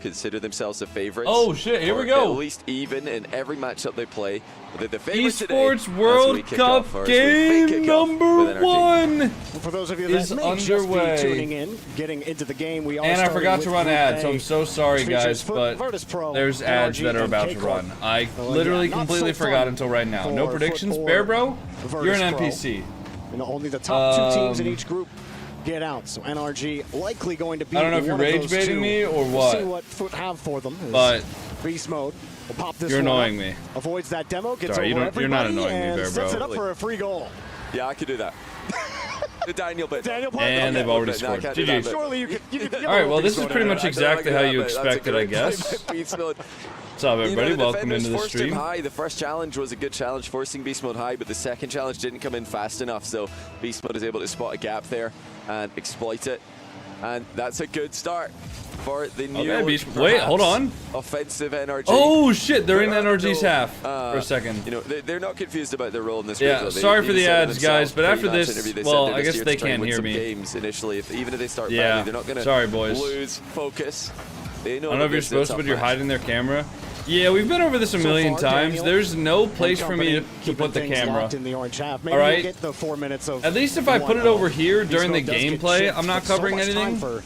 consider themselves the favorites. Oh shit, here we go. At least even in every matchup they play. They're the favorites Esports World Cup game number 1 for those of you that is may underway. just be tuning in, getting into the game, we are and I forgot to run ads, so A, I'm so sorry guys, but there's ads that are about to run. I literally completely forgot until right now. No predictions, Bear Bro? You're an NPC. And only the top 2 teams in each group get out, so NRG likely going to be. I don't know if you're rage baiting me or what. See what Foot have for them. But beast mode. We'll pop this. You're annoying me. Avoids that demo. Gets sorry, over you're not annoying me, Bear Bro. Sets it up for a free goal. Yeah, I could do that. The Daniel bit. And they've already scored. GG. Surely you could all right, well this is pretty much exactly how you expected, I guess. What's up, everybody? Welcome into the stream. High. The first challenge was a good challenge, forcing Beast Mode high, but the second challenge didn't come in fast enough, so Beast Mode is able to spot a gap there and exploit it. And that's a good start for the new wait, hold on. Offensive NRG. Oh shit, they're in NRG's half for a second. You know, they're not confused about their role in this. Yeah, sorry for the ads, guys, but after this, well, I guess they can't hear me. Games initially, even if they start badly, they're not gonna lose focus. I don't know if you're supposed to, but you're hiding their camera. Yeah, we've been over this a million times. There's no place for me to put the camera. All right? At least if I put it over here during the gameplay, I'm not covering anything. But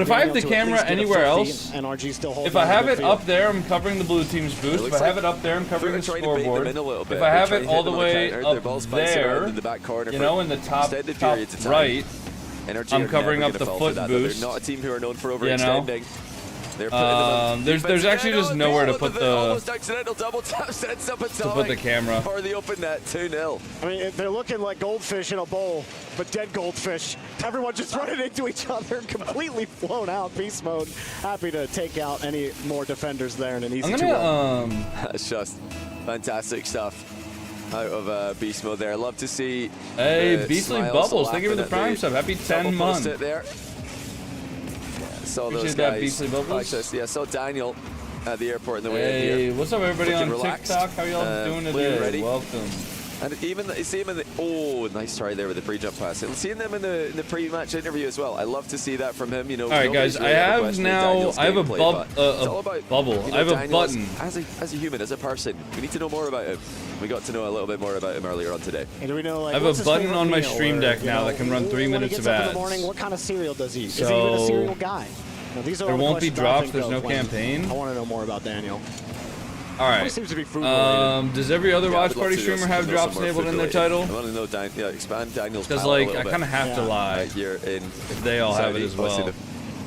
if I have the camera anywhere else, if I have it up there, I'm covering the blue team's boost. If I have it up there, I'm covering the scoreboard. If I have it all the way up there, you know, in the top right, I'm covering up the foot boost. They're not a team who are known for overextending. There's actually just nowhere to put the camera. Or the open net 2-0. I mean, they're looking like goldfish in a bowl, but dead goldfish. Everyone just running into each other, completely flown out. Beast Mode, happy to take out any more defenders there in an easy 2-0. That's just fantastic stuff out of Beast Mode there. I love to see. Hey, Beastly Bubbles, thank you for the Prime sub. Happy 10 months. Saw those guys. Actually, yeah, saw Daniel at the airport in the way in here. Hey, what's up, everybody on TikTok? How y'all doing today? Ready? Welcome. And even see him in the nice try there with the pre-jump pass. And seeing them in the pre-match interview as well. I love to see that from him. You know. All right, guys. I have a bubble. I have a button. As a human, as a person, we need to know more about him. We got to know a little bit more about him earlier on today. And do we know, like, I have a button on my stream deck now that can run 3 minutes of ads. What kind of cereal does he eat? Is he even a cereal guy? Now, these are there won't be drops. There's no campaign. I want to know more about Daniel. All right. Seems to be food does every other watch party streamer have drops enabled in their title? I want to know expand Daniel's. Because like I kind of have to lie if they all have it as well.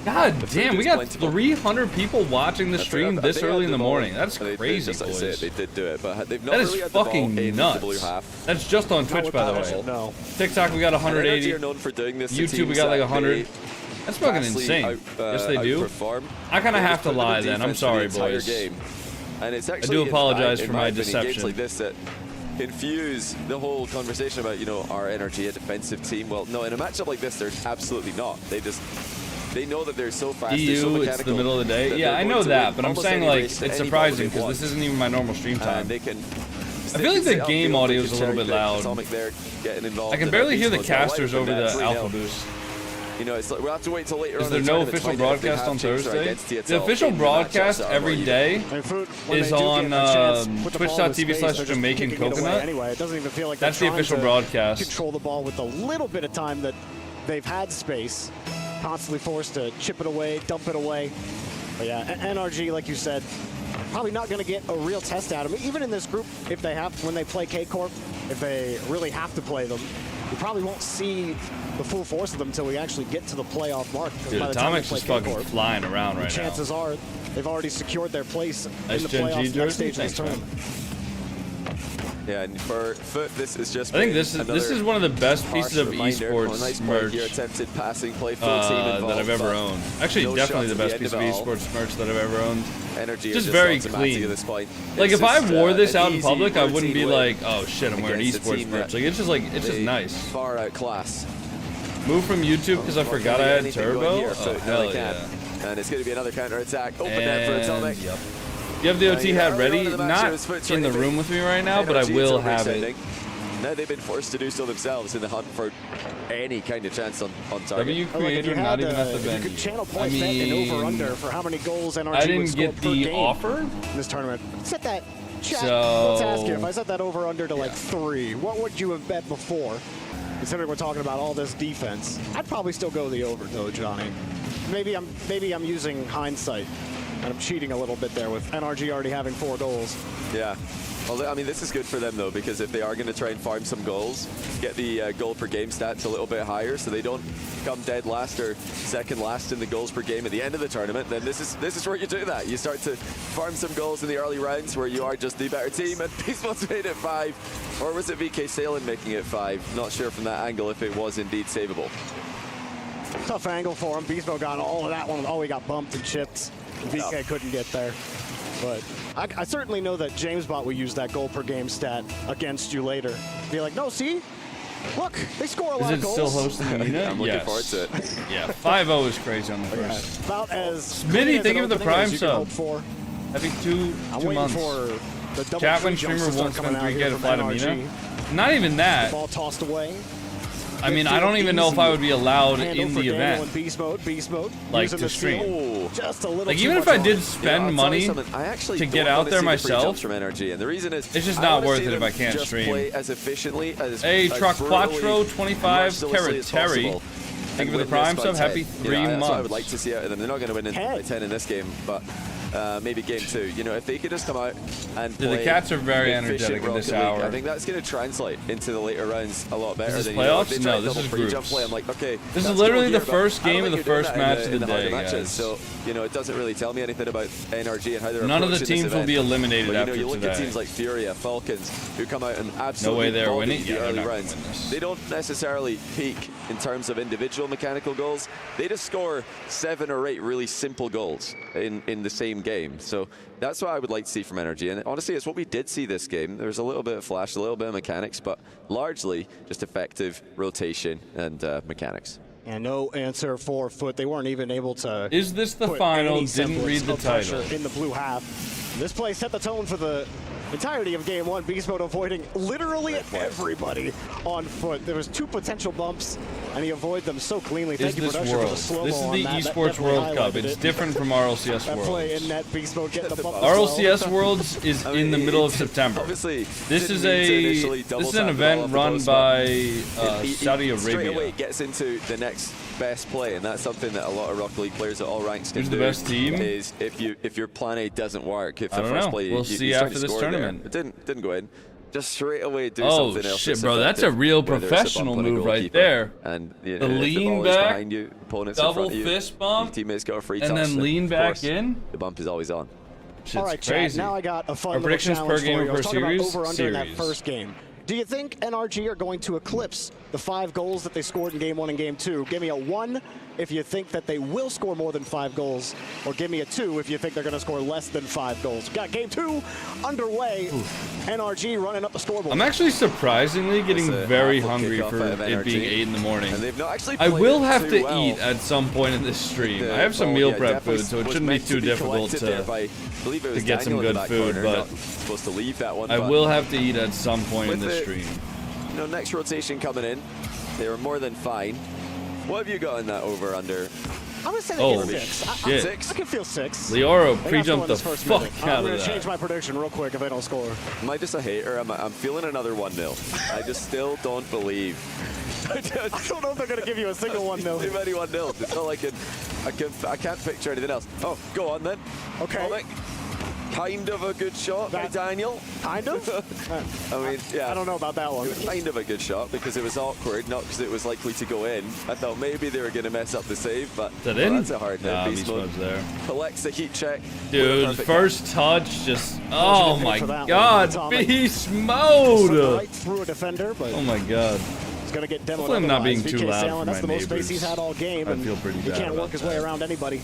God damn, we got 300 people watching the stream this early in the morning. That's crazy, boys. They did do it, but they've not that is fucking nuts. That's just on Twitch, by the way. No. TikTok, we got 180. YouTube, we got like 100. That's fucking insane. Yes, they do. I kind of have to lie then. I'm sorry, boys. And it's I do apologize for my deception. Games like this that infuse the whole conversation about, you know, our energy, a defensive team. Well, no, in a matchup like this, they're absolutely not. They know that they're so fast. EU, they're so it's the middle of the day. Yeah, I know that, but I'm saying like it's surprising because this isn't even my normal stream time. They can. I feel like the game audio is a little bit loud. I can barely hear the casters over the alpha boost. You know, it's like we'll have to wait till later. Is there no official broadcast on Thursday? The official broadcast every day is on twitch.tv/JamaicanCoconut. Anyway, it doesn't even feel like that's the official broadcast. Control the ball with the little bit of time that they've had space, constantly forced to chip it away, dump it away. But yeah, NRG, like you said, probably not going to get a real test out of them. Even in this group, if they have, when they play K-Corp, if they really have to play them, we probably won't see the full force of them until we actually get to the playoff mark. Dude, Atomic's just fucking flying around right now. Chances are they've already secured their place in the playoffs next stage of this tournament. Yeah, and for Foot, this is just. I think this is one of the best pieces of esports merch attempted passing play that I've ever owned. Actually, definitely the best piece of esports merch that I've ever owned. Just very clean. Like if I wore this out in public, I wouldn't be like, oh shit, I'm wearing esports merch. Like it's just nice. Far out class. Move from YouTube because I forgot I had turbo. Oh hell yeah! And it's going to be another counter attack. Open net for Atomic. Yep. You have the OT hat ready? Not in the room with me right now, but I will have it Now they've been forced to do so themselves in the hunt for any kind of chance on target. W creator not even at the venue. You could channel point bet and over-under for how many goals NRG I didn't would score get per the game offer in this tournament. Set that, chat. So, let's ask you, if I set that over-under to like 3, what would you have bet before? Considering we're talking about all this defense, I'd probably still go the over, though, Johnny. Maybe I'm using hindsight, and I'm cheating a little bit there with NRG already having 4 goals. Yeah. Well, I mean, this is good for them, though, because if they are going to try and farm some goals, get the goal per game stats a little bit higher so they don't come dead last or second last in the goals per game at the end of the tournament, then this is where you do that. You start to farm some goals in the early rounds where you are just the better team, and Beastmode's made it 5. Or was it VK Salem making it 5? Not sure from that angle if it was indeed savable. Tough angle for him. Beastmode got all of that one. Oh, he got bumped and chipped. VK couldn't get there. But I certainly know that JamesBot will use that goal per game stat against you later. Be like, no, see? Look, they score a lot of goals. Is it still hosting the meetup? I'm looking forward to it. Yeah, 5-0 is crazy on the first. About as Smitty, thank you for the prime sub. I think two months. For the double Chatwin streamer won't spend 3K to fly to Mina. Not even that. Ball tossed away. I mean, I don't even know if I would be allowed in the event. Beast mode. Like to stream. Just a little like even if I did spend money to get out there myself, from NRG, and the reason is it's just not worth it if I can't stream. Play as efficiently as hey, Truck Quattro 25 Carat Terry. Thank you for the prime sub. Happy 3 months. I would like to see out of them. They're not going to win by 10 in this game, but maybe game 2. You know, if they could just come out and play the Cats are very energetic in this hour. I think that's going to translate into the later rounds a lot better. Is this than playoffs? You know, No, this is groups. Play. I'm like, okay, this is literally the first game of the first match of the day, guys. So you know, it doesn't really tell me anything about NRG and how they're none of the teams will be eliminated after today. You look at teams like Furia, Falcons, who come out and absolutely no way they're winning the early rounds. They don't necessarily peak in terms of individual mechanical goals. They just score 7 or 8 really simple goals in the same game. So that's what I would like to see from NRG. And honestly, it's what we did see this game. There was a little bit of flash, a little bit of mechanics, but largely just effective rotation and mechanics. And no answer for Foot. They weren't even able to. Is this the final? Didn't read the title. In the blue half. This play set the tone for the entirety of game 1. Beast Mode avoiding literally everybody on Foot. There was 2 potential bumps, and he avoided them so cleanly. Thank you, production, for the slow-mo. This is the Esports World Cup. It's different from RLCS that Worlds. Play in net, Beast Mode getting the bump RLCS Worlds is in the middle of September. Obviously, this is an event run by Saudi Arabia. Straight away gets into the next best play, and that's something that a lot of Rocket League players at all ranks can do. Who's the best team? Is if your plan A doesn't work, if I don't know. We'll see after this tournament. It didn't go in. Just straight away do something else. Oh shit, bro, that's a real professional move right there. And you know, the lean back, behind you, opponents double in front of you, fist bump, teammates got a free and touch, then lean back in. The bump is always on. Shit's all right, crazy. Chat, now I got a fun Our predictions per game or per series? Over under in that first game. Do you think NRG are going to eclipse the 5 goals that they scored in game 1 and game 2? Give me a 1 if you think that they will score more than 5 goals, or give me a 2 if you think they're going to score less than 5 goals. Got game 2 underway. NRG running up the scoreboard. I'm actually surprisingly getting very hungry for it being 8 in the morning. And they've not actually I will have to eat at some point in this stream. I have some meal prep food, so it shouldn't be too difficult to get some good food, but supposed to leave that one. I will have to eat at some point in this stream. You know, next rotation coming in, they were more than fine. What have you got in that over/under? I'm gonna say they get 6. Shit. 6. I can feel 6. Leoro pre-jumped the fuck out of that. I'm gonna change my prediction real quick if they don't score. Am I just a hater? I'm feeling another 1-0. I just still don't believe. I don't know if they're gonna give you a single 1-0. Too many 1-0. It's not like I can't picture anything else. Oh, go on then. Okay. Kind of a good shot by Daniel. Kind of? I mean, yeah. I don't know about that one. It was kind of a good shot because it was awkward, not because it was likely to go in. I thought maybe they were going to mess up the save, but that's a hard net. Beast Mode's there. Collects the heat check. Dude, first touch just... Oh my god, Beast Mode! Right through a defender, but oh my god. He's going to get demoed. Hopefully I'm not being too loud for That's my the most neighbors. space he's had all game. I feel pretty bad. He can't work his way around anybody.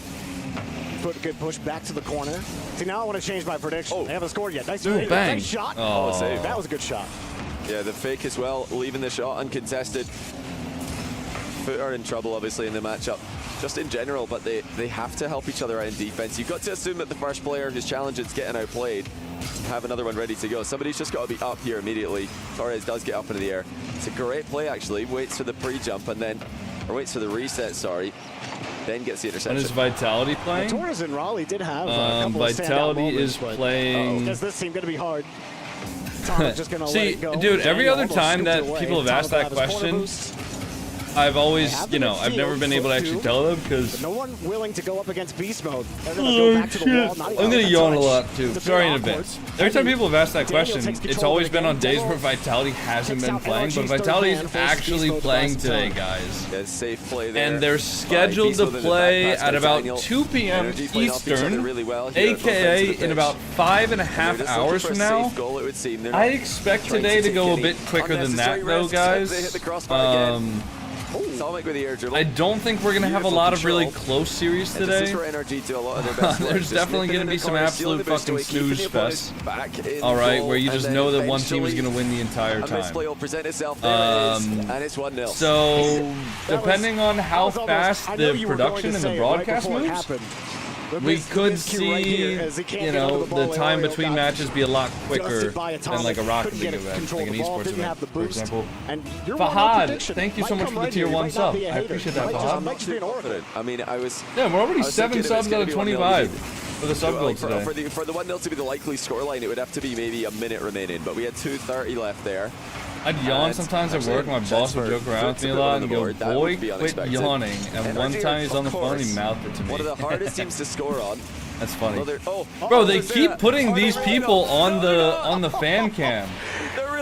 Put a good push back to the corner. See, now I want to change my prediction. They haven't scored yet. Nice, nice shot. Oh, save. That was a good shot. Yeah, the fake as well, leaving the shot uncontested. Foot are in trouble, obviously, in the matchup. just in general, but they have to help each other out in defense. You've got to assume that the first player whose challenge is getting outplayed have another one ready to go. Somebody's just got to be up here immediately. Torres does get up into the air. It's a great play, actually. Waits for the pre-jump and then, or waits for the reset, sorry. Then gets the interception. When is Vitality playing? Torres and Raleigh did have a couple Vitality of is moments, playing. Is this team going to be hard? Tom's just gonna See, let it go. dude, every Daniel other time that people have asked that question, I've always, you know, I've never been able to actually tell them because no one willing to go up against beast mode. They're gonna go back to the wall, not even I'm gonna yawn a lot too. It's a Sorry in bit advance. awkward. Every time people have asked that Daniel question, takes control it's always of the been on game. days where Vitality hasn't Takes been out playing, but NRG's third Vitality's man, forces actually beast mode playing twice today, the guys. Yeah, safe play there. And they're scheduled to play at about 2 p.m. Eastern, aka in about 5.5 hours from now. I expect today to go a bit quicker than that, though, guys. I don't think we're going to have a lot of really close series today. There's definitely going to be some absolute fucking snooze fest. Alright, where you just know that one team is going to win the entire time. So, depending on how fast the production and the broadcast moves, we could see, you know, the time between matches be a lot quicker than like a Rocket League event, like an esports event, for example. Fahad, thank you so much for the tier 1 sub. I appreciate that, Fahad. I mean, Yeah, we're already 7 subs out of 25 for the sub goal today. For the 1-0 to be the likely scoreline, it would have to be maybe a minute remaining, but we had 2:30 left there. I'd yawn sometimes at work. My boss would joke around with me a lot and go, "Boy, quit yawning." And one time he's on the phone, he mouthed it to me. One of the hardest teams to score on. That's funny. Bro, they keep putting these people on the fan cam.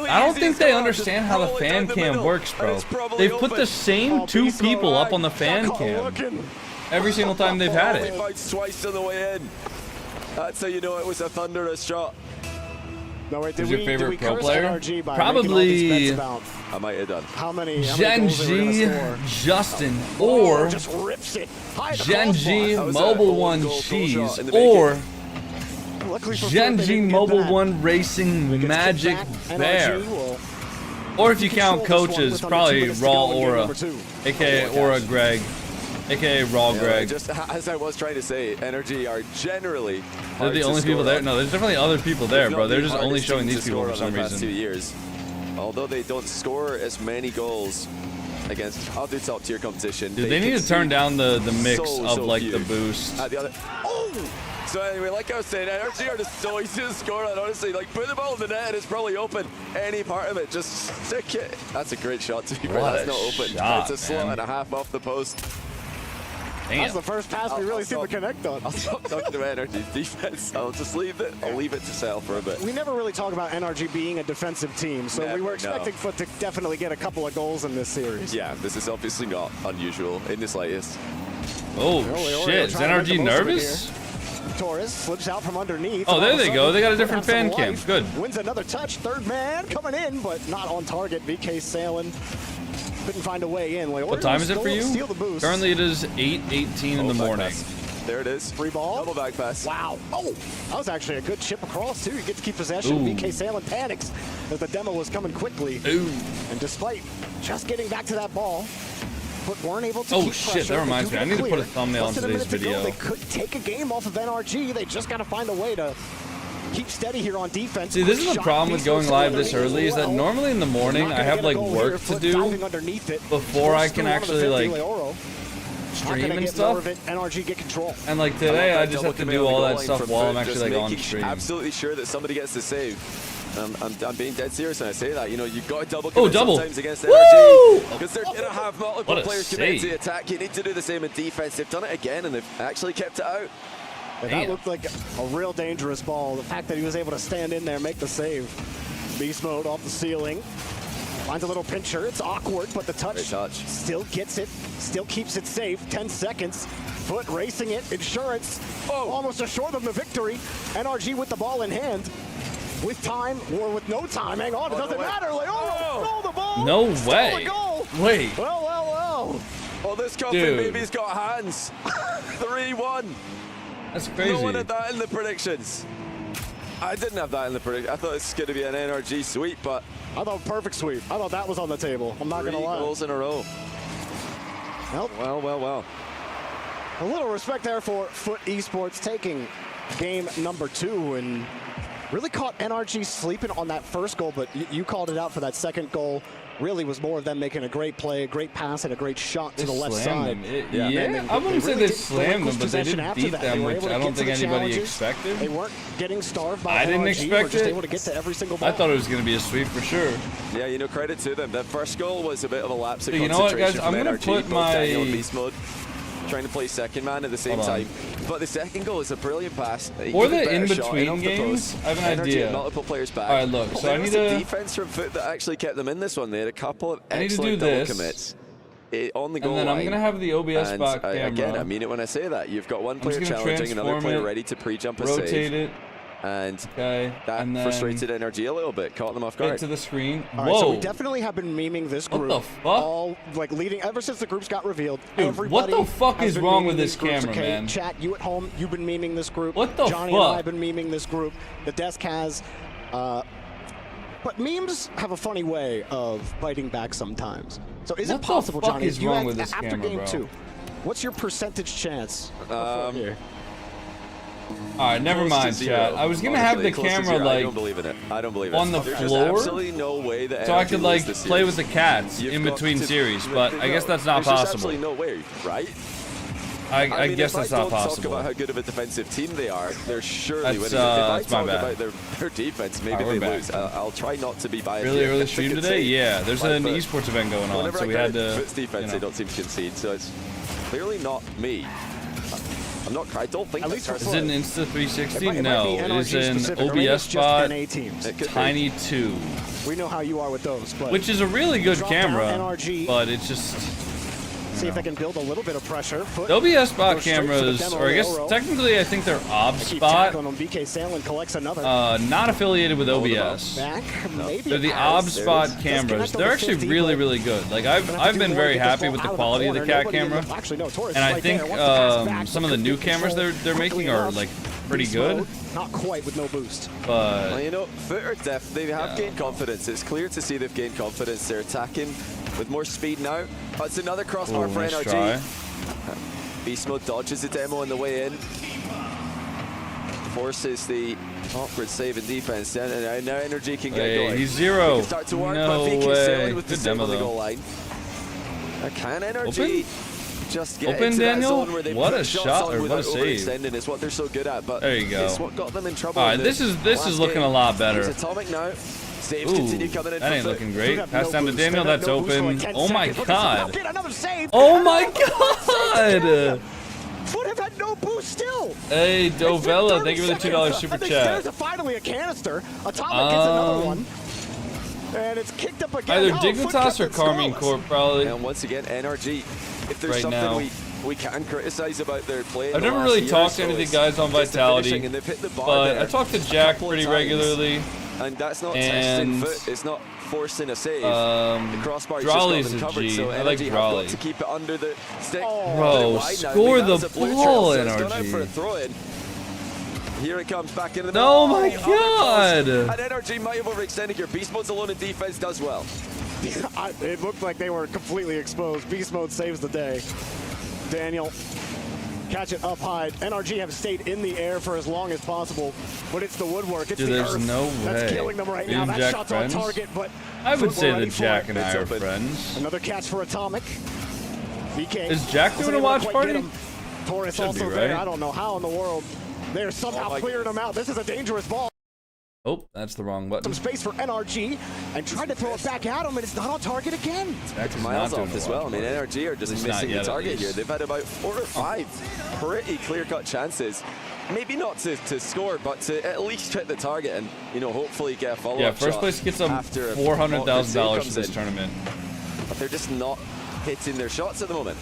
I don't think they understand how the fan cam works, bro. They've put the same 2 people up on the fan cam every single time they've had it. Twice on the way in. That's how you know it was a thunderous shot. No, wait, Who's your favorite pro player? Probably I might have done. how many GenG, Justin, or GenG Mobile 1 Cheese, or GenG Mobile 1 Racing Magic Bear. Or if you count coaches, probably Raw Aura, aka Aura Greg, aka Raw Greg. Just as I was trying to say, Energy are generally They're the only people there. No, there's definitely other people there, bro. They're just only showing these people for some reason. 2 years. Although they don't score as many goals against other top tier competition. Dude, they need to turn down the mix of like the boost. So anyway, like I was saying, Energy are just so easy to score on. Honestly, like put the ball in the net and it's probably open. Any part of it, just stick it. That's a great shot to be fair. That's not open. It's a slot and a half off the post. Damn. That's the first pass we really seem to connect on. I'll stop talking about Energy's defense. I'll just leave it. I'll leave it to Sal for a bit. We never really talk about NRG being a defensive team, so we were expecting Foot to definitely get a couple of goals in this series. Yeah, this is obviously not unusual in the slightest. Oh shit! Is NRG nervous? Torres slips out from underneath. Oh, there they go. They got a different fan cam. Good. Wins another touch. Third man coming in, but not on target. VK sailing. Couldn't find a way in. What time is it for you? Currently it is 8:18 in the morning. There it is. Free ball. Double back pass. Wow. Oh, that was actually a good chip across, too. You get to keep possession. Ooh. VK Sailing panics as the demo was coming quickly. Ooh. And despite just getting back to that ball, but weren't able to keep shit, pressure. that reminds me. I need to put a thumbnail on today's video. They could take a game off of NRG. They just got to find a way to keep steady here on defense. See, this is the problem with going live this early is that normally in the morning I have like work to do before I can actually like stream and stuff. NRG get control. And like today I just have to do all that stuff while I'm actually like on stream. Absolutely sure that somebody gets the save. I'm being dead serious when I say that. You know, you've got to double commit sometimes against NRG because they're going to have multiple players committed to the attack. You need to do the same in defense. They've done it again and they've actually kept it out. That looked like a real dangerous ball. The fact that he was able to stand in there, make the save. Beast mode off the ceiling. Finds a little pincher. It's awkward, but the touch still gets it, still keeps it safe. 10 seconds. Foot racing it. Insurance. Almost assured them the victory. NRG with the ball in hand. With time or with no time. Hang on, it doesn't matter. Like, no, the ball. No way. Wait. Well. Oh, this coffee baby's got hands. 3-1. That's crazy. No one had that in the predictions. I didn't have that in the prediction. I thought this was going to be an NRG sweep, but... I thought perfect sweep. I thought that was on the table. I'm not going to lie. 3 goals in a row. Nope. Well. A little respect there for Foot Esports taking game number 2 and really caught NRG sleeping on that first goal, but you called it out for that second goal. Really was more of them making a great play, a great pass, and a great shot to the left side. Yeah, I wouldn't say they slammed them, but they didn't beat them, which I don't think anybody expected. They weren't getting starved by NRG. I didn't expect it. Able to get to every single ball. I thought it was going to be a sweep for sure. Yeah, you know, credit to them. That first goal was a bit of a lapse of you know what, guys? concentration. I'm going to put my beast mode, trying to play second man at the same time. But the second goal is a brilliant pass. For the in-between games, I have an idea. Multiple players back. All right, look. So I need to defense from Foot that actually kept them in this one. They had a couple of excellent double commits on the goal line. And then I'm gonna have the OBS back camera. Again, I mean it when I say that. You've got one player challenging another player ready to pre-jump a save. Rotate it. And that and frustrated NRG a little bit, caught them off guard. To the screen. All right, so we definitely have been memeing this group. What the fuck? All like leading ever since the groups got revealed. Dude, what the fuck is wrong with this camera, man? Chat, you at home, you've been memeing this group. What the Johnny fuck? and I have been memeing this group. The desk has. But memes have a funny way of biting back sometimes. So is it possible, Johnny? What the fuck is wrong with this after camera, game bro? 2, what's your percentage chance? Here? All right, never mind, chat. I was gonna have the camera like I don't believe in it. I don't believe it. on the floor, absolutely no way that so I could like play with the cats in between series. But I guess that's not possible. There's absolutely no way, right? I guess that's not possible. Talk about how good of a defensive team they are. They're surely winning. If That's I my talk bad. about their defense, maybe they lose. I'll try not to be biased. Really early stream today? Yeah, there's an esports event going on, so we had to. Foot's defense, they don't seem to concede, so it's clearly not me. I don't think At least that's Is it an Insta 360? No, it is an OBS spot Tiny 2. We know how you are with those, but which is a really good camera, but it's just. See if they can build a little bit of pressure. The OBS spot cameras, or I guess technically I think they're OBS spot. Not affiliated with OBS. They're the OBS spot cameras. They're actually really, really good. Like I've been very happy with the quality of the cat camera, and I think some of the new cameras they're making are like pretty good. Not quite with no boost. But well, you know, Foot are they have gained confidence. It's clear to see they've gained confidence. They're attacking with more speed now. Oh, it's another crossbar for NRG. Beast Mode dodges the demo on the way in. Forces the awkward save in defense. Now NRG can get going. He's zero. He can start to work, no but VK sailing with the good save demo on the though. goal line. Can NRG just get Open, into Daniel? that zone where they what put a shots shot on or what a without save. overextending? It's what they're so good at, but there you go. it's what got them in trouble. All right, this is looking a lot better. There's Atomic now. Saves Ooh, continue coming in. that ain't looking great. Pass no down to boost. Daniel. That's open. Oh my god. Save. Oh my god. Foot have had no boost still. Hey, Dovella, thank you for the $2 super chat. There's finally a canister. Atomic gets another one. And it's kicked up again. Either Dignitas or Carmine Corp, probably. And once again, NRG. If there's something we can criticize about their play, I've never really talked to any of the guys on Vitality, but I talk to Jack pretty regularly. And that's not testing Foot. It's not forcing a save. The crossbar Drawley's just got them covered, G. so I like NRG have Drawley. got to keep it under the stick. Bro, score the ball, NRG. Here it comes back into the Oh my god! And NRG might have overextended here. Beast Mode's alone in defense does well. It looked like they were completely exposed. Beast Mode saves the day. Daniel, catch it up high. NRG have stayed in the air for as long as possible, but it's the woodwork. It's the there's earth no way. that's killing them right now. That Jack shot's friends? on target, but I would say that that Jack and I are friends. Another catch for Atomic. VK. Is Jack doing a watch party? Torres Should also be, there. right? I don't know how in the world they're somehow clearing them out. This is a dangerous ball. Oh, that's the wrong button. Some space for NRG and tried to throw it back at him, and it's not on target again. Jack is Miles not off doing as well. I mean, NRG are just missing the target here. They've had about 4 or 5 pretty clear-cut chances. Maybe not to score, but to at least hit the target and, you know, hopefully get a follow-up shot. Yeah, first place gets them $400,000 for this tournament. But they're just not hitting their shots at the moment.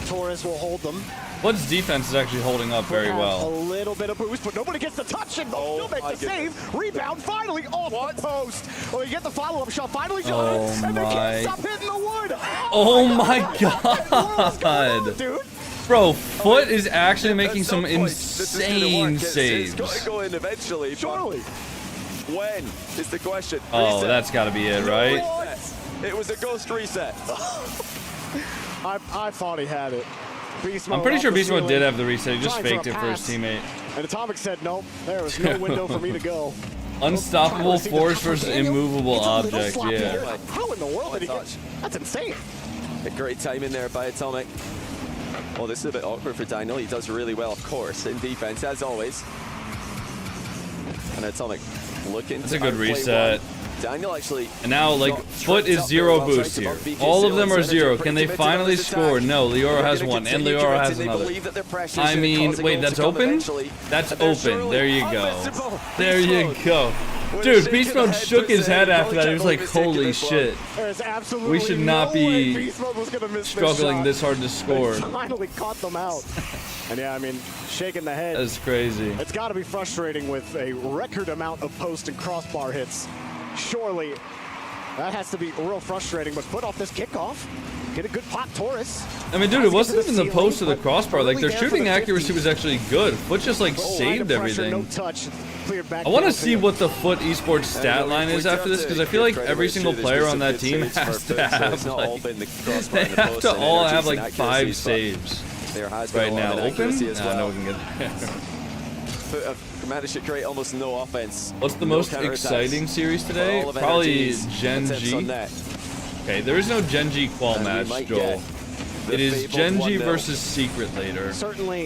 Torres will hold them. What's defense is actually holding up very well. A little bit of boost, but nobody gets the touch, and they'll still make the save. Rebound finally off the post. Well, you get the follow-up shot. Finally shot it, and they can't stop hitting the wood. Oh my god. Dude. Bro, Foot is actually making some insane saves. It's got to go in eventually. Surely. When is the question? Oh, Reset. that's got to be it, right? It was a ghost reset. I thought he had it. I'm pretty sure Beast Mode did have the reset. He just faked it for his teammate. And Atomic said, nope, there was no window for me to go. Unstoppable force versus immovable object, yeah. How in the world did he get? That's insane. A great time in there by Atomic. Oh, this is a bit awkward for Daniel. He does really well, of course, in defense, as always. And Atomic looking That's a good reset. Daniel actually. And now, like, Foot is 0 boost here. All of them are 0. Can they finally score? No, Leora has 1, and Leora has another. I mean, wait, that's open? That's open. There you go. There you go. Dude, Beast Mode shook his head after that. He was like, holy shit. We should not be struggling this hard to score. Finally caught them out. And yeah, I mean, shaking the head. That's crazy. It's got to be frustrating with a record amount of post and crossbar hits. Surely that has to be real frustrating, but put off this kickoff. Get a good pop, Taurus. I mean, dude, it wasn't even the post or the crossbar. Like, their shooting accuracy was actually good. Foot just, like, saved everything. I want to see what the Foot esports stat line is after this, because I feel like every single player on that team has to have, like, they have to all have, like, 5 saves right now. Open? No, we can get there. Managed to create almost no offense. What's the most exciting series today? Probably GenG. Okay, there is no GenG qual match, Joel. It is GenG versus Secret later,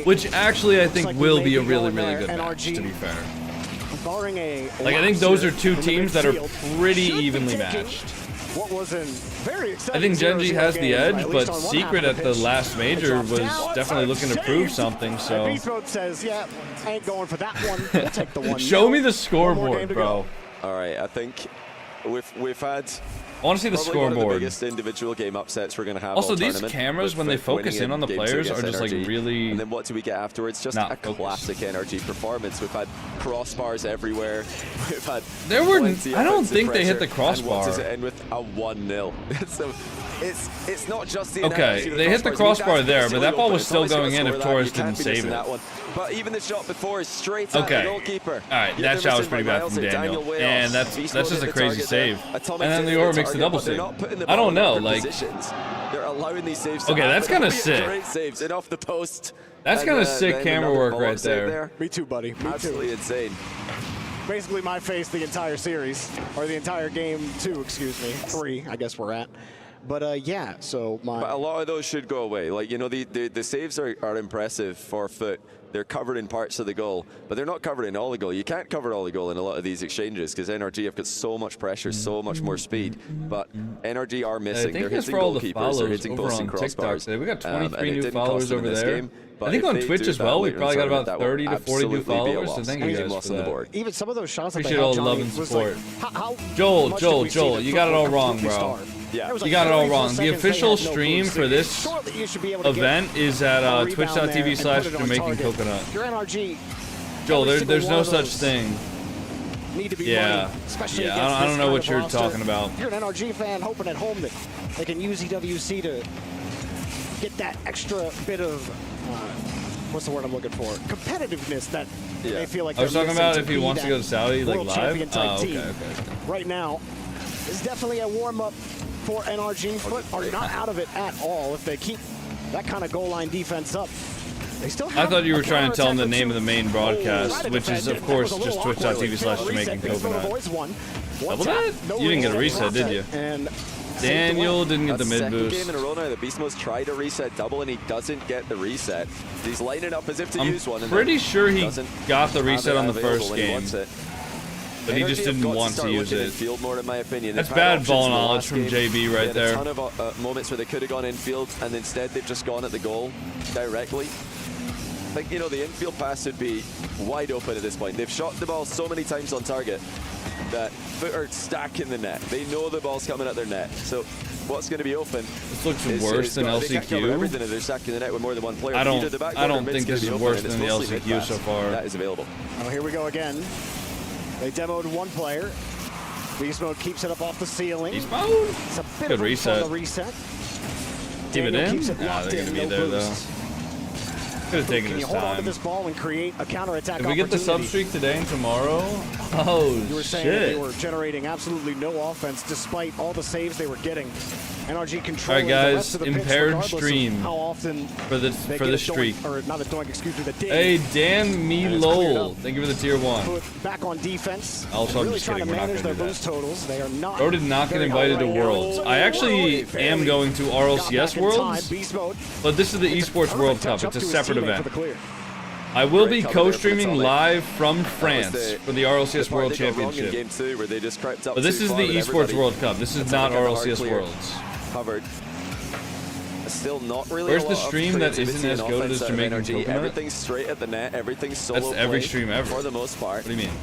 which actually I think will be a really, really good match, to be fair. Like, I think those are two teams that are pretty evenly matched. I think GenG has the edge, but Secret at the last major was definitely looking to prove something, so. Show me the scoreboard, bro. All right, I think we've had. I want to see the scoreboard. One of the biggest individual game upsets we're going to have. Also, these cameras, when they focus in on the players, are just like really. And then what do we get afterwards? Just a classic NRG performance. We've had crossbars everywhere. We've had. There were. I don't think they hit the crossbar. And what does it end with? A 1-0. So it's not just the. Okay, they hit the crossbar there, but that ball was still going in if Torres didn't save it. But even the shot before is straight at the goalkeeper. All right, that shot was pretty bad from Daniel, and that's just a crazy save. And then Leora makes the double save. I don't know, like. They're allowing these saves. Okay, that's kind of sick. Great saves and off the post. That's kind of sick camera work right there. Me too, buddy. Me Absolutely insane. Basically my face the entire series, or the entire game 2, excuse me, 3, I guess we're at. But yeah, so But a lot of those should go away. Like, you know, the saves are impressive for Foot. They're covered in parts of the goal, but they're not covered in all the goal. You can't cover all the goal in a lot of these exchanges because NRG have got so much pressure, so much more speed. But NRG are missing. They're hitting goalkeepers, they're hitting posts and crossbars. Today. We got 23 new followers over there. I think on Twitch as well, we probably got about 30 to 40 new followers, so thank you guys for that. Even some of those shots appreciate all the love and support. Joel, you got it all wrong, bro. Yeah. You got it all wrong. The official stream for this event is at twitch.tv/JamaicanCoconut. Joel, there's no such thing. Yeah, I don't know what you're talking about. You're an NRG fan hoping at home that they can use EWC to get that extra bit of, what's the word I'm looking for? Competitiveness that they feel like I was talking about if he wants to go to Saudi, like live? Oh, okay. Right now, it's definitely a warm-up for NRG. Foot are not out of it at all if they keep that kind of goal line defense up. They still have. I thought you were trying to tell them the name of the main broadcast, which is, of course, just twitch.tv/JamaicanCoconut. Double that? You didn't get a reset, did you? Daniel didn't get the mid boost. Game in a row now that Beast Mode's tried a reset double and he doesn't get the reset. He's lining up as if to use one. I'm pretty sure he got the reset on the first game. But he just didn't want to use it. Field more, in my opinion. That's bad ball knowledge from JB right there. A ton of moments where they could have gone infield, and instead they've just gone at the goal directly. Like, you know, the infield pass would be wide open at this point. They've shot the ball so many times on target that Foot are stacking the net. They know the ball's coming at their net. So what's going to be open? This looks worse than LCQ. Everything if they're stacking the net with more than one player. I don't think this is worse than the LCQ so far. That is available. Oh, here we go again. They demoed one player. Beast Mode keeps it up off the ceiling. Beast Mode? It's a bit good reset. Keep it in? Nah, they're going to be there, though. Could have taken his time. Hold on to this ball and create a counterattack. If we get the sub streak today and tomorrow, oh, you were saying shit. They were generating absolutely no offense despite all the saves they were getting. NRG controlling all right, guys, the rest of the impaired picks, stream how often for the streak. Or not the doink, excuse me, the ding. Hey, Dan Lowell, thank you for the tier 1. Put back on defense. Also, I'm really just trying kidding. to We're not manage their going to boost totals. They are not. Bro did not get invited to Worlds. I actually am going to RLCS Worlds, but this is the Esports World Cup. It's a separate event. I will be co-streaming live from France for the RLCS World Championship. But this is the Esports World Cup. This is not RLCS Worlds. Covered. Still not really. Where's the stream that isn't as goated as JamaicanCoconut? Everything's straight at the net. Everything's solo. That's every stream ever. For the most part. What do you mean?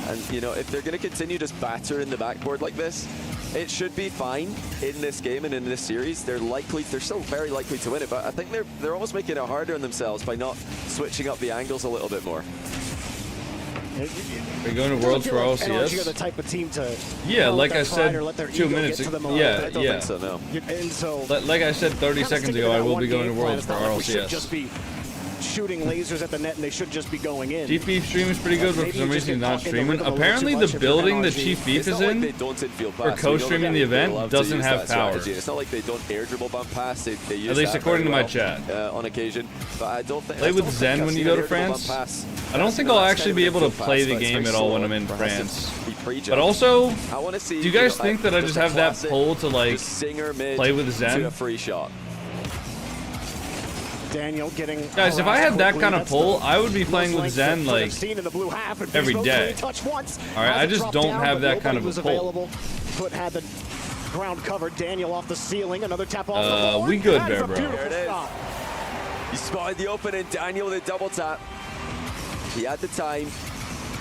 And you know, if they're going to continue just battering the backboard like this, it should be fine in this game and in this series. They're still very likely to win it, but I think they're almost making it harder on themselves by not switching up the angles a little bit more. Are you going to Worlds for RLCS? Are the type of team to like I said 2 minutes ago. Yeah, I don't think so, no. And so, like I said 30 seconds ago, I will be going to Worlds for RLCS. Just be shooting lasers at the net, and they should just be going in. Chief Beef stream is pretty good, but for some reason he's not streaming. Apparently, the building that Chief Beef is in for co-streaming the event doesn't have power. It's not like they don't air dribble bump pass. At least according to my chat. On occasion, but I don't think. Play with Zen when you go to France. I don't think I'll actually be able to play the game at all when I'm in France. But also, do you guys think that I just have that pull to like play with Zen? A free shot. Daniel getting guys, if I had that kind of pull, I would be playing with Zen like every day. Alright, I just don't have that kind of a pull. Foot had the ground covered. Daniel off the ceiling. Another tap off the board. We good there, bro. There it is. He spotted the opening. Daniel with a double tap. He had the time.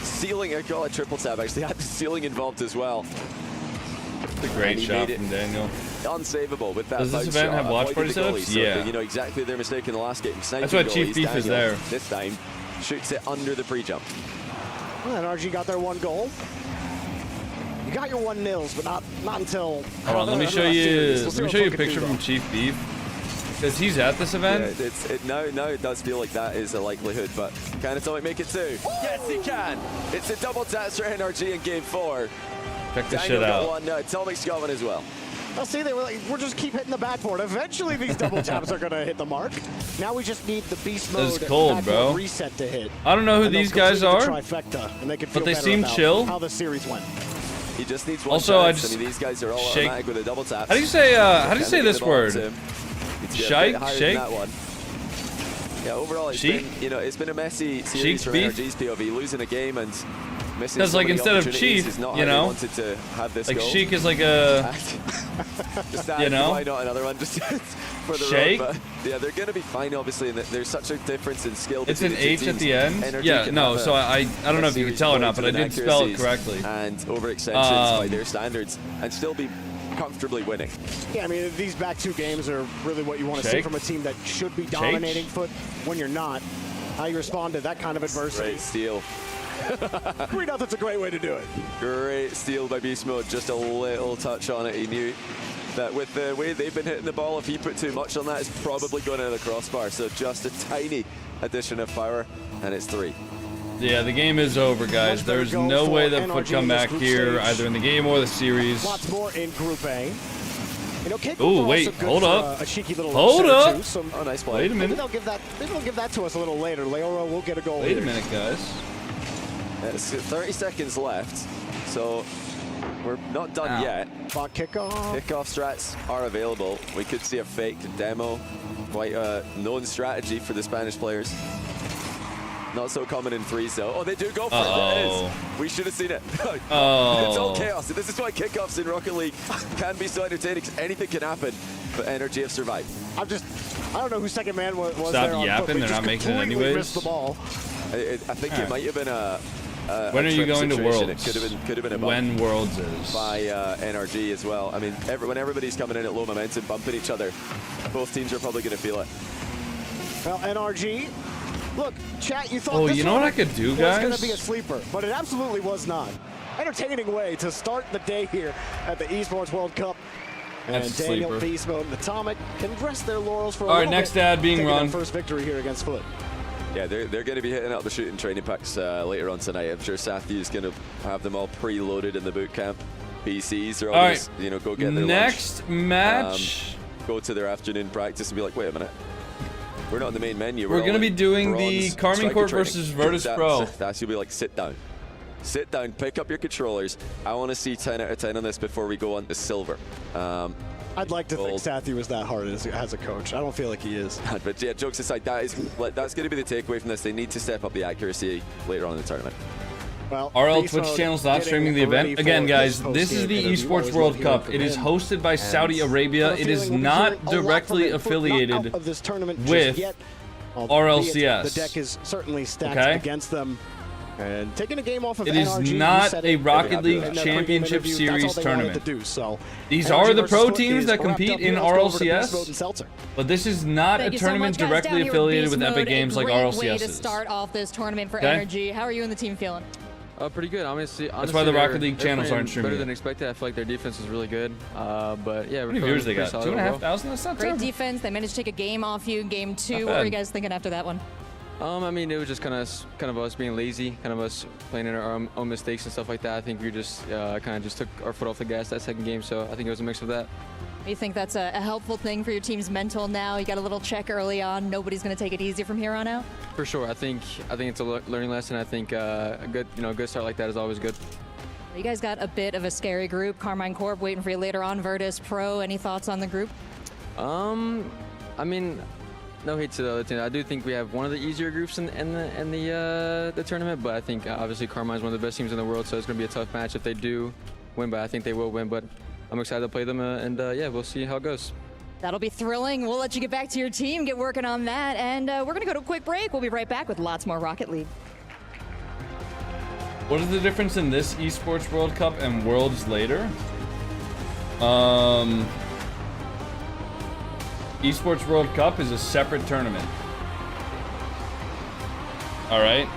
Ceiling, I call it triple tap actually. Had the ceiling involved as well. It's a great shot from Daniel. Unsavable with that. Does this event have watch party setups? Yeah. You know exactly their mistake in the last game. That's why Chief Beef is there. This time, shoots it under the pre-jump. Well, NRG got their 1 goal. You got your 1 nils, but not until. Hold on, let me show you. Let me show you a picture from Chief Beef. Because he's at this event. Yeah, now it does feel like that is a likelihood, but can Atomic make it 2? Yes, he can. It's a double tap for NRG in game 4. Check this shit out. One, Atomic's got one as well. Well, see, they were like, we're just keep hitting the backboard. Eventually, these double taps are gonna hit the mark. Now we just need the beast mode. It's cold, bro. Reset to hit. I don't know who these guys are, trifecta, and they can feel but they better seem about chill. How the series went. He just needs one also, chance. I mean, these guys are all automatic with a double tap. How do you say this word? Shake? That one. Yeah, overall, it's been a messy series from NRG's POV, losing a game and missing. Because like instead of Chief, you know, like Sheik is like a, you know, why not another one just for the Shake? road, but yeah, they're gonna be fine. Obviously, and there's such a difference in skill. It's an H at the end. Yeah, no. So I don't know if you can tell or not, but I did spell it correctly. And overextensions by their standards, and still be comfortably winning. Yeah, I mean, these back 2 games are really what you want to see from a team that should be dominating foot when you're not. How you respond to that kind of adversity. Great steal. 3-0, that's a great way to do it. Great steal by Beast Mode. Just a little touch on it. He knew that with the way they've been hitting the ball, if he put too much on that, it's probably going into the crossbar. So just a tiny addition of power, and it's 3. Yeah, the game is over, guys. There's no way that would come back here, either in the game or the series. Lots more in Group A. You know, ooh, wait, hold up. A cheeky little hold up. Oh, nice play. Wait a minute. Maybe they'll give that to us a little later. Leoro will get a goal. Wait a minute, guys. It's 30 seconds left, so we're not done yet. Kickoff. Kickoff strats are available. We could see a fake demo. Quite a known strategy for the Spanish players. Not so common in 3s though. Oh, they do go for it. There it is. We should have seen it. It's all chaos. This is why kickoffs in Rocket League can be so entertaining. Anything can happen, but NRG have survived. I don't know who second man was Stop there. Stop yapping. They're not making it anyways. Missed the ball. I think it might have been a when are you going to Worlds? It could have been a when Worlds is by NRG as well. I mean, when everybody's coming in at low momentum, bumping each other, both teams are probably going to feel it. Well, NRG. Look, chat, you thought this you know what I could do, guys? was going to be a sleeper, but it absolutely was not. Entertaining way to start the day here at the Esports World Cup. And Daniel, Beast Mode, and Atomic can rest their laurels for a little bit. All right, next ad being run. First victory here against Foot. Yeah, they're going to be hitting out the shooting training packs later on tonight. I'm sure Sathy's going to have them all preloaded in the boot camp. PCs. They're all, all just, right. you know, go get their next lunch, match. go to their afternoon practice and be like, wait a minute. We're not on the main menu. We're going to be doing the Karmine Corp versus Virtus Pro. That's you'll be like, sit down. Sit down, pick up your controllers. I want to see 10 out of 10 on this before we go on to silver. I'd like to think Sathy was that hard as a coach. I don't feel like he is. But yeah, jokes aside, that's going to be the takeaway from this. They need to step up the accuracy later on in the tournament. Well, RL Twitch channel's not streaming the event. Again, guys, this is the Esports World Cup. It is hosted by Saudi Arabia. It is not directly affiliated with RLCS. The deck is certainly stacked against them. And taking a game off of it is NRG, not a Rocket League Championship Series tournament. These are the pro teams that compete in RLCS, but this is not a tournament directly affiliated with Epic Games like RLCS way is. to start off this tournament for NRG. How are you and the team feeling? Pretty good. Honestly, that's why the Rocket League channels aren't streaming. Better than expected. I feel like their defense is really good. But yeah, how many viewers they got? 2,500. That's not great terrible. defense. They managed to take a game off you in game 2. What were you guys thinking after that one? I mean, it was just kind of us being lazy, kind of us playing in our own mistakes and stuff like that. I think we just kind of just took our foot off the gas that second game. So I think it was a mix of that. You think that's a helpful thing for your team's mental now? You got a little check early on. Nobody's going to take it easy from here on out. For sure. I think it's a learning lesson. I think a good start like that is always good. You guys got a bit of a scary group. Karmine Corp waiting for you later on. Virtus Pro. Any thoughts on the group? I mean, no hate to the other team. I do think we have one of the easier groups in the tournament, but I think obviously Karmine is one of the best teams in the world, so it's going to be a tough match if they do win, but I think they will win. But I'm excited to play them, and yeah, we'll see how it goes. That'll be thrilling. We'll let you get back to your team, get working on that, and we're going to go to a quick break. We'll be right back with lots more Rocket League. What is the difference in this Esports World Cup and Worlds later? Esports World Cup is a separate tournament. Alright?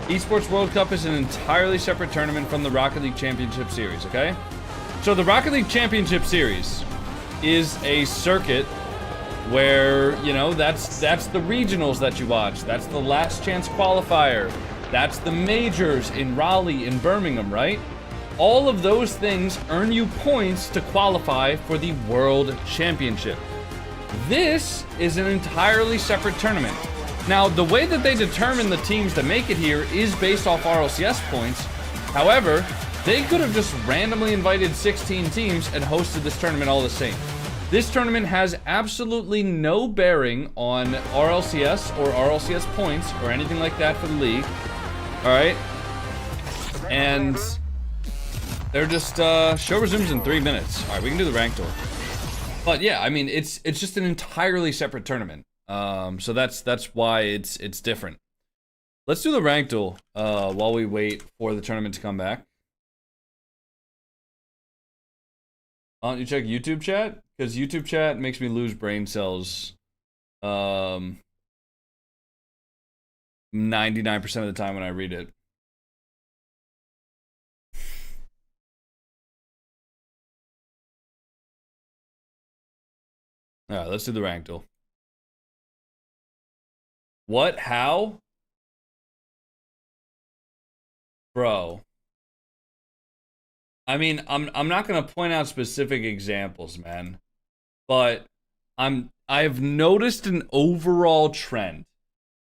Esports World Cup is an entirely separate tournament from the Rocket League Championship Series, okay? So the Rocket League Championship Series is a circuit where, you know, that's the regionals that you watch. That's the last chance qualifier. That's the majors in Raleigh and Birmingham, right? All of those things earn you points to qualify for the World Championship. This is an entirely separate tournament. Now, the way that they determine the teams that make it here is based off RLCS points. However, they could have just randomly invited 16 teams and hosted this tournament all the same. This tournament has absolutely no bearing on RLCS or RLCS points or anything like that for the league. All right? And they're just, show resumes in 3 minutes. All right, we can do the rank tour. But yeah, I mean, it's just an entirely separate tournament. So that's why it's different. Let's do the rank duel while we wait for the tournament to come back. Why don't you check YouTube chat? Because YouTube chat makes me lose brain cells 99% of the time when I read it. Alright, let's do the rank duel. What? How? Bro. I mean, I'm not gonna point out specific examples, man. But I've noticed an overall trend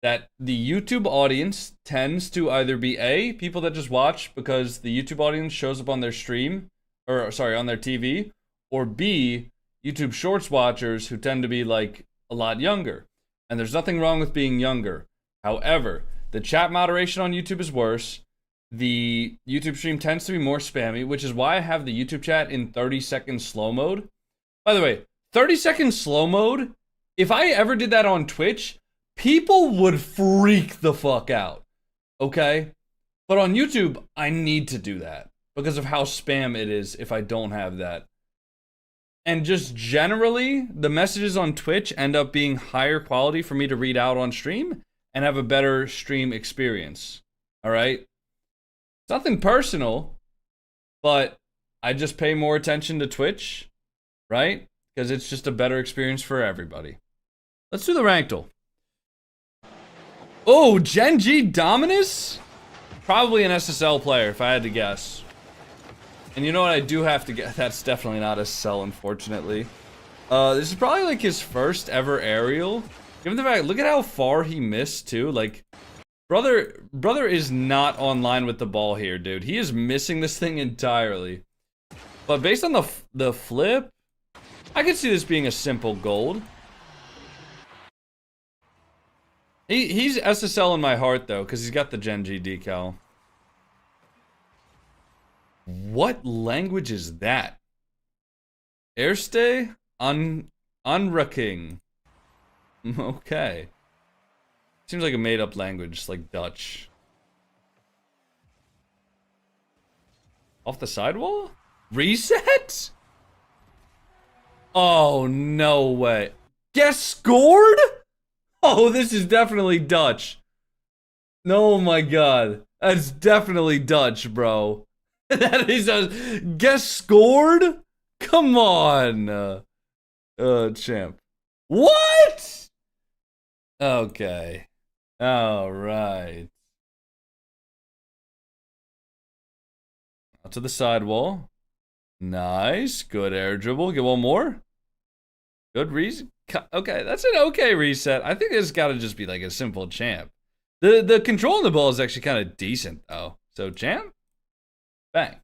that the YouTube audience tends to either be people that just watch because the YouTube audience shows up on their stream, or sorry, on their TV, or B, YouTube Shorts watchers who tend to be like a lot younger. And there's nothing wrong with being younger. However, the chat moderation on YouTube is worse. The YouTube stream tends to be more spammy, which is why I have the YouTube chat in 30-second slow mode. By the way, 30-second slow mode, if I ever did that on Twitch, people would freak the fuck out. Okay? But on YouTube, I need to do that because of how spam it is if I don't have that. And just generally, the messages on Twitch end up being higher quality for me to read out on stream and have a better stream experience. All right? It's nothing personal, but I just pay more attention to Twitch, right? Because it's just a better experience for everybody. Let's do the rank duel. Oh, GenG Dominus? Probably an SSL player, if I had to guess. And you know what? I do have to get. That's definitely not a sell, unfortunately. This is probably like his first ever aerial. Given the fact, look at how far he missed too. Like, brother is not online with the ball here, dude. He is missing this thing entirely. But based on the flip, I could see this being a simple gold. He's SSL in my heart though, because he's got the GenG decal. What language is that? Airstay? Unraking. Okay. Seems like a made-up language, like Dutch. Off the sidewall? Reset? Oh, no way. Guess scored? Oh, this is definitely Dutch. Oh my god. That's definitely Dutch, bro. That is a guess scored? Come on. Champ. What? Okay. All right. Out to the sidewall. Nice. Good air dribble. Get one more. Good reason. Okay, that's an okay reset. I think it's got to just be like a simple champ. The control on the ball is actually kind of decent though. So champ. Bang.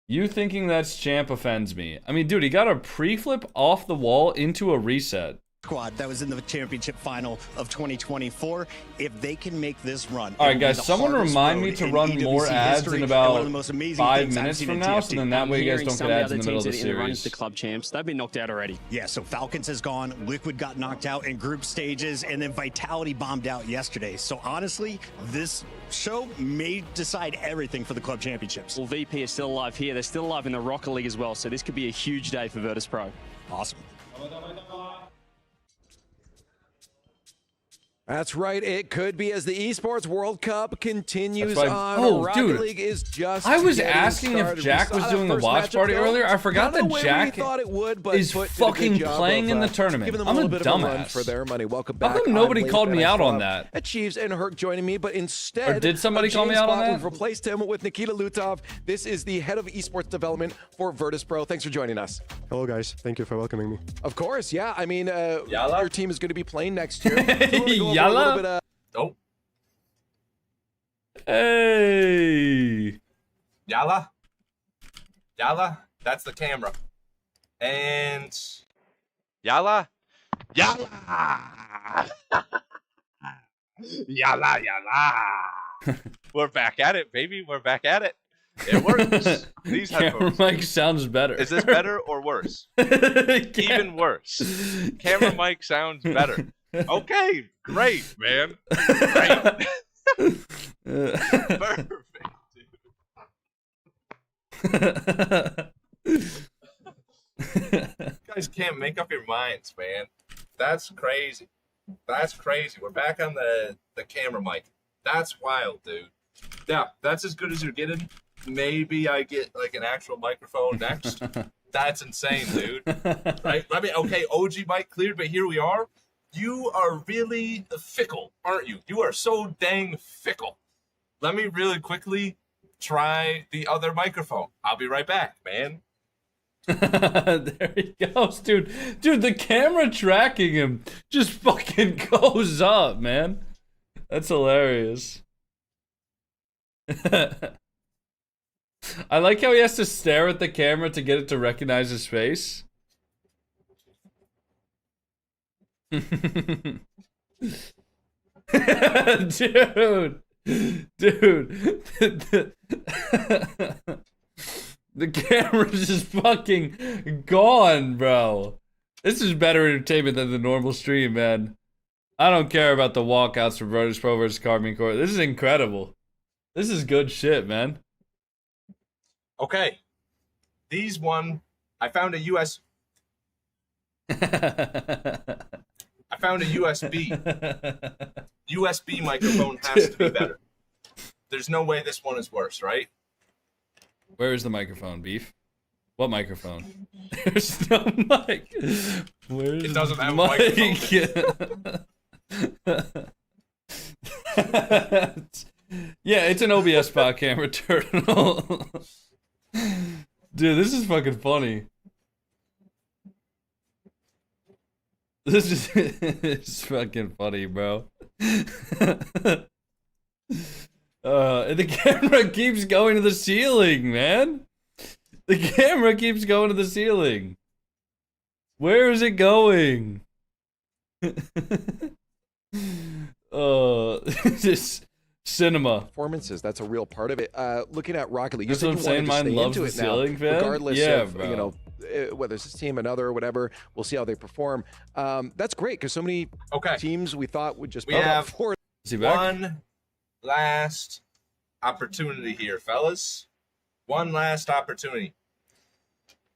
You thinking that's champ offends me. I mean, dude, he got a pre-flip off the wall into a reset. Squad that was in the championship final of 2024. If they can make this run, all right, guys, someone remind me to run more ads in about 5 minutes from now, so then that way you guys don't get ads in the middle of the series. The club champs, they've been knocked out already. Yeah, so Falcons has gone, Liquid got knocked out in group stages, and then Vitality bombed out yesterday. So honestly, this show may decide everything for the club championships. Well, VP is still alive here. They're still alive in the Rocket League as well, so this could be a huge day for Virtus.pro. Awesome. That's right, it could be, as the Esports World Cup continues right. on. Oh, Rocket dude. League is just I was getting asking started. if Jack was doing the first watch matchup party go. earlier. I forgot that Jack is fucking playing in the tournament. Giving them I'm a a little bit of a run dumbass. for their money. Welcome back. How come nobody I'm called late, me and I out on thought that? Achieves and Herc joining me, but instead, Or did somebody call me James out on Bott, that? We've replaced him with Nikita Lutov. This is the head of esports development for Virtus.pro. Thanks for joining us. Hello, guys. Thank you for welcoming me. Of course, yeah. I mean, Yalla? your team is going to be playing next year. So we're gonna go over a Yalla? little bit, Nope. Hey. Yalla? Yalla? That's the camera. And... Yalla? Yalla! Yalla, yalla! We're back at it, baby. We're back at it. It works. These Camera headphones. mic sounds better. Is this better or worse? Even worse. Camera mic sounds better. Okay, great, man. Great. Perfect, dude. You guys can't make up your minds, man. That's crazy. That's crazy. We're back on the camera mic. That's wild, dude. Yeah, that's as good as you're getting. Maybe I get like an actual microphone next. That's insane, dude. Right? I mean, okay, OG mic cleared, but here we are. You are really fickle, aren't you? You are so dang fickle. Let me really quickly try the other microphone. I'll be right back, man. There he goes, dude. Dude, the camera tracking him just fucking goes up, man. That's hilarious. I like how he has to stare at the camera to get it to recognize his face. Dude, the camera's just fucking gone, bro. This is better entertainment than the normal stream, man. I don't care about the walkouts for Virtus.pro versus Carmine Corp. This is incredible. This is good shit, man. Okay. These one, I found a USB. I found a USB. USB microphone has to be better. There's no way this one is worse, right? Where is the microphone, Beef? What microphone? There's no mic. Where's It doesn't have a microphone. Yeah, it's an OBS spot camera terminal. Dude, this is fucking funny. This is it's fucking funny, bro. And the camera keeps going to the ceiling, man. The camera keeps going to the ceiling. Where is it going? Just cinema. Performances, that's a real part of it. Looking at Rocket League, that's what I'm saying. Mine loves the ceiling, fan. Regardless of, bro. you know, whether it's this team, another, or whatever, we'll see how they perform. That's great because so many teams we thought would just build up for. One last opportunity here, fellas. One last opportunity.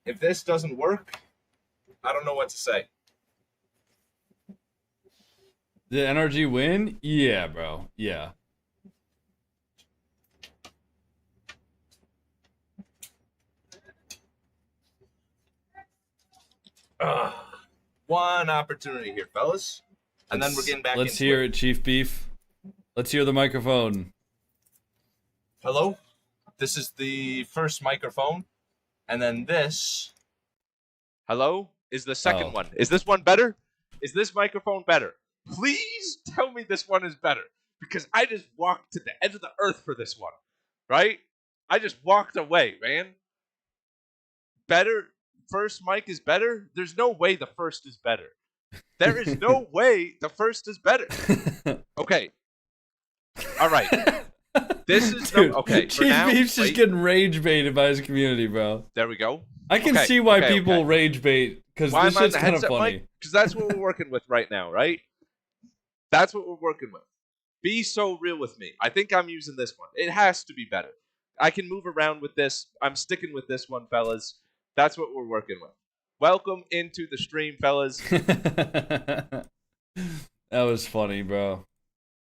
If this doesn't work, I don't know what to say. The NRG win? Yeah, bro. Yeah. One opportunity here, fellas. And then we're getting back into Let's hear it, Chief Beef. Let's hear the microphone. Hello? This is the first microphone. And then this. Hello? Is the second one. Is this one better? Is this microphone better? Please tell me this one is better. Because I just walked to the edge of the earth for this one. Right? I just walked away, man. Better? First mic is better? There's no way the first is better. There is no way the first is better. Okay. All right. This is Dude, okay. Chief Beef's just getting rage baited by his community, bro. There we go. I can see why people rage bait because this shit's kind of funny. Because that's what we're working with right now, right? That's what we're working with. Be so real with me. I think I'm using this one. It has to be better. I can move around with this. I'm sticking with this one, fellas. That's what we're working with. Welcome into the stream, fellas. That was funny, bro.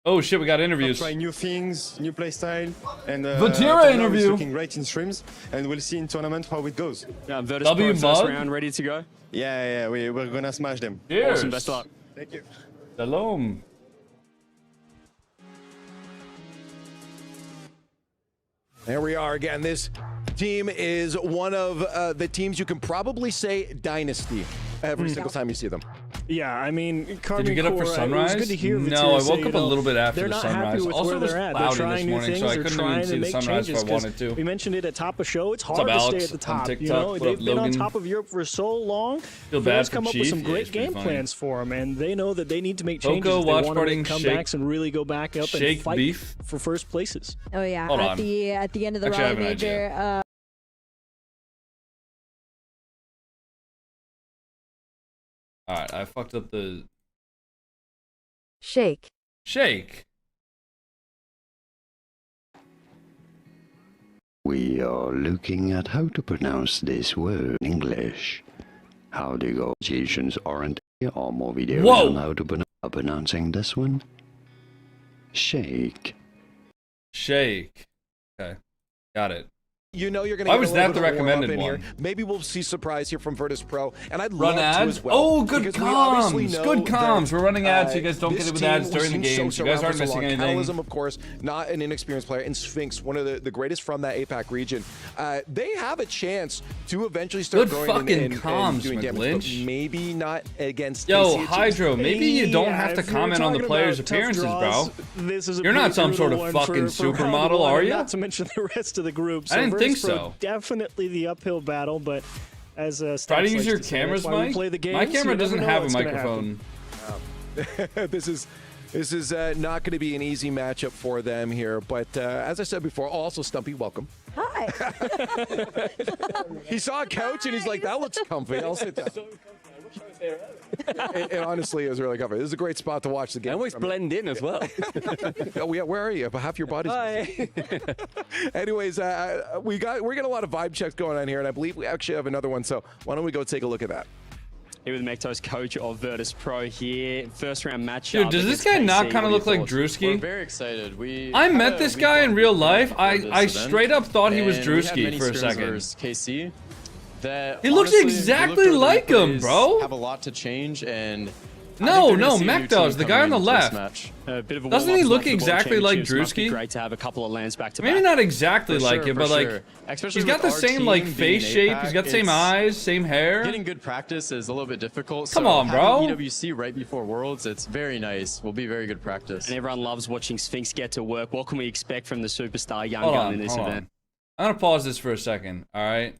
Oh shit, we got interviews. Try new things, new play style, and Vatira interview. looking great in streams, and we'll see in tournament how it goes. Yeah, Virtus first round ready to go. Yeah, we're gonna smash them. Cheers. Awesome, best of luck. Thank you. Shalom. There we are again. This team is one of the teams you can probably say dynasty every single time you see them. Yeah, I mean, Did you get up for sunrise? It was good to hear no, I say, woke up a little bit after the sunrise. Also, it was cloudy this morning, so I couldn't even see the sunrise if I wanted to. We mentioned it at top of show. It's hard to Alex? stay at the top. TikTok. You know, What they've up, been on Logan? top of Europe for so long. Feel bad for come up Chief. with some Yeah, great it's pretty game funny. plans for them, and they know that they need to make changes. Coco, They watch want to partying, make comebacks and really go back up and fight beef. for first places. Oh yeah, Hold at on. the end of the Actually, I have Raleigh an major. Alright, I fucked up the... Shake. Shake. We are looking at how to pronounce this word in English. How the negotiations aren't here, or more videos Whoa. on how to pronouncing this one. Shake. Shake. Okay. Got it. You know you're going to Why get was a little that the bit of warm-up recommended in one? here. Maybe we'll see surprise here from Virtus Pro, and I'd Run love ads? to as well. Oh, good because we obviously comms. know Good comms. that, We're running ads, so you guys don't this get it with team ads during the we've seen games. You Sosa guys around aren't for so missing long. anything. Calism, of course, not an inexperienced player, and Sphinx, one of the greatest from that APAC region. They have a chance to eventually start Good going fucking and comms, doing damage, but McGlinch. maybe not against Yo, KC. Hydro, maybe you don't have to if you're comment on the talking players' about tough appearances, draws, bro. This is a You're not pretty some sort of brutal one fucking for round supermodel, one, are and you? Not to mention the rest of the group. So I didn't think Virtus Pro, so. Definitely the uphill battle, but as Try to Stats use likes your to say, cameras, that's why we Mike. play the My games. camera You doesn't never know have a what's gonna happen. microphone. This is not going to be an easy matchup for them here, but as I said before, also Stumpy, welcome. Hi. He saw a couch and he's like, "That looks comfy. I'll sit down." It honestly is really comfy. This is a great spot to watch the game. I always blend in as well. Oh yeah, where are you? Half your body's. Hi. Anyways, we're getting a lot of vibe checks going on here, and I believe we actually have another one. So why don't we go take a look at that? Here with Mekto's coach of Virtus Pro here. First round matchup. Dude, does this guy not kind of look like Drewski? We're very excited. I met this guy in real life. I straight up thought he was Drewski for a second. KC that He looks honestly, exactly we looked over the like him, replays, bro. Have a lot to change, and No, Mech does. The guy on the left. Doesn't he look exactly like Drewski? Great to have a couple of lands back to Maybe not exactly like it, but like he's got the same like face shape. He's got the same eyes, same hair. Getting good practice is a little bit difficult. Come on, bro. EWC right before Worlds, it's very nice. Will be very good practice. And everyone loves watching Sphinx get to work. What can we expect from the superstar young gun in this event? I'm gonna pause this for a second. All right,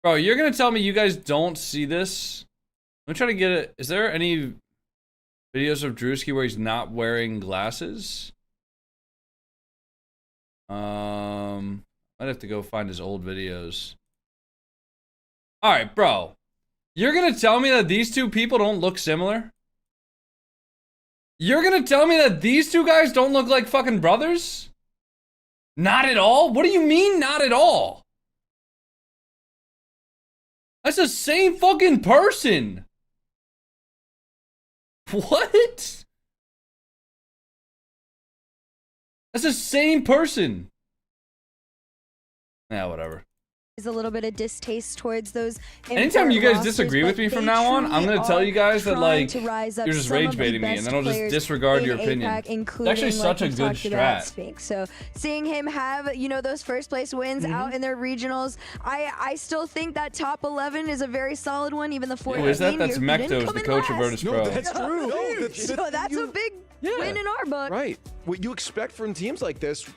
bro. You're gonna tell me you guys don't see this? I'm trying to get it. Is there any videos of Drewski where he's not wearing glasses? I'd have to go find his old videos. All right, bro. You're gonna tell me that these two people don't look similar? You're gonna tell me that these two guys don't look like fucking brothers? Not at all? What do you mean, not at all? That's the same fucking person. What? That's the same person. Yeah, whatever. Is a little bit of distaste towards those. Anytime you guys disagree with me from now on, I'm going to tell you guys that, like, you're just rage baiting me, and then I'll just disregard your opinion. It's actually such a good strat. So seeing him have, you know, those first place wins out in their regionals, I still think that top 11 is a very solid one, even the 4th. Who is that? That's Mectos, the coach of Virtus Pro. No, that's true. No, so that's a big win in our book. Right. What you expect from teams like this,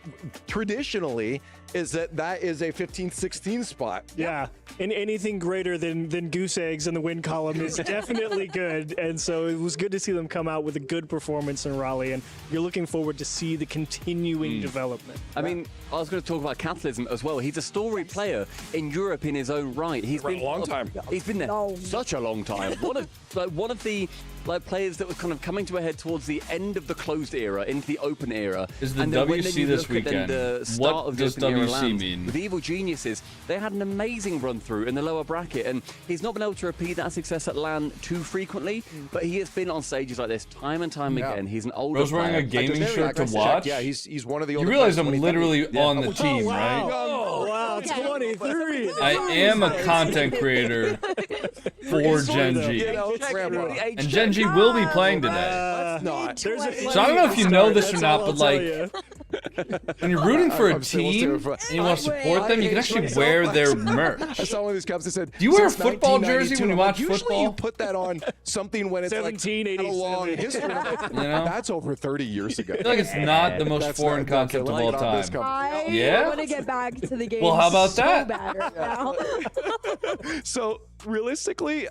traditionally, is that is a 15-16 spot. Yeah, and anything greater than goose eggs in the win column is definitely good. And so it was good to see them come out with a good performance in Raleigh, and you're looking forward to see the continuing development. I mean, I was going to talk about Catalysm as well. He's a storied player in Europe in his own right. He's been a long time. He's been there such a long time. One of the players that was kind of coming to a head towards the end of the closed era into the open era. Is the WC this weekend? What does WC mean? With Evil Geniuses, they had an amazing run through in the lower bracket, and he's not been able to repeat that success at LAN too frequently, but he has been on stages like this time and time again. He's an older Bro's wearing a gaming shirt to watch? Yeah, he's one of the older. You realize I'm literally on the team, right? Oh, wow, 23. I am a content creator for GenG. And GenG will be playing today. So I don't know if you know this or not, but like, when you're rooting for a team and you want to support them, you can actually wear their merch. I saw one of these caps that said, do you wear a football jersey when you watch football? Usually you put that on something when it's like a long history. You know? That's over 30 years ago. I feel like it's not the most foreign concept of all time. I want to get back to the game. Well, how about that? Bad right now. So realistically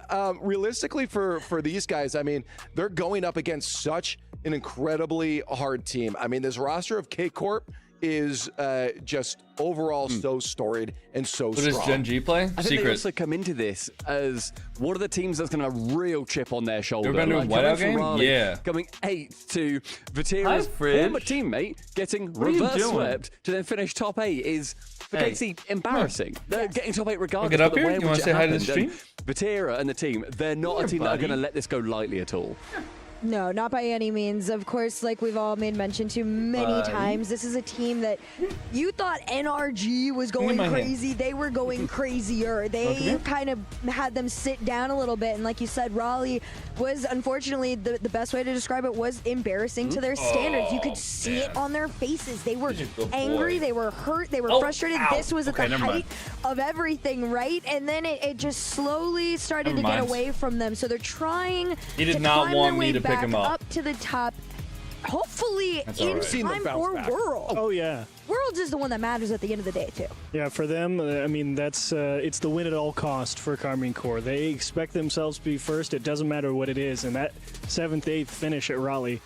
for these guys, I mean, they're going up against such an incredibly hard team. I mean, this roster of K-Corp is just overall so storied and so strong. Does GenG play? I think they also come into this as one of the teams that's going to have a real chip on their shoulder. You've been to a whiteout game? Raleigh, yeah. Coming 8th to Vatira's former teammate getting reverse swept to then finish top 8 is basically embarrassing. They're getting top 8 regardless. Get up here? You want to say hi to the stream? Vatira and the team, they're not a team that are going to let this go lightly at all. No, not by any means. Of course, like we've all made mention to many times, this is a team that you thought NRG was going crazy. They were going crazier. They kind of had them sit down a little bit. And like you said, Raleigh was, unfortunately, the best way to describe it was embarrassing to their standards. You could see it on their faces. They were angry. They were hurt. They were frustrated. This was at the height of everything, right? And then it just slowly started to get away from them. So they're trying to climb their way back pick him up to the top, hopefully in time for Worlds. Oh yeah, Worlds is the one that matters at the end of the day too. Yeah, for them, I mean, that's it's the win at all cost for Karmine Corps. They expect themselves to be first. It doesn't matter what it is, and that 7th, 8th finish at Raleigh,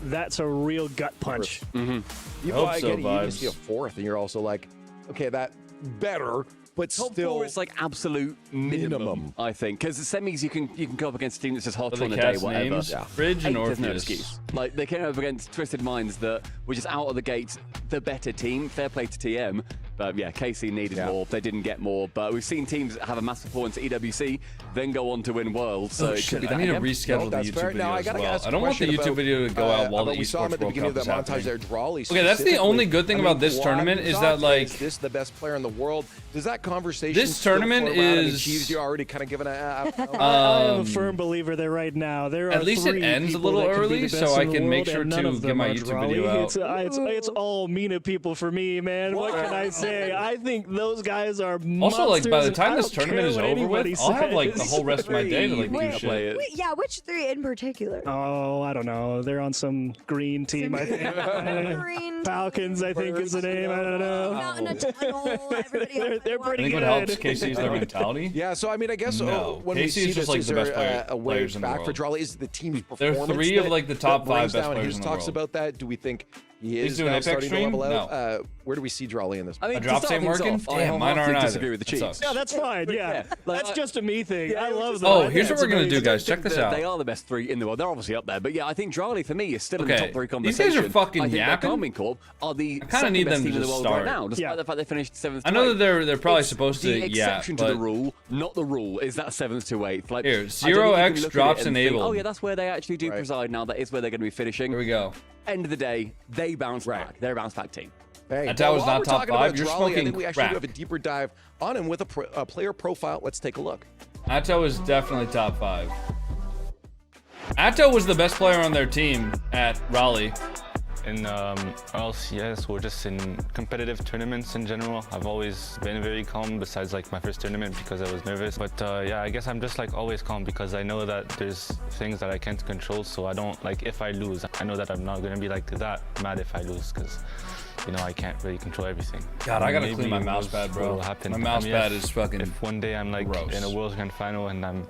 that's a real gut punch. You see a 4th, and you're also like, okay, that better. But top still, 4 is like absolute minimum, I think. Because the semis, you can go up against a team that's just hot on the day, whatever. Fridge and Orpheus. Orpheus. No excuse. Like, they came up against Twisted Minds that were just out of the gate the better team. Fair play to TM. But yeah, KC needed more. They didn't get more. But we've seen teams have a massive performance at EWC, then go on to win Worlds. So it could be that I need to again. reschedule the YouTube video as well. I don't want the YouTube video to go out while the Esports World Cup is happening. Okay, that's the only good thing about this tournament is that, like, this is the best player in the world. Does that conversation this tournament is... You're already kind of given I am a firm believer that right now there are at least it ends a little early, so I can make sure to get my YouTube video out. It's all MENA people for me, man. What can I say? I think those guys are also, like, by the time monsters. this tournament is over with, I'll have, like, the whole rest of my day to, like, do shit. Yeah, which 3 in particular? Oh, I don't know. They're on some green team, I think. Green Falcons, I think is the name. I don't know. Out in a tunnel, everybody they're pretty I think good. what helps KC is their mentality. Yeah, so I mean, I guess when we KC see is just this, like is the there best a way players in the back for world. Drolly? Is the team's They're performance 3 of, like, the top 5 best players Hughes in the talks world. about that. Do we think he He's is doing now Apex starting to stream? level out? No. Where do we see Drolly in this? I mean, My drops ain't working? Damn, mine aren't disagree either. with the Chiefs. No, that's fine. Yeah, that's just a me thing. I love that. Oh, here's what we're gonna do, guys. Check this out. They are the best 3 in the world. They're obviously up there, but yeah, I think Drolly for me is still in the Okay, top 3 these conversation. guys are fucking I think yapping. Karmine Corp are the kinda second need best them team to in the world start. right now, despite the fact they finished 7th. I know that they're probably It's supposed to the exception to but the rule, not the rule. Is that 7th to 8th? Like, here, I don't think you can 0x look at drops it and think, enabled. oh yeah, that's where they actually do preside now. That is where they're going to be finishing. Here we go. End of the day, they bounce back. They're a bounce back team. Hey, That well, was while not we're top talking about 5. You're Drolly, I smoking think we actually crack. do have a deeper dive on him with a player profile. Let's take a look. Atto is definitely top 5. Atto was the best player on their team at Raleigh. In Rlcs or just in competitive tournaments in general, I've always been very calm, besides like my first tournament because I was nervous. But yeah, I guess I'm just like always calm because I know that there's things that I can't control, so I don't, like, if I lose, I know that I'm not going to be like that mad if I lose, because you know, I can't really control everything. God, I gotta Maybe clean my who mouse knows pad, bro. what will happen. My mouse pad is fucking If one day I'm like gross. in a World Grand Final and I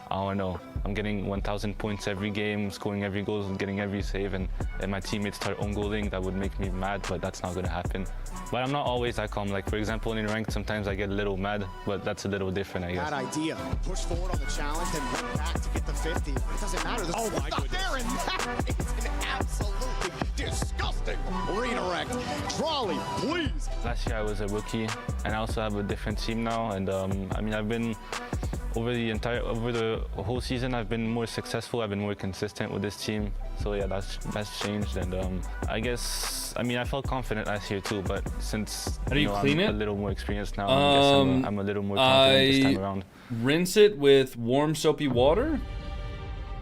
don't know, I'm getting 1,000 points every game, scoring every goal and getting every save, and my teammates start own goaling, that would make me mad, but that's not going to happen. But I'm not always that calm. Like, for example, in ranked, sometimes I get a little mad, but that's a little different, I guess. Bad idea. Push forward on the challenge, then run back to get the 50. It doesn't matter. Oh my goodness. There, and that is an absolutely disgusting redirect. Drolly, please. Last year I was a rookie, and I also have a different team now, and I mean, I've been over the whole season, I've been more successful. I've been more consistent with this team. So yeah, that's changed. And I guess, I mean, I felt confident last year too, but since How do you clean I'm it? a little more experienced now, I guess I'm a little more confident this time around. Rinse it with warm soapy water,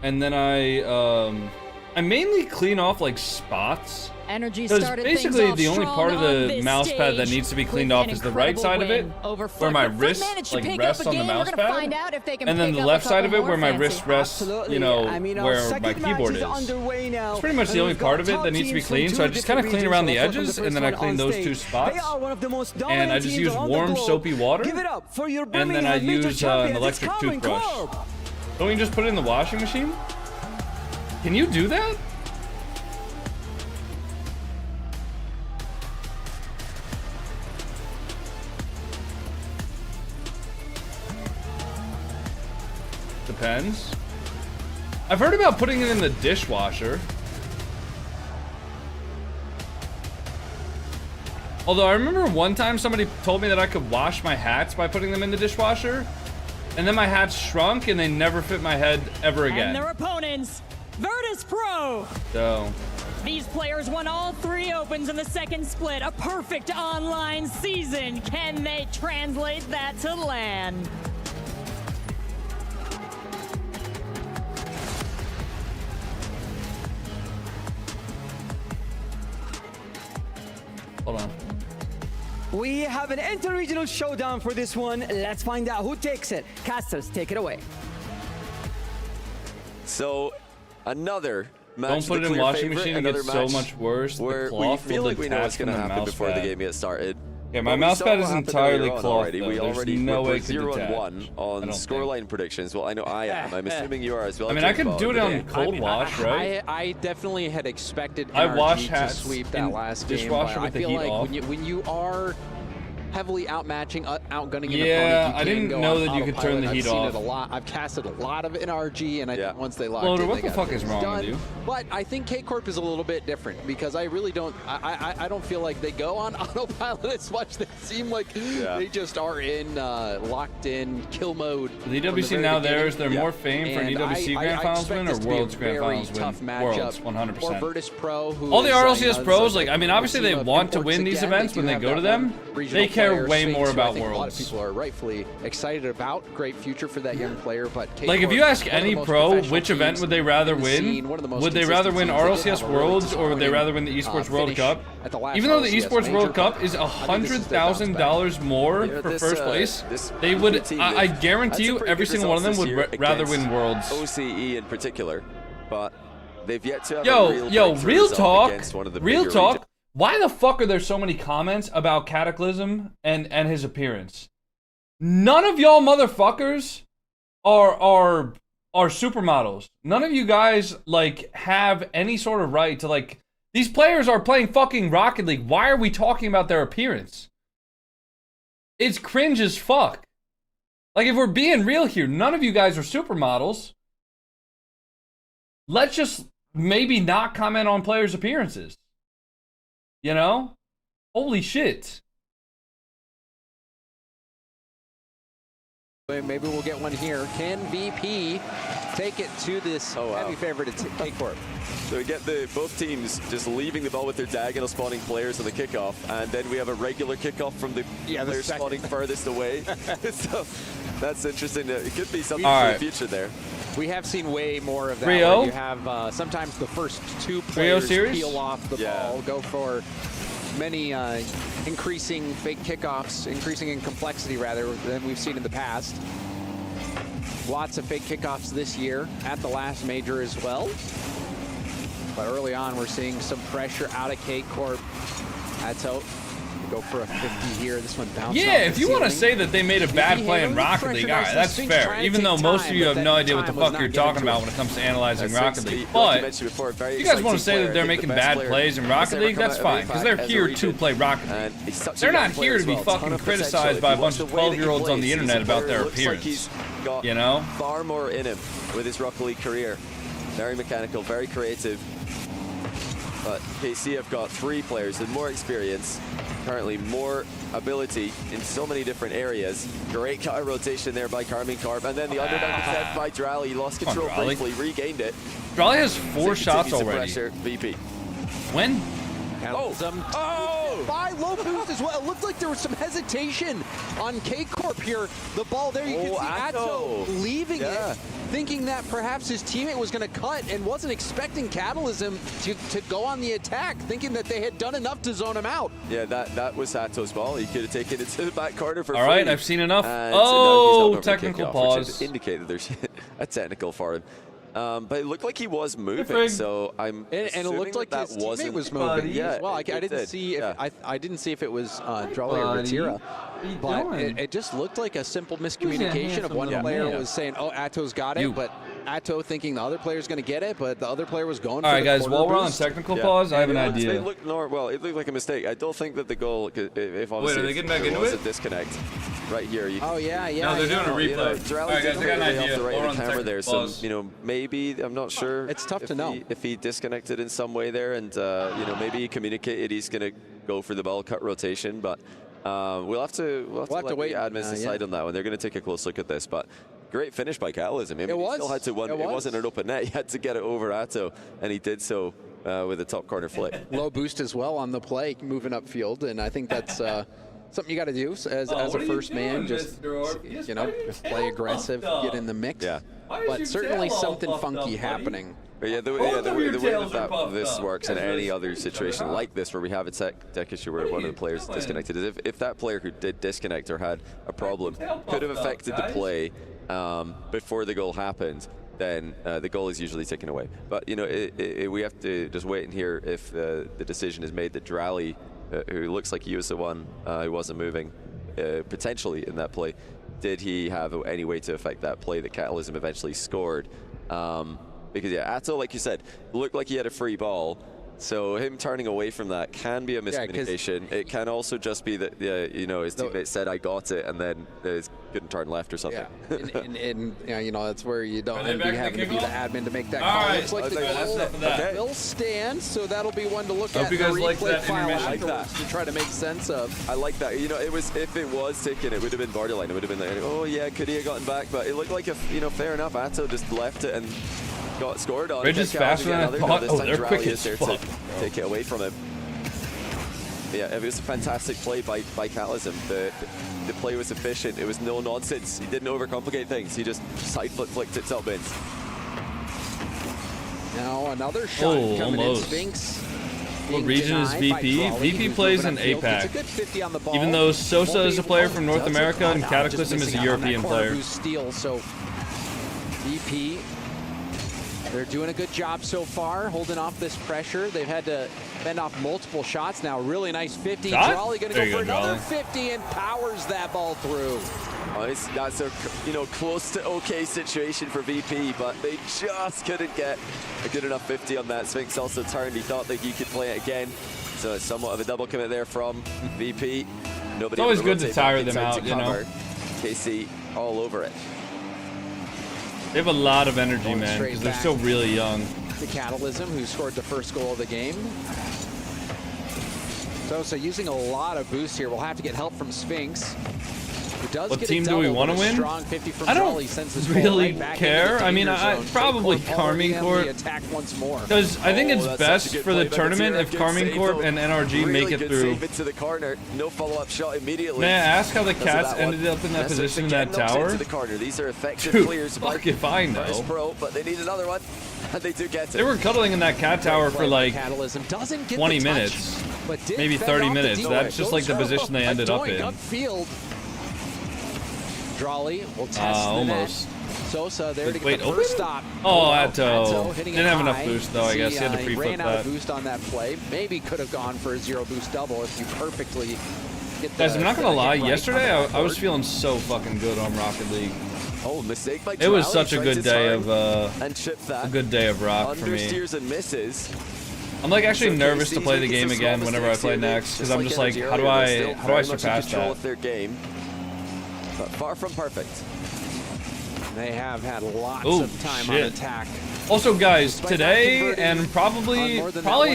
and then I mainly clean off like spots. Energy Because started basically things off the only strong part of on the this mouse pad that stage needs to be with cleaned an off is the right incredible side of it, win over where my Flick. Flick wrist managed to like pick rests up on the again. mouse We're gonna pad, find out if they can and then pick the up left a side of it couple where my more wrist fancy. rests, you know, I mean, where my keyboard is. Underway now. It's pretty much the only part of it that needs to be cleaned, so I just kind of clean around the edges, and then I clean those 2 spots, and I just use warm soapy water, and then I use an electric toothbrush. Don't you just put it in the washing machine? Can you do that? Depends. I've heard about putting it in the dishwasher. Although I remember one time somebody told me that I could wash my hats by putting them in the dishwasher, and then my hats shrunk and they never fit my head ever again. And their opponents, Virtus Pro. So These players won all 3 opens in the second split. A perfect online season. Can they translate that to LAN? hold on. We have an inter-regional showdown for this one. Let's find out who takes it. Casters, take it away. So, another match. Don't put it in washing machine, it gets so much worse. Where we feel like we know what's going to happen before the game gets started. Yeah, my mouse pad is entirely cloth. We already no way we're 0-1 on scoreline predictions. Well, I know I am. I'm assuming you are as well. I mean, I could do it on cold wash, right? I definitely had expected I wash NRG hats to sweep that last game. dishwasher But I with the feel heat like off. when you are heavily outmatching, outgunning an yeah, opponent. I didn't know that you could turn the heat off. I've seen it a lot. I've casted a lot of NRG, and I think once they locked Loader, in, what the fuck is wrong with you? But I think K-Corp is a little bit different because I really don't. I don't feel like they go on autopilot as much. They seem like they just are in locked in kill mode. The EWC now there is there more fame for an EWC Grand Finals win or Worlds Grand Finals win? Worlds, 100%. Or Virtus Pro, who all the RLCS pros, like, I mean, obviously they want to win these events when they go to them. They care way more about Worlds. A lot of people are rightfully excited about. Great future for that young player, but like if you ask any pro which event would they rather win, would they rather win RLCS Worlds or would they rather win the Esports World Cup? Even though the Esports World Cup is $100,000 more for first place, they would. I guarantee you, every single one of them would rather win Worlds. OCE in particular, but they've yet to have yo, real talk. Real talk. Why the fuck are there so many comments about Cataclysm and his appearance? None of y'all motherfuckers are supermodels. None of you guys like have any sort of right to like. These players are playing fucking Rocket League. Why are we talking about their appearance? It's cringe as fuck. Like, if we're being real here, none of you guys are supermodels. Let's just maybe not comment on players' appearances. You know? Holy shit. Maybe we'll get one here. Can VP take it to this heavy favorite at K-Corp? So we get both teams just leaving the ball with their diagonal spawning players on the kickoff, and then we have a regular kickoff from the players spawning furthest away. So that's interesting. It could be something for the future there. We have seen way more of that. Rio? Where you have sometimes the first two players peel off the ball, go for many increasing fake kickoffs, increasing in complexity rather than we've seen in the past. Lots of fake kickoffs this year at the last major as well. But early on, we're seeing some pressure out of K-Corp. Atto go for a 50 here. This one bounces. Yeah, if you want to say that they made a bad play in Rocket League, all right, that's fair. Even though most of you have no idea what the fuck you're talking about when it comes to analyzing Rocket League. But if you guys want to say that they're making bad plays in Rocket League, that's fine, because they're here to play Rocket League. They're not here to be fucking criticized by a bunch of 12-year-olds on the internet about their appearance. You know? Far more in him with his Rocket League career. Very mechanical, very creative. But KC have got 3 players with more experience, currently more ability in so many different areas. Great counter rotation there by CarmyCorp, and then the underdog attempt by Drally. He lost control briefly, regained it. Drally has 4 shots already. Pressure, VP. When? By low boost as well. It looked like there was some hesitation on K-Corp here. The ball there, you can see Atto leaving it, thinking that perhaps his teammate was going to cut and wasn't expecting Catalysm to go on the attack, thinking that they had done enough to zone him out. Yeah, that was Atto's ball. He could have taken it to the back corner for free. All right, I've seen enough. Oh, technical pause. Which indicated there's a technical for him. But it looked like he was moving, so I'm and it looked like that his teammate was moving as well. I didn't see if I didn't see if it was Drally or Ratira, but it just looked like a simple miscommunication of one player was saying, "Oh, Atto's got it," but Atto thinking the other player's going to get it, but the other player was going. All for right, guys. While we're on boost. technical pause, I have an idea. It looked like a mistake. I don't think that the goal, if obviously are they getting back there into was it? a disconnect right here. Oh yeah. No, they're doing a replay. All right, guys, I got an idea. We're on the camera there, so maybe I'm not sure. It's tough to know if he disconnected in some way there, and maybe he communicated he's going to go for the ball cut rotation, but we'll have to wait. The admins decide on that one. They're going to take a close look at this, but great finish by Catalysm. I mean, he still had to win. It wasn't an open net. He had to get it over Atto, and he did so with a top corner flick. Low boost as well on the play, moving upfield, and I think that's something you got to do as a first man. Just play aggressive, get in the mix. Yeah. But certainly something funky happening. But yeah, the way that this works in any other situation like this, where we have a tech issue where one of the players is disconnected, is if that player who did disconnect or had a problem could have affected the play before the goal happened, then the goal is usually taken away. But we have to just wait and hear if the decision is made that Drally, who looks like he was the one who wasn't moving, potentially in that play, did he have any way to affect that play that Catalysm eventually scored? Because Atto, like you said, looked like he had a free ball, So him turning away from that can be a miscommunication. It can also just be that you know, his teammate said I got it, and then couldn't turn left or something. Yeah, and you know, that's where you don't want to be having to be the admin to make that call. Looks like the goal will stand, so that'll be one to look at. You guys like that intermission. Like that to try to make sense of. I like that. You know, if it was taken, it would have been borderline. It would have been like, oh yeah, could he have gotten back? But it looked like fair enough. Atto just left it and got scored on. Bridge is faster than I thought. Oh, they're quick as fuck. Take it away from him. Yeah, it was a fantastic play by Catalysm. The play was efficient. It was no nonsense. He didn't overcomplicate things. He just side flicked it top bins. Now another shot coming in. Sphinx. What region is VP? VP plays in APAC. Even though Sosa is a player from North America and Cataclysm is a European player. So VP, they're doing a good job so far, holding off this pressure. They've had to fend off multiple shots now. Really nice 50. Raleigh going to go for another 50 and powers that ball through. That's a close to okay situation for VP, but they just couldn't get a good enough 50 on that. Sphinx also turned. He thought that he could play it again. So it's somewhat of a double commit there from VP. It's always good to tire them out, you know. KC all over it. They have a lot of energy, man, because they're still really young. The Catalysm, who scored the first goal of the game. So using a lot of boost here. We'll have to get help from Sphinx. What team do we want to win? I don't really care. I mean, probably Karmine Corp. Because I think it's best for the tournament if Karmine Corp and NRG make it through. To the corner. No follow-up shot immediately. May I ask how the Cats ended up in that position in that tower? These are effective clears. Fuck if I know. Pro, but they need another one, and they do get it. They were cuddling in that Cat tower for like 20 minutes, maybe 30 minutes. That's just like the position they ended up in. Drawley will test almost. Sosa there to get the first stop. Oh, Atto. Didn't have enough boost though, I guess. He had to pre-flip ran out of boost on that play. Maybe could have gone for a 0 boost double if you perfectly get Guys, I'm not gonna lie, yesterday I was feeling so fucking good on Rocket League. Oh, mistake by It was such a good day of Rock for me. Understeers and misses. I'm like actually nervous to play the game again whenever I play next, because I'm just like, how do I surpass that? But far from perfect. They have had lots of time on attack. Also, guys, today and probably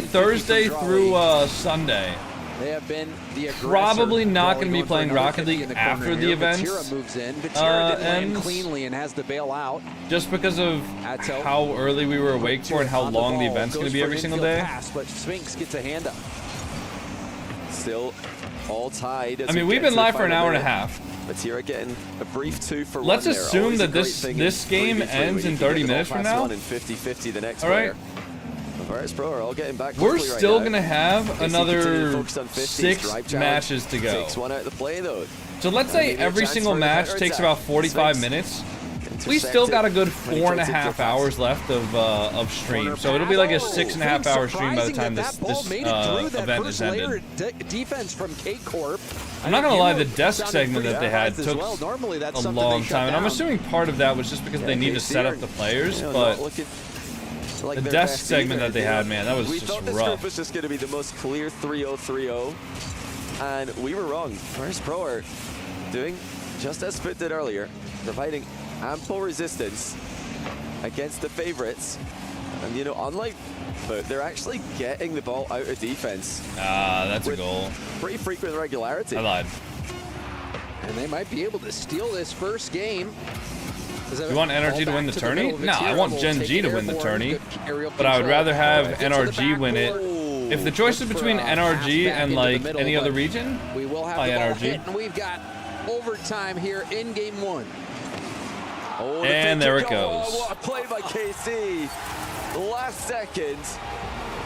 Thursday through Sunday, they have been the probably not going to be playing Rocket League after the events. Moves in. Ends cleanly and has to bail out. Just because of how early we were awake for and how long the event's going to be every single day. But Sphinx gets a hand up. Still all tied. I mean, we've been live for an hour and a half. But Tira getting a brief 2 for 1. Let's assume that this game ends in 30 minutes from now. And 50-50 the next all right. Whereas Pro are all getting back. We're still gonna have another 6 matches to go. Takes one out of the play though. So let's say every single match takes about 45 minutes. We still got a good 4.5 hours left of stream, so it'll be like a 6.5 hour stream by the time this event is ended. Defense from K-Corp. I'm not gonna lie, the desk segment that they had took a long time, and I'm assuming part of that was just because they need to set up the players, but the desk segment that they had, man, that was just rough. We thought this group was just gonna be the most clear 3-0-3-0, and we were wrong. First Pro are doing just as Fit did earlier, providing ample resistance against the favorites, and you know, unlike But they're actually getting the ball out of defense. That's a goal. Pretty frequent regularity. I lied. And they might be able to steal this first game. You want NRG to win the tourney? No, I want GenG to win the tourney. But I would rather have NRG win it. If the choice is between NRG and like any other region, we will have NRG. And we've got overtime here in game 1. Oh, and there it goes. Oh, what a play by KC. Last second,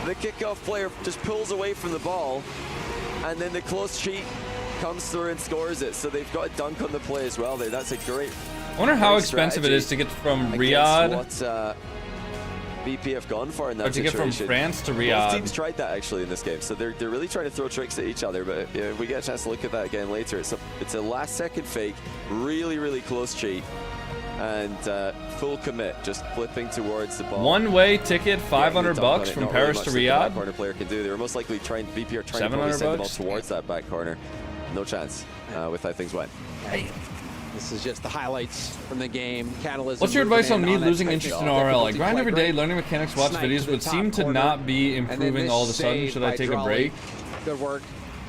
the kickoff player just pulls away from the ball, and then the close cheat comes through and scores it. So they've got a dunk on the play as well. That's a great. I wonder how expensive it is to get from Riyadh. What VP have gone for in that situation. To get from France to Riyadh. Both teams tried that actually in this game, so they're really trying to throw tricks at each other. But if we get a chance to look at that again later, it's a last second fake, really close cheat. and full commit, just flipping towards the ball. One-way ticket, $500 from Paris to Riyadh. Back corner player can do. They were most likely trying. VP are trying to probably send them all towards that back corner. No chance with how things went. This is just the highlights from the game. Catalysm. What's your advice on me losing interest in RL? I grind every day, learning mechanics, watch videos, but seem to not be improving all of a sudden. Should I take a break? Good work.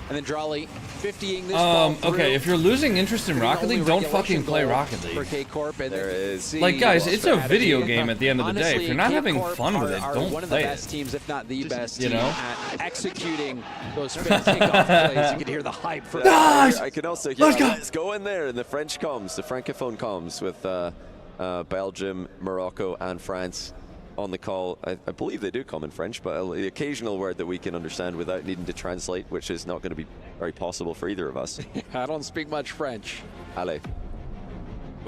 And then Drawley 50ing this okay, if you're losing interest in Rocket League, don't fucking play Rocket League. For K-Corp, and there is. Like, guys, it's a video game at the end of the day. If you're not having fun with it, don't one of play the best it. teams, if not the best You team know? at executing those kickoff plays. You can hear the hype for Nice! I can also hear let's go in there in the French comms, the Francophone comms with Belgium, Morocco, and France on the call. I believe they do come in French, but the occasional word that we can understand without needing to translate, which is not going to be very possible for either of us. I don't speak much French. Allez.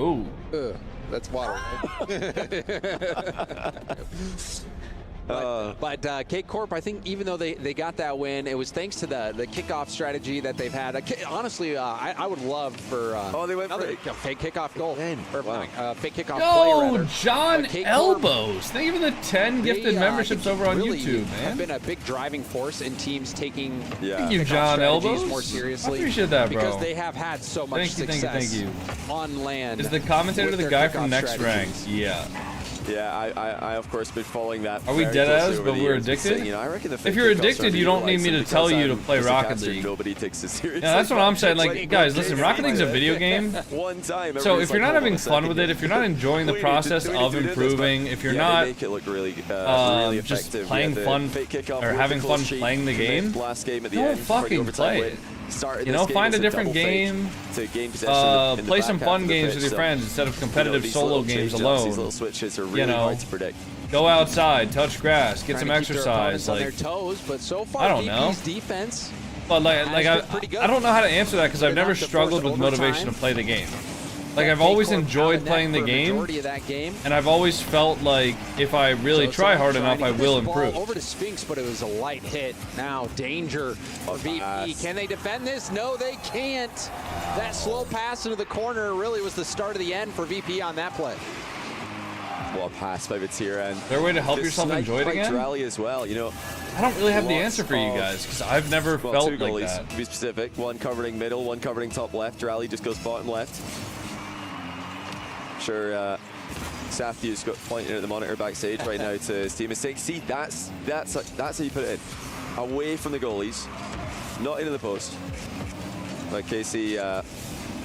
Ooh. That's water. But K-Corp, I think even though they got that win, it was thanks to the kickoff strategy that they've had. Honestly, I would love for they went another for fake kickoff goal. Fake kickoff Yo, play, rather. John Elbows. Thank you for the 10 gifted memberships over on really YouTube, have man. been a big driving force in teams taking Thank you, kickoff John strategies Elbows. more seriously. I appreciate that, bro. Because they have had so much success thank you. on land. Is the commentator with the their guy from kickoff Next strategies. Rank? Yeah. Yeah, I of course been following that. Are we dead as, but we're addicted? You know, I reckon the If you're addicted, you don't need me to tell you to play Rocket League. Nobody takes it seriously. Yeah, that's what I'm saying. Like, guys, listen, Rocket League's a video game. One time. So if you're not having fun with it, if you're not enjoying the process of improving, if you're not make it look really, just playing fun or having fun playing the game, don't fucking play it. You know, find a different game. Play some fun games with your friends instead of competitive solo games alone. These little switches are really You know, hard to predict. go outside, touch grass, get some exercise. On Like, their toes, but so far, I don't know. VP's defense. But I don't know how to answer that because I've never struggled with motivation to play the game. Like, I've always enjoyed playing the game, and I've always felt like if I really try hard enough, I will improve. Over to Sphinx, but it was a light hit. Now danger for VP. Can they defend this? No, they can't. That slow pass into the corner really was the start of the end for VP on that play. Well, pass by Vatira, and Is there a way to help yourself enjoy it again? Rally as well, you know. I don't really have the answer for you guys because I've never felt two like goalies, that. to be specific. One covering middle, one covering top left. Rally just goes bottom left. Sure, Safdie's got pointing at the monitor backstage right now to his team. Is saying, see, that's how you put it in, away from the goalies, not into the post. Like Casey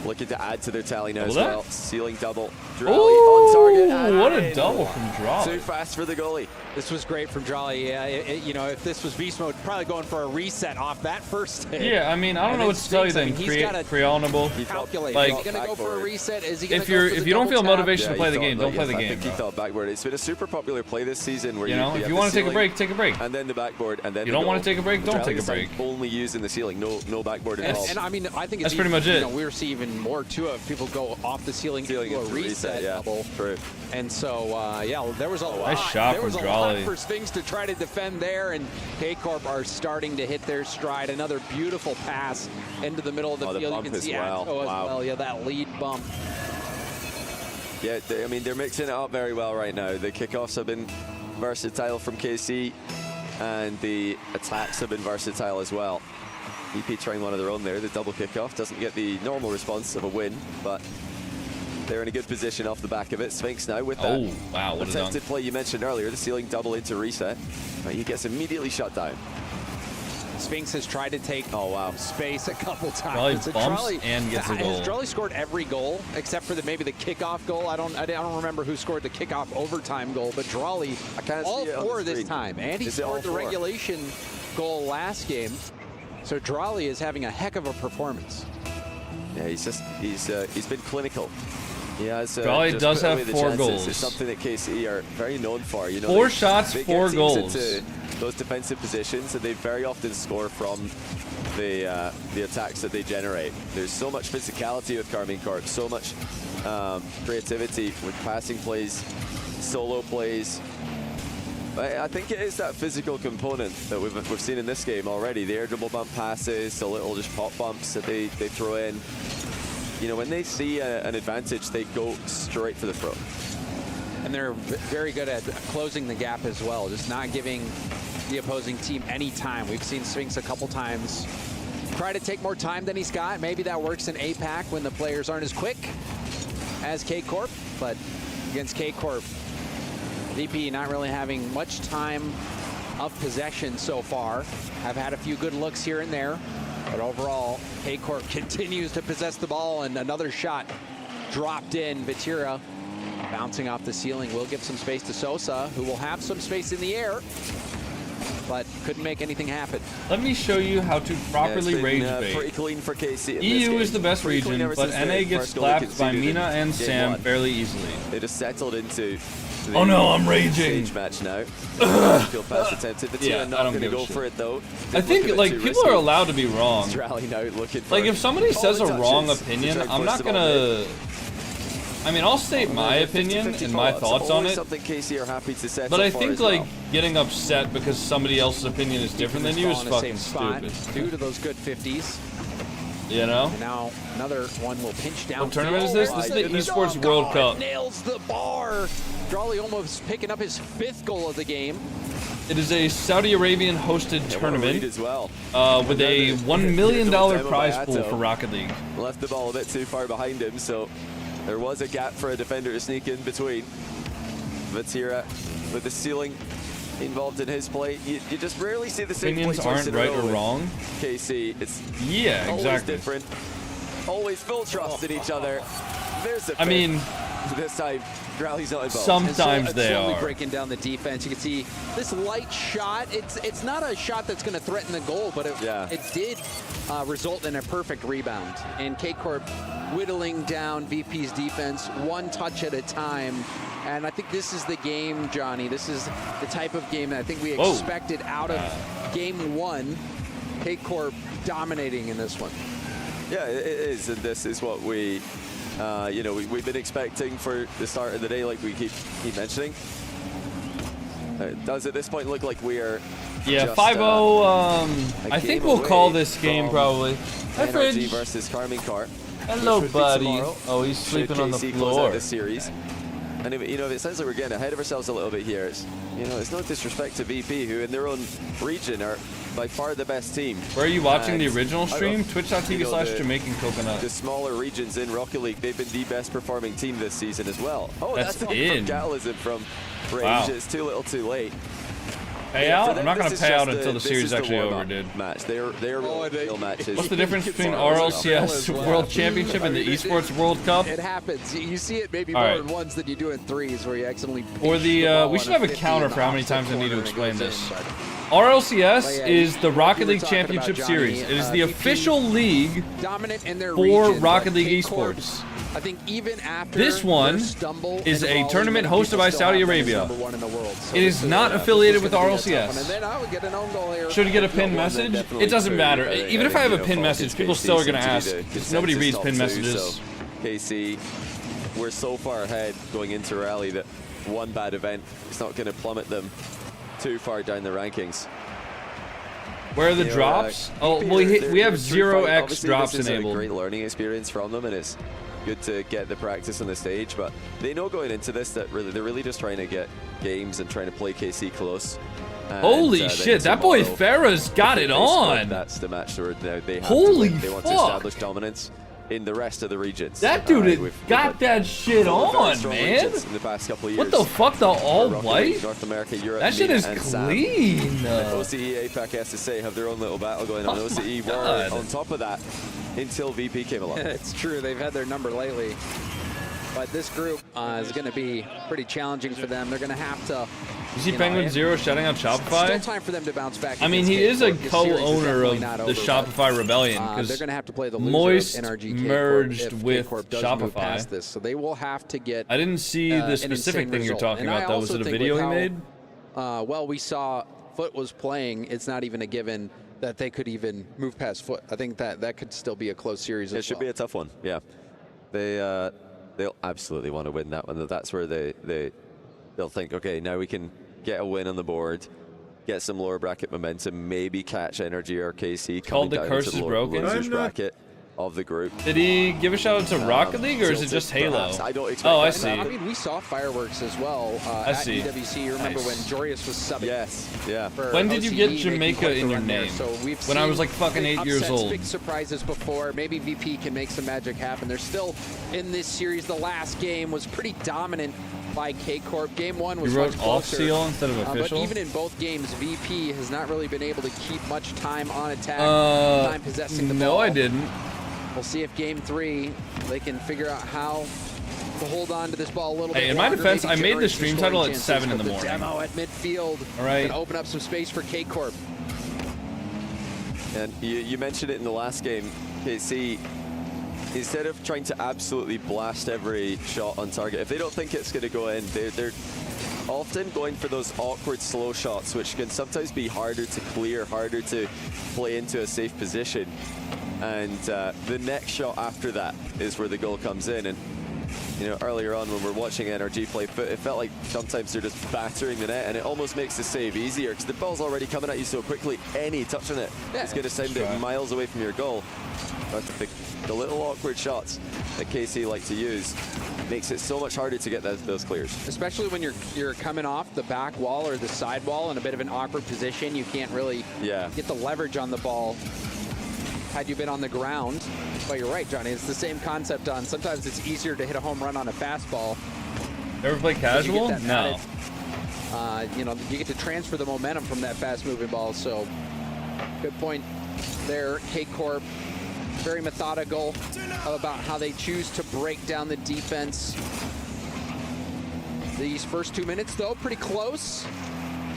looking to add to their tally now as well. Ceiling double. Drally on target. What a double from Drally. Too fast for the goalie. This was great from Drally. Yeah, you know, if this was Beast Mode, probably going for a reset off that first hit. Yeah, I mean, I don't know what to tell you then. Creonable. Calculate. Like, is he going to go for a reset? Is he going to if you don't feel motivation to play the game, don't play the game. I think he thought backboard. It's been a super popular play this season where you know, if you want to take a break, take a break. And then the backboard, and then you don't want to take a break, don't take a break. Only using the ceiling, no backboard involved. And I mean, I think it's that's pretty much it. You know, we see even more too of people go off the ceiling into a reset double. True. And so, yeah, there was a lot. Nice shot there was from a lot Drally. for Sphinx to try to defend there, and K-Corp are starting to hit their stride. Another beautiful pass into the middle of the field. You can see Atto as well. Yeah, that lead bump. Yeah, I mean, they're mixing it up very well right now. The kickoffs have been versatile from KC, and the attacks have been versatile as well. EP trying one of their own there. The double kickoff doesn't get the normal response of a win, but they're in a good position off the back of it. Sphinx now with that attempted play you mentioned earlier, the ceiling double into reset. He gets immediately shut down. Sphinx has tried to take space a couple times. Drally bumps and gets a goal. Has Drally scored every goal except for maybe the kickoff goal? I don't remember who scored the kickoff overtime goal, but Drally all four this time, and he scored the regulation goal last game. So Drally is having a heck of a performance. Yeah, he's been clinical. He has. Drally does have 4 goals. It's something that KC are very known for. You know, 4 shots, 4 goals. Into those defensive positions, and they very often score from the attacks that they generate. There's so much physicality with Karmine, so much creativity with passing plays, solo plays. I think it is that physical component that we've seen in this game already. The air dribble bump passes, the little just pop bumps that they throw in. you know, when they see an advantage, they go straight for the throw. And they're very good at closing the gap as well, just not giving the opposing team any time. We've seen Sphinx a couple times try to take more time than he's got. Maybe that works in APAC when the players aren't as quick as K-Corp, but against K-Corp, VP not really having much time of possession so far. Have had a few good looks here and there, but overall, K-Corp continues to possess the ball, and another shot dropped in. Vitira bouncing off the ceiling will give some space to Sosa, who will have some space in the air, but couldn't make anything happen. Let me show you how to properly rage bait. Pretty clean for KC. EU is the best region, but NA gets slapped by Mina and Sam fairly easily. They just settled into the oh no, I'm raging. Stage match now. Feel pass attempted. The Yeah, not I don't going to give a go shit. for it though. I think like people are allowed to be wrong. Rally now looking for Like if somebody says a touches wrong to opinion, try and I'm push not the ball gonna. I mean, I'll state my opinion and my thoughts on it. Something KC are happy to set But I for think as like well. getting upset because somebody else's opinion is different than you is fucking stupid. Due to those good 50s. You know? And now another one will pinch down. What tournament is this? This is the Esports World Cup. Nails the bar. Drawley almost picking up his 5th goal of the game. It is a Saudi Arabian hosted tournament as well. With a $1 million prize pool for Rocket League. Left the ball a bit too far behind him, so there was a gap for a defender to sneak in between. Vitira with the ceiling involved in his play. You just rarely see the same Opinions play twice aren't in a right row or with wrong. KC, it's Yeah, always exactly. different. Always full trust in each other. There's a I mean, this time, Rally's not involved. Sometimes they slowly are. breaking down the defense. You can see this light shot. It's not a shot that's going to threaten the goal, but it did result in a perfect rebound. And K-Corp whittling down VP's defense one touch at a time. And I think this is the game, Johnny. This is the type of game that I think we expected out of game one. K-Corp dominating in this one. Yeah, it is, and this is what we, you know, we've been expecting for the start of the day, like we keep mentioning. It does at this point look like we are. Yeah, just, 5-0. I think we'll call this game probably. Hi, NRG Fridge. versus KarmingCar. Hello, which would be buddy. tomorrow. Oh, he's sleeping on the Should KC close out floor. this series. And if, you know, if it sounds like we're getting ahead of ourselves a little bit here, it's, you know, it's no disrespect to VP, who in their own region are by far the best team. Where are you watching the And original stream? the Twitch.tv/JamaicanCoconut. smaller regions in Rocket League, they've been the best performing team this season as well. Oh, That's that's in. from Catalysm from range. Wow. It's too little too late. Pay Yeah, out? for I'm them, not going this to is pay out just until the this series is actually warm-up over, dude. Match. They're real matches. What's the difference between RLCS World Championship and the Esports World Cup? It happens. You see it maybe All more right. in ones than you do in threes, where you accidentally. Or pinch the, ball we on should have a 50 counter in for how many opposite times I need to corner and it explain goes this. in, but- RLCS But yeah, is the Rocket we were League talking about, Championship Johnny, Series. It is the VP official league dominant in their for region, Rocket but League K-Corp, Esports. I think even after This one their stumble is in a Raleigh, tournament many hosted people by still Saudi have them as Arabia. number one in the world. So It is not affiliated with this is gonna be a tough one. RLCS. And then I would get an own goal here. Should it get a pinned Well, message? definitely It doesn't true. matter. I think, Even if I have a you know, pinned Falcons, message, people KC still are going to seem ask. be the Because nobody consensus reads top pinned two, messages. So KC, we're so far ahead going into Rally that one bad event is not going to plummet them too far down the rankings. Where are the You know, drops? Oh, VP, well, they're we have true fight. 0x Obviously, drops this is enabled. a great learning experience from them, and it's good to get the practice on the stage. But they know going into this that they're really just trying to get games and trying to play KC close. And, Holy then shit, that boy tomorrow, Farah's got if it they split, on. That's the match where they have Holy to win. They want to fuck. establish dominance in the rest of the regions. That dude We've got that shit four very on, strong man. regions in the past couple of years. What the fuck, the all Rocket white? League, North America, Europe, That shit MENA, is and SAM. clean. And OCE, APAC, SSA have their own little battle going on. Oh OCE my were God. on top of that until VP came along. It's true. They've had their number lately. But this group is going to be pretty challenging for them. They're going to have to. You see know, Penguin and Zero shouting out Still Shopify? time for them to bounce back. I mean, he is a co-owner of the Shopify Rebellion They're because going to have to play the loser Moist of NRG K-Corp merged if with K-Corp does move Shopify. past this. So they will have to get. I didn't see the an specific insane thing you're result. talking And I about, though. Was also it a think video with he how, made? Well, we saw Foot was playing. It's not even a given that they could even move past Foot. I think that could still be a close series. It should be a tough one. Yeah, they'll absolutely want to win that one. That's where they'll think, okay, now we can get a win on the board, get some lower bracket momentum, maybe catch Energy or KC. Called the down curse into is lower broken. losers bracket. of the group. Did he give a shout out to Rocket League, or is it just Halo? I don't expect I that. see. I mean, we saw fireworks as well I at see. EWC. You remember when Jorius was subbing? Yes, yeah. When did you get Jamaica in your name? So when I was like fucking 8 years old. Big surprises before. Maybe VP can make some magic happen. They're still in this series. The last game was pretty dominant by K-Corp. Game 1 was You wrote much off closer. seal instead of official? But even in both games, VP has not really been able to keep much time on attack, time possessing the ball. No, I didn't. We'll see if Game 3 they can figure out how to hold on to this ball a little bit. Hey, in my longer, defense, maybe I made the generate stream some title scoring at chances, 7 in the but morning. Demo at midfield. All right. Can open up some space for K-Corp. And you mentioned it in the last game, KC. Instead of trying to absolutely blast every shot on target, if they don't think it's going to go in, they're often going for those awkward slow shots, which can sometimes be harder to clear, harder to play into a safe position. And the next shot after that is where the goal comes in. And you know, earlier on when we're watching NRG play, it felt like sometimes they're just battering the net, and it almost makes the save easier because the ball's already coming at you so quickly. Any touch on it is going to send it miles away from your goal. But the little awkward shots that KC like to use makes it so much harder to get those clears. Especially when you're coming off the back wall or the side wall in a bit of an awkward position. You can't really get the leverage on the ball had you been on the ground. But you're right, Johnny. It's the same concept on sometimes it's easier to hit a home run on a fastball. Ever play casual? No. You know, you get to transfer the momentum from that fast-moving ball. So, good point there, K-Corp. Very methodical about how they choose to break down the defense. These first 2 minutes, though, pretty close.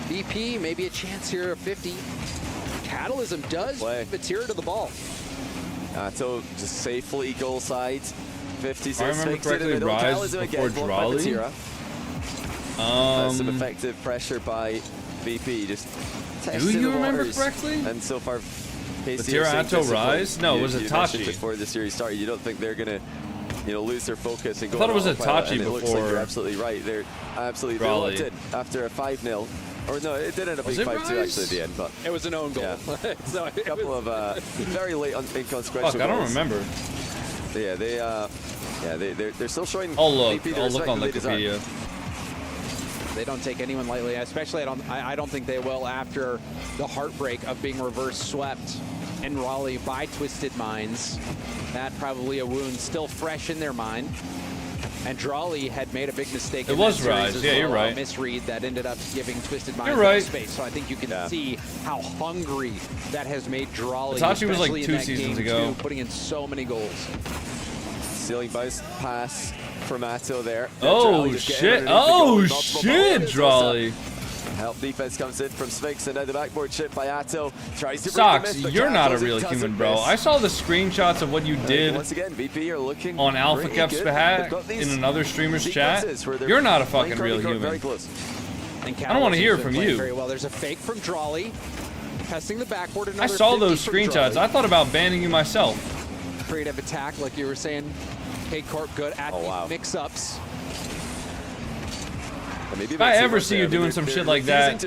VP, maybe a chance here of 50. Catalysm does Vatira to the ball. So just safely goal side. 56. I remember correctly, Rise before Drawley. Some effective pressure by VP. Just do you remember correctly? And so far, Vatira Atto Rise? No, it was Itachi. Before the series started, you don't think they're gonna, lose their focus and go. I thought it was Itachi before. It looks like you're absolutely right. They're absolutely Drawley. they looked in after a 5-0. Or no, it did end up being 5-2 actually at the end, but it was an own goal. Yeah. So a couple of very late inconsequential Fuck, I don't remember. Yeah, they're still showing. I'll look on Wikipedia. They don't take anyone lightly, especially I don't think they will after the heartbreak of being reverse swept in Raleigh by Twisted Minds. That probably a wound still fresh in their mind. And Drawley had made a big mistake. It was Rise, yeah, you're right. A misread that ended up giving Twisted Minds space. So I think you can see how hungry that has made Drawley. Itachi was like 2 seasons ago. Putting in so many goals. Stealing bounce pass from Atto there. Oh shit! Oh shit, Drawley. Help defense comes in from Sphinx, and now the backboard chip by Atto. Tries to Socks, you're not a real human, bro. I saw the screenshots of what you did once again, VP are looking on Alpha Cap's behalf in another streamer's chat. You're not a fucking real human. I don't want to hear from you. Very well. There's a fake from Drawley. Testing the backboard. I saw those screenshots. I thought about banning you myself. Creative attack, like you were saying. K-Corp good at the mix-ups. If I ever see you doing some shit like that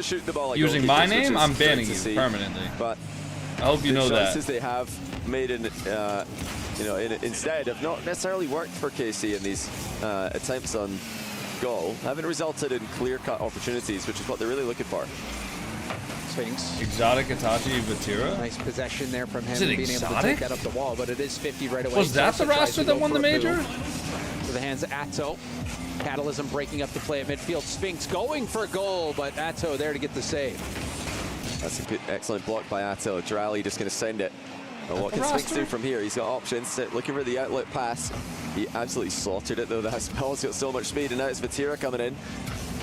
using my name, I'm banning you permanently. But I hope you know that. The choices they have made instead have not necessarily worked for KC in these attempts on goal. Haven't resulted in clear-cut opportunities, which is what they're really looking for. Sphinx. Exotic Itachi Vatira. Nice possession there from him. Is it being exotic? able to take that up the wall, but it is 50 right away. Was that the roster that won the major? To the hands of Atto. Catalysm breaking up the play at midfield. Sphinx going for a goal, but Atto there to get the save. That's a good, excellent block by Atto. Drally just going to send it. And what can Sphinx do from here? He's got options. Looking for the outlet pass. He absolutely slaughtered it, though. That ball's got so much speed, and now it's Vatira coming in.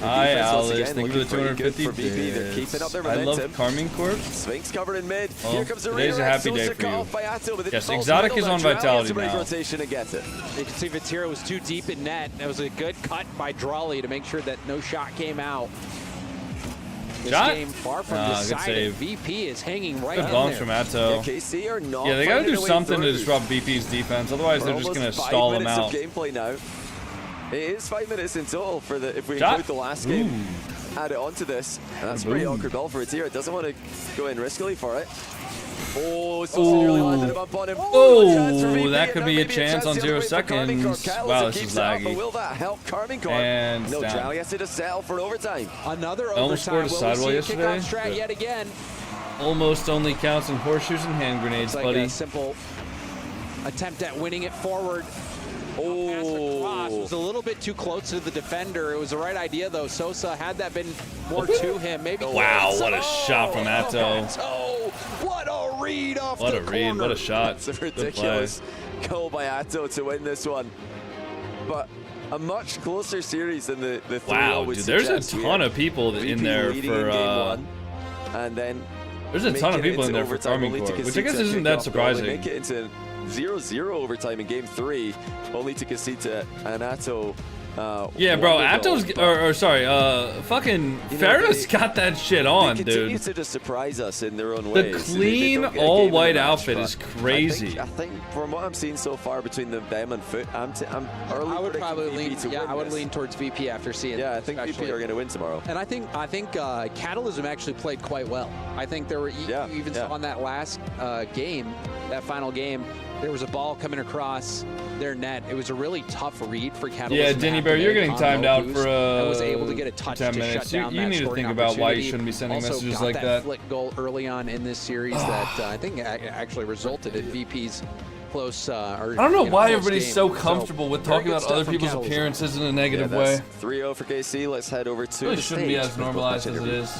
Hi, Alice. Thank you for the 250 bits. They're keeping up their momentum. I love CarmingCorp. Sphinx covered in mid. Well, here comes the today's a happy day for you. Yes, Exotic is on Vitality now. Rotation and gets it. You can see Vatira was too deep in net. That was a good cut by Drawley to make sure that no shot came out. This game far from decided. VP is hanging right in there. Good bounce from Atto. KC are not they got to do something to disrupt VP's defense. Otherwise, they're just going to stall them out. Gameplay now. It is 5 minutes in total for if we include the last game. Add it onto this. And that's a pretty awkward ball for Vatira. Doesn't want to go in riskily for it. Oh, so nearly landed a bump on him. Oh, that could be a chance on 0 seconds. Wow, this is laggy. But will that help Carmine And no, Drowley has to settle for overtime. Another almost overtime. scored a sidewall yesterday. Strat yet again. Almost only counts in horseshoes and hand grenades, Like buddy. a simple attempt at winning it forward. Oh, was a little bit too close to the defender. It was the right idea though. Sosa, had that been more to him, maybe. Wow, what a shot from Atto. What a read off What the a read, corner. what a shot. It's a ridiculous goal by Atto to win this one. But a much closer series than the 3-0 Wow, would dude, there's a suggest. ton of people in there for and then there's a ton of people in there for overtime, Carmine only to Corp, which I concede guess to a isn't kickoff that goal. surprising. They make it into 0-0 overtime in game 3, only to concede to an Atto. Yeah, bro, Atto's, fucking Ferris got that shit on, they continue dude. to just surprise us in their own The ways. clean all-white outfit is crazy. I think from what I'm seeing so far between them and Foot, I'm early. I would probably VP lean. to Yeah, win I would this. lean towards VP after seeing. Yeah, I think VP especially. are going to win tomorrow. And I think Catalysm actually played quite well. I think there were even saw on that last game, that final game, there was a ball coming across their net. It was a really tough read for Catalysm. Yeah, Denny Bear, you're getting timed out for and was able to get a touch 10 to minutes. shut down You that need to scoring think about why you opportunity. shouldn't be sending Also messages got like that. Flick goal early on in this series that I think actually resulted in VP's close. I don't know why everybody's so comfortable with very talking good about stuff other from people's Catalysm. appearances in a negative Yeah, way. that's 3-0 for KC. Let's head over to Really the shouldn't be stage as for the normalized as it interview. is.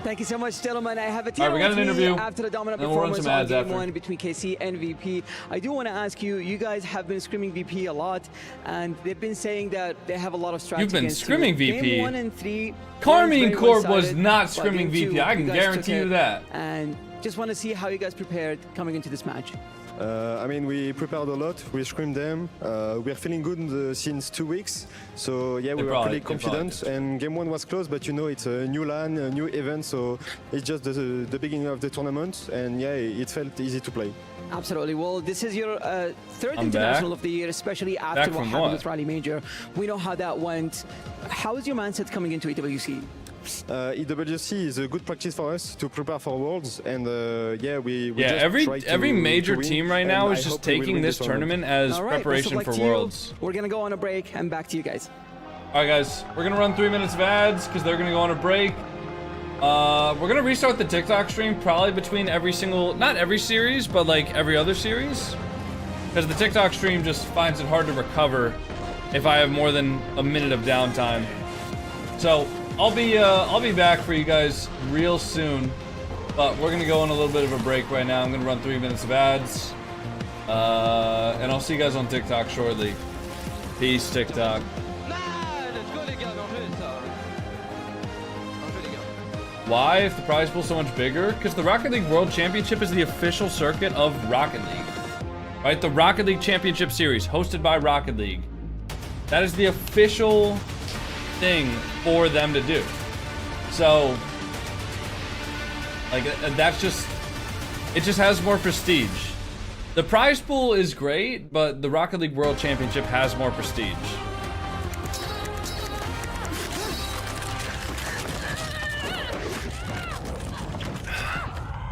Thank you so much, gentlemen. I have a team All right, we got an interview. after the dominant Then we'll run performance some on ads game after. 1 between KC and VP. I do want to ask you, you guys have been screaming VP a lot, and they've been saying that they have a lot of strats You've been against screaming you. VP. Game 1 and 3. Carmine very Corp was one-sided, not but screaming game 2, VP. I can you guys guarantee took you it, that. And just want to see how you guys prepared coming into this match. I mean, we prepared a lot. We screamed them. We're feeling good since 2 weeks. So yeah, we were pretty confident. And game 1 was close, but you know, it's a new LAN, a new event. So it's just the beginning of the tournament. And yeah, it felt easy to play. Absolutely. Well, this is your third I'm international back. of the year, especially after Back what from happened what? with Rally Major. We know how that went. How is your mindset coming into EWC? EWC is a good practice for us to prepare for Worlds, and yeah, we Yeah, just try to every major to win, team right and now I is just hope we will taking win the this tournament tournament. as All right, best of preparation luck for to you. Worlds. We're going to go on a break and back to you guys. All right, guys, we're gonna run 3 minutes of ads because they're gonna go on a break. We're gonna restart the TikTok stream probably between every single, not every series, but like every other series, because the TikTok stream just finds it hard to recover if I have more than a minute of downtime. So I'll be back for you guys real soon, but we're gonna go on a little bit of a break right now. I'm gonna run 3 minutes of ads, and I'll see you guys on TikTok shortly. Peace, TikTok. Why, if the prize pool is so much bigger? Because the Rocket League World Championship is the official circuit of Rocket League. Right? The Rocket League Championship Series, hosted by Rocket League. That is the official thing for them to do. So, like, that's just, it just has more prestige. The prize pool is great, but the Rocket League World Championship has more prestige.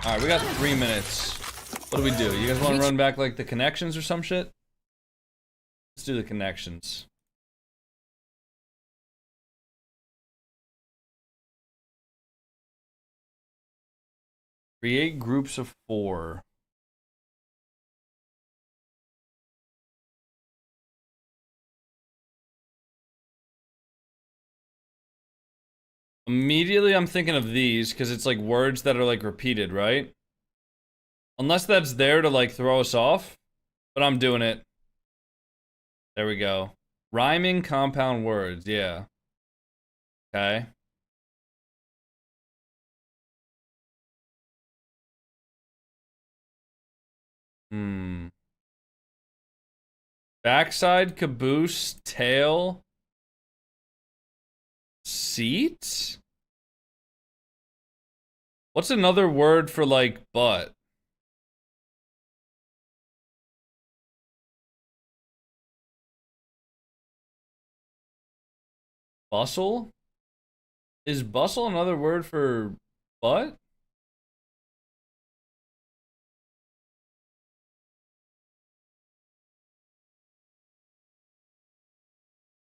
Alright, we got 3 minutes. What do we do? You guys want to run back like the connections or some shit? Let's do the connections. Create groups of 4. Immediately I'm thinking of these because it's like words that are like repeated, right? Unless that's there to like throw us off, but I'm doing it. There we go. Rhyming compound words, yeah. Okay. Backside, caboose, tail. Seat? What's another word for like butt? Bustle? Is bustle another word for butt?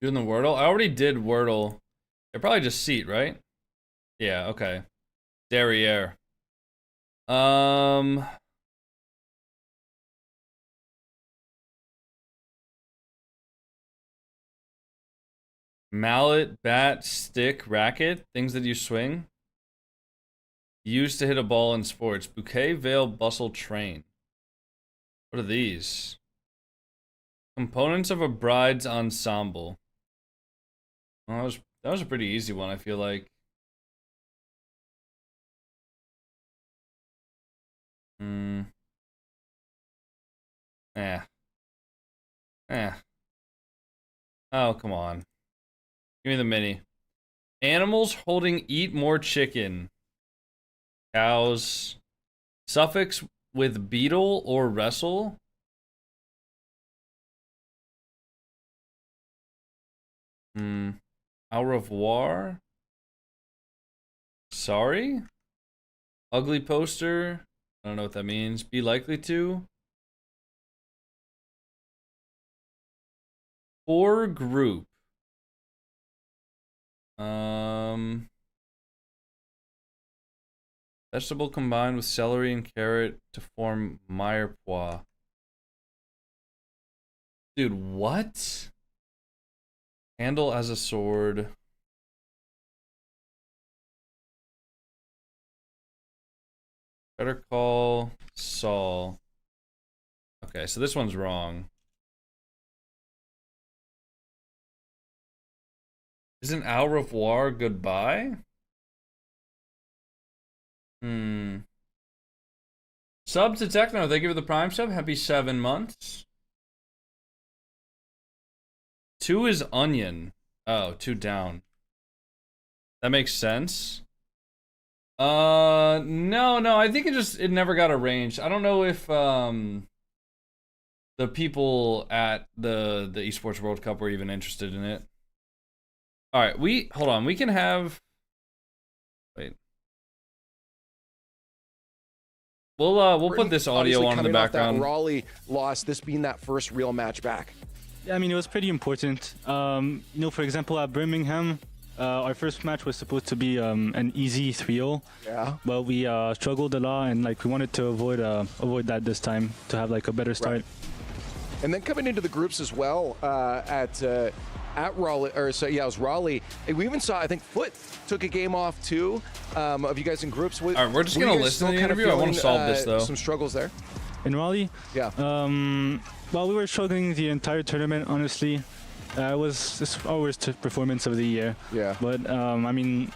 Doing the Wordle? I already did Wordle. They're probably just seat, right? Yeah, okay. Derriere. Mallet, bat, stick, racket, things that you swing. Used to hit a ball in sports. Bouquet, veil, bustle, train. What are these? Components of a bride's ensemble. Oh, that was a pretty easy one, I feel like. Oh, come on. Give me the mini. Animals holding eat more chicken. Cows. Suffix with beetle or wrestle. Au revoir. Sorry. Ugly poster. I don't know what that means. Be likely to. Or group. Vegetable combined with celery and carrot to form mirepoix. Dude, what? Handle as a sword. Better call Saul. Okay, so this one's wrong. Isn't au revoir goodbye? Sub to Techno, thank you for the Prime sub. Happy 7 months. 2 is onion. Oh, 2 down. That makes sense. No, I think it never got arranged. I don't know if the people at the Esports World Cup were even interested in it. All right, hold on. We can have. Wait. We'll put this audio on in the background. That Raleigh loss, this being that first real match back. Yeah, I mean, it was pretty important. You know, for example, at Birmingham, our first match was supposed to be an easy 3-0. Yeah. But we struggled a lot, and like we wanted to avoid that this time to have like a better start. Right. And then coming into the groups as well at Raleigh, or so yeah, it was Raleigh. We even saw, I think, Foot took a game off too. Of you guys in groups. All right, we're just gonna listen to the interview. I want to solve this though. Some struggles there. In Raleigh? Yeah. Well, we were struggling the entire tournament, honestly. It was our worst performance of the year. Yeah. But I mean,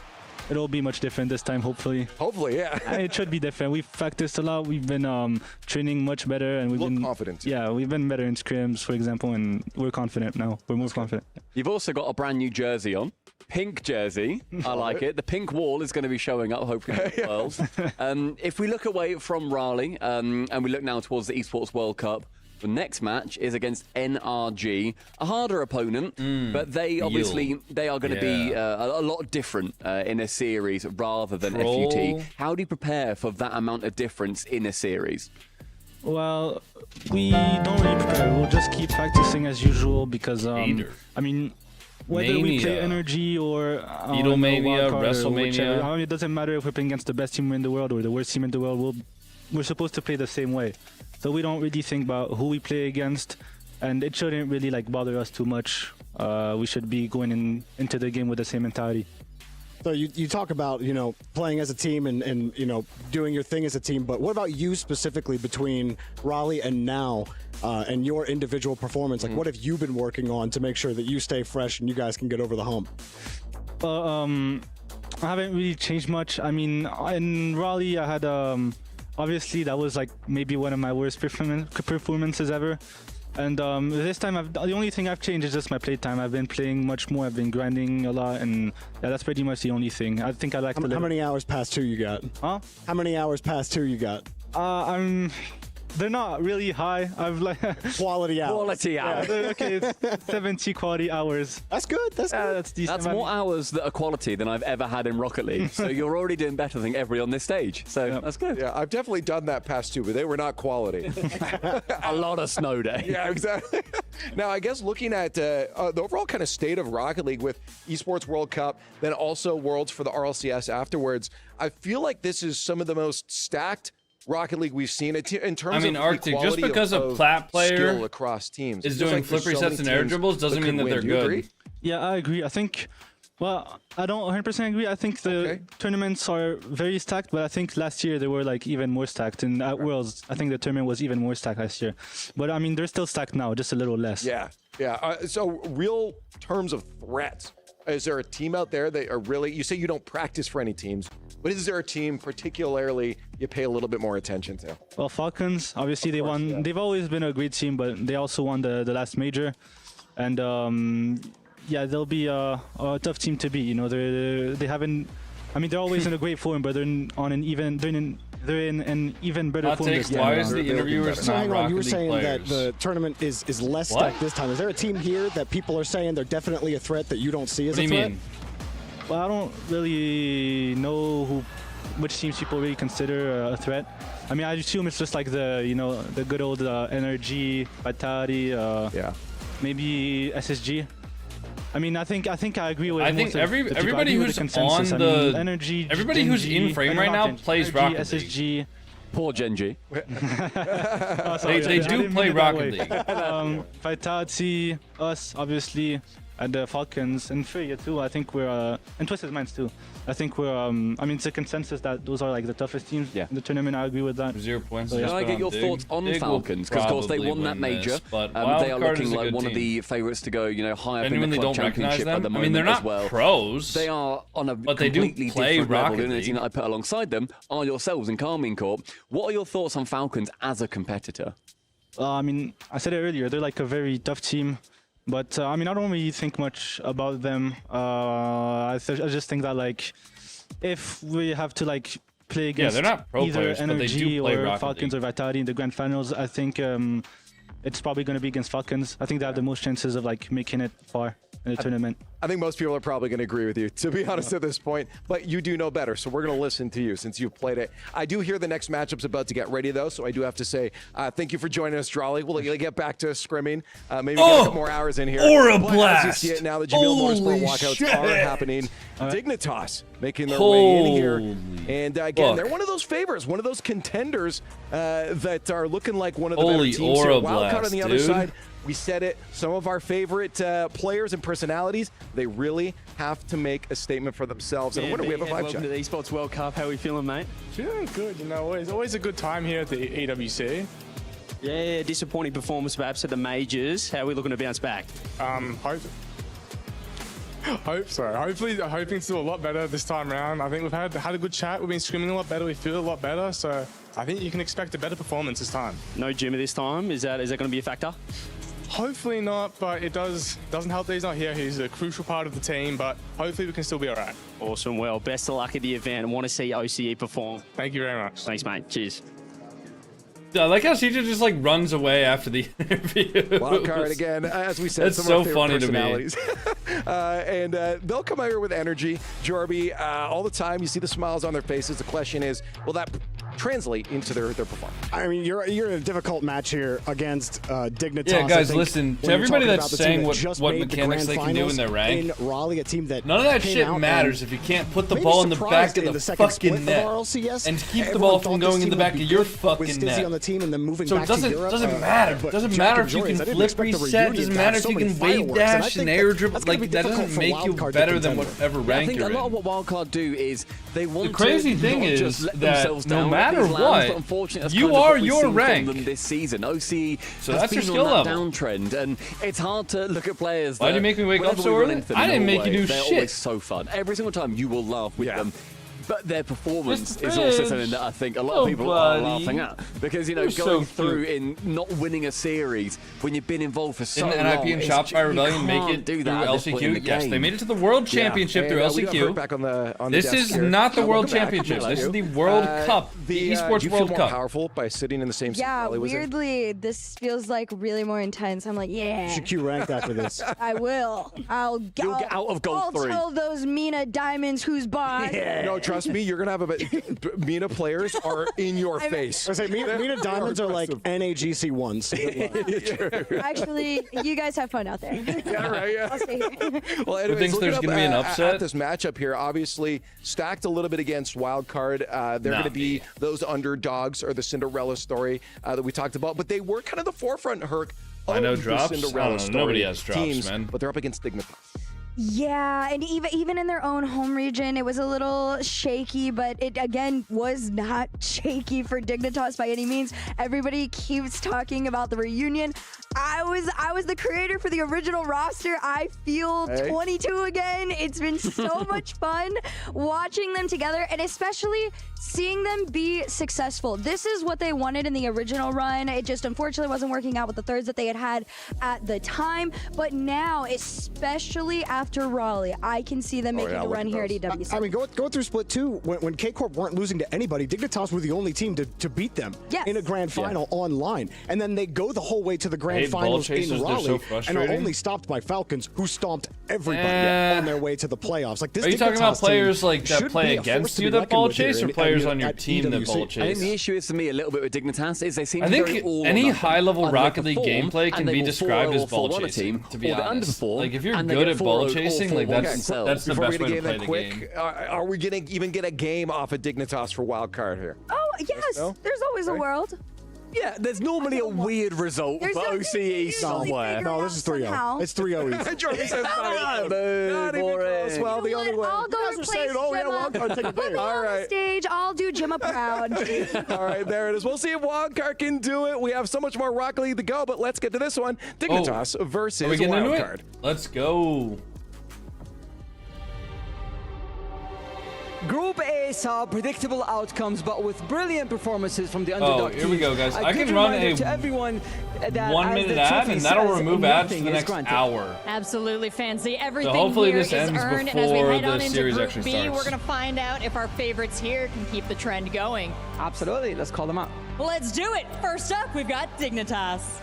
it'll be much different this time, hopefully. Hopefully, yeah. It should be different. We've practiced a lot. We've been training much better, and we've been confident. Yeah, we've been better in scrims, for example, and we're confident now. We're more confident. You've also got a brand new jersey on. Pink jersey. I like it. The pink wall is going to be showing up, hopefully, as well. If we look away from Raleigh, and we look now towards the Esports World Cup, the next match is against NRG, a harder opponent, but they obviously are going to be a lot different in a series rather than FUT. How do you prepare for that amount of difference in a series? Well, we don't really prepare. We'll just keep practicing as usual because, I mean, whether we play Energy or Beatlemania, WrestleMania, I mean, it doesn't matter if we're playing against the best team in the world or the worst team in the world. We're supposed to play the same way. So we don't really think about who we play against, and it shouldn't really like bother us too much. We should be going into the game with the same mentality. So you talk about, you know, playing as a team and you know, doing your thing as a team, but what about you specifically between Raleigh and now and your individual performance? Like, what have you been working on to make sure that you stay fresh and you guys can get over the hump? I haven't really changed much. I mean, in Raleigh, I had obviously that was like maybe one of my worst performances ever. And this time, the only thing I've changed is just my play time. I've been playing much more. I've been grinding a lot, and yeah, that's pretty much the only thing. I think I like. How many hours past 2 you got? Huh? How many hours past 2 you got? I'm they're not really high. I've like quality hours. Quality hours. Yeah, okay, it's 70 quality hours. That's good. That's good. That's decent. That's more hours that are quality than I've ever had in Rocket League. So you're already doing better than everybody on this stage. So that's good. Yeah, I've definitely done that past 2, but they were not quality. A lot of snow day. Yeah, exactly. Now, I guess looking at the overall kind of state of Rocket League with Esports World Cup, then also Worlds for the RLCS afterwards, I feel like this is some of the most stacked Rocket League we've seen in terms of Arctic, just because a plat player across teams is doing flip resets and air dribbles doesn't mean that they're good. Yeah, I agree. I think, well, I don't 100% agree. I think the tournaments are very stacked, but I think last year they were like even more stacked. And at Worlds, I think the tournament was even more stacked last year. But I mean, they're still stacked now, just a little less. Yeah, yeah. So real terms of threats, is there a team out there that are really, you say you don't practice for any teams, but is there a team particularly you pay a little bit more attention to? Well, Falcons, obviously they won. Yeah. They've always been a great team, but they also won the last major. And yeah, they'll be a tough team to beat. You know, they haven't, I mean, they're always in a great form, but they're in an even better form this time. Why is the interviewers so not hang on, you were League saying players? that the tournament is less stacked this time. Is there a team here that people are saying they're definitely a threat that you don't see as a threat? What do you mean? Well, I don't really know which teams people really consider a threat. I mean, I assume it's just like the good old NRG, Vitality, maybe SSG. I mean, I think I agree with. I think everybody who's on the energy, everybody who's in frame right now plays Rocket SSG. League. Poor GenG. They do play Rocket League. Vitality, us, obviously, and the Falcons and Furia too. I think we're and Twisted Minds too. I think we're. I mean, it's a consensus that those are like the toughest teams in the tournament. I agree with that. 0 points. Can I get your thoughts on Falcons? Because of course they won that major. But they are looking like one of the favourites to go, high up in the club championship at the moment. I mean, they're not as well. Pros. They are on a but they do completely play different level. Rocket The only League. team that I put alongside them are yourselves in KarmingCorp. What are your thoughts on Falcons as a competitor? I mean, I said it earlier. They're like a very tough team. But I mean, I don't really think much about them. I just think that like, if we have to like play against they're not pro either players, but they do NRG play or Rocket Falcons League. or Vitality in the grand finals, I think it's probably going to be against Falcons. I think they have the most chances of like making it far in the tournament. I think most people are probably going to agree with you, to be honest, at this point. But you do know better, so we're going to listen to you since you've played it. I do hear the next matchup's about to get ready, though, so I do have to say thank you for joining us, Drawley. We'll get back to scrimming. Maybe get a couple more hours in here. Aura but Blast! As you see it now, the Jamil Motorsport walkouts shit. are happening. Dignitas making their way in here. And again, they're one of those favorites, one of those contenders that are looking like one of the better teams here. Wildcard on the other side. We said it, some of our favorite players and personalities, they really have to make a statement for themselves. And what do we have a vibe check? Welcome to the Esports World Cup. How are we feeling, mate? Feeling good, always a good time here at the EWC. Yeah, disappointing performance perhaps at the majors. How are we looking to bounce back? Hope so. Hopefully, hoping to do a lot better this time around. I think we've had a good chat. We've been scrimming a lot better. We feel a lot better. So I think you can expect a better performance this time. No Jimmy this time. Is that going to be a factor? Hopefully not, but it doesn't help that he's not here. He's a crucial part of the team, but hopefully we can still be all right. Awesome. Well, best of luck at the event. I want to see OCE perform. Thank you very much. Thanks, mate. Cheers. I like how CJ just like runs away after the interview. Wildcard again, as we said. That's some so of our favorite funny to me. and they'll come out here with energy. Jorby, all the time, you see the smiles on their faces. The question is, will that translate into their performance? I mean, you're in a difficult match here against Dignitas. Yeah, guys, listen, to everybody that's saying what mechanics they can do in their rank, in Raleigh, a team that none of that shit matters if you can't put the ball in the back of the fucking net and keep the ball from going in the back of your fucking net. On the team and then moving so back it doesn't to Europe, matter. It doesn't matter if you can flip reset. It doesn't matter if you can wave dash and air dribble. Like, that doesn't make you better than whatever rank you're in. I think a lot of what Wildcard do is they want the crazy to thing not is just let that themselves no down matter these lands, what, but unfortunately, that's you kind of are what we've your seen rank. from them this season. OC so has that's your been skill on that level. downtrend, and it's hard to look at players. Why'd you make me wake up so early? I didn't make you do They're shit. always so fun. Every single time you will laugh with them. But their performance is also something that I think a lot of people are laughing at. Because, you know, going through in not winning a series when you've been involved for so long. Didn't NIP and Shopify Rebellion make it through LCQ? Yes, they made it to the World Championship through LCQ. Back on the this is not the World Championship. This is the World Cup, the Esports World Cup. Powerful by sitting in the same. Yeah, weirdly, this feels like really more intense. I'm like, yeah. You should queue ranked after this. I will. I'll get out of gold 3. I'll tell those Mina diamonds who's boss. Yeah. No, trust me, you're gonna have Mina players are in your face. I say Mina diamonds are like NAGC ones. Actually, you guys have fun out there. Yeah, right. Yeah. I'll stay here. Well, anyways, thinks there's going to be an upset? At this matchup here, obviously stacked a little bit against Wildcard. They're going to be those underdogs or the Cinderella story that we talked about, but they were kind of the forefront, Herc. I know the drops. Cinderella story Nobody has drops, teams, man. But they're up against Dignitas. Yeah, and even in their own home region, it was a little shaky, but it again was not shaky for Dignitas by any means. Everybody keeps talking about the reunion. I was the creator for the original roster. I feel 22 again. It's been so much fun watching them together, and especially seeing them be successful. This is what they wanted in the original run. It just unfortunately wasn't working out with the thirds that they had at the time. But now, especially after Raleigh, I can see them making a run here at EWC. I mean, going through Split 2, when K-Corp weren't losing to anybody, Dignitas were the only team to beat them in a grand final online. And then they go the whole way to the grand finals in Raleigh and are only stopped by Falcons, who stomped everybody on their way to the playoffs. Like this, are you talking about players like that play against you that ball chase, or players on your team that ball chase? I think the issue is for me a little bit with Dignitas is they seem I very think all any high-level Rocket League gameplay can be described as ball chasing. To be honest, like if you're good at ball chasing, like that's the best way to play the game. Are we gonna even get a game off of Dignitas for Wildcard here? Oh yes, there's always a world. Yeah, there's normally a weird result for OCE somewhere. No, this is 3-0. It's 3-0. Jordan says not even close. Well, the other way. I'll go replace Gemma. All right. Stage, I'll do Gemma proud. All right, there it is. We'll see if Wildcard can do it. We have so much more Rocket League to go, but let's get to this one. Dignitas versus Wildcard. Let's go. Group A saw predictable outcomes, but with brilliant performances from the underdog here we go, guys. I can run a to everyone that 1 minute ad, and that'll remove ads for the next hour. Absolutely, Fancy. Everything so hopefully here this is ends earned, and as we before head on the into series Group actually B, starts. we're going to find out if our favorites here can keep the trend going. Absolutely. Let's call them out. Let's do it. First up, we've got Dignitas.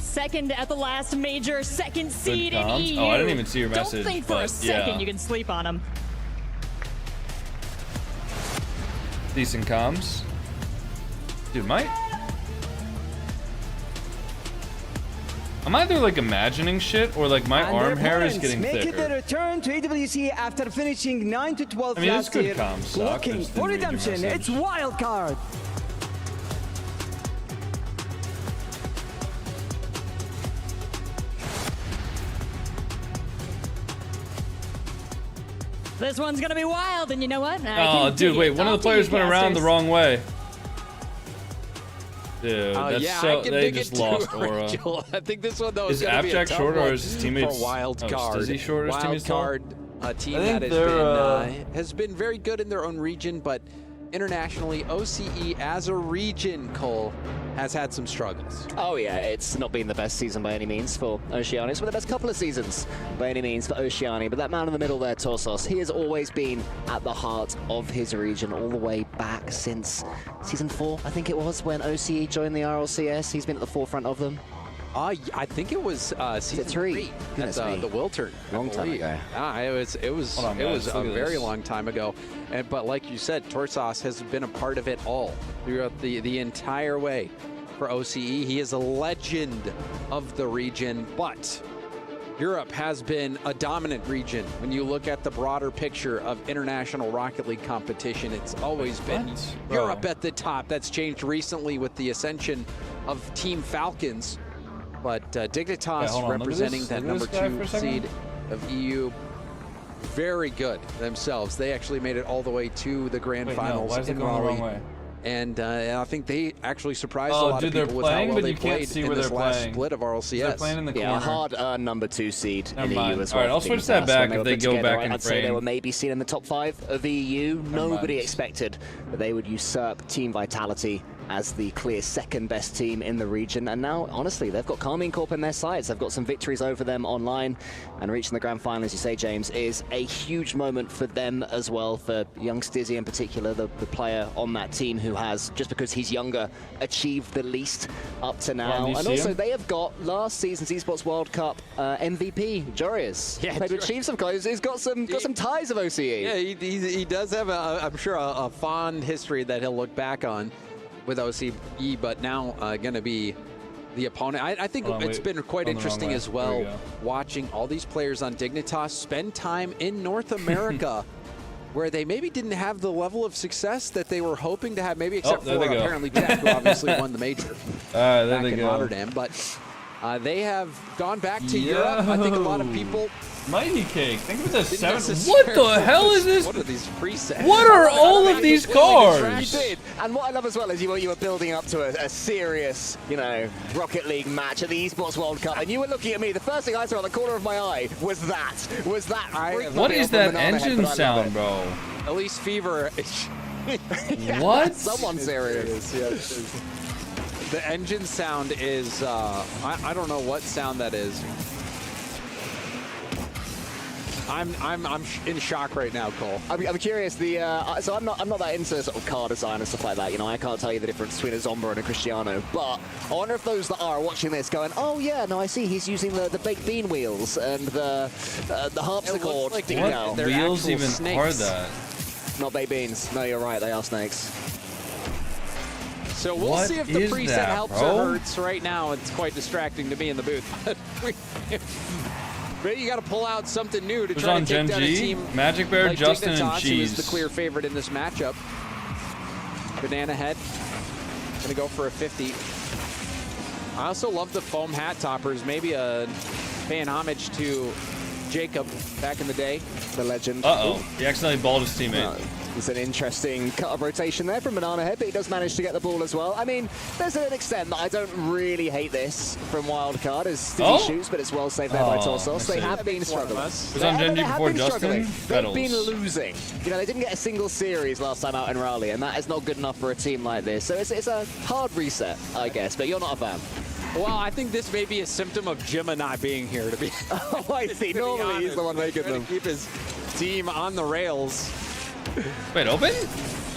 Second at the last major, second seed in EU. Oh, I didn't even see your message. Don't think for a second you can sleep on them. Decent comms. Dude, I'm either like imagining shit or like my arm hair is getting thicker. Make it their return to AWC after finishing 9 to 12 last year. Looking for redemption. It's Wildcard. This one's gonna be wild, and you know what? Oh, dude, wait, one of the players went around the wrong way. Dude, that's they just lost aura. I think this one though is Abjack short or is his teammates? For Wildcard, is he short or his teammates Wildcard, a team that has been very good in their own region, but internationally, OCE as a region, Cole, has had some struggles. Oh yeah, it's not been the best season by any means for Oceania. It's been the best couple of seasons by any means for Oceania, but that man in the middle there, Torsos, he has always been at the heart of his region all the way back since Season 4, I think it was, when OCE joined the RLCS. He's been at the forefront of them. I think it was Season 3 at the Wiltern. Long time ago. It was a very long time ago. But like you said, Torsos has been a part of it all throughout the entire way for OCE. He is a legend of the region, but Europe has been a dominant region. When you look at the broader picture of international Rocket League competition, it's always been Europe at the top. That's changed recently with the ascension of Team Falcons. But Dignitas representing that number 2 seed of EU, very good themselves. They actually made it all the way to the grand finals in Raleigh. And I think they actually surprised a lot of people with how well they played in this last split of RLCS. They're playing in the corner. Yeah, hard number 2 seed in EU as well. All right, I'll switch that back if they go back in I'd say they were maybe seen in the top 5 of EU. Nobody expected that they would usurp Team Vitality as the clear second best team in the region, and now honestly they've got Karmine Corp in their sights. They've got some victories over them online, and reaching the grand final, as you say, James, is a huge moment for them as well, for young Stizzy in particular, the player on that team who has, just because he's younger, achieved the least up to now. And also they have got last season's Esports World Cup MVP, Jorius. Yeah, maybe achieved some close. He's got some ties of OCE. Yeah, he does have I'm sure a fond history that he'll look back on with OCE, but now going to be the opponent. I think it's been quite interesting as well, watching all these players on Dignitas spend time in North America, where they maybe didn't have the level of success that they were hoping to have, maybe except for apparently Jack, who obviously won the major back in Rotterdam. But they have gone back to Europe. I think a lot of people... Mighty Cake. Think of it as 7. What the hell is this? What are these presets? What are all of these cards? You did. And what I love as well is you were building up to a serious, you know, Rocket League match at the Esports World Cup, and you were looking at me. The first thing I saw on the corner of my eye was that. What is that engine sound, bro? At least Fever. Yeah, what? Someone serious. The engine sound is, I don't know what sound that is. I'm in shock right now, Cole. I'm curious. So I'm not that into sort of car design and stuff like that. You know, I can't tell you the difference between a Zomba and a Cristiano. But I wonder if those that are watching this going, oh yeah, no, I see. He's using the baked bean wheels and the harpsichord. Like what wheels even snakes. Are that? Not baked beans. No, you're right. They are snakes. So we'll see if the preset helps or hurts. Right now, it's quite distracting to me in the booth. But you got to pull out something new to try to take down a team. Magic Bear, like Justin, Dignitas, and Cheese. who is the clear favorite in this matchup. Banana Head going to go for a 50. I also love the foam hat toppers. Maybe paying homage to Jacob back in the day, the legend. He accidentally balled his teammate. It's an interesting cut of rotation there from Banana Head, but he does manage to get the ball as well. I mean, there's an extent that I don't really hate this from Wildcard as Stizzy shoots, but it's well saved there by Torsos. They have been struggling. Was on GenG before Justin? They've been losing. You know, they didn't get a single series last time out in Raleigh, and that is not good enough for a team like this. So it's a hard reset, I guess, but you're not a fan. Well, I think this may be a symptom of Jimma not being here, to be Oh, I see. Normally he's the one making them. Keep his team on the rails. Wait, open?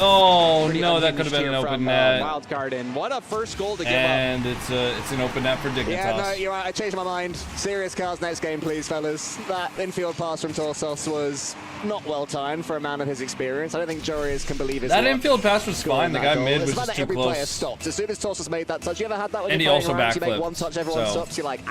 Oh, no, that could have been an open net. Wildcard, and what a first goal to give up. And it's an open net for Dignitas. Yeah, no, you're right. I changed my mind. Serious cars next game, please, fellas. That infield pass from Torsos was not well timed for a man of his experience. I don't think Jorius can believe his That infield pass was fine. The guy mid was just too every close. Player stopped. As soon as Torsos made that touch, you ever had that when and you're he playing also around, you backflipped. make one touch, everyone stops, you're like,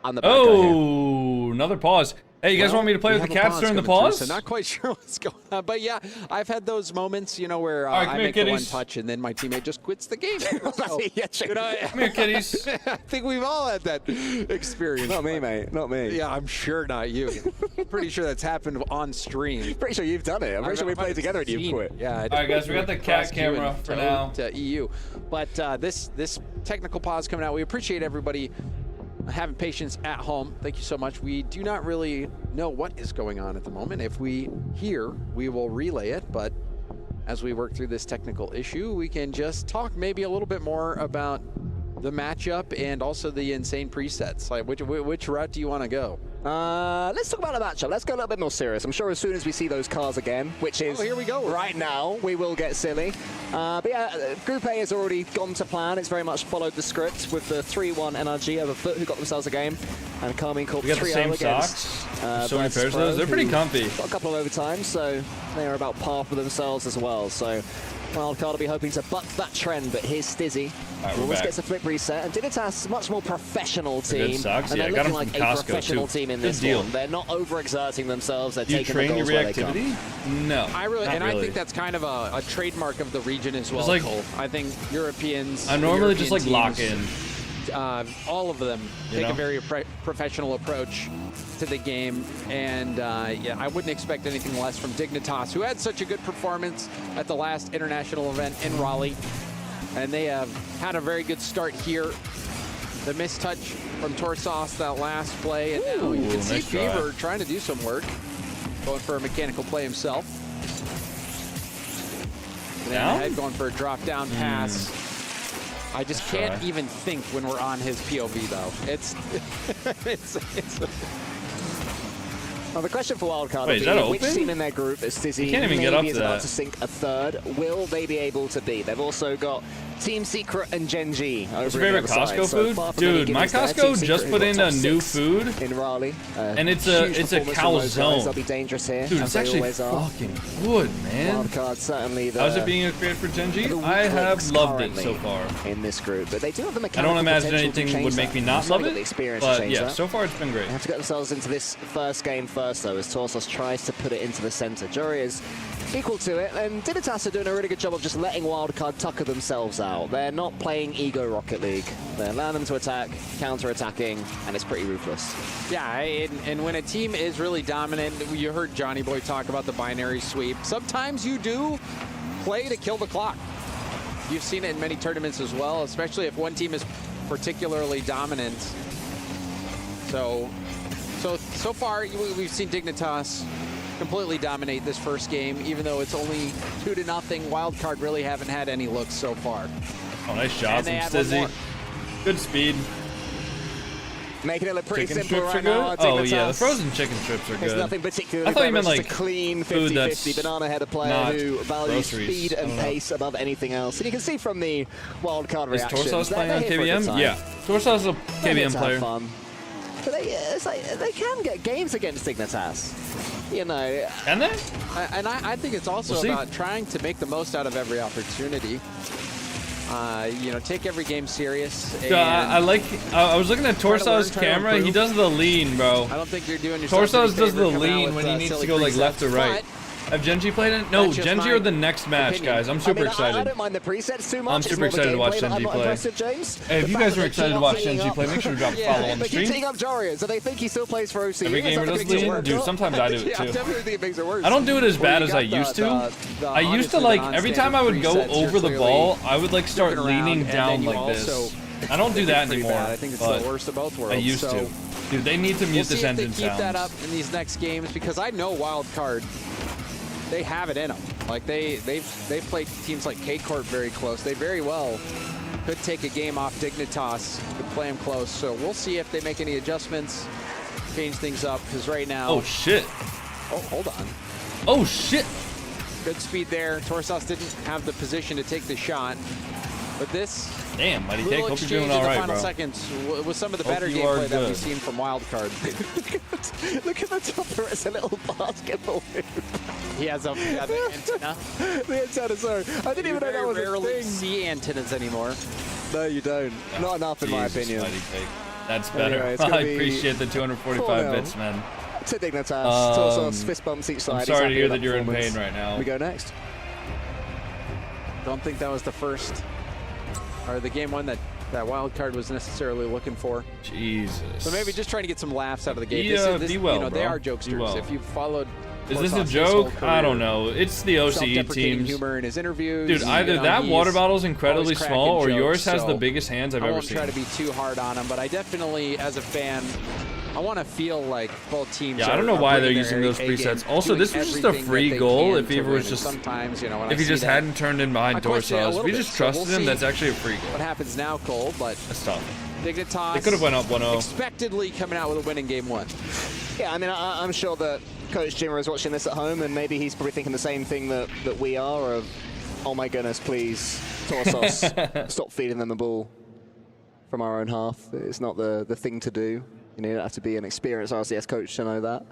I'm the bad guy here. Oh, another pause. Hey, you guys want me to play with the cats during the pause? So not quite sure what's going on, but yeah, I've had those moments, you know, where right, I make the one touch and then my teammate just quits the game. So, you know, come here, kitties. I think we've all had that experience. Not me, mate. Not me. Yeah, I'm sure not you. I'm pretty sure that's happened on stream. Pretty sure you've done it. I'm pretty sure we played together and you quit. Yeah. All right, guys, we got the cat camera for now. To EU, but this technical pause coming out. We appreciate everybody having patience at home. Thank you so much. We do not really know what is going on at the moment. If we hear, we will relay it, but as we work through this technical issue, we can just talk maybe a little bit more about the matchup and also the insane presets. Like, which route do you want to go? Let's talk about the matchup. Let's go a little bit more serious. I'm sure as soon as we see those cars again, which is here we go. Right now, we will get silly. But yeah, Group A has already gone to plan. It's very much followed the script with the 3-1 NRG over Foot, who got themselves a game, and Karmine Corp 3-0 against so many pairs of those. They're pretty comfy. Got a couple of overtimes, so they are about par for themselves as well. So Wildcard will be hoping to buck that trend, but here's Stizzy. Always gets a flip reset, and Dignitas, much more professional team. And they're looking like a professional team in this one. They're not overexerting themselves. They're taking the goals where they come. No, I think that's kind of a trademark of the region as well, like, Cole. I think Europeans. I normally just like lock in. all of them take a very professional approach to the game, and yeah, I wouldn't expect anything less from Dignitas, who had such a good performance at the last international event in Raleigh, and they have had a very good start here. The mistouch from Torsos that last play, and now you can see Fever trying to do some work, going for a mechanical play himself. Down? Ahead, going for a drop-down pass. I just can't even think when we're on his POV, though. It's Well, the question for Wildcard will be which team in their group is Stizzy maybe is about to sink a third. Will they be able to beat? They've also got Team Secret and GenG over your favorite Costco food? Dude, my Costco just put in a new food in Raleigh, and it's a calzone. They'll be dangerous here. Dude, it's actually fucking good, man. Wildcard certainly. How's it being created for GenG? I have loved it so far in this group, but they do have the mechanical I don't imagine anything would make me not love it, but yeah, that. so far it's been great. They have to get themselves into this first game first, though, as Torsos tries to put it into the center. Jury is equal to it, and Dignitas are doing a really good job of just letting Wildcard tucker themselves out. They're not playing ego Rocket League. They're allowing them to attack, counter-attacking, and it's pretty ruthless. Yeah, and when a team is really dominant, you heard Johnny Boy talk about the binary sweep. Sometimes you do play to kill the clock. You've seen it in many tournaments as well, especially if one team is particularly dominant. So far, we've seen Dignitas completely dominate this first game, even though it's only 2-0. Wildcard really haven't had any looks so far. Oh, nice job from Stizzy. Good speed. Making it look pretty chicken simple strips right are now. good? Oh yeah, the frozen chicken strips are good. There's nothing particularly I thought you meant like a clean food 50-50. Banana had a player who values groceries. speed and pace above anything else. And you can see from the Wildcard reactions. Is Torsos playing on KVM? Yeah. Torsos is a KVM player. But it's like, they can get games against Dignitas. You know. Can they? And I think it's also about trying to make the most out of every opportunity. You know, take every game serious. And I was looking at Torsos' camera. He does the lean, bro. I don't think you're doing yourself Torsos does the lean when he needs to go like left or right. Have GenG played it? No, GenG are the next match, guys. I'm super excited. I don't mind the presets too much. I'm super excited to watch GenG play. Hey, if you guys are excited to watch GenG play, make sure to drop a follow on the stream. Keep up Jarian, so they think he still plays for OC. Every gamer does lean? Dude, sometimes I do it too. I definitely think it makes it worse. I don't do it as bad as I used to. I used to like, every time I would go over the ball, I would like start leaning down like this. I don't do that anymore. I think it's the worst of both worlds. I used to. Dude, they need to mute this engine sound. Keep that up in these next games, because I know Wildcard, they have it in them. Like they've played teams like K-Corp very close. They very well could take a game off Dignitas, could play them close. So we'll see if they make any adjustments, change things up, because right now... Oh, shit. Oh, hold on. Oh, shit. Good speed there. Torsos didn't have the position to take the shot. But this... Damn, Mighty Cake, hope you're doing all right, bro. Seconds with some of the better gameplay that we've seen from Wildcard. Look at the top of it. It's a little basketball hoop. He has the antenna. The antenna, sorry. I didn't even know that was a thing. You rarely see antennas anymore. No, you don't. Not enough, in my opinion. Mighty Cake. That's better. Anyway, I appreciate the 245 bits, man. To Dignitas. Torsos, fist bumps each side. I'm sorry to hear that you're in pain right now. We go next. Don't think that was the first, or the game one that Wildcard was necessarily looking for. Jesus. So maybe just trying to get some laughs out of the game. Be well, you know, they bro. are jokesters. If you've followed... Is this a joke? I don't know. It's the OCE teams. Humor in his interviews. Dude, either that water bottle is incredibly small, or yours has the biggest hands I've ever seen. I won't try to be too hard on him, but I definitely, as a fan, I want to feel like both teams. Yeah, I don't know why they're using those presets. Also, this was just a free goal. If he was just, sometimes, you know, if he just hadn't turned in behind Torsos, if we just trusted him, that's actually a free goal. What happens now, Cole? But that's tough. Dignitas. They could have went up 1-0. Expectedly coming out with a winning game one. Yeah, I mean, I'm sure that Coach Jimmer is watching this at home, and maybe he's probably thinking the same thing that we are. Of, oh my goodness, please, Torsos, stop feeding them the ball from our own half. It's not the thing to do. You know, you don't have to be an experienced RCS coach to know that.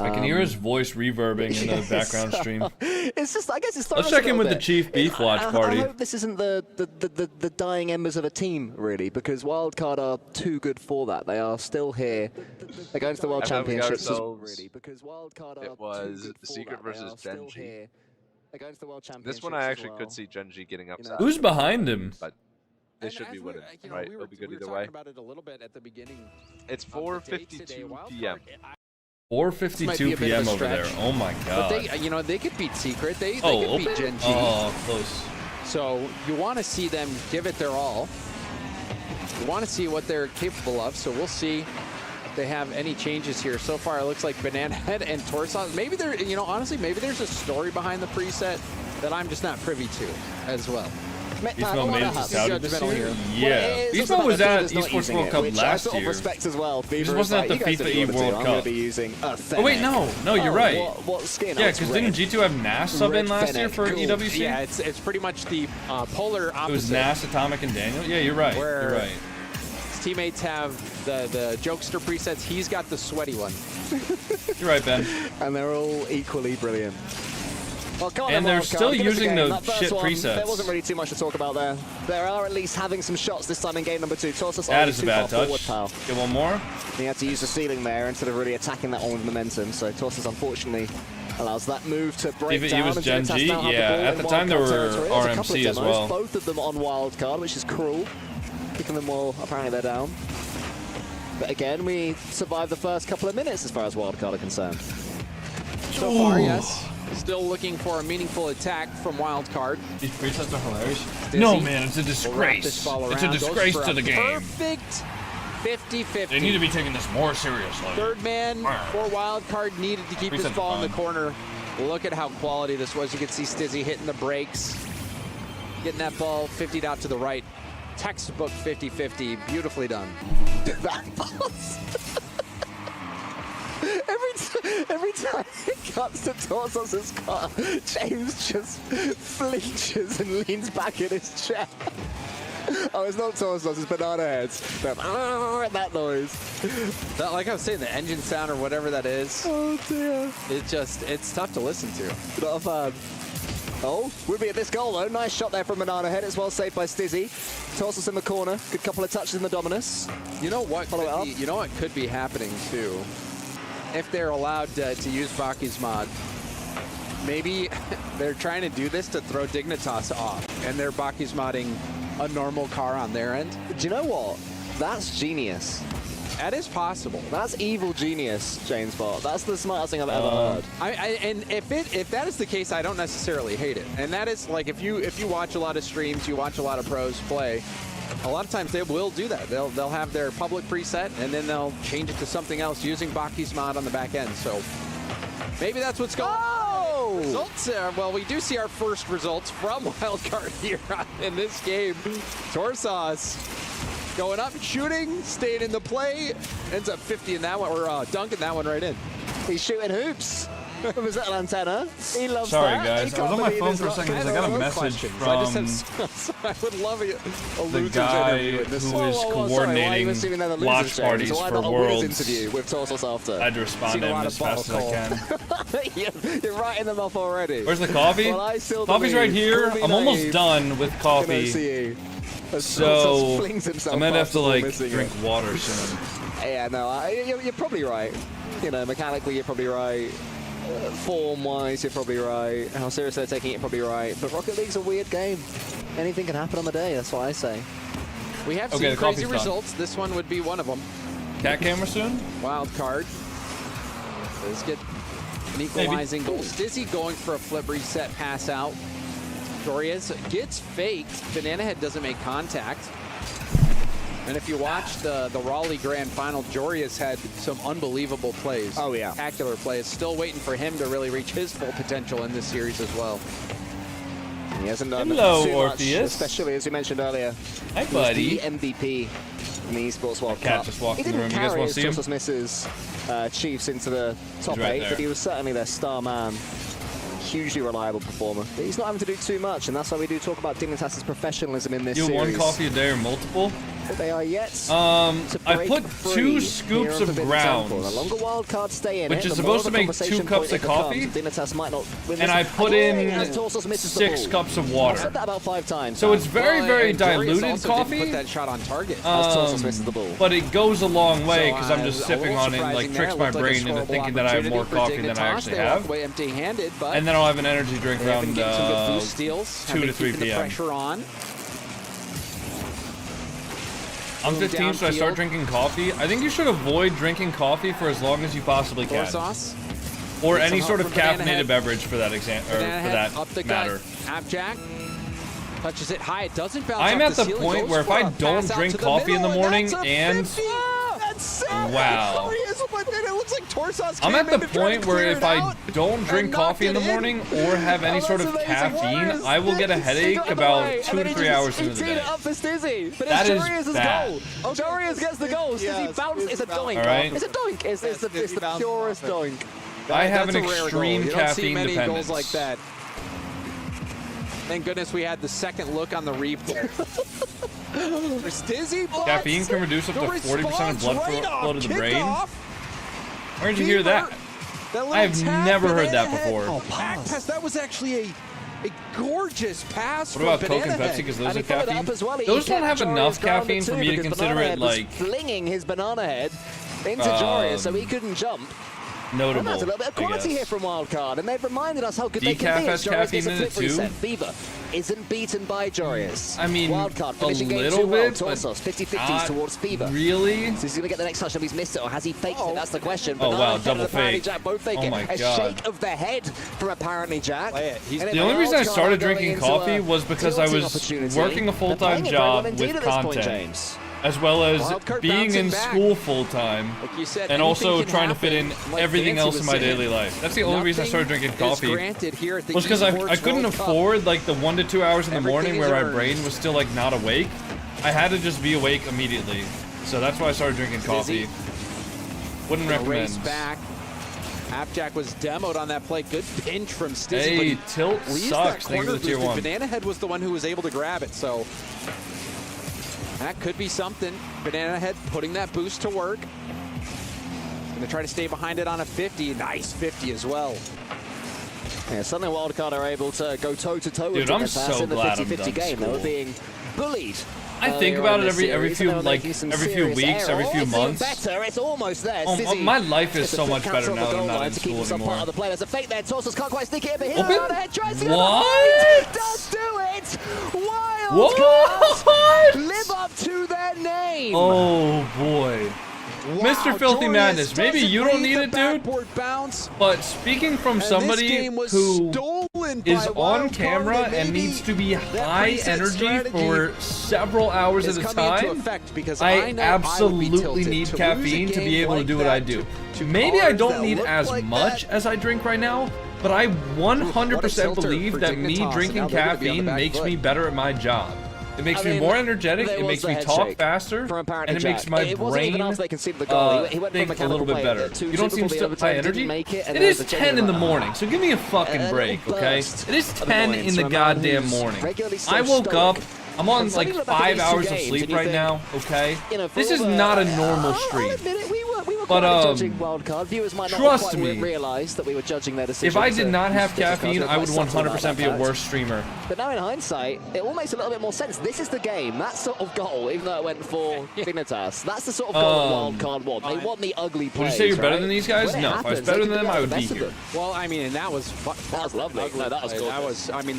I can hear his voice reverbing in the background stream. It's just, I guess it's. Let's check in with the Chief Beef Watch party. I hope this isn't the dying embers of a team, really, because Wildcard are too good for that. They are still here. They're going to the World Championships, really, because Wildcard are. It was Secret versus GenG. This one I actually could see GenG getting upset. Who's behind him? But they should be winning. Right? It'll be good either way. About it a little bit at the beginning. It's 4:52 p.m. 4:52 p.m. over there. Oh my god. But they, they could beat Secret. They could open? beat GenG. Oh, close. So you want to see them give it their all. You want to see what they're capable of. So we'll see if they have any changes here. So far, it looks like Banana Head and Torsos. Maybe there, honestly, maybe there's a story behind the preset that I'm just not privy to as well. Beastmo made it to Saudi this year? Yeah. Beastmo was at Esports World Cup last year. Respect as well. He just wasn't at the FIFA E World Cup. Oh wait, no, you're right. What skin? Yeah, because didn't G2 have NAS sub in last year for EWC? Yeah, it's pretty much the polar opposite. It was NAS, Atomic, and Daniel. Yeah, you're right. You're right. His teammates have the jokester presets. He's got the sweaty one. You're right, Ben. And they're all equally brilliant. Well, and they're still using the shit presets. There wasn't really too much to talk about there. They are at least having some shots this time in game number 2. Torsos that is a bad touch. Get one more. He had to use the ceiling there instead of really attacking that one with momentum. So Torsos unfortunately allows that move to break down. He was GenG. Yeah, at the time there were RMC as well. Both of them on Wildcard, which is cruel. Kicking them all, apparently they're down. But again, we survived the first couple of minutes as far as Wildcard are concerned. So far, yes. Still looking for a meaningful attack from Wildcard. These presets are hilarious. No, man, it's a disgrace. It's a disgrace to the game. Perfect 50-50. They need to be taking this more seriously. Third man for Wildcard needed to keep this ball in the corner. Look at how quality this was. You can see Stizzy hitting the brakes, getting that ball 50'd out to the right. Textbook 50-50. Beautifully done. That boss. Every time it cuts to Torsos' car, James just flinches and leans back in his chair. Oh, it's not Torsos, it's Banana Heads. That noise. That, like I was saying, the engine sound or whatever that is. Oh dear. It's tough to listen to. Not a fan. Oh, we'll be at this goal though. Nice shot there from Banana Head. It's well saved by Stizzy. Torsos in the corner. Good couple of touches in the Dominus. You know what? You know what could be happening too? If they're allowed to use Baki's mod, maybe they're trying to do this to throw Dignitas off, and they're Baki's modding a normal car on their end. Do you know what? That's genius. That is possible. That's evil genius, James Bot. That's the smartest thing I've ever heard. And if that is the case, I don't necessarily hate it. And that is like if you watch a lot of streams, you watch a lot of pros play. A lot of times they will do that. They'll have their public preset and then they'll change it to something else using Baki's mod on the back end. So maybe that's what's going on. Results there. Well, we do see our first results from Wildcard here in this game. Torsos going up, shooting, staying in the play, ends up 50 in that one, or dunking that one right in. He's shooting hoops. Was that an antenna? He loves Sorry, that. guys. I was on my phone for a second because I got a message from I would love a the guy who is coordinating watch parties for Worlds. Interview with Torsos after. I had to respond to him as fast as I can. You're writing them off already. Where's the coffee? Coffee's right here. I'm almost done with coffee. So I'm gonna have to like drink water soon. Yeah, no, you're probably right. You know, mechanically you're probably right. Form-wise, you're probably right. How serious they're taking it, probably right. But Rocket League's a weird game. Anything can happen on the day, that's what I say. We have seen crazy results. This one would be one of them. Cat camera soon? Wildcard. Let's get an equalizing goal. Stizzy going for a flip reset pass out. Dorias gets faked. Banana Head doesn't make contact. And if you watch the Raleigh Grand Final, Jorius had some unbelievable plays. Oh, yeah. Spectacular plays. Still waiting for him to really reach his full potential in this series as well. He hasn't done too much, especially as we mentioned earlier. Hi, buddy. The MVP in the Esports World Cup. Just walked he in the room. didn't You guys carry want to see him? Torsos Misses Chiefs into the top 8, but he was certainly their star man. Hugely reliable performer. But he's not having to do too much, and that's why we do talk about Dignitas' professionalism in this series. One coffee a day or multiple? But they are yet I put 2 scoops of grounds, a longer wild card stay in which is supposed to make 2 cups of coffee, might not win and I put in 6 cups of water. I've said that about 5 times. So it's very diluted coffee. Put that shot on target. Misses the ball. But it goes a long way because I'm just sipping on it and like tricks my brain into thinking that I have more coffee than I actually have. Empty-handed, but and then I'll have an energy drink around 2 to 3 p.m. Pressure on. I'm 15, should I start drinking coffee? I think you should avoid drinking coffee for as long as you possibly can. Sauce. Or any sort of caffeinated beverage for that matter. Half-jack. Touches it high. It doesn't bounce I'm off at the ceiling. point where if I don't drink coffee in the morning and... Wow. I'm at the point where if I don't drink coffee in the morning or have any sort of caffeine, I will get a headache about 2 to 3 hours into the day. That is bad. Dorius gets the goal. Stizzy bounces. It's a doink. Right. It's a doink. It's the purest doink. I have an extreme caffeine dependence. Goals like that. Thank goodness we had the second look on the replay. For Stizzy, caffeine can reduce up to 40% of blood flow to the brain. Where did you hear that? I have never heard that before. That was actually a gorgeous pass. What about Coke and Pepsi? Because those are caffeine. Those don't have enough caffeine for me to consider it like flinging his banana head into Jorius so he couldn't jump. Notable. That's a little bit of quality here from Wildcard, and they've reminded us how good they can be. Has caffeine in it too. Fever isn't beaten by Jorius. I mean, Wildcard finishing a game little 2 well. bit, Torsos 50-50s towards Fever. Really? So he's gonna get the next touchdown. He's missed it, or has he faked it? That's the question. Oh wow, double fake. Jack both fake oh my a god. shake of the head from apparently Jack. The only reason I started drinking coffee was because I was working a full-time job with content, as well as being in school full-time, and also trying to fit in everything else in my daily life. That's the only reason I started drinking coffee, was because I couldn't afford like the 1 to 2 hours in the morning where my brain was still like not awake. I had to just be awake immediately. So that's why I started drinking coffee. Wouldn't recommend. Half-jack was demoed on that play. Good pinch from Stizzy. Hey, tilt sucks. Thank you for the tier 1. Banana Head was the one who was able to grab it, so that could be something. Banana Head putting that boost to work. Gonna try to stay behind it on a 50. Nice 50 as well. Yeah, suddenly Wildcard are able to go toe-to-toe with I'm so in the glad 50-50 game. They were being bullied. I think about it every few weeks, every few months. Better. It's almost there. My life is so much better now that I'm not in school anymore. Part of the play. There's a fake there. Torsos can't quite sneak it in, but what? Does do it. Wildcard live up to their name. Oh boy. Wow, Mr. Filthy Madness, maybe you don't need it, dude, but speaking from somebody who is on camera and needs to be high energy for several hours at a time, I absolutely need caffeine to be able to do what I do. Maybe I don't need as much as I drink right now, but I 100% believe that me drinking caffeine makes me better at my job. It makes me more energetic, it makes me talk faster, and it makes my brain think a little bit better. You don't seem so high energy? It is 10 in the morning, so give me a fucking break, okay? It is 10 in the goddamn morning. I woke up, I'm on like 5 hours of sleep right now, okay? This is not a normal stream. But trust me, if I did not have caffeine, I would 100% be a worse streamer. But now in hindsight, it all makes a little bit more sense. This is the game. That sort of goal, even though it went for Dignitas, that's the sort of goal that Wildcard want. They want the ugly plays. Would you say you're better than these guys? No. If I was better than them, I would be here. Well, I mean, and that was lovely. No, that was good. That was, I mean,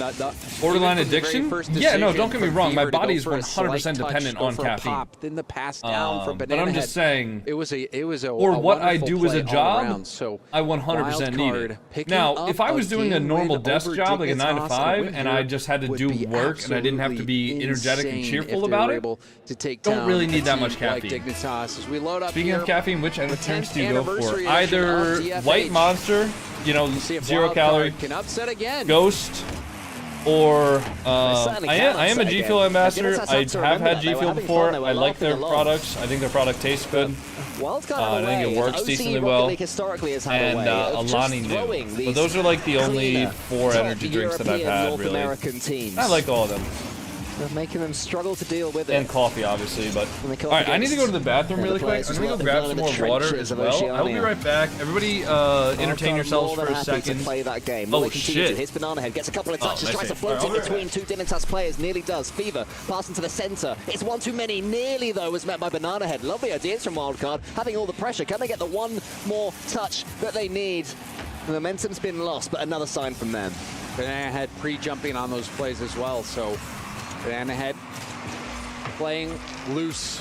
borderline addiction? Yeah, no, don't get me wrong. My body is 100% dependent on caffeine. Then the pass down from Banana But I'm just saying, it was a or what I do as a job, I 100% need it. Now, if I was doing a normal desk job, like a 9 to 5, and I just had to do work and I didn't have to be energetic and cheerful about it, don't really need that much caffeine. Speaking of caffeine, which entrance do you go for? Either White Monster, you know, 0 calorie, Ghost, or I am a G Fuel ambassador. I have had G Fuel before. I like their products. I think their product tastes good. I think it works decently well. And Alani New. But those are like the only 4 energy drinks that I've had, really. I like all of them. They're making them struggle to deal with it. And coffee, obviously, but... Alright, I need to go to the bathroom really quick. I'm gonna go grab some more water as well. I'll be right back. Everybody, entertain yourselves for a second. Oh, shit. His banana head gets a couple of touches, tries to float in between 2 Dignitas players, nearly does. Fever passing to the center. It's one too many. Nearly, though, was met by Banana Head. Lovely ideas from Wildcard. Having all the pressure. Can they get the one more touch that they need? The momentum's been lost, but another sign from them. Banana Head pre-jumping on those plays as well, so... Banana Head playing loose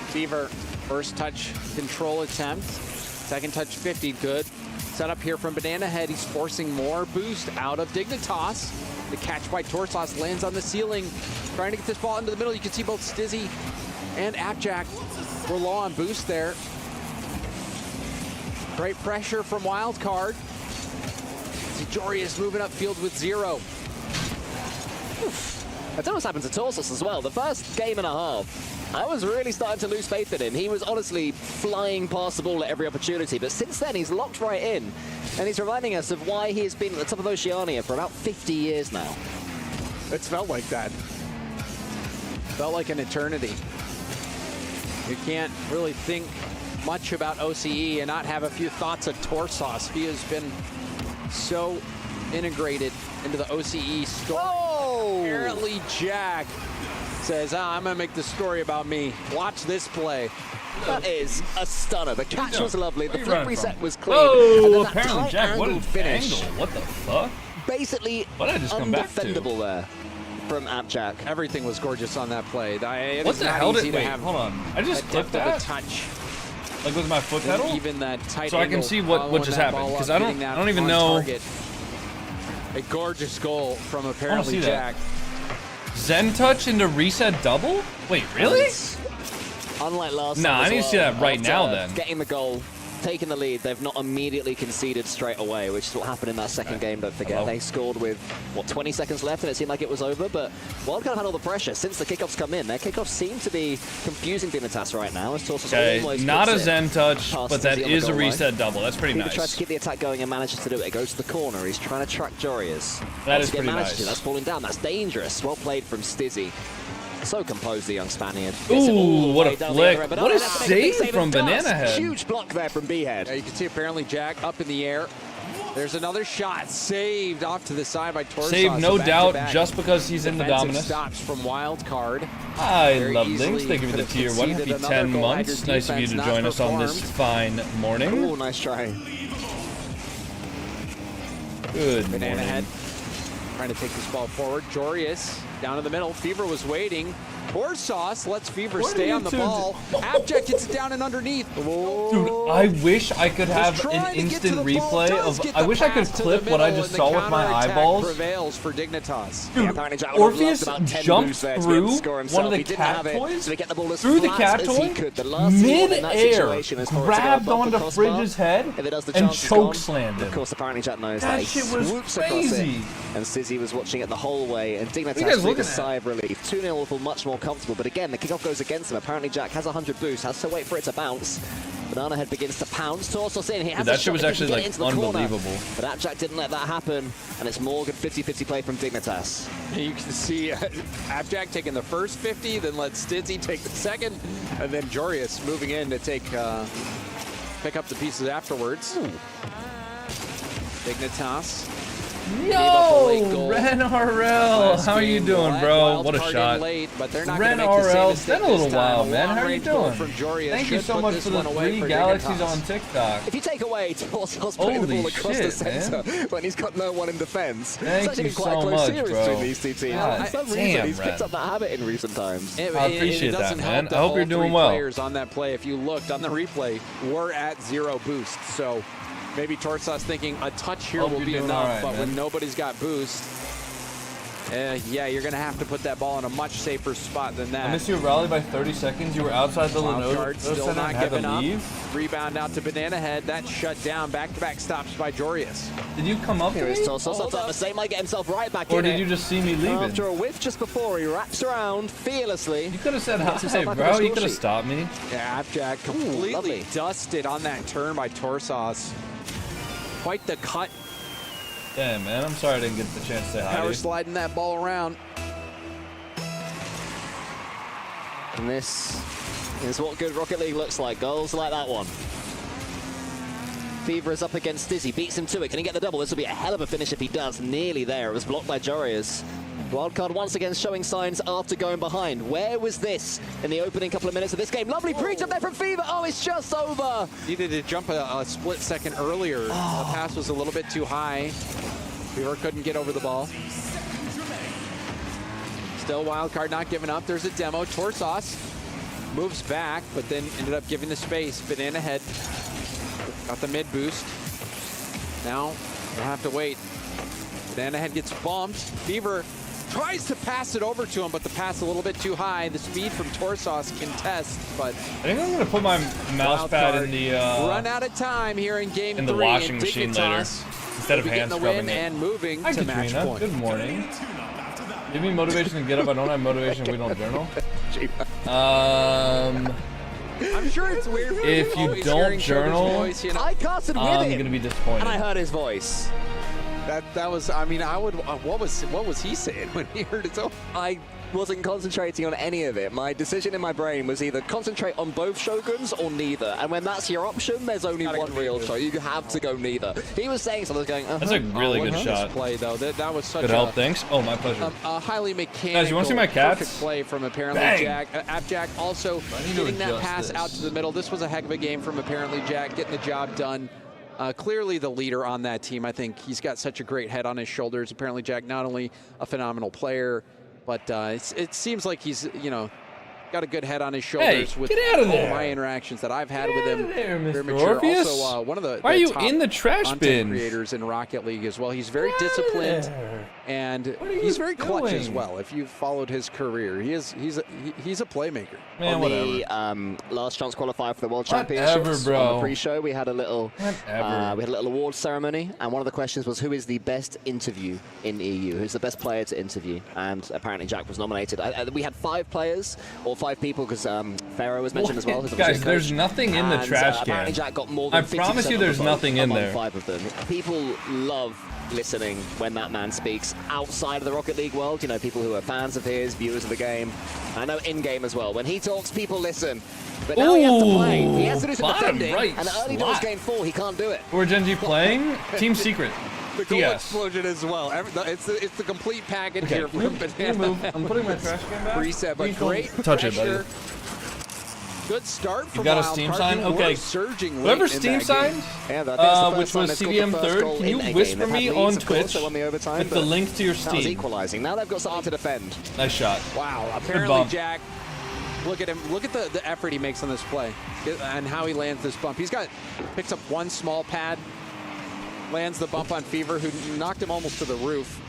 Fever, first touch control attempt. Second touch 50, good. Set up here from Banana Head. He's forcing more boost out of Dignitas. The catch by Torsos lands on the ceiling. Trying to get this ball into the middle. You can see both Stizzy and Appjack were low on boost there. Great pressure from Wildcard. Jorius moving upfield with 0. That's almost happened to Torsos as well. The first game and a half, I was really starting to lose faith in him. He was honestly flying past the ball at every opportunity, but since then he's locked right in, and he's reminding us of why he has been at the top of Oceania for about 50 years now. It's felt like that. Felt like an eternity. You can't really think much about OCE and not have a few thoughts of Torsos. He has been so integrated into the OCE story. Oh! Apparently Jack says, I'm going to make the story about me. Watch this play. That is a stunner. The catch was lovely. The flip reset was clean. Oh, and then that apparently tight Jack, what angle an finish. angle. What the fuck? Basically What did I just come back to? undefendable there from Appjack. Everything was gorgeous on that play. It What is the not hell easy did, to wait, have hold on. I just clipped depth of that? a touch. Like with my foot pedal? Even that tight so I can angle see what following just that happened. ball Because up, I getting don't that even on know. target. A gorgeous goal from apparently see Jack. Zen touch into reset double? Wait, really? Unlike last Nah, time I as need to see well, that right after now then. Getting the goal, taking the lead, they've not immediately conceded straight away, which is what happened in that second game, don't forget. They scored with, what, 20 seconds left, and it seemed like it was over, but Wildcard had all the pressure. Since the kickoffs come in, their kickoffs seem to be confusing Dignitas right now, as Torsos almost not a puts it Zen touch, past but that Stizzy on the is a goal line. reset double. That's pretty Fever nice. tries to keep the attack going and manages to do it. It goes to the corner. He's trying to track Jorius. That is Once again, pretty manages nice. to. That's falling down. That's dangerous. Well played from Stizzy. So composed, the young Spaniard. Ooh, what a flick. What a save from Banana Head. Huge block there from B-Head. Yeah, you can see apparently Jack up in the air. There's another shot saved off to the side by Torsos. Save, no doubt, just because he's in the Dominus. Stops from Wildcard. I love Links. Thank you for the tier 1. Happy 10 months. Nice of you to join us on this fine morning. Ooh, nice try. Good Banana morning. Head trying to take this ball forward. Jorius down in the middle. Fever was waiting. Torsos lets Fever stay on the ball. Abject gets it down and underneath. Dude, I wish I could have an instant replay of. I wish I could clip what I just saw with my eyeballs. Prevails for Dignitas. Dude, Orpheus jumped through one of the cat toys, through the cat toy, mid-air, grabbed onto Fridge's head, and choke slammed him. Of course, apparently Jack knows That that. shit He was swoops across crazy. it. And Stizzy was watching it the whole way, and you guys Dignitas breathed looking a at? sigh of relief. 2-0 will feel much more comfortable, but again, the kickoff goes against him. Apparently Jack has 100 boost, has to wait for it to bounce. Banana Head begins to pounce. Torsos in. He has Dude, a that shit shot was if he actually can like get into the corner. unbelievable. But Abjack didn't let that happen, and it's more good 50-50 play from Dignitas. You can see Abjack taking the first 50, then let Stizzy take the second, and then Jorius moving in to take pick up the pieces afterwards. Dignitas. Yo, Ren RL, how are you doing, bro? What a shot. Late, but they're not Ren make the same RL, it's mistake been a little this time. while, man. How are you doing? From Jorius Thank you should so put much this for the one away 3 for galaxies Dignitas. on TikTok. If you take away Torsos putting the Holy ball across the shit, center man. when he's got no one in defense, Thank it's actually you been quite a so close much, series bro. between these two teams. God For some reason, damn, he's picked Ren. up that habit in recent times. I appreciate it that, doesn't man. help I that hope all you're doing three well. Players on that play, if you looked on the replay, were at 0 boost. So maybe Torsos thinking a touch here Hope will you're be doing enough, all right, but man. when nobody's got boost, yeah, you're going to have to put that ball in a much safer spot than that. I missed your rally by 30 seconds. You were outside the Wildcard Lenovo still Center not and had to giving up. leave. Rebound out to Banana Head. That shut down. Back-to-back stops by Jorius. Did you come up Here to is me? Torsos up the same, might get himself right back Or in did it. you just see me leaving? After a whiff just before, he wraps around fearlessly. You could have said Gets hi, himself back on bro. the You score could have sheet. stopped me. Yeah, Abjack completely lovely. dusted on that turn by Torsos. Quite the cut. Damn, man. I'm sorry I didn't get the chance to say hi to Power you. sliding that ball around. And this is what good Rocket League looks like. Goals like that one. Fever is up against Stizzy, beats him to it. Can he get the double? This will be a hell of a finish if he does. Nearly there. It was blocked by Jorius. Wildcard once again showing signs after going behind. Where was this in the opening couple of minutes of this game? Lovely pre-jump there from Fever. Oh, it's just over. Needed to jump a split second earlier. The pass was a little bit too high. Fever couldn't get over the ball. Still Wildcard not giving up. There's a demo. Torsos moves back, but then ended up giving the space. Banana head got the mid boost. Now we'll have to wait. Banana head gets bumped. Fever tries to pass it over to him, but the pass a little bit too high. The speed from Torsos can test, but I think I'm gonna put my mouse pad in the run out of time here in game 3. in the washing machine later instead of hand scrubbing it. And moving Hi, to match Katrina. point. Good morning. Give me motivation to get up. I don't have motivation if we don't journal. I'm sure it's weird. If you don't journal, voice, you know? I casted with I'm him, gonna be disappointed. and I heard his voice. That was. I mean, I would. What was he saying when he heard his own? I wasn't concentrating on any of it. My decision in my brain was either concentrate on both Shoguns or neither. And when that's your option, there's only one real shot. You have to go neither. He was saying something, going, That's a really good shot. Play though. That was such good help. Thanks. Oh, my pleasure. A highly mechanical. Guys, you want to see my cats? Perfect play from apparently Bang. Jack. Jack also getting that pass out to the middle. This was a heck of a game from apparently Jack, getting the job done. Clearly the leader on that team. I think he's got such a great head on his shoulders. Apparently Jack, not only a phenomenal player, but it seems like he's, you know, got a good head on his shoulders with all my interactions that I've had with him. Very mature. Orpheus? Also, one of the Why are you top in the trash content bin? creators in Rocket League as well. He's very disciplined, and he's very clutch as well. If you've followed his career, he's a playmaker. Man, on the last chance qualifier for the World Championships, on the pre-show, we had a little awards ceremony, and one of the questions was, who is the best interview in EU? Who's the best player to interview? And apparently Jack was nominated. We had 5 players, or 5 people, because Pharaoh was mentioned as well. Guys, there's nothing in the trash can. Apparently Jack got more than 50% I promise you, there's nothing in there. 5 of them. People love listening when that man speaks outside of the Rocket League world. You know, people who are fans of his, viewers of the game. I know in-game as well. When he talks, people listen. But now he has to play. He has to do some defending. And early doors game 4, he can't do it. Who are GenG playing? Team Secret. The goal explosion as well. It's the complete package here from Banana. Move. I'm putting my trash can back. Reset, but great touch it, buddy. Good start from You got a Wildcard. Steam sign? Okay. Whoever Steam signed, which was CDM 3rd, can you whisper me on Twitch with the link to your Steam? That was equalizing. Now they've got something to defend. Nice shot. Wow. Apparently, Jack, look at him. Look at the effort he makes on this play and how he lands this bump. Picks up one small pad, lands the bump on Fever, who knocked him almost to the roof.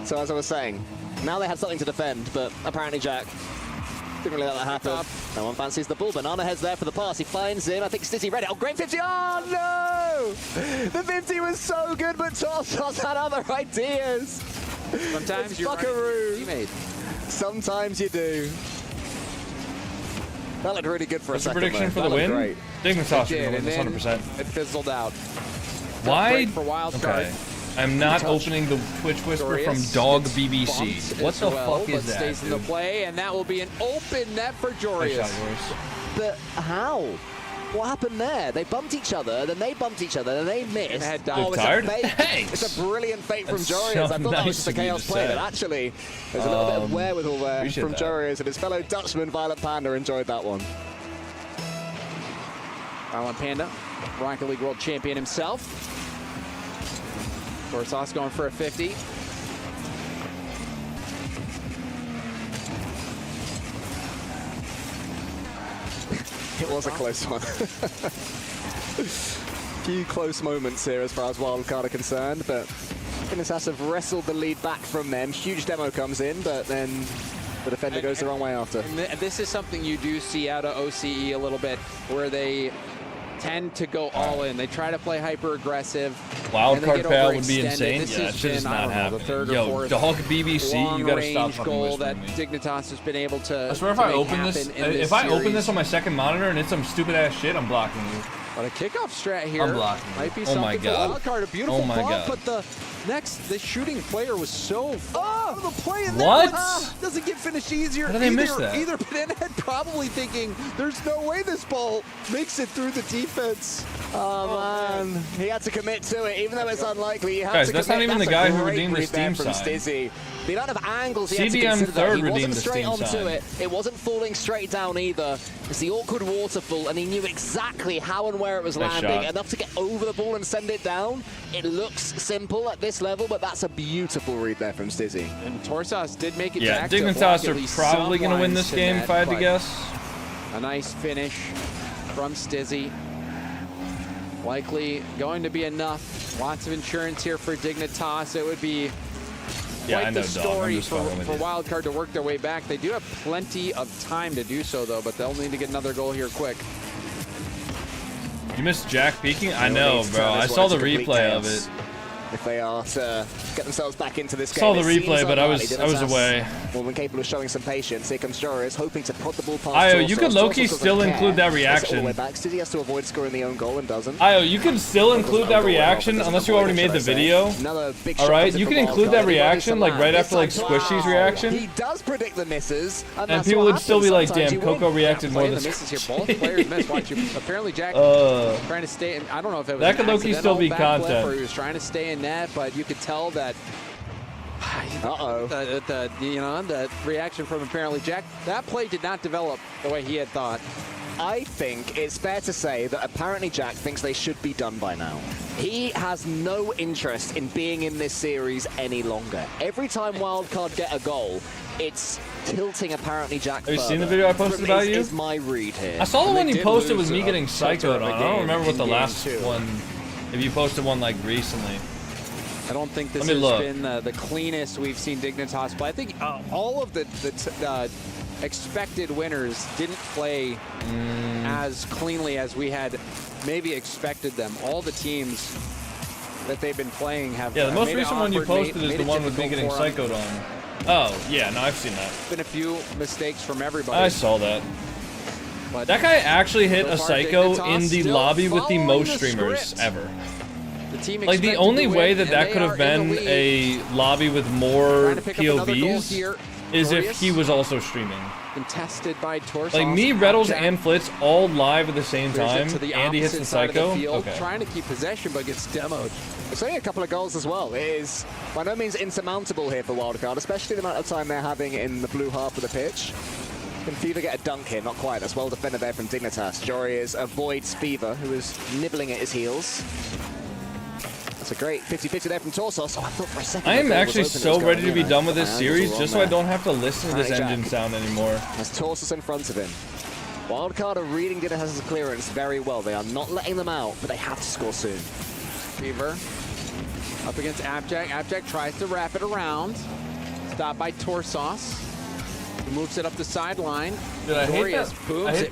So as I was saying, now they had something to defend, but apparently Jack didn't really let that happen. No one fancies the ball. Banana heads there for the pass. He finds him. I think Stizzy read it. Oh, great 50. Oh, no! The 50 was so good, but Torsos had other ideas. Sometimes you're right. Sometimes you do. That looked really good for a second. Prediction for the win? Dignitas is going to win this 100%. It fizzled out. Why? For Wildcard. Okay. I'm not opening the Twitch Whisper from Dog BBC. What the fuck is that? Stays in the play, and that will be an open net for Jorius. But how? What happened there? They bumped each other, then they bumped each other, then they missed. Oh, it's a fake. It's a brilliant fake from Jorius. I thought that was just a chaos play, but actually, there's a little bit of wherewithal there from Jorius, and his fellow Dutchman, Violent Panda, enjoyed that one. Violent Panda, Rocket League World Champion himself. Torsos going for a 50. It was a close one. Few close moments here as far as Wildcard are concerned, but Dignitas have wrestled the lead back from them. Huge demo comes in, but then the defender goes the wrong way after. And this is something you do see out of OCE a little bit, where they tend to go all in. They try to play hyper aggressive. Wildcard pal would be insane. Yeah, that shit is not happening. Yo, Dog BBC, you gotta stop fucking goal whispering that me. Dignitas has been able to. I swear, if I open this on my second monitor and it's some stupid ass shit, I'm blocking you. But a kickoff strat here I'm blocking you. might be Oh something my for God. Wildcard. A beautiful Oh my bump, God. but the shooting player was so the play in What? doesn't get finished easier. How did they miss that? Either Banana Head probably thinking there's no way this ball makes it through the defense. Oh man, he had to commit to it, even though it's unlikely. He had Guys, to that's commit. not even the a guy who great redeemed the read there Steam from sign. Stizzy. The amount of angles he had to CDM consider there. 3rd He redeemed wasn't the straight Steam onto sign. it. It wasn't falling straight down either. It's the awkward waterfall, and he knew exactly how and where it was Nice landing. shot. Enough to get over the ball and send it down. It looks simple at this this level, but that's a beautiful read there from Stizzy. And Torsos did make it Yeah, back to Dignitas block are at least probably some going to win lines this game net, if I had to but guess. A nice finish from Stizzy. Likely going to be enough. Lots of insurance here for Dignitas. It would be quite the story for Wildcard to work their way back. They do have plenty of time to do so, though, but they'll need to get another goal here quick. You missed Jack peeking? I know, bro. I saw the replay of it. If they are to get themselves back into this game. Saw the replay, but I was away. Well, when capable of showing some patience, here comes Joris, hoping to put the ball past. Io, you could low-key still include that reaction. All the way back. Stizzy has to avoid scoring the own goal and doesn't. Io, you can still include that reaction unless you already made the video. Alright, you can include that reaction like right after like Squishy's reaction. He does predict the misses. And people would still be like, damn, Coco reacted more than misses here. Both players missed. Watch you. Apparently Jack trying to stay in. I don't know if it was that could low-key still be content. or he was trying to stay in net, but you could tell that the reaction from apparently Jack, that play did not develop the way he had thought. I think it's fair to say that apparently Jack thinks they should be done by now. He has no interest in being in this series any longer. Every time Wildcard get a goal, it's tilting apparently Jack further. Have you seen the video I posted about you? Is my read here. I saw the one you posted with me getting psychoed on. I don't remember what the last one, if you posted one like recently. I don't think this has been the cleanest we've seen Dignitas, but I think all of the expected winners didn't play as cleanly as we had maybe expected them. All the teams that they've been playing have the most recent one you posted is the one with me getting psychoed on. Oh, yeah, no, I've seen that. Been a few mistakes from everybody. I saw that. But that guy actually hit a psycho in the lobby with the most streamers ever. Like, the only way that could have been a lobby with more POVs is if he was also streaming. Contested by Torsos. Like, me, Reddles, and Flitz all live at the same time. Andy hits the psycho. Okay. Trying to keep possession, but gets demoed. It's only a couple of goals as well. It is by no means insurmountable here for Wildcard, especially the amount of time they're having in the blue half of the pitch. Can Fever get a dunk here? Not quite. That's well defended there from Dignitas. Joris avoids Fever, who is nibbling at his heels. That's a great 50-50 there from Torsos. Oh, I thought for a second. I am actually so ready to be done with this series just so I don't have to listen to this engine sound anymore. There's Torsos in front of him. Wildcard are reading Dignitas' clearance very well. They are not letting them out, but they have to score soon. Fever up against Abjack. Abjack tries to wrap it around. Stopped by Torsos. He moves it up the sideline. Dude, I hate that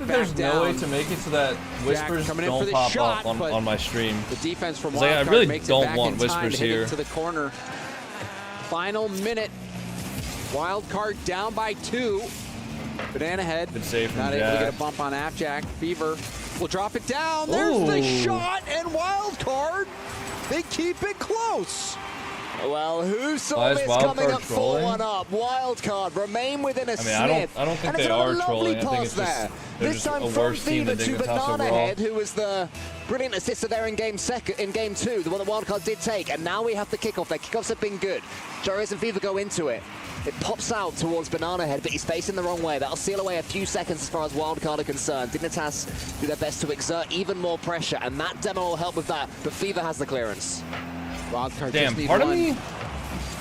there's no way to make it so that whispers don't pop up on my stream. The defense from Wildcard I really don't want whispers here. To the corner. Final minute. Wildcard down by 2. Banana Head Good save from not Jack. able to get a bump on Abjack. Fever will drop it down. There's the shot, and Wildcard, they keep it close. Well, who saw this coming up 4-1 up? Wildcard remain within a sniff. I don't think they are trolling. I think it's just this time from Fever to Banana Head, who was the brilliant assister there in game 2, the one that Wildcard did take. And now we have the kickoff. Their kickoffs have been good. Joris and Fever go into it. It pops out towards Banana Head, but he's facing the wrong way. That'll seal away a few seconds as far as Wildcard are concerned. Dignitas do their best to exert even more pressure, and that demo will help with that. But Fever has the clearance. Wildcard Damn, just need part of one. me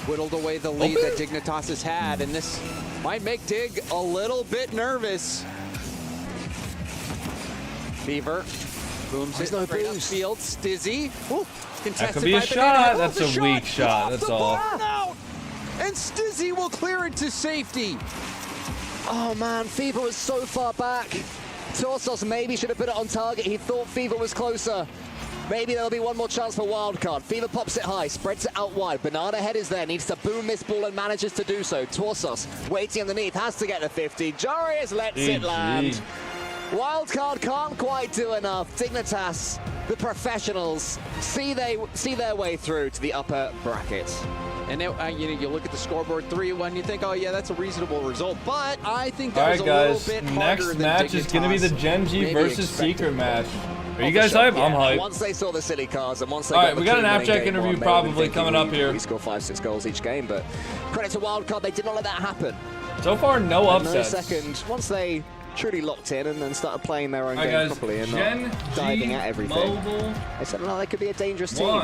Whittled away the lead that Dignitas has had, and this might make Dig a little bit nervous. Fever booms it straight upfield. Stizzy. That could be a shot. That's a weak shot. That's all. And Stizzy will clear it to safety. Oh man, Fever was so far back. Torsos maybe should have put it on target. He thought Fever was closer. Maybe there'll be one more chance for Wildcard. Fever pops it high, spreads it out wide. Banana Head is there, needs to boom this ball and manages to do so. Torsos waiting underneath, has to get the 50. Joris lets it land. Wildcard can't quite do enough. Dignitas, the professionals, see their way through to the upper bracket. And now, you look at the scoreboard 3-1, you think, oh yeah, that's a reasonable result. But I think that was a little bit harder next than match is going to be the GenG versus Secret match. Are you guys hype? Yeah. I'm hyped. Once they saw the silly cards and once they we got an Abjack interview probably coming up here. We score 5-6 goals each game, but credit to Wildcard, they did not let that happen. So far, no upsets. No second. Once they truly locked in and then started playing their own game properly and not diving at everything. Mobile they said, no, they could be a dangerous team.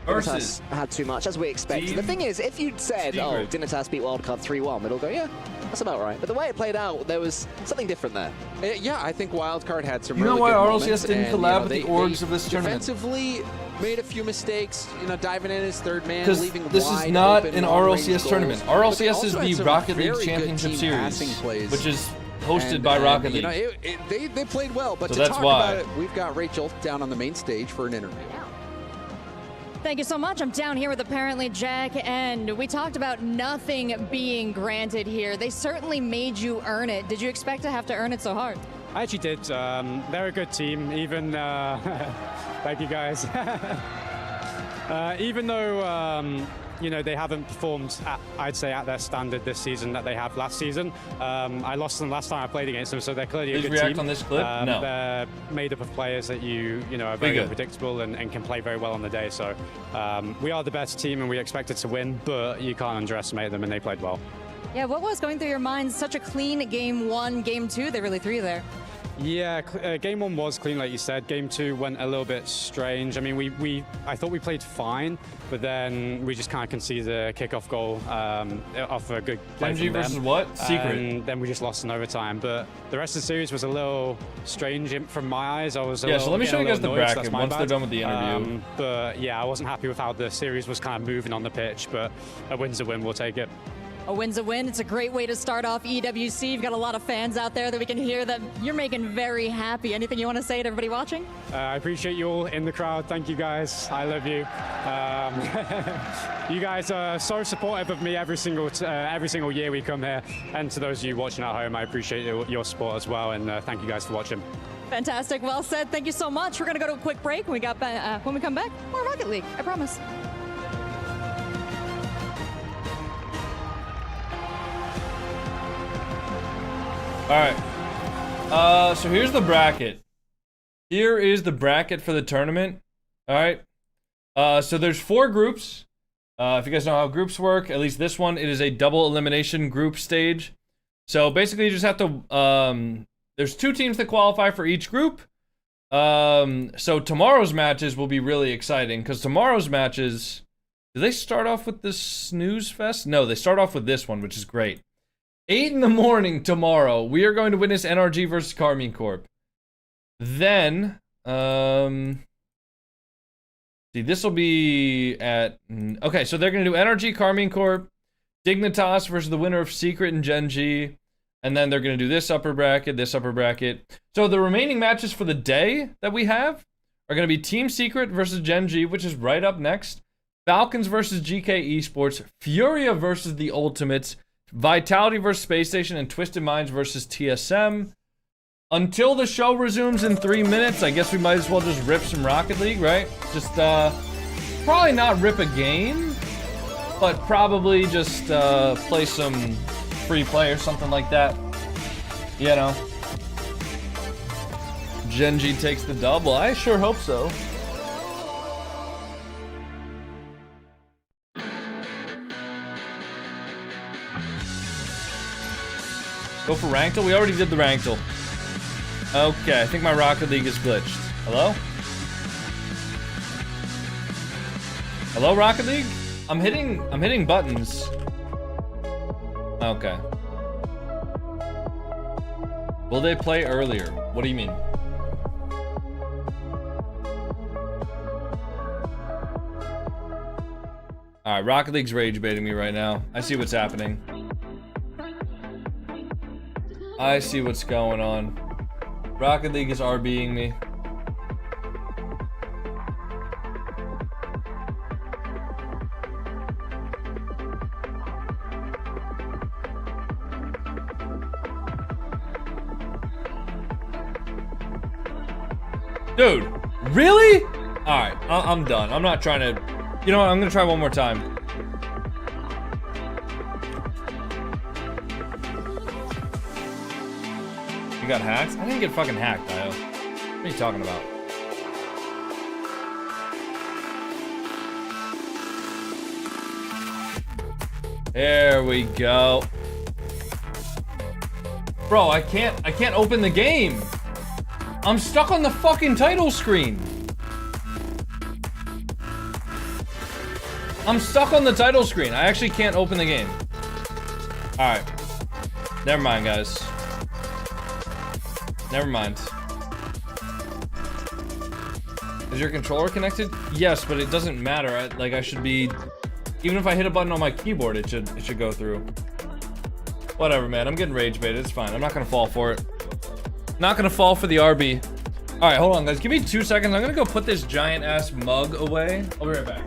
Dignitas had too much, as we expected. The thing is, if you'd said, oh, Dignitas beat Wildcard 3-1, we'd all go, yeah, that's about right. But the way it played out, there was something different there. Yeah, I think Wildcard had some You really know why good RLCS moments, didn't and, collab with they, the orgs of this tournament? Defensively, made a few mistakes, diving in as third man, Because leaving this wide is not open an long-range RLCS tournament. goals. RLCS is the Rocket League Championship Series, which is hosted by Rocket League. They played well, but So to that's talk why. about it, we've got Rachel down on the main stage for an interview. Thank you so much. I'm down here with apparently Jack, and we talked about nothing being granted here. They certainly made you earn it. Did you expect to have to earn it so hard? I actually did. They're a good team, even, thank you guys. Even though, they haven't performed, I'd say, at their standard this season that they have last season. I lost them last time I played against them, so they're clearly a good react team. on this clip? No. They're made up of players that are very unpredictable and can play very well on the day. So we are the best team and we expected to win, but you can't underestimate them, and they played well. Yeah, what was going through your mind? Such a clean game 1, game 2. They really threw you there. Yeah, game 1 was clean, like you said. Game 2 went a little bit strange. I mean, I thought we played fine, but then we just kind of conceded a kickoff goal off a good play GenG from them. versus what? Secret. And then we just lost in overtime. But the rest of the series was a little strange from my eyes. I was so let me show you guys the bracket once they're done with the interview. But yeah, I wasn't happy with how the series was kind of moving on the pitch. But a win's a win. We'll take it. A win's a win. It's a great way to start off EWC. You've got a lot of fans out there that we can hear that you're making very happy. Anything you want to say to everybody watching? I appreciate you all in the crowd. Thank you guys. I love you. You guys are so supportive of me every single year we come here. And to those of you watching at home, I appreciate your support as well. And thank you guys for watching. Fantastic. Well said. Thank you so much. We're going to go to a quick break. When we come back, more Rocket League. I promise. All right. So here's the bracket. Here is the bracket for the tournament. All right. So there's 4 groups. If you guys know how groups work, at least this one, it is a double elimination group stage. So basically, you just have to. There's 2 teams that qualify for each group. So tomorrow's matches will be really exciting because tomorrow's matches. Do they start off with the snooze fest? No, they start off with this one, which is great. 8 in the morning tomorrow, we are going to witness NRG versus Karmine Corp. Then, see, this will be at, okay, so they're going to do NRG, Karmine Corp, Dignitas versus the winner of Secret and GenG, and then they're going to do this upper bracket, this upper bracket. So the remaining matches for the day that we have are going to be Team Secret versus GenG, which is right up next, Falcons versus GK Esports, Furia versus the Ultimates, Vitality versus Space Station, and Twisted Minds versus TSM. Until the show resumes in 3 minutes, I guess we might as well just rip some Rocket League, right? Just, probably not rip a game, but probably just, play some free play or something like that. You know. GenG takes the double. I sure hope so. Go for Rankle? We already did the Rankle. Okay, I think my Rocket League is glitched. Hello? Hello, Rocket League? I'm hitting buttons. Okay. Will they play earlier? What do you mean? Alright, Rocket League's rage baiting me right now. I see what's happening. I see what's going on. Rocket League is RBing me. Dude, really? Alright, I'm done. I'm not trying to... You know what? I'm gonna try one more time. You got hacked? I didn't get fucking hacked, Dio. What are you talking about? There we go. Bro, I can't open the game. I'm stuck on the fucking title screen. I'm stuck on the title screen. I actually can't open the game. Alright. Never mind, guys. Never mind. Is your controller connected? Yes, but it doesn't matter. I should be... Even if I hit a button on my keyboard, it should go through. Whatever, man. I'm getting rage baited. It's fine. I'm not gonna fall for it. Not gonna fall for the RB. Alright, hold on, guys. Give me 2 seconds. I'm gonna go put this giant-ass mug away. I'll be right back.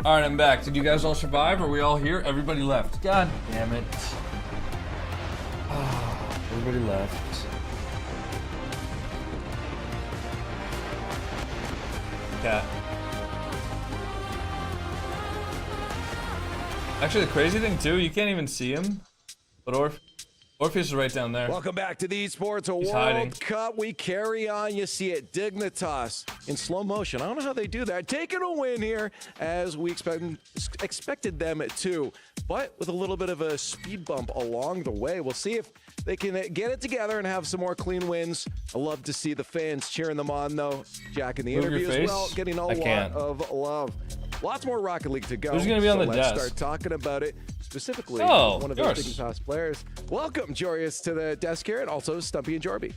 Alright, I'm back. Did you guys all survive? Are we all here? Everybody left. God damn it. Oh, everybody left. Cat. Actually, the crazy thing too, you can't even see him. But Orpheus is right down there. Welcome back to the Esports World Cup. We carry on. You see it. Dignitas in slow motion. I don't know how they do that. Taking a win here as we expected them to, but with a little bit of a speed bump along the way. We'll see if they can get it together and have some more clean wins. I love to see the fans cheering them on, though. Jack in the interview as well, getting a lot of love. Lots more Rocket League to go. Who's going to be on the let's desk? Start talking about it. Specifically, one of those Dignitas players. Welcome, Jorius, to the desk here, and also Stumpy and Jorby.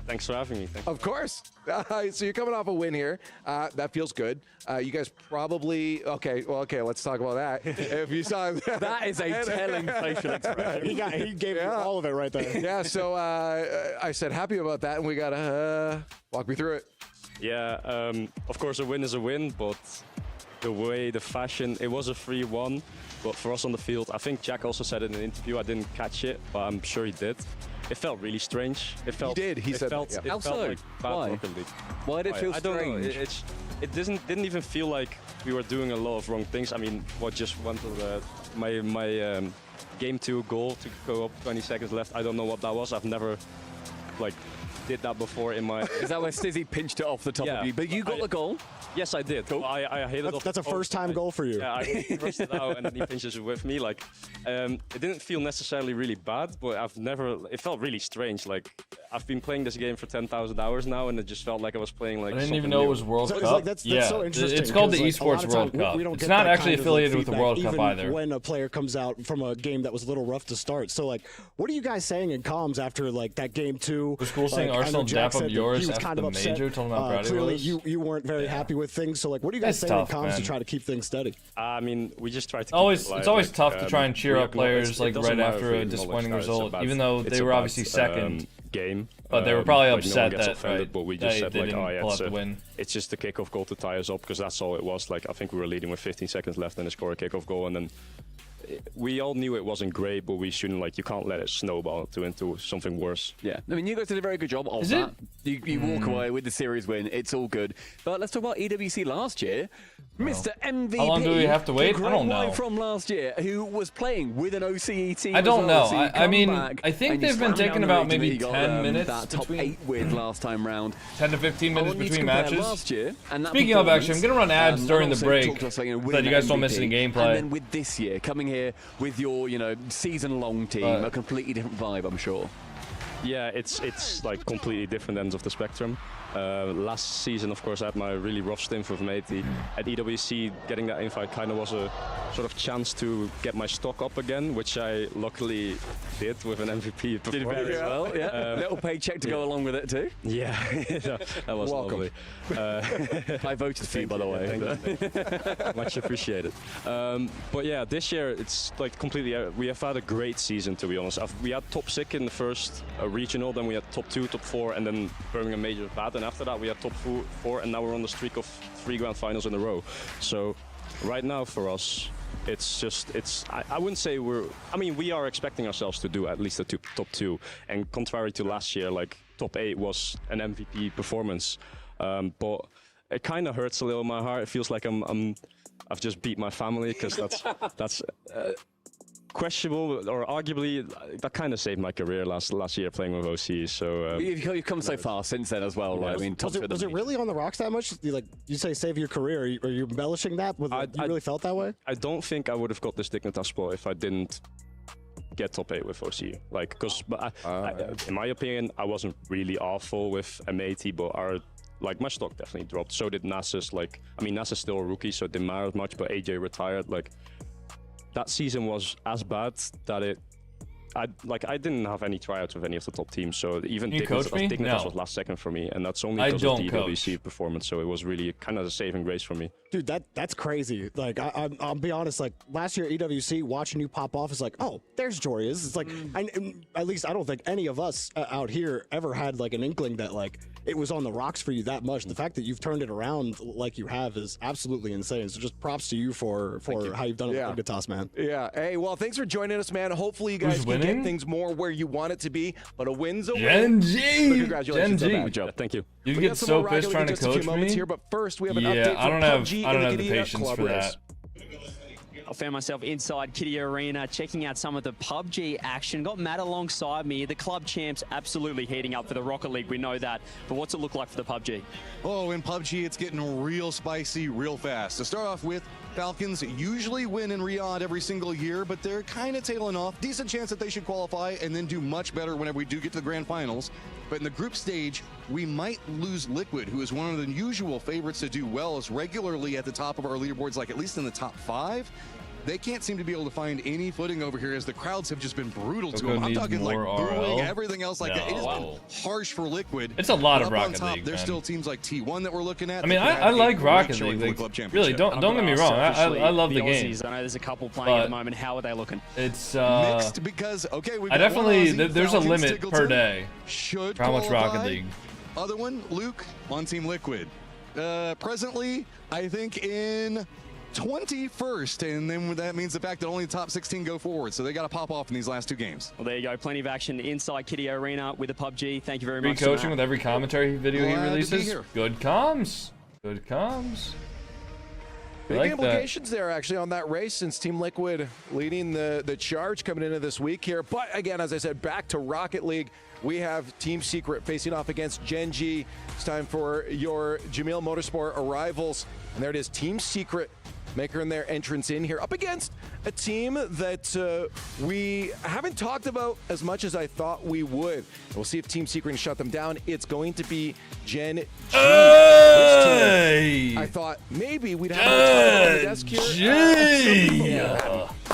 Thanks for having me. Of course. So you're coming off a win here. That feels good. You guys probably okay. Let's talk about that. If you saw that is a telling facial expression. He gave you all of it right there. Yeah. So I said happy about that, and we gotta walk me through it. Yeah. Of course, a win is a win, but the way, the fashion, it was a 3-1. But for us on the field, I think Jack also said it in an interview. I didn't catch it, but I'm sure he did. It felt really strange. It felt. He did. He said. It How felt so? like bad Rocket League. Why did it feel strange? I don't know. It didn't even feel like we were doing a lot of wrong things. I mean, what just went to my game 2 goal to go up 20 seconds left. I don't know what that was. I've never did that before in my. Is that where Stizzy pinched it off the top of you? But you got the goal. Yes, I did. Cool. I hit it off. That's a first-time goal for you. Yeah, I rushed it out and then he pinches it with me. It didn't feel necessarily really bad, but it felt really strange. I've been playing this game for 10,000 hours now, and it just felt like I was playing I didn't even know it was World Cup. That's yeah, so interesting. It's called the Esports World Cup. It's not actually affiliated with the World Cup either. When a player comes out from a game that was a little rough to start, so what are you guys saying in comms after that game 2? It was cool seeing Arsenal dap up yours after the major. Told him how proud he clearly, was. you weren't very happy with things. So what are you guys saying in comms to try to keep things steady? I mean, we just try to. It's always tough to try and cheer up players right after a disappointing result, even though they were obviously second. Game, but they were probably upset no that but we just said they didn't pull out the win. It's just the kickoff goal to tie us up because that's all it was. I think we were leading with 15 seconds left and they score a kickoff goal, and then we all knew it wasn't great, but we shouldn't you can't let it snowball into something worse. Yeah, I mean, you guys did a very good job of that. You walk away with the series win. It's all good. But let's talk about EWC last year. Mr. MVP. How long do we have to wait? I don't know. From last year, who was playing with an OCE team. I don't know. I mean, I think they've been taking about maybe 10 minutes. That top 8 win last time round. 10 to 15 minutes between matches. Last year, Speaking of, actually, I'm going to run ads during the break so that you guys don't miss any gameplay. And then with this year, coming here with your, season-long team, a completely different vibe, I'm sure. Yeah, it's completely different ends of the spectrum. Last season, of course, I had my really rough stint with Matey. At EWC, getting that invite kind of was a sort of chance to get my stock up again, which I luckily did with an MVP performance. Did very well, yeah. Little paycheck to go along with it too. Yeah, that was lovely. I voted for you, by the way. Much appreciated. But yeah, this year it's completely. We have had a great season, to be honest. We had top 6 in the first regional, then we had top 2, top 4, and then Birmingham Major bad. And after that, we had top 4, and now we're on the streak of 3 grand finals in a row. So right now for us, I wouldn't say we are expecting ourselves to do at least a top 2. And contrary to last year, top 8 was an MVP performance. But it kind of hurts a little in my heart. It feels like I've just beat my family, because that's questionable, or arguably, that kind of saved my career last year playing with OC. So you've come so far since then as well. Right? I mean, was it really on the rocks that much? You say save your career? Are you embellishing that? You really felt that way? I don't think I would have got this Dignitas spot if I didn't get top 8 with OC. Like, because in my opinion, I wasn't really awful with M80, but my stock definitely dropped. So did Nasus. Like, I mean, Nasus still a rookie, so it didn't matter much. But AJ retired. Like, that season was as bad that I didn't have any tryouts with any of the top teams, so even Dignitas was last second for me, and that's only because of the EWC performance, so it was really kind of a saving grace for me. Dude, that's crazy. Like, I'll be honest, like, last year at EWC, watching you pop off is like, oh, there's Jorius. It's like, at least I don't think any of us out here ever had, like, an inkling that, like, it was on the rocks for you that much. The fact that you've turned it around like you have is absolutely insane. So just props to you for how you've done it with Dignitas, man. Yeah. Hey, well, thanks for joining us, man. Hopefully you guys can get things more where you want it to be, but a win's a win. GenG! So congratulations on that. Good job. Thank you. You get so pissed trying to coach me. Here, but first, we have an update from I don't have the PUBG patience for that. I found myself inside Kitty Arena checking out some of the PUBG action. Got Matt alongside me. The club champs absolutely heating up for the Rocket League. We know that. But what's it look like for the PUBG? Oh, in PUBG, it's getting real spicy real fast. To start off with, Falcons usually win in Riyadh every single year, but they're kind of tailing off. Decent chance that they should qualify and then do much better whenever we do get to the grand finals. But in the group stage, we might lose Liquid, who is one of the usual favorites to do well, is regularly at the top of our leaderboards, like at least in the top 5. They can't seem to be able to find any footing over here as the crowds have just been brutal to them. I'm talking like booing, everything else like that. It has been harsh for Liquid. It's a lot of Rocket top, League, there's man. still teams like T1 that we're looking at. I mean, I like Rocket League. Like, really, don't get me wrong. I love the game. I know there's a couple playing at the moment. How are they looking? It's mixed because we've I definitely there's a limit per day for how much Rocket League. Other one, Luke on Team Liquid. Presently, I think in 21st, and then that means the fact that only the top 16 go forward, so they got to pop off in these last 2 games. Well, there you go. Plenty of action inside Kitty Arena with the PUBG. Thank you very much. Free coaching with every commentary video he releases. Good comms. Good comms. Big implications there, actually, on that race, since Team Liquid leading the charge coming into this week here. But again, as I said, back to Rocket League. We have Team Secret facing off against GenG. It's time for your Jamil Motorsport arrivals. And there it is, Team Secret making their entrance in here up against a team that we haven't talked about as much as I thought we would. We'll see if Team Secret can shut them down. It's going to be GenG. I thought maybe we'd have more time on the desk here.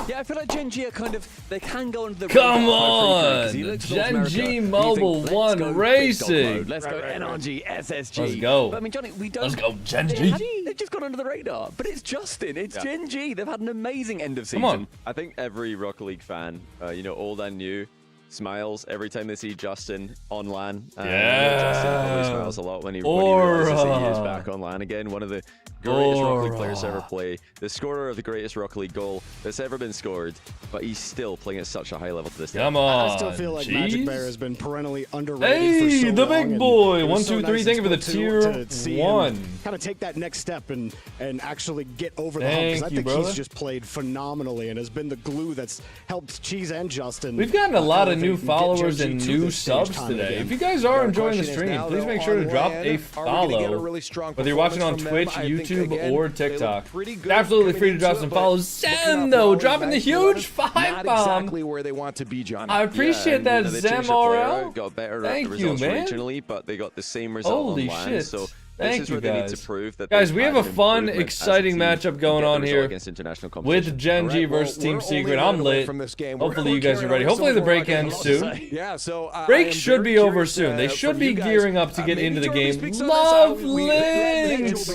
Yeah, I feel like GenG are kind of, they can go under the Come on! GenG Mobile 1 Racing! Let's go NRG, SSG. Let's go. But I mean, Johnny, we don't... Let's go, GenG! They've just gone under the radar. But it's Justin, it's GenG. They've had an amazing end of season. Come on. I think every Rocket League fan, old and new, smiles every time they see Justin on LAN. Justin always smiles a lot when he realizes that he is back on LAN again. One of the greatest Rocket League players to ever play. The scorer of the greatest Rocket League goal that's ever been scored. But he's still playing at such a high level to this day. Come on. I still feel like Magic Bear has been perennially underrated for so the long, big boy. 1, so 2, 3. nice Thank you for the to tier 1. Kind of take that next step and actually get over the hump. Because I think he's just played phenomenally and has been the glue that's helped Cheese and Justin. We've gotten a lot of new followers and new subs today. If you guys are enjoying the stream, please make sure to drop a follow. Whether you're watching on Twitch, YouTube, or TikTok. It's absolutely free to drop some follows. Zem, though, dropping the huge 5 bomb. Exactly where they want to be, Johnny. I appreciate that, Zem RL. Got better Thank results you, man. regionally, but they got the same result Holy on LAN. shit. So Thank this is you, where they need guys. to prove that Guys, we have a they've had fun, improvement exciting as a team matchup going to get on the here result against international competition. with GenG versus Team Secret. I'm lit. Hopefully you guys are ready. Hopefully the break ends soon. Yeah, so break should be over soon. They should be gearing up to get into the game. Love Links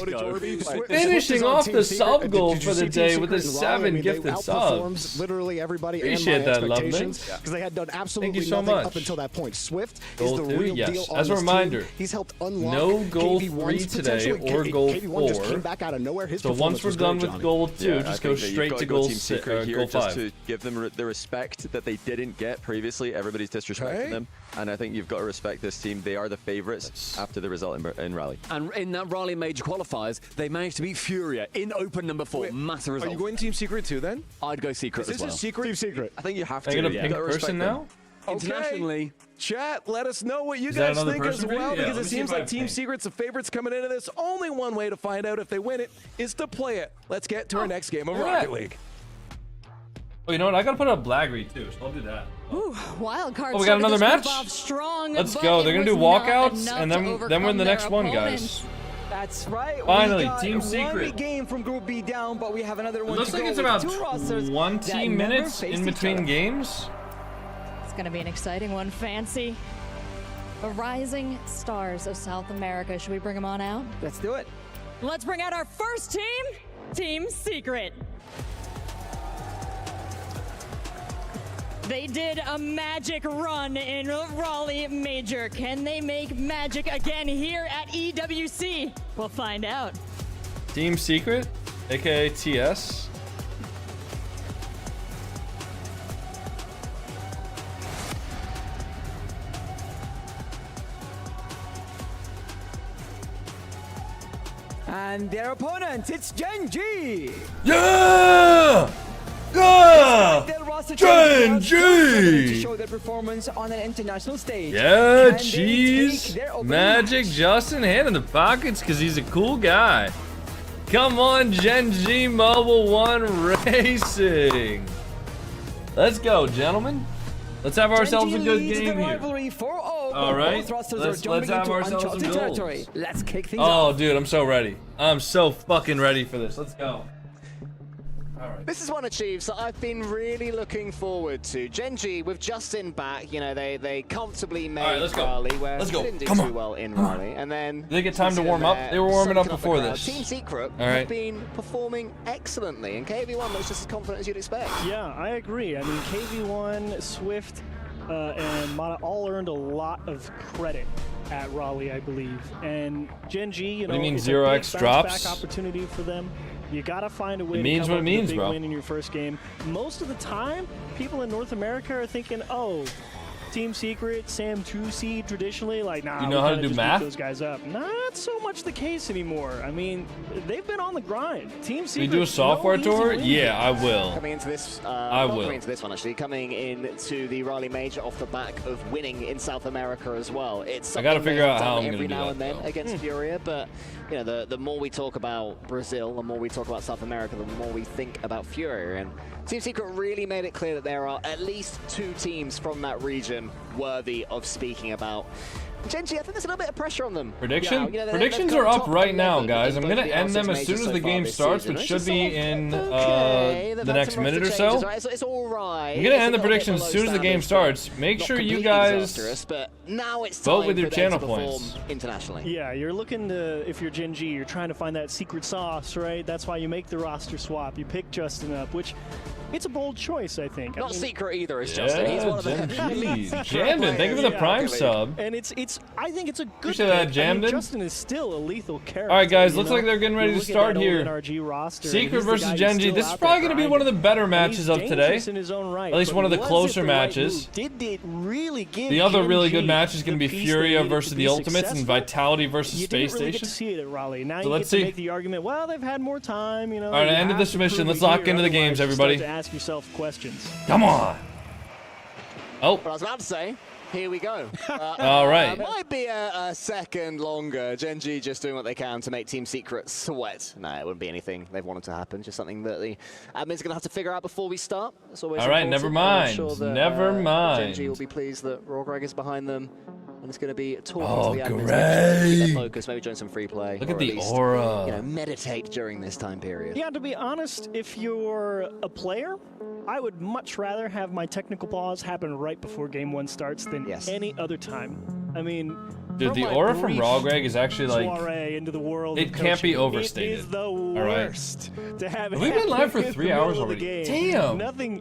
finishing off the sub goal for the day with the 7 gifted subs. Literally everybody Appreciate and my that, Love expectations Links. because they had done absolutely Thank you so nothing much. up until that point. Swift is Goal the 2, real yes. deal on As a this reminder, team. He's helped unlock no goal KV1 3 today or goal 4. So once we're done with goal 2, just go straight to goal 5. Just to give them the respect that they didn't get previously. Everybody's disrespecting them, and I think you've got to respect this team. They are the favorites after the result in Rally. And in that Rally Major qualifiers, they managed to beat Furia in open number 4. Wait, massive result. Are you going Team Secret too then? I'd go Secret as well. Is this a secret? Team Secret. I think you have to. Are you gonna pink person now? Internationally. Chat, let us know what you guys think as well, because it seems like Team Secret's the favorites coming into this. Only one way to find out if they win it is to play it. Let's get to our next game of Rocket League. Oh, you know what? I gotta put up Blaggery too, so I'll do that. Ooh, Wildcard. Oh, we got another match? Strong, let's go. They're gonna do walkouts, and then we're in the next one, guys. That's right. Finally, we got Team Secret. One game from Group B down, but we have another one. It looks like it's about 20 minutes in between games. It's gonna be an exciting one, Fancy. The rising stars of South America. Should we bring them on out? Let's do it. Let's bring out our first team, Team Secret. They did a magic run in Raleigh Major. Can they make magic again here at EWC? We'll find out. Team Secret, aka TS. And their opponent, it's GenG. Yeah! Yeah! GenG! To show their performance on an international stage. Yeah, cheese. Magic Justin hand in the pockets because he's a cool guy. Come on, GenG Mobile 1 Racing. Let's go, gentlemen. Let's have ourselves a good game here. All right, let's have ourselves some goals. Let's kick things off. Oh, dude, I'm so ready. I'm so fucking ready for this. Let's go. This is one of Chiefs that I've been really looking forward to. GenG with Justin back, you know, they comfortably made Raleigh, where they didn't do too well in Raleigh. And then did they get time to warm up? They were warming up before this. Team Secret have been performing excellently, and KV1 looks just as confident as you'd expect. Yeah, I agree. I mean, KV1, Swift, and Mata all earned a lot of credit at Raleigh, I believe. And GenG, you know, it's a 0x big drops? back opportunity for them. You gotta find a way to come up with a big win in your first game. Most of the time, people in North America are thinking, "Oh, Team Secret, Sam 2 seed traditionally, like, nah, you know how to do math? Those guys up." Not so much the case anymore. I mean, they've been on the grind. Team Secret. We do a software tour? Yeah, I will. Coming into this, coming into this one actually, coming into the Raleigh Major off the back of winning in South America as well. It's I got to figure out how I'm going to every do now that, and then against Furia, but you know, the more we talk about Brazil, the more we talk about South America, the more we think about Furia. And Team Secret really made it clear that there are at least 2 teams from that region worthy of speaking about. GenG, I think there's a little bit of pressure on them. Prediction? You know, Predictions are up right now, guys. I'm going to end them as soon as the game starts, which should be in the next minute or so. It's all right. I'm going to end the predictions as soon as the game starts. Make sure you guys vote with your channel points. Internationally. Yeah, you're looking to, if you're GenG, you're trying to find that secret sauce, right? That's why you make the roster swap. You pick Justin up, which it's a bold choice, I think. Not secret either, is Justin. He's one of the Jamden, thank you for the Prime sub. And I think it's a good pick. That, Jamden. I mean, Justin is still a lethal character. All right, guys, looks like they're getting ready to start here. Roster, Secret versus GenG. This is probably going to be one of the better matches of today. At least one of the closer matches. The other really good match is going to be Furia versus the Ultimates and Vitality versus Space Station. Get to see it at Raleigh. Now so you let's get to make the argument, well, they've had more time, you know. All right, end of the submission. Let's lock into the games, everybody. Ask yourself questions. Come on. Oh. What I was about to say, here we go. All right. It might be a second longer. GenG just doing what they can to make Team Secret sweat. No, it wouldn't be anything they've wanted to happen. Just something that the admin's going to have to figure out before we start. That's always all right, important. never mind. Sure that, never mind. GenG will be pleased that Rlcs is behind them. And it's going to be talking to the admin. Great. Keep their focus, maybe join some free play. Look at the least, aura. You know, meditate during this time period. Yeah, to be honest, if you're a player, I would much rather have my technical pause happen right before game 1 starts than any other time. I mean, dude, the aura from Rlcs is actually like into the world it can't be overstated. It is the worst to have. We've been live for 3 hours already. Damn. Nothing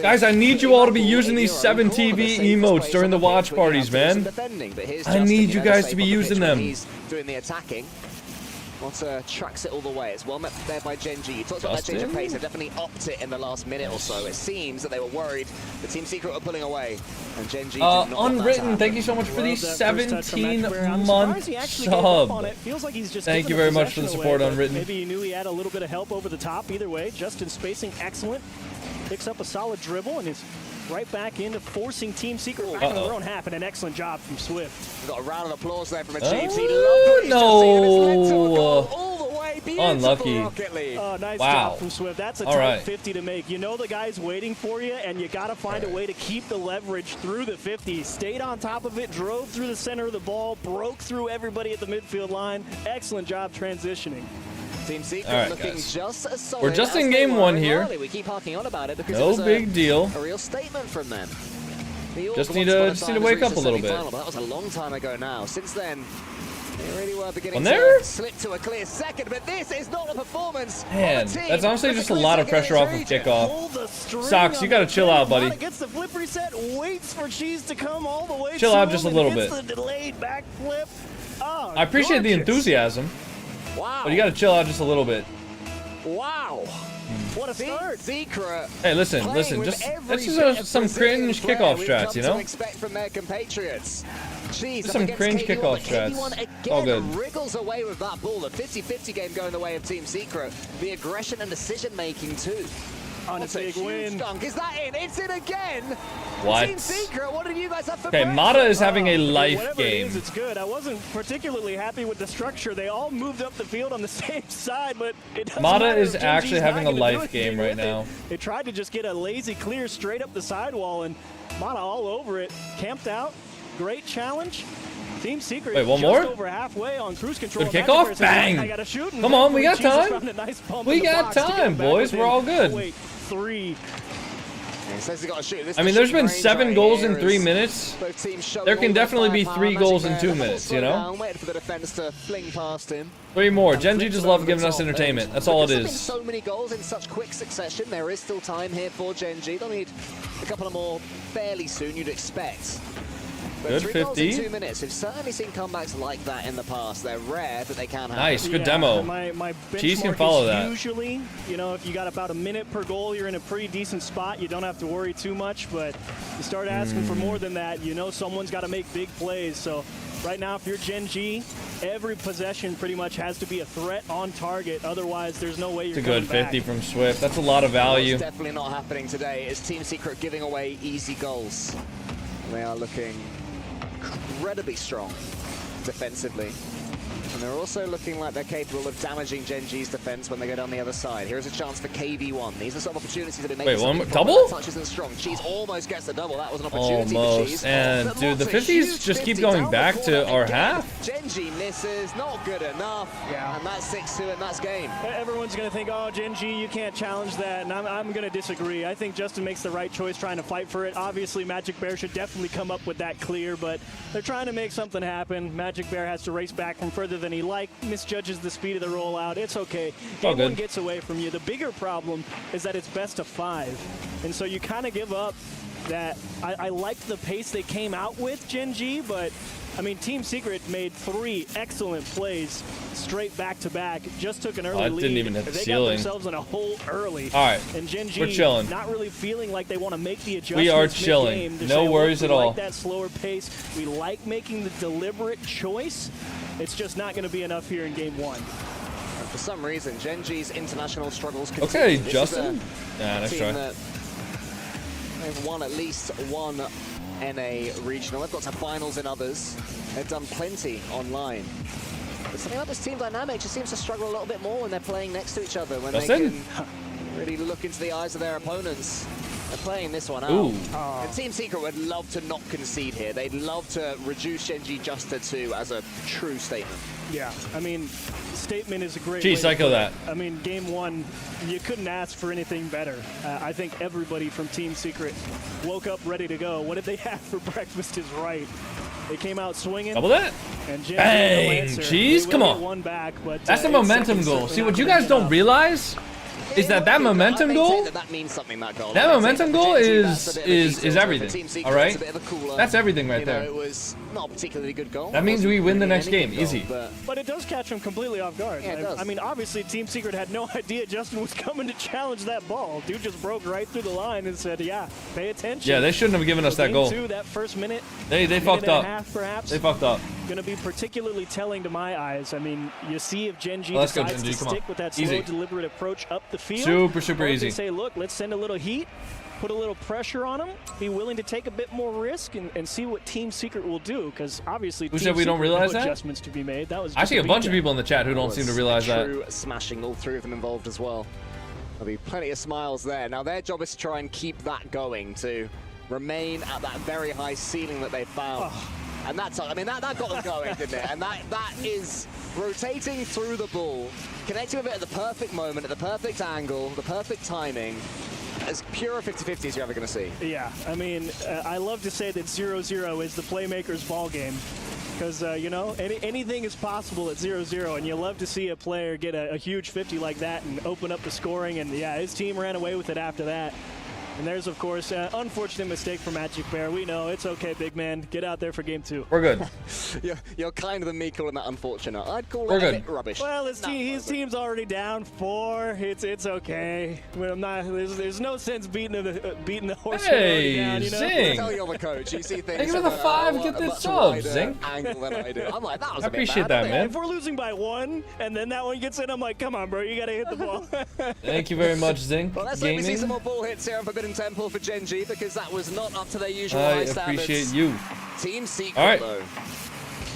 Guys, I need you all to be using these 7 TV emotes during the watch parties, man. I need you guys to be using them. He's doing the attacking. Wanta tracks it all the way. It's well met there by GenG. You talked about that change of pace. They've definitely upped it in the last minute or so. It seems that they were worried the Team Secret were pulling away, and GenG did not Unwritten, thank you so much for the 17-month sub. Thank you very much for the support, Unwritten. Maybe he knew he had a little bit of help over the top. Either way, Justin spacing excellent. Picks up a solid dribble and is right back into forcing Team Secret back in their own half, and an excellent job from Swift. We've got a round of applause there from a James. He Unlucky. Nice Wow. job from Swift. That's a tough 50 to make. You know the guy's waiting for you, and you got to find a way to keep the leverage through the 50. Stayed on top of it, drove through the center of the ball, broke through everybody at the midfield line. Excellent job transitioning. Team Secret looking just as solid. We're just in game one here. We keep harking on about it because no it was big deal. A real statement from them. Just need to wake up a little bit. That was a long time ago now. Since then, they really were beginning to slip to a clear second, but this is not a performance. Man, that's honestly just a lot of pressure off of kickoff. Socks, you gotta chill out, buddy. Gets the flip reset, waits for Cheese to come all the way. Chill out just a little bit. The delayed back flip. Oh, I appreciate the enthusiasm. Wow. But you gotta chill out just a little bit. Wow. What a start. Secret. Hey, listen. This is some cringe kickoff strats, you know? Expect from their compatriots. Jeez, some cringe kickoff strats. It's all good. Wriggles away with that ball. The 50-50 game going the way of Team Secret. The aggression and decision making too. On a big win. Dunk. Is that in? It's in again. What? Team Secret, what did you guys have for Okay, Mata is having a life whatever game. It is, it's good. I wasn't particularly happy with the structure. They all moved up the field on the same side, but it doesn't Mata matter is if actually GenG's having a not gonna life do game anything right with it. now. They tried to just get a lazy clear straight up the sidewall, and Mata all over it. Camped out. Great challenge. Team Secret. Wait, one just more? over halfway on cruise control. Good kickoff? Bang! I gotta shoot. Come on, we got time. We got time, time, boys. We're all good. Wait, 3. I mean, there's been 7 goals in 3 minutes. There can definitely be 3 goals in 2 minutes, you know? Waited for the defense to fling past him. 3 more. GenG just love giving us entertainment. That's all it is. So many goals in such quick succession. There is still time here for GenG. They'll need a couple of more fairly soon, you'd expect. But Good 3 goals 50. in 2 minutes. We've certainly seen comebacks like that in the past. They're rare, but they can happen. Nice, good demo. My Cheese can benchmark follow is that. Usually, you know, if you got about a minute per goal, you're in a pretty decent spot. You don't have to worry too much, but you start asking for more than that, you know someone's got to make big plays. So right now, if you're GenG, every possession pretty much has to be a threat on target. Otherwise, there's no way you're It's a good coming 50 back. from Swift. That's a lot of value. What's definitely not happening today is Team Secret giving away easy goals. They are looking incredibly strong defensively. And they're also looking like they're capable of damaging GenG's defense when they go down the other side. Here's a chance for KV1. These are some opportunities that they make. Wait, one more double? Touch isn't strong. Cheese almost gets the double. That was an opportunity for Cheese. Almost. And But dude, the Mott's a 50s huge just keep 50 going down back the to corner our again. half. GenG misses, not good enough. Yeah. And that's 6-2 and that's game. Everyone's going to think, oh, GenG, you can't challenge that. And I'm going to disagree. I think Justin makes the right choice trying to fight for it. Obviously, Magic Bear should definitely come up with that clear, but they're trying to make something happen. Magic Bear has to race back from further than he liked, misjudges the speed of the rollout. It's okay. All Game 1 good. gets away from you. The bigger problem is that it's best of 5. And so you kind of give up that. I liked the pace they came out with, GenG, but I mean, Team Secret made 3 excellent plays straight back-to-back. Just took an early lead. Didn't even hit the they ceiling. got themselves in a hole early. All right, and GenG we're chilling. not really feeling like they want to make the adjustments. We are chilling. mid-game. No worries at all. We like that slower pace. We like making the deliberate choice. It's just not going to be enough here in Game 1. For some reason, GenG's international struggles continue. Okay, This is Justin. a Nice team try. that they've won at least one NA regional. They've got to finals in others. They've done plenty online. But something about this team dynamic just seems to struggle a little bit more when they're playing next to each other, when they can really look into the eyes of their opponents. They're playing this one out. Ooh. And Team Secret would love to not concede here. They'd love to reduce GenG just to 2 as a true statement. Yeah, I mean, statement is a great Gee, way to psycho put it. that. I mean, Game 1, you couldn't ask for anything better. I think everybody from Team Secret woke up ready to go. What did they have for breakfast is right. They came out swinging. Double that. And GenG Bang, no answer. Cheese, They come will on. get one back, but, That's the it's momentum certainly goal. not See, what you gonna guys be don't enough. realize is that momentum goal. That means something, that goal. That momentum goal is everything. All right, that's everything right there. It was not a particularly good goal. That means we win the next game, easy. But it does catch him completely off guard. Yeah, it does. I mean, obviously, Team Secret had no idea Justin was coming to challenge that ball. Dude just broke right through the line and said, "Yeah, pay attention." Yeah, they shouldn't have given us that goal. That first minute. They fucked up. Half, perhaps. They fucked up. Going to be particularly telling to my eyes. I mean, you see if GenG Let's go, decides GenG. to Come stick on. with that Easy. slow, deliberate approach up the field. Super or if easy. They say, look, let's send a little heat, put a little pressure on him, be willing to take a bit more risk, and see what Team Secret will do. Because obviously, Who Team said we don't Secret, realize no that? adjustments to be made. That was. I see a bunch of people in the chat who don't seem to realize that. True smashing, all three of them involved as well. There'll be plenty of smiles there. Now their job is to try and keep that going, to remain at that very high ceiling that they found. And that's, I mean, that got them going, didn't it? And that is rotating through the ball, connecting with it at the perfect moment, at the perfect angle, the perfect timing. As pure a 50-50 as you're ever going to see. Yeah, I mean, I love to say that 0-0 is the playmaker's ball game. Because, you know, anything is possible at 0-0, and you love to see a player get a huge 50 like that and open up the scoring. And, yeah, his team ran away with it after that. And there's, of course, an unfortunate mistake for Magic Bear. We know. It's okay, big man. Get out there for game 2. We're good. You're kinder than me calling that unfortunate. I'd call We're it good. a bit rubbish. Well, his team's already down 4. It's okay. I'm not. There's no sense beating the horse already down. You know. Zing. Tell you're the coach. You see things. Hey, give it a 5. Get this up, Zing. Angle than I do. I'm like, that was I a bit appreciate bad, that, man. If we're losing by 1 and then that one gets in, I'm like, come on, bro, you gotta hit the ball. Thank you very much, Zing. Well, let's hope we see some more ball hits here on Forbidden Temple for GenG, because that was not up to their usual I high standards. appreciate you. Team Secret, All right. though,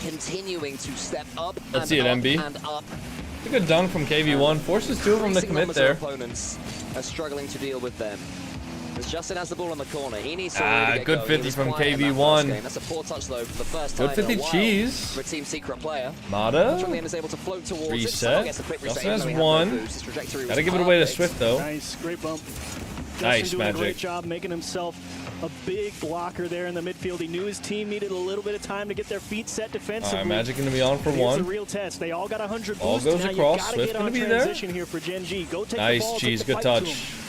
continuing to step up Let's see it, MB. and up. A good dunk from KV1. Forces 2 of them to Increasing commit numbers there. of opponents are struggling to deal with them. As Justin has the ball in the corner, he needs to really get good going. 50 He was from quiet in that KV1. first game. That's a poor touch, though, for the first Good time 50 in a while cheese. for a Team Secret player. Mata. Julian is able to float towards it. Reset. Somehow gets a quick reset, Justin has even though he had no 1. boost. His trajectory was Gotta give it away to perfect. Swift, though. Nice, great bump. Nice, Justin doing a great Magic. job making himself a big blocker there in the midfield. He knew his team needed a little bit of time to get their feet set defensively. All right, Magic gonna be on for Here's 1. the real test. They all got 100 Ball boosts. goes now across. You gotta Swift get gonna on be there. transition here for GenG. Go take the Nice, ball, cheese, take the good fight to touch. him.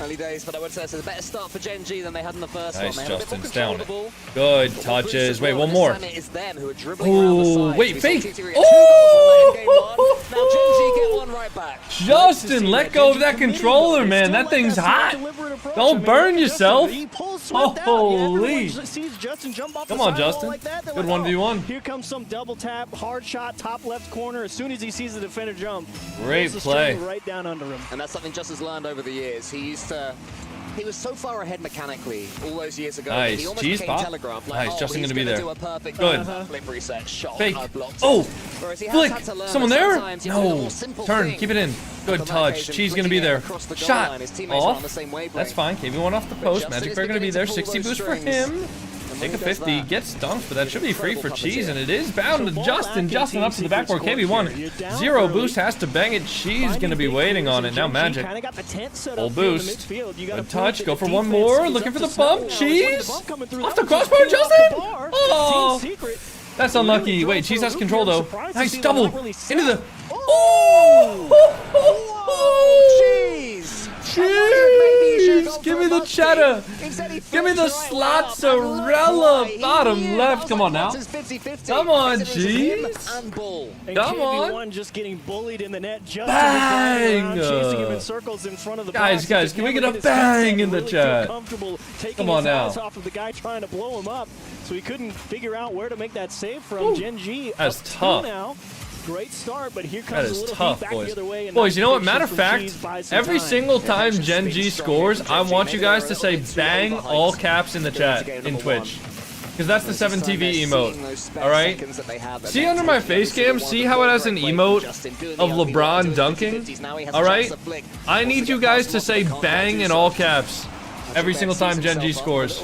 Early days, but I would say it's a better start for GenG than they had in the first Nice, one. They had a bit more Justin's control down of the ball. Good But touches. boosts as Wait, well, one and more. this time it is them who are dribbling around the Ooh, side. wait, We saw fake. TTR get 2 goals in game 1. Now GenG get one right back. Justin, let go of that controller, man. That thing's hot. Don't burn yourself. Holy. Come on, Justin. Good 1v1. Here comes some double tap, hard shot, top left corner. As soon as he sees the defender jump, Great pulls the play. string right down under him. And that's something Justin's learned over the years. He was so far ahead mechanically all those years ago. Nice. He almost Cheese became pop. telegraphed. Like, Nice. oh, Justin he's gonna be there. do a perfect Good. flip reset shot. Fake. I blocked it. Oh. Whereas he has Flick. had to learn Someone that there? sometimes you have to do the No. more simple Turn. thing. Keep it in. Good On that touch. occasion, Cheese gonna be flicking it there. across the goal Shot. line. His teammates are on Off. the same wavelength. That's fine. KV1 off the But post. Justin Magic is Bear gonna be beginning there. to pull 60 those boost for strings. him. And Take when a he does 50. that, Gets dunked, but that should be free for incredible Cheese, puppeteer. and it is bound to So ball Justin. back Justin in up to the Team backboard. Secret's KV1. court here. You're down 0 early. boost has to bang it. Cheese gonna be waiting on it. Now Magic. Kinda got the tent set Full up here in the boost. midfield. You gotta Good prove touch. that Go the for one defense more. is Looking up for to the snuff. bump. Now, when the Cheese. bump coming through, Off that the was just crossbar, straight off Justin. the bar. Oh. Team Secret That's unlucky. really Wait, drove Cheese for a has loop control here. I'm though. surprised to Nice see them double not really into the. set. Cheese! Give me the cheddar. Give me the slotzarella. Bottom left. Come on now. Come on, Cheese. And Come on. KV1 just getting bullied in the net. Just Bang! chasing him in circles in front of the Guys, box. guys, Just can we never get a his head bang set, in the really feel chat? comfortable taking Come on his eyes now. off of the guy trying to blow him up, so he couldn't figure out where to make that save from. GenG That's up 2 tough. now. Great start, but here That comes a is little tough, heat back boys. the other way. And Boys, you know what? nice Matter of from fact, Cheese buys some every time. single time GenG scores, I want you guys to say bang all caps in the chat in Twitch. Because that's the 7TV emote. Alright? See under my face cam, see how it has an emote of LeBron dunking? Alright? I need you guys to say bang in all caps every single time GenG scores.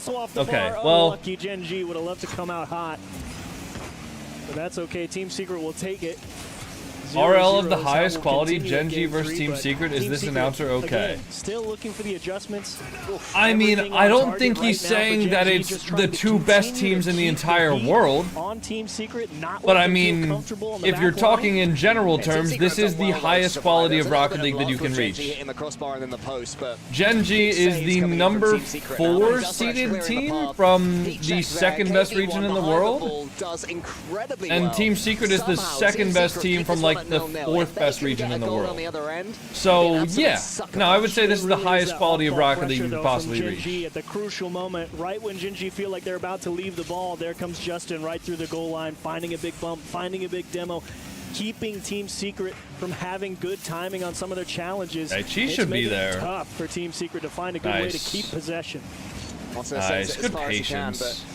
also off the Okay, bar. well, Unlucky GenG would have loved to come out hot. But that's okay. Team Secret will take it. RL of the highest quality, GenG versus Team Secret. Is this announcer okay? Again, still looking for the adjustments. I mean, I don't think he's saying that it's the two best teams in the entire world. On Team Secret, not but I mean, if you're talking in general terms, this is the highest quality of Rocket League that you can reach. GenG is the number 4 seeded team from the second best region in the world. And Team Secret is the second best team from like the 4th best region in the world. So yeah, no, I would say this is the highest quality of Rocket League you could possibly reach. At the crucial moment, right when GenG feel like they're about to leave the ball, there comes Justin right through the goal line, finding a big bump, finding a big demo, keeping Team Secret from having good timing on some of their challenges. Hey, she should be there. It's tough for Team Secret to find a good way to keep possession. Nice, good patience.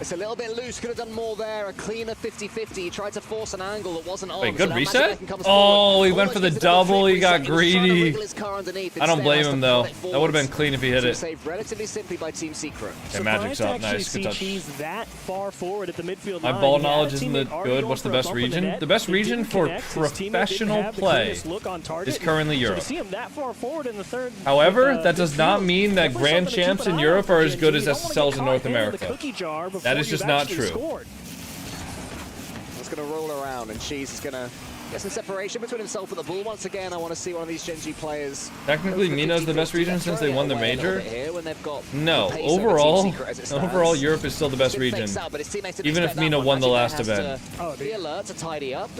It's a little bit loose, could have done more there. A cleaner 50-50. He tried to force an angle that wasn't on. Wait, good reset? Oh, he went for the double. He got greedy. I don't blame him, though. That would have been clean if he hit it. Saved relatively simply by Team Secret. Okay, Magic's up. Nice, good touch. That far forward at the midfield My ball knowledge isn't that good. What's the best region? The best region for professional play is currently Europe. However, that does not mean that Grand Champs in Europe are as good as SSLs in North America. That is just not true. It's going to roll around, and Cheese is going to get some separation between himself and the ball. Once again, I want to see one of these GenG players. Technically, Mina's the best region since they won the major. No, overall, Europe is still the best region. Even if Mina won the last event. Be alert to tidy up.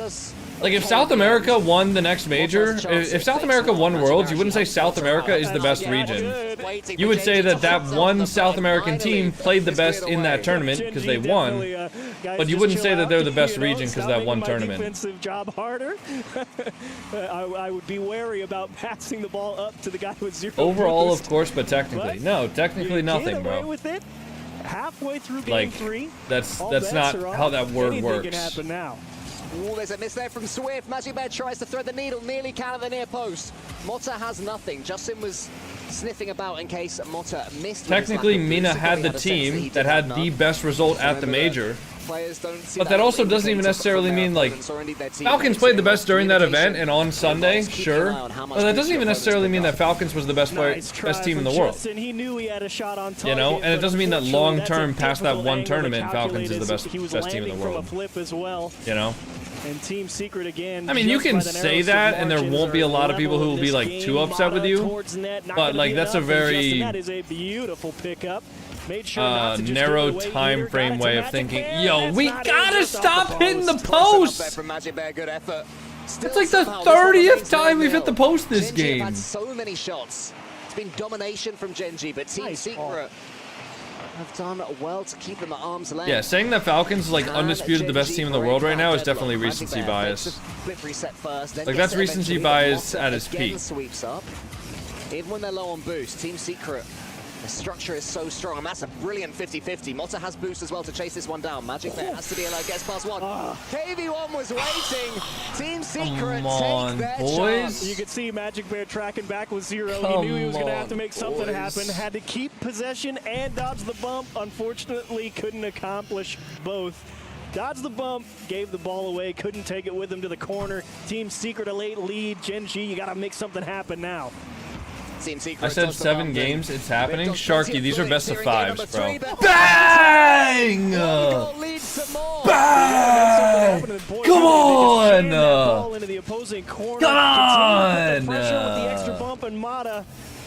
Like, if South America won the next major, if South America won Worlds, you wouldn't say South America is the best region. You would say that that one South American team played the best in that tournament because they won, but you wouldn't say that they're the best region because of that one tournament. I would be wary about passing the ball up to the guy with 0 Overall, boost. of course, but technically. No, technically nothing, bro. With it, halfway through game like, 3, that's not how that word works. Can happen now. Oh, there's a miss there from Swift. Magic Bear tries to thread the needle, nearly can at the near post. Motta has nothing. Justin was sniffing about in case Motta missed. Technically, Mina had the team that had the best result at the major. But that also doesn't even necessarily mean, like, Falcons played the best during that event and on Sunday, sure. But that doesn't even necessarily mean that Falcons was the best team in the world. You know, and it doesn't mean that long-term past that one tournament, Falcons is the best team in the world. You know? And Team Secret again. I mean, you can say that, and there won't be a lot of people who will be, like, too upset with you. But, like, that's a very narrow time frame way of thinking. Yo, we gotta stop hitting the post! It's like the 30th time we've hit the post this game. Had so many shots. It's been domination from GenG, but Team Secret have done well to keep them at arm's length. Yeah, saying that Falcons is like undisputed the best team in the world right now is definitely recency bias. Like, that's recency bias at its peak. Even when they're low on boost, Team Secret, the structure is so strong, and that's a brilliant 50-50. Motta has boost as well to chase this one down. Magic Bear has to be alert, gets past one. KV1 was waiting. Team Secret take their chance. You could see Magic Bear tracking back with 0. He knew he was going to have to make something happen. Had to keep possession and dodge the bump. Unfortunately, couldn't accomplish both. Dodged the bump, gave the ball away, couldn't take it with him to the corner. Team Secret a late lead. GenG, you got to make something happen now. I said 7 games, it's happening. Sharky, these are best of 5s, bro. Bang! Bang! Come on! Come on!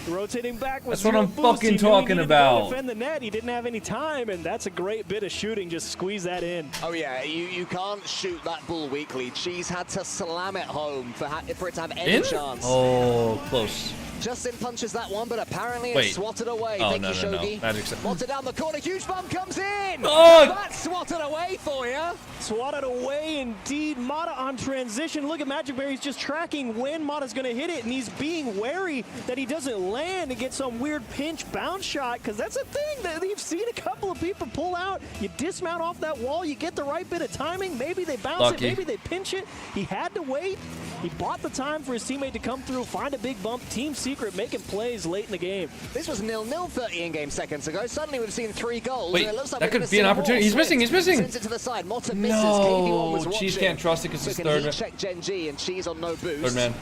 Rotating back with that's what I'm fucking talking about. Defend the net. He didn't have any time, and that's a great bit of shooting. Just squeeze that in. Oh yeah, you can't shoot that bull weakly. Cheese had to slam it home for it to have any chance. Oh, close. Justin punches that one, but apparently it's swatted away. Oh, Thank no, you, Shogi. Motta down the corner, huge bump comes in! Oh! That's swatted away for you! Swatted away indeed. Motta on transition. Look at Magic Bear, he's just tracking when Motta's gonna hit it, and he's being wary that he doesn't land and get some weird pinch bounce shot, because that's a thing that you've seen a couple of people pull out. You dismount off that wall, you get the right bit of timing, maybe they bounce it, maybe they pinch it. He had to wait. He bought the time for his teammate to come through, find a big bump. Team C Secret making plays late in the game. This was 0-0 30 in-game seconds ago. Suddenly we've seen 3 goals. Wait, and it looks like that we're could gonna be an see opportunity. more. He's missing, he's missing. Sends it to the side. Motta misses. KV1 was No, watching. Cheese can't trust it because he's Can third he man. check GenG and Cheese on no boost. Third man.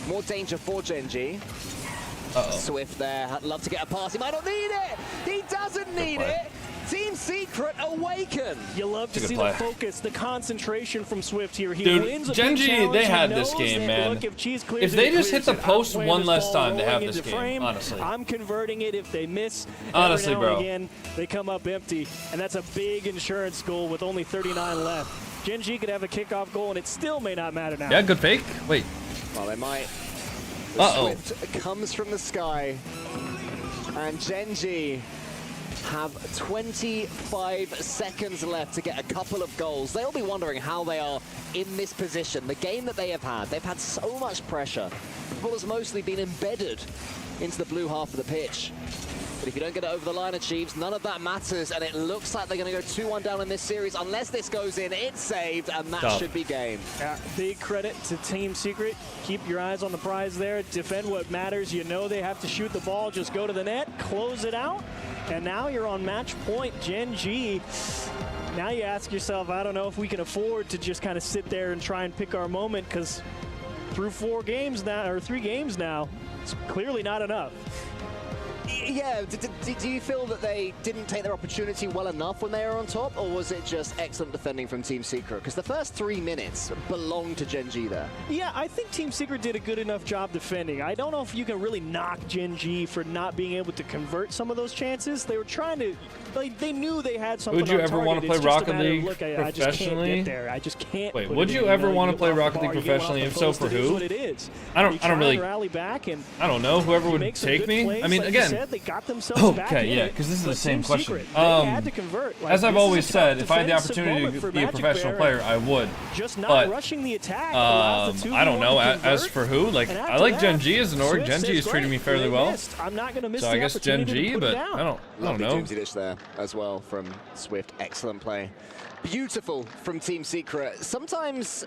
More danger for GenG. Uh-oh. Swift there. I'd love to get a pass. He might not need it. He doesn't need it. Team Secret awaken. You love to see the focus, the concentration from Swift here. He Dude, wins a big GenG, challenge. they He had this knows game, that, man. look, if Cheese clears If it, they he just hit clears the it. post I'm playing one this less ball time, they have rolling this into game, frame. honestly. I'm converting it. If they miss, Honestly, every now bro. and again, they come up empty, and that's a big insurance goal with only 39 left. GenG could have a kickoff goal, and it still may not matter now. Yeah, good fake. Wait. Well, they might. Uh-oh. Swift comes from the sky, and GenG have 25 seconds left to get a couple of goals. They'll be wondering how they are in this position. The game that they have had, they've had so much pressure. The ball has mostly been embedded into the blue half of the pitch. But if you don't get it over the line, Achieves, none of that matters, and it looks like they're going to go 2-1 down in this series. Unless this goes in, it's saved, and that should be game. Big credit to Team Secret. Keep your eyes on the prize there. Defend what matters. You know they have to shoot the ball. Just go to the net, close it out, and now you're on match point. GenG. Now you ask yourself, I don't know if we can afford to just kind of sit there and try and pick our moment, because through 3 games now, it's clearly not enough. Yeah, do you feel that they didn't take their opportunity well enough when they were on top, or was it just excellent defending from Team Secret? Because the first 3 minutes belonged to GenG there. Yeah, I think Team Secret did a good enough job defending. I don't know if you can really knock GenG for not being able to convert some of those chances. They were trying to, they knew they had something. Would you ever want to play Rocket League professionally? professionally? I just can't get there. I just can't. Wait, would you ever want to play Rocket League professionally? If so, for who? I don't really. Rally back and I don't know. Whoever would take me. I mean, again. They got themselves back okay, in yeah, it, because this is the same question. Secret, they had to convert. Like, as I've this is always a said, tough if I had the defensive opportunity moment to for be a Magic professional Bear, player, I would. Just not but rushing the attack allows the 2v1 I don't know. to As for who, like I like GenG as an org. Swift GenG says, is treating me "Great, fairly they well. missed. I'm not going to miss so the I guess opportunity to GenG, put but it down." I don't know. Doomsy dish there as well from Swift. Excellent play. Beautiful from Team Secret. Sometimes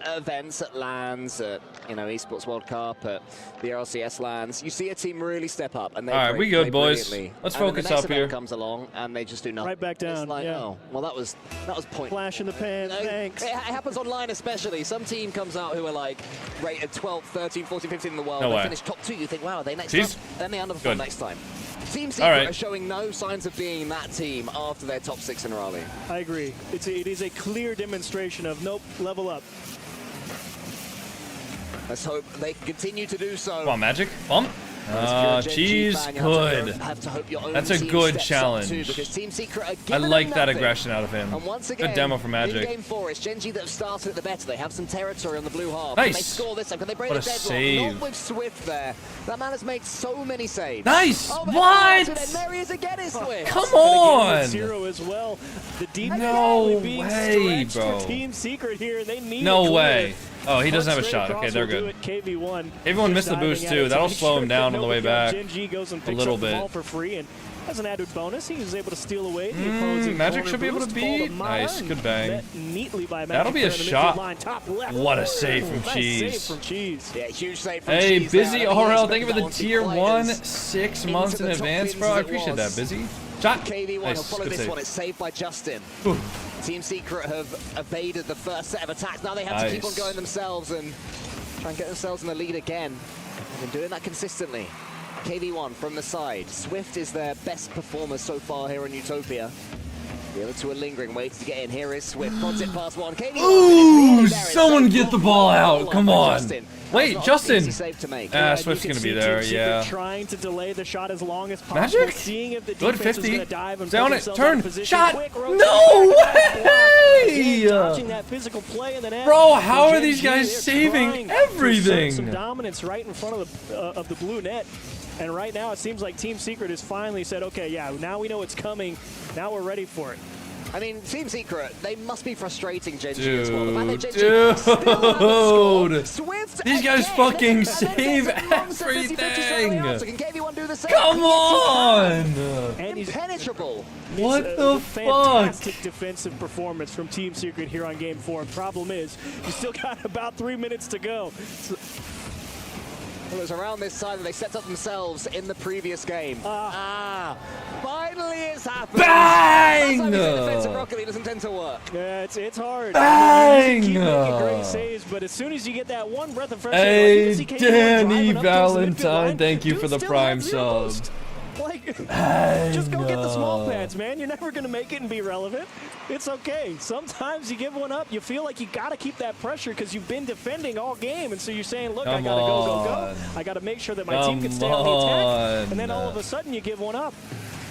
events at LANs, at Esports World Cup, at the Rlcs LANs, you see a team really step up and they all right, we good, boys. brilliantly. Let's and focus the next up here. comes along and they just do nothing. Right back down. It's like, yeah. oh, well, that was point. Flash in the pan. Thanks. It happens online especially. Some team comes out who are like rated 12, 13, 14, 15 in the world. No they way. finish top 2. You think, wow, are they next Jeez. up? Then they underperform Good. next time. Team Secret right. are showing no signs of being that team after their top 6 in Raleigh. I agree. It is a clear demonstration of nope, level up. Let's hope they can continue to do so. Come on, Magic. Bump. Cheese, good. That's a good challenge. I like that aggression out of him. And once again, good demo for Magic. In game 4, it's GenG that have started at the better. They have some territory on the blue half. Nice. Can they score this time? Can they break What the a deadlock? save. Not with Swift there. That man has made so many saves. Nice. Oh, what? And there he is again, is Swift. Come on. 0 as well. The deep No being way, stretched bro. for Team Secret here. They need No way. Oh, he doesn't have a shot. Okay, they're good. KV1 Everyone missed the boost too. That'll slow him down on the way back GenG goes and a picks little up the ball bit. for free, and as an added bonus, he was able to steal away the opposing Magic corner should be able to boost, beat. ball to Nice, good bang. met neatly by That'll Magic be a Bear in the shot. midfield line, top left. What a save from Nice Cheese. save from Cheese. Yeah, huge save from Hey, Cheese Busy there. RL, thank you for the tier 1 6 months in advance, bro. I appreciate that, Busy. Shot. KV1 will Nice, follow good this save. one. It's saved by Justin. Team Secret have evaded the first set of attacks. Now they have to keep on going themselves and try and get themselves in the lead again. They've been doing that consistently. KV1 from the side. Swift is their best performer so far here in Utopia. The other 2 are lingering, waiting to get in. Here is Swift. Pods it past 1. KV1. Ooh, someone get the ball out. Come on. Justin. Wait, Justin. Yeah, Swift's going to be see there, Team Secret yeah. trying to delay the shot as long as possible. Magic? Seeing if the Good, defense is 50. gonna dive and Down put it. themselves Turn. out of position. Shot. Quick rotate No back to the block. way. Dodging that physical play in the net. Bro, how And are these GenG, guys they're saving trying to everything? assert some dominance right in front of the blue net. And right now, it seems like Team Secret has finally said, okay, yeah, now we know it's coming. Now we're ready for it. I mean, Team Secret, they must be frustrating GenG Dude, as well. The fact that GenG still haven't scored. Swift these guys again, fucking and then save gets it wrong, so 50-50 straight everything. out. So can KV1 do the same? Come on. And impenetrable. What It's the a fantastic defensive performance from Team Secret here on Game 4. Problem is, you still got about 3 minutes to go. Well, it was around this time that they set up themselves in the previous game. Finally it's happened. Bang! Sometimes the defensive Rocket League doesn't tend to work. Yeah, it's hard. Bang! You keep making great saves, but as soon as you get that one breath of fresh air, Hey, like Danny Valentine, thank you for the prime sub. Like, just go get the small pads, man. You're never going to make it and be relevant. It's okay. Sometimes you give one up. You feel like you got to keep that pressure because you've been defending all game. And so you're saying, look, I got to go. I got to make sure that my team can stay on the attack. And then all of a sudden you give one up.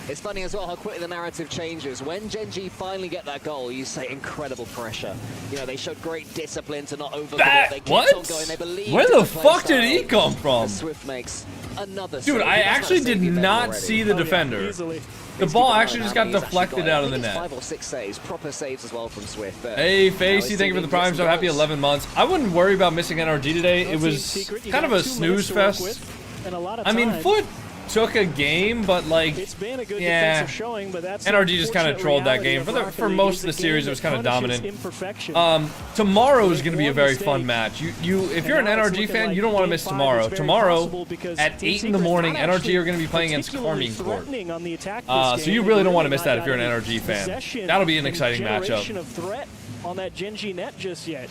It's funny as well how quickly the narrative changes. When GenG finally get that goal, you say incredible pressure. You know, they showed great discipline to not overcommit. They kept on going. They believed. Where the fuck did he come from? Swift makes another Dude, I actually did not see the defender. The ball actually just got deflected out of the net. 5 or 6 saves, proper saves as well from Swift. Hey, Facey, thank you for the prime sub. Happy 11 months. I wouldn't worry about missing NRG today. It was kind of a snooze fest. I mean, Foot took a game, but like, it's been a good defensive showing, but that's NRG just kind of trolled that game. For most of the series, it was kind of dominant. Tomorrow is going to be a very fun match. If you're an NRG fan, you don't want to miss tomorrow. Tomorrow at 8 in the morning, NRG are going to be playing against Carmine Court. So you really don't want to miss that if you're an NRG fan. That'll be an exciting matchup. Of threat on that GenG net just yet.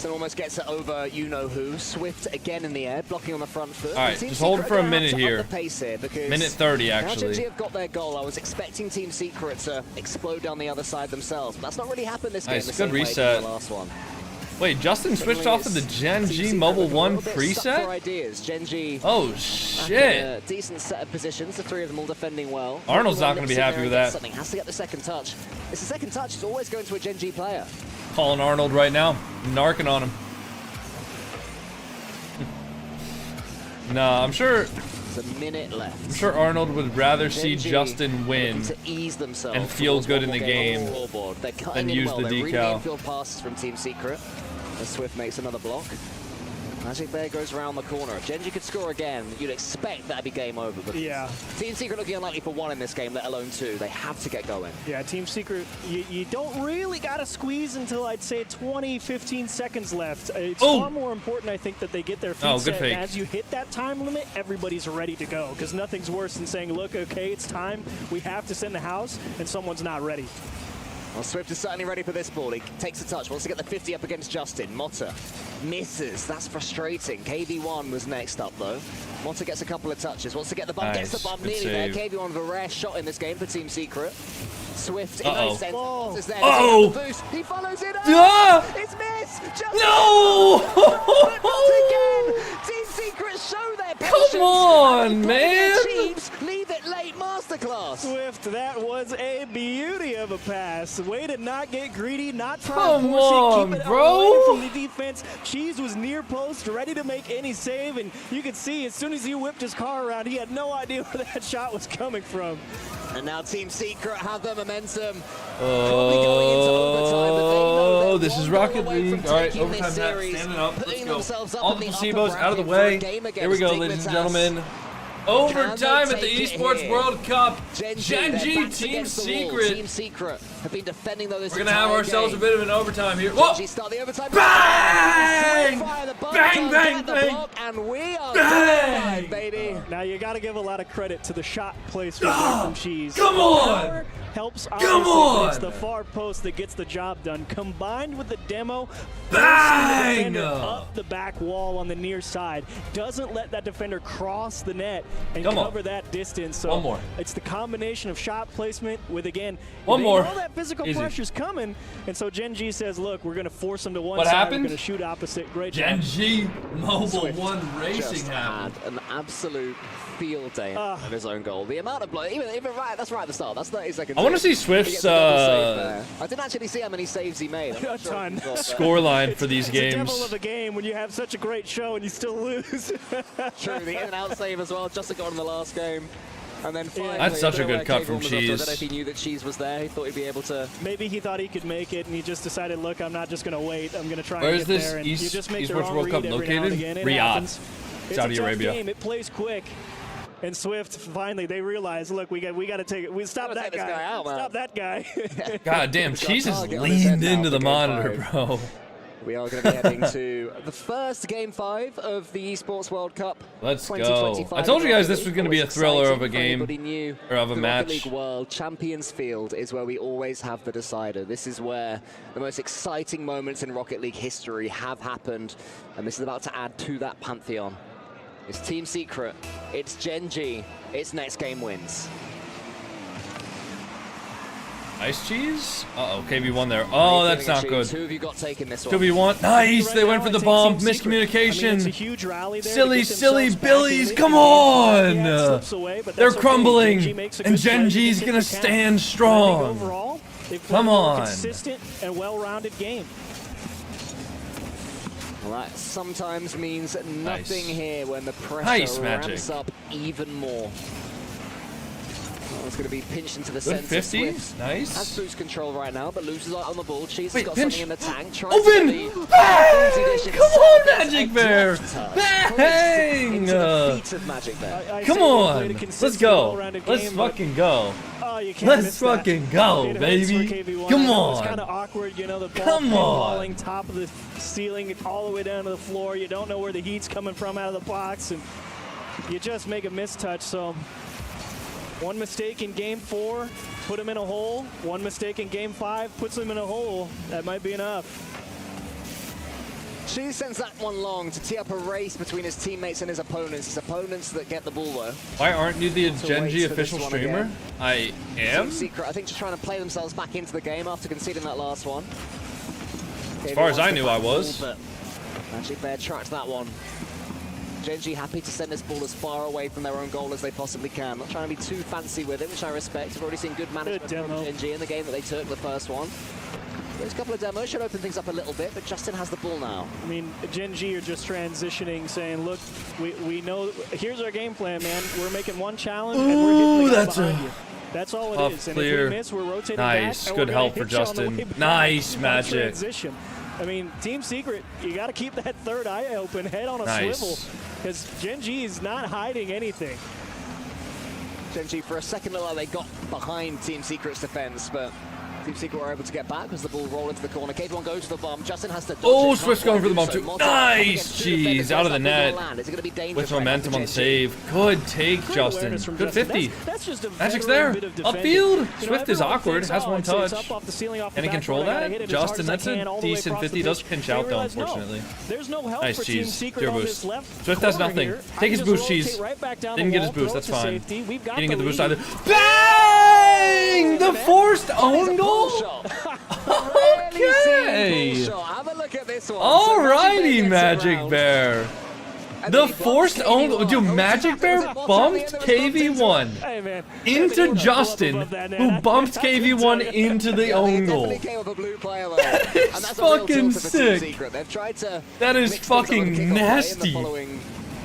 Almost gets it over you-know-who. Swift again in the air, blocking on the front foot. All right, just hold for a minute here. Minute 30, actually. Now GenG have got their goal. I was expecting Team Secret to explode down the other side themselves, but that's not really happened this game. Nice, good reset. The last one. Wait, Justin switched off of the GenG Mobile 1 preset? Ideas. GenG. Oh, shit. Decent set of positions. The 3 of them all defending well. Arnold's not going to be happy with that. Something has to get the second touch. It's the second touch. It's always going to a GenG player. Calling Arnold right now. Narking on him. Nah, I'm sure. There's a minute left. I'm sure Arnold would rather see Justin win and feel good in the game than use the decal. Infield passes from Team Secret. As Swift makes another block. Magic Bear goes around the corner. If GenG could score again, you'd expect that'd be game over. But yeah. Team Secret looking unlikely for 1 in this game, let alone 2. They have to get going. Yeah, Team Secret, you don't really got to squeeze until I'd say 20, 15 seconds left. It's far more important, I think, that they get their feet set. And as you hit that time limit, everybody's ready to go. Because nothing's worse than saying, look, okay, it's time. We have to send the house, and someone's not ready. Well, Swift is certainly ready for this ball. He takes a touch, wants to get the 50 up against Justin. Motta misses. That's frustrating. KV1 was next up, though. Motta gets a couple of touches, wants to get the bump, gets the bump nearly there. KV1 with a rare shot in this game for Team Secret. Swift in the center. Is there. The boost. He follows it up. It's missed. No! Again. Team Secret show their patience. Come on, man. Leave it late masterclass. Swift, that was a beauty of a pass. Way to not get greedy, not try to force it, keep it bro. away from the defense. Cheese was near post, ready to make any save, and you could see as soon as he whipped his car around, he had no idea where that shot was coming from. And now Team Secret have the momentum. Oh, this is Rocket League. All right, overtime match, standing up. Let's go. All the placebos out of the way. Here we go, ladies and gentlemen. Overtime at the Esports World Cup. GenG Team Secret. Team Secret have been defending those. We're gonna have ourselves a bit of an overtime here. Whoa! Start the overtime. Bang! Bang! Bang! Bang! And we are done, baby. Now you got to give a lot of credit to the shot placement from Cheese. Come on! Helps. Come on! It's the far post that gets the job done. Combined with the demo, bang! Up the back wall on the near side. Doesn't let that defender cross the net and cover that distance. So one more. It's the combination of shot placement with, again, one more. All that physical pressure's coming. And so GenG says, look, we're going to force him to one what side. Happened? We're going to shoot opposite. Great GenG Mobile Swift 1 Racing had an absolute field day of his own goal. The amount of blood, even that's right at the start. That's 30 seconds. I want to see Swift's I didn't actually see how many saves he made. A ton. Scoreline for these games. It's the devil of a game when you have such a great show and you still lose. True, the in and out save as well. Just got in the last game. And then finally, that's such a good cut from Cheese. I don't know if he knew that Cheese was there. He thought he'd be able to. Maybe he thought he could make it, and he just decided, look, I'm not just going to wait. I'm going to try Where and is get this there. And you just make the Esports wrong World Cup read every now and located? again. Riyadh, Saudi Arabia. Game. It plays quick. And Swift, finally, they realize, look, we got to take it. We stop that guy. Stop that guy. God damn, Cheese has leaned into the monitor, bro. We are going to be heading to the first Game 5 of the Esports World Cup. Let's go. I told you guys this was going to be a thriller of a game, or of a match. The Rocket League World Champions Field is where we always have the decider. This is where the most exciting moments in Rocket League history have happened, and this is about to add to that pantheon. It's Team Secret, it's GenG, it's next game wins. Ice cheese? Uh-oh, KV1 there. Oh, that's not good. Who have you got taking this one? KV1. Nice! They went for the bomb. Miscommunication. Silly Billies. Come on! They're crumbling. And GenG's going to stand strong. Come on. Consistent and well-rounded game. Well, that sometimes means nothing here when the pressure ramps up even more. It's going to be pinched into the center. 50. Nice. Has boost control right now, but loses out on the ball. Cheese has got pinch. something in the tank. Open! Bang! Come on, Magic Bear! Bang! Come on! Let's go. Let's fucking go. Let's fucking go, baby. Come on. It's kind of awkward, you know, the ball Come on. falling top of the ceiling all the way down to the floor. You don't know where the heat's coming from out of the box, and you just make a mistouch. So one mistake in game 4, put him in a hole. One mistake in game 5, puts him in a hole. That might be enough. She sends that one long to tee up a race between his teammates and his opponents that get the ball though. Why aren't you the GenG official streamer? I am? Team Secret, I think, just trying to play themselves back into the game after conceding that last one. As far as I knew, I was. Magic Bear tracked that one. GenG happy to send this ball as far away from their own goal as they possibly can. Not trying to be too fancy with it, which I respect. We've already seen good management from GenG in the game that they took the first one. There's a couple of demos, should open things up a little bit, but Justin has the ball now. I mean, GenG are just transitioning, saying, look, we know, here's our game plan, man. We're making one challenge, and we're hitting the guy behind you. That's all it is. And if we miss, we're rotating nice, back, good help for Justin. Nice, Magic. Transition. I mean, Team Secret, you got to keep that third eye open, head on a swivel, because GenG is not hiding anything. GenG, for a second, looked like they got behind Team Secret's defense, but Team Secret were able to get back as the ball rolled into the corner. KV1 goes to the bomb. Justin has to dodge Oh, it. Swift's going for the bomb too. Nice! Jeez, out of the net. With momentum on the save. Good take, Justin. Good 50. Magic's there. Upfield. Swift is awkward. Has one touch. Can he control that? Justin, that's a decent 50. Does pinch out though, unfortunately. Nice, Cheese. Zero boost. Swift has nothing. Take his boost, Cheese. Didn't get his boost. That's fine. He didn't get the boost either. Bang! The forced own goal. Okay. Have a look at this one. Alrighty, Magic Bear. The forced own. Dude, Magic Bear bumped KV1 into Justin, who bumped KV1 into the own goal. That is fucking sick. That is fucking nasty.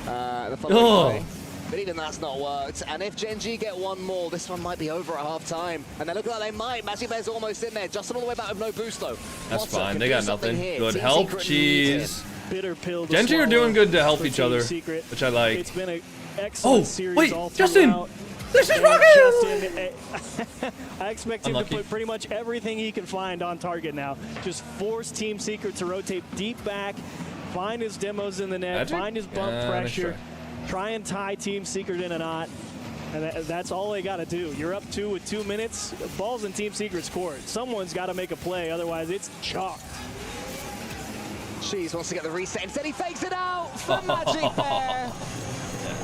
Oh. But even that's not worked. And if GenG get one more, this one might be over at half time. And they look like they might. Magic Bear's almost in there. Justin all the way back with no boost though. That's fine. They got nothing. Good help, Cheese. GenG are doing good to help each other, which I like. It's been an excellent series. Wait, all Justin! throughout. This is Rocket! I expect him to put pretty much everything he can find on target now. Just force Team Secret to rotate deep back, find his demos in the net, find his bump pressure. Try and tie Team Secret in a knot, and that's all they got to do. You're up 2 with 2 minutes. Ball's in Team Secret's court. Someone's got to make a play, otherwise it's chalk. Cheese wants to get the reset. Instead, he fakes it out for Magic Bear.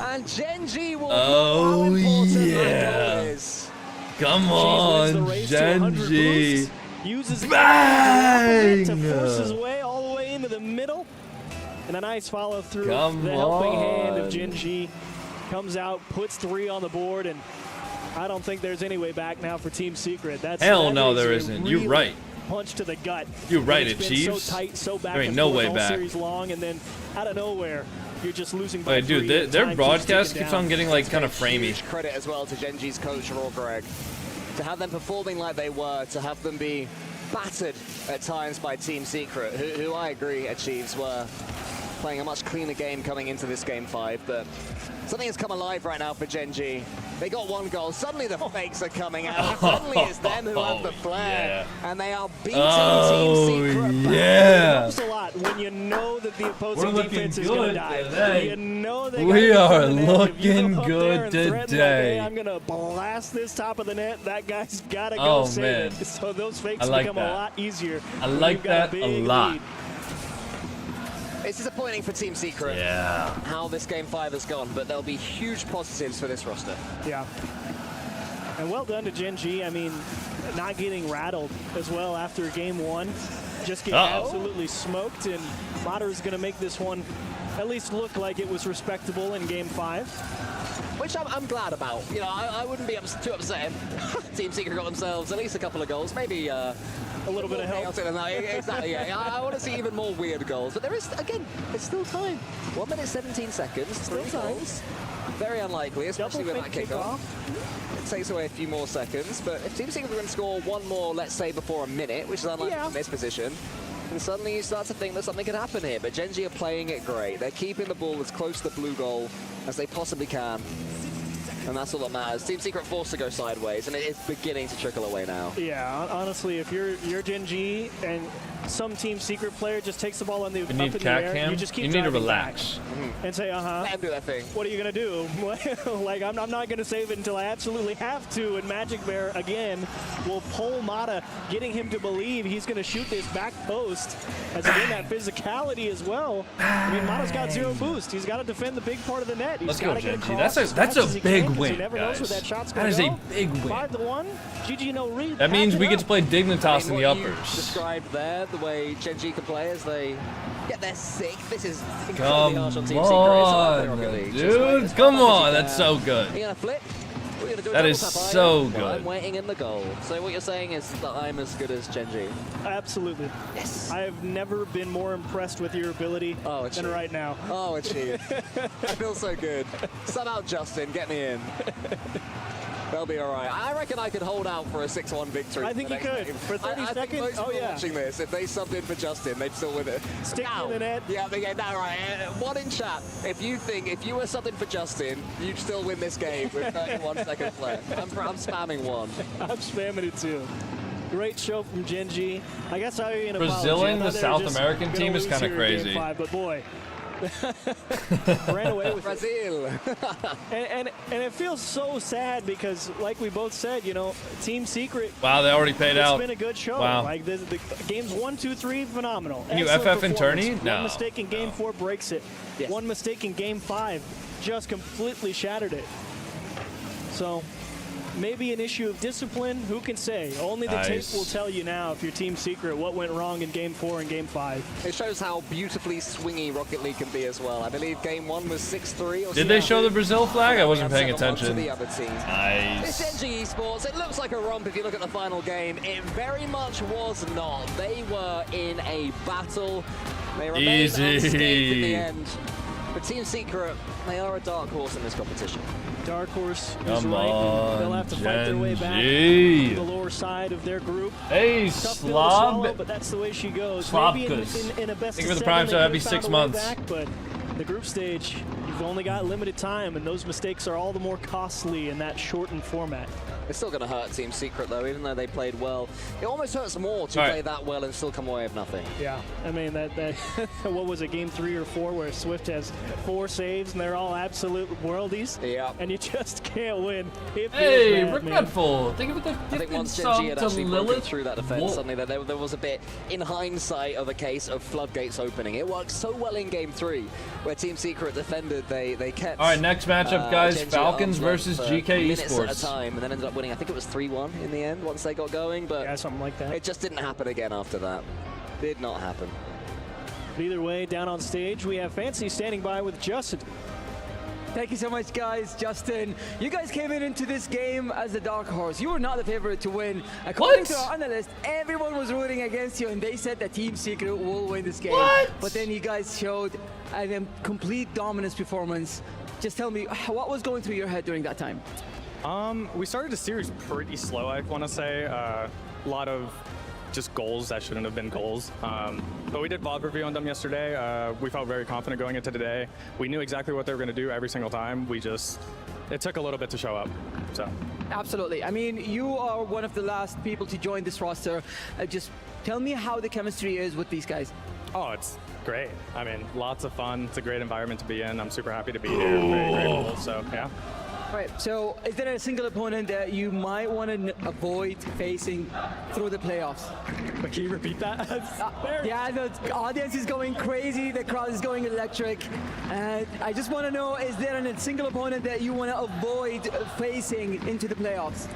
And GenG will how important that goal is. Come on, GenG. Uses Bang! to force his way all the way into the middle. And a nice follow through. The helping hand of GenG comes out, puts 3 on the board, and I don't think there's any way back now for Team Secret. Hell no, there isn't. You're right. Punch to the gut. You're right, it Chiefs. So tight, so back there ain't no way back. Series long, and then out of nowhere, you're just losing by Wait, dude, their broadcast keeps on getting like kind of framey. Huge credit as well to GenG's coach, Greg, to have them performing like they were, to have them be battered at times by Team Secret, who I agree, Achieves, were playing a much cleaner game coming into this game 5, but something has come alive right now for GenG. They got 1 goal. Suddenly the fakes are coming out. Suddenly it's them who have the flag, and they are beating Team Secret. Yeah. It helps a lot when you know that the opposing defense is going to die. Today. You know they We are looking good today. I'm going to blast this top of the net. That guy's got to go save it. So those fakes become a lot easier. I like that a lot. It's disappointing for Team Secret how this game 5 has gone, but there'll be huge positives for this roster. Yeah. And well done to GenG. I mean, not getting rattled as well after game 1. Just getting absolutely smoked, and Mater is going to make this one at least look like it was respectable in game 5. Which I'm glad about. You know, I wouldn't be too upset if Team Secret got themselves at least a couple of goals, maybe a little bit of help. Exactly, yeah. I want to see even more weird goals, but there is, again, it's still time. 1 minute 17 seconds, still time. Very unlikely, especially with that kickoff. It takes away a few more seconds, but if Team Secret are going to score 1 more, let's say, before a minute, which is unlikely in this position, and suddenly you start to think that something could happen here. But GenG are playing it great. They're keeping the ball as close to the blue goal as they possibly can. And that's all that matters. Team Secret forced to go sideways, and it is beginning to trickle away now. Yeah, honestly, if you're GenG and some Team Secret player just takes the ball up in the air, you just keep need to relax and say, let him do that thing. What are you gonna do? Like, I'm not gonna save it until I absolutely have to. And Magic Bear again will pull Mata, getting him to believe he's gonna shoot this back post. As again, that physicality as well. I mean, Mata's got 0 boost. He's got to defend the big part of the net. Let's go, GenG. That's a big win, guys. That is a big win. 5-1. GG no read. That means we get to play Dignitas in the uppers. Described there the way GenG can play as they get their sick. This is incredibly harsh on Team Secret. Dude, come on. That's so good. Are you gonna flip? That is so good. I'm waiting in the goal. So what you're saying is that I'm as good as GenG? Absolutely. Yes. I have never been more impressed with your ability than right now. Oh, achieve. I feel so good. Sub out Justin. Get me in. They'll be all right. I reckon I could hold out for a 6-1 victory. I think you could. For 30 I seconds? think most people watching this, if they subbed in for Justin, they'd still win it. Stick in the net. Yeah, they get that right. One in chat. If you were subbing for Justin, you'd still win this game with 31 seconds left. I'm spamming 1. I'm spamming it too. Great show from GenG. I guess I owe you an Brazilian, apology. the South American team, is kind of crazy. But boy, ran away with Brazil. and it feels so sad because, like we both said, you know, Team Secret. Wow, they already paid out. It's been a good show. Wow. Like the games 1, 2, 3, phenomenal. Can you Excellent FF in tourney? performance. No. One mistake in game 4 breaks it. Yes. One mistake in game 5 just completely shattered it. So maybe an issue of discipline. Who can say? Only the tape will tell you now if you're Team Secret what went wrong in game 4 and game 5. It shows how beautifully swingy Rocket League can be as well. I believe game 1 was 6-3. Did they show the Brazil flag? I wasn't paying attention. The other team. Nice. This GenG Esports, it looks like a romp if you look at the final game. It very much was not. They were in a battle. They remained unscathed in the end. But Team Secret, they are a dark horse in this competition. Dark horse is Come right. on, They'll have to fight their way back GenG. to the lower side of their group. Hey, Tough pill to slob. swallow, but that's the way she goes. Maybe in a best Think of of the 7, prime, they so that'd be could've 6 found a way months. back, but the group stage, you've only got limited time, and those mistakes are all the more costly in that shortened format. It's still going to hurt Team Secret, though, even though they played well. It almost hurts more to play that well and still come away with nothing. Yeah, I mean, that what was it, game 3 or 4, where Swift has 4 saves, and they're all absolute worldies? Yeah. And you just can't win. It feels Hey, bad, regretful. Think of the I think once sub GenG had to actually broken Lilith. through that defense, suddenly there was a bit, in hindsight, of a case of floodgates opening. It worked so well in game 3, where Team Secret defended, they kept... All right, next matchup, guys. GenG Falcons at arm's versus length GK for minutes Esports. at a time, and then ended up winning. I think it was 3-1 in the end once they got going, but yeah, something like that. It just didn't happen again after that. Did not happen. But either way, down on stage, we have Fancy standing by with Justin. Thank you so much, guys. Justin, you guys came into this game as the dark horse. You were not the favorite to win. According to our analyst, everyone was rooting against you, and they said that Team Secret will win this game. What? But then you guys showed a complete dominance performance. Just tell me, what was going through your head during that time? We started the series pretty slow, I want to say. A lot of just goals that shouldn't have been goals. But we did VOD review on them yesterday. We felt very confident going into today. We knew exactly what they were going to do every single time. It took a little bit to show up. So. Absolutely. I mean, you are one of the last people to join this roster. Just tell me how the chemistry is with these guys. Oh, it's great. I mean, lots of fun. It's a great environment to be in. I'm super happy to be here. Very grateful. So, yeah. All right, so is there a single opponent that you might want to avoid facing through the playoffs? Can you repeat that? Yeah, the audience is going crazy, the crowd is going electric. And I just want to know, is there a single opponent that you want to avoid facing into the playoffs?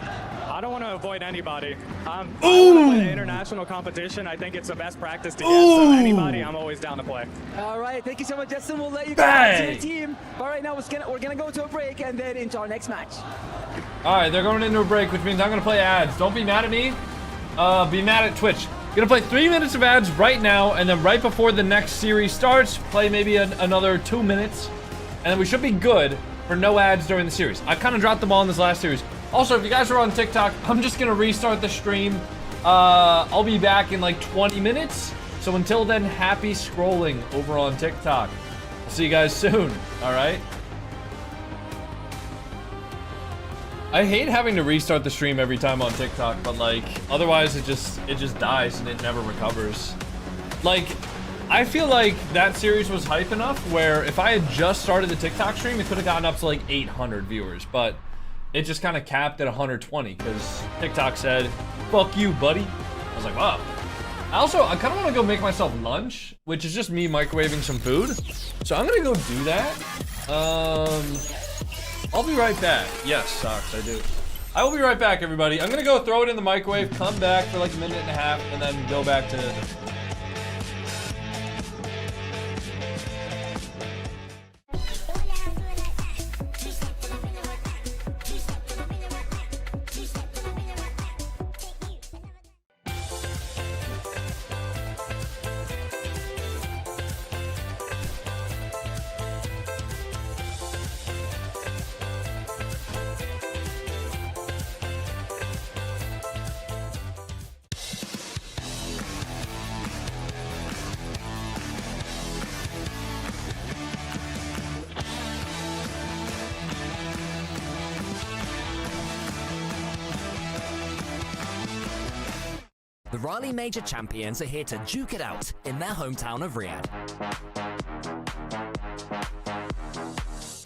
I don't want to avoid anybody. I want to play the international competition. I think it's the best practice to get, so anybody, I'm always down to play. All right, thank you so much, Justin. We'll let you go back to your team. But right now, we're gonna go to a break and then into our next match. All right, they're going into a break, which means I'm going to play ads. Don't be mad at me. Be mad at Twitch. Going to play 3 minutes of ads right now, and then right before the next series starts, play maybe another 2 minutes, and then we should be good for no ads during the series. I kind of dropped the ball in this last series. Also, if you guys are on TikTok, I'm just going to restart the stream. I'll be back in like 20 minutes. So until then, happy scrolling over on TikTok. I'll see you guys soon, all right? I hate having to restart the stream every time on TikTok, but like, otherwise it just dies and it never recovers. Like, I feel like that series was hype enough where if I had just started the TikTok stream, it could have gotten up to like 800 viewers, but it just kind of capped at 120 because TikTok said, fuck you, buddy. I was like, wow. I kind of want to go make myself lunch, which is just me microwaving some food. So I'm going to go do that. I'll be right back. Yes, socks, I do. I will be right back, everybody. I'm going to go throw it in the microwave, come back for like a minute and a half, and then go back to... The Raleigh Major champions are here to duke it out in their hometown of Riyadh.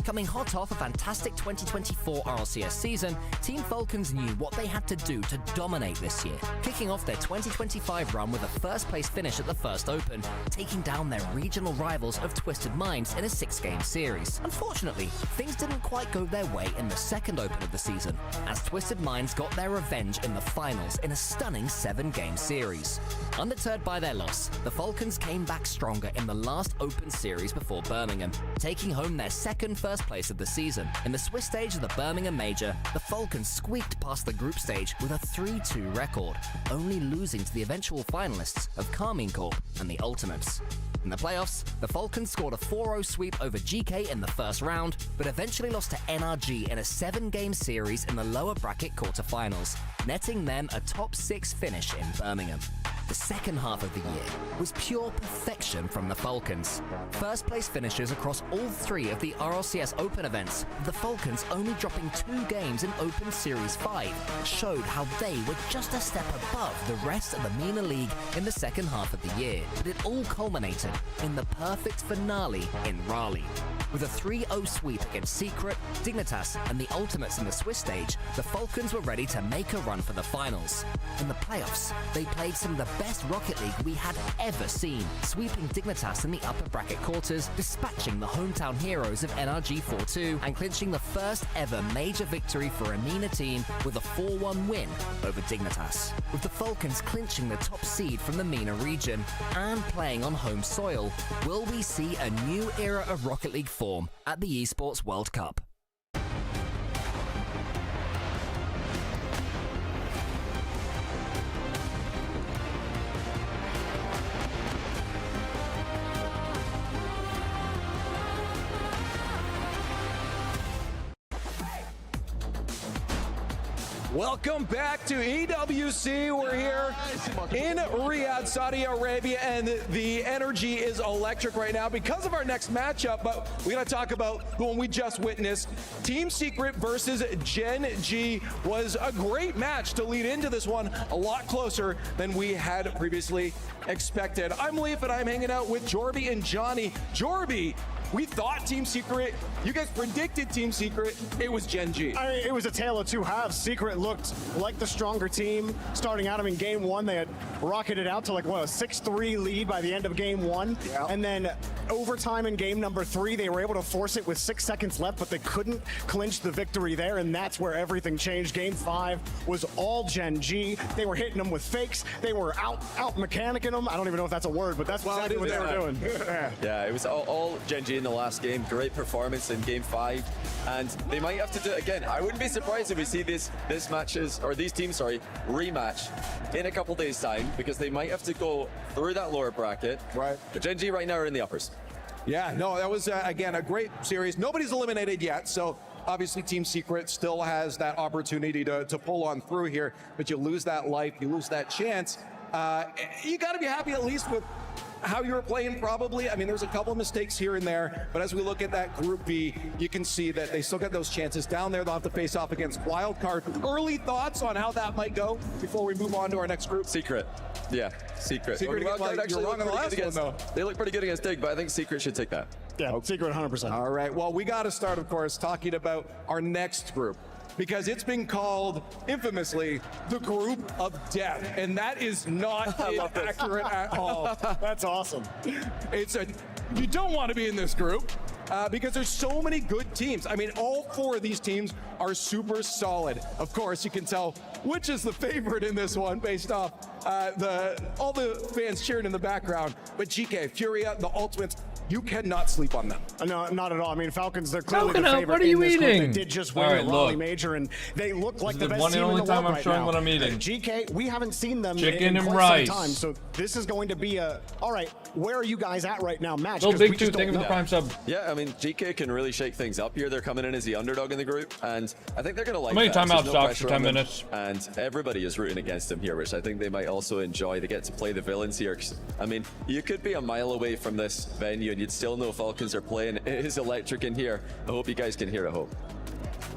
Coming hot off a fantastic 2024 RLCS season, Team Falcons knew what they had to do to dominate this year, kicking off their 2025 run with a first-place finish at the first Open, taking down their regional rivals of Twisted Minds in a 6-game series. Unfortunately, things didn't quite go their way in the second Open of the season, as Twisted Minds got their revenge in the finals in a stunning 7-game series. Undeterred by their loss, the Falcons came back stronger in the last Open series before Birmingham, taking home their second first place of the season. In the Swiss stage of the Birmingham Major, the Falcons squeaked past the group stage with a 3-2 record, only losing to the eventual finalists of Carmine Corp and the Ultimates. In the playoffs, the Falcons scored a 4-0 sweep over GK in the first round, but eventually lost to NRG in a 7-game series in the lower bracket quarterfinals, netting them a top 6 finish in Birmingham. The second half of the year was pure perfection from the Falcons. First place finishes across all 3 of the RLCS Open events, the Falcons only dropping 2 games in Open Series 5, showed how they were just a step above the rest of the MENA League in the second half of the year. But it all culminated in the perfect finale in Raleigh. With a 3-0 sweep against Secret, Dignitas, and the Ultimates in the Swiss stage, the Falcons were ready to make a run for the finals. In the playoffs, they played some of the best Rocket League we had ever seen, sweeping Dignitas in the upper bracket quarters, dispatching the hometown heroes of NRG 4-2, and clinching the first ever major victory for a MENA team with a 4-1 win over Dignitas. With the Falcons clinching the top seed from the MENA region and playing on home soil, will we see a new era of Rocket League form at the Esports World Cup? Welcome back to EWC. We're here in Riyadh, Saudi Arabia, and the energy is electric right now because of our next matchup. But we got to talk about the one we just witnessed. Team Secret versus GenG was a great match to lead into this one, a lot closer than we had previously expected. I'm Leaf, and I'm hanging out with Jorby and Johnny. Jorby, we thought Team Secret, you guys predicted Team Secret, it was GenG. I mean, it was a tale of two halves. Secret looked like the stronger team starting out. I mean, game one, they had rocketed out to like, what, a 6-3 lead by the end of game one. Yeah. And then overtime in game number 3, they were able to force it with 6 seconds left, but they couldn't clinch the victory there, and that's where everything changed. Game 5 was all GenG. They were hitting them with fakes. They were out mechanicking them. I don't even know if that's a word, but that's exactly what they were doing. Yeah, it was all GenG in the last game. Great performance in game 5, and they might have to do it again. I wouldn't be surprised if we see these teams rematch in a couple days time, because they might have to go through that lower bracket. Right. But GenG right now are in the uppers. Yeah, no, that was again a great series. Nobody's eliminated yet, so obviously Team Secret still has that opportunity to pull on through here, but you lose that life, you lose that chance. You got to be happy at least with how you were playing, probably. I mean, there's a couple of mistakes here and there, but as we look at that Group B, you can see that they still got those chances. Down there, they'll have to face off against Wildcard. Early thoughts on how that might go before we move on to our next group? Secret. Yeah, Secret. Wildcard actually wrong on the last one, though. They look pretty good against Dig, but I think Secret should take that. Yeah, Secret 100%. All right, well, we got to start, of course, talking about our next group, because it's been called infamously the Group of Death, and that is not accurate at all. That's awesome. You don't want to be in this group because there's so many good teams. I mean, all 4 of these teams are super solid. Of course, you can tell which is the favorite in this one based off all the fans cheering in the background. But GK, Furia, the Ultimates, you cannot sleep on them. No, not at all. I mean, Falcons, they're clearly the favorite. What are you eating? They did just win the Raleigh Major, and they look like the best team in the world right now. What I'm eating. GK, we haven't seen them Chicken in and quite rice. some time, so this is going to be a, all right, where are you guys at right now match? Go Big 2, thank you for the prime sub. Yeah, I mean, GK can really shake things up here. They're coming in as the underdog in the group, and I think they're going to like that. How many timeouts, no Doc, for 10 minutes? And everybody is rooting against them here, which I think they might also enjoy. They get to play the villains here. I mean, you could be a mile away from this venue, and you'd still know Falcons are playing. It is electric in here. I hope you guys can hear it home.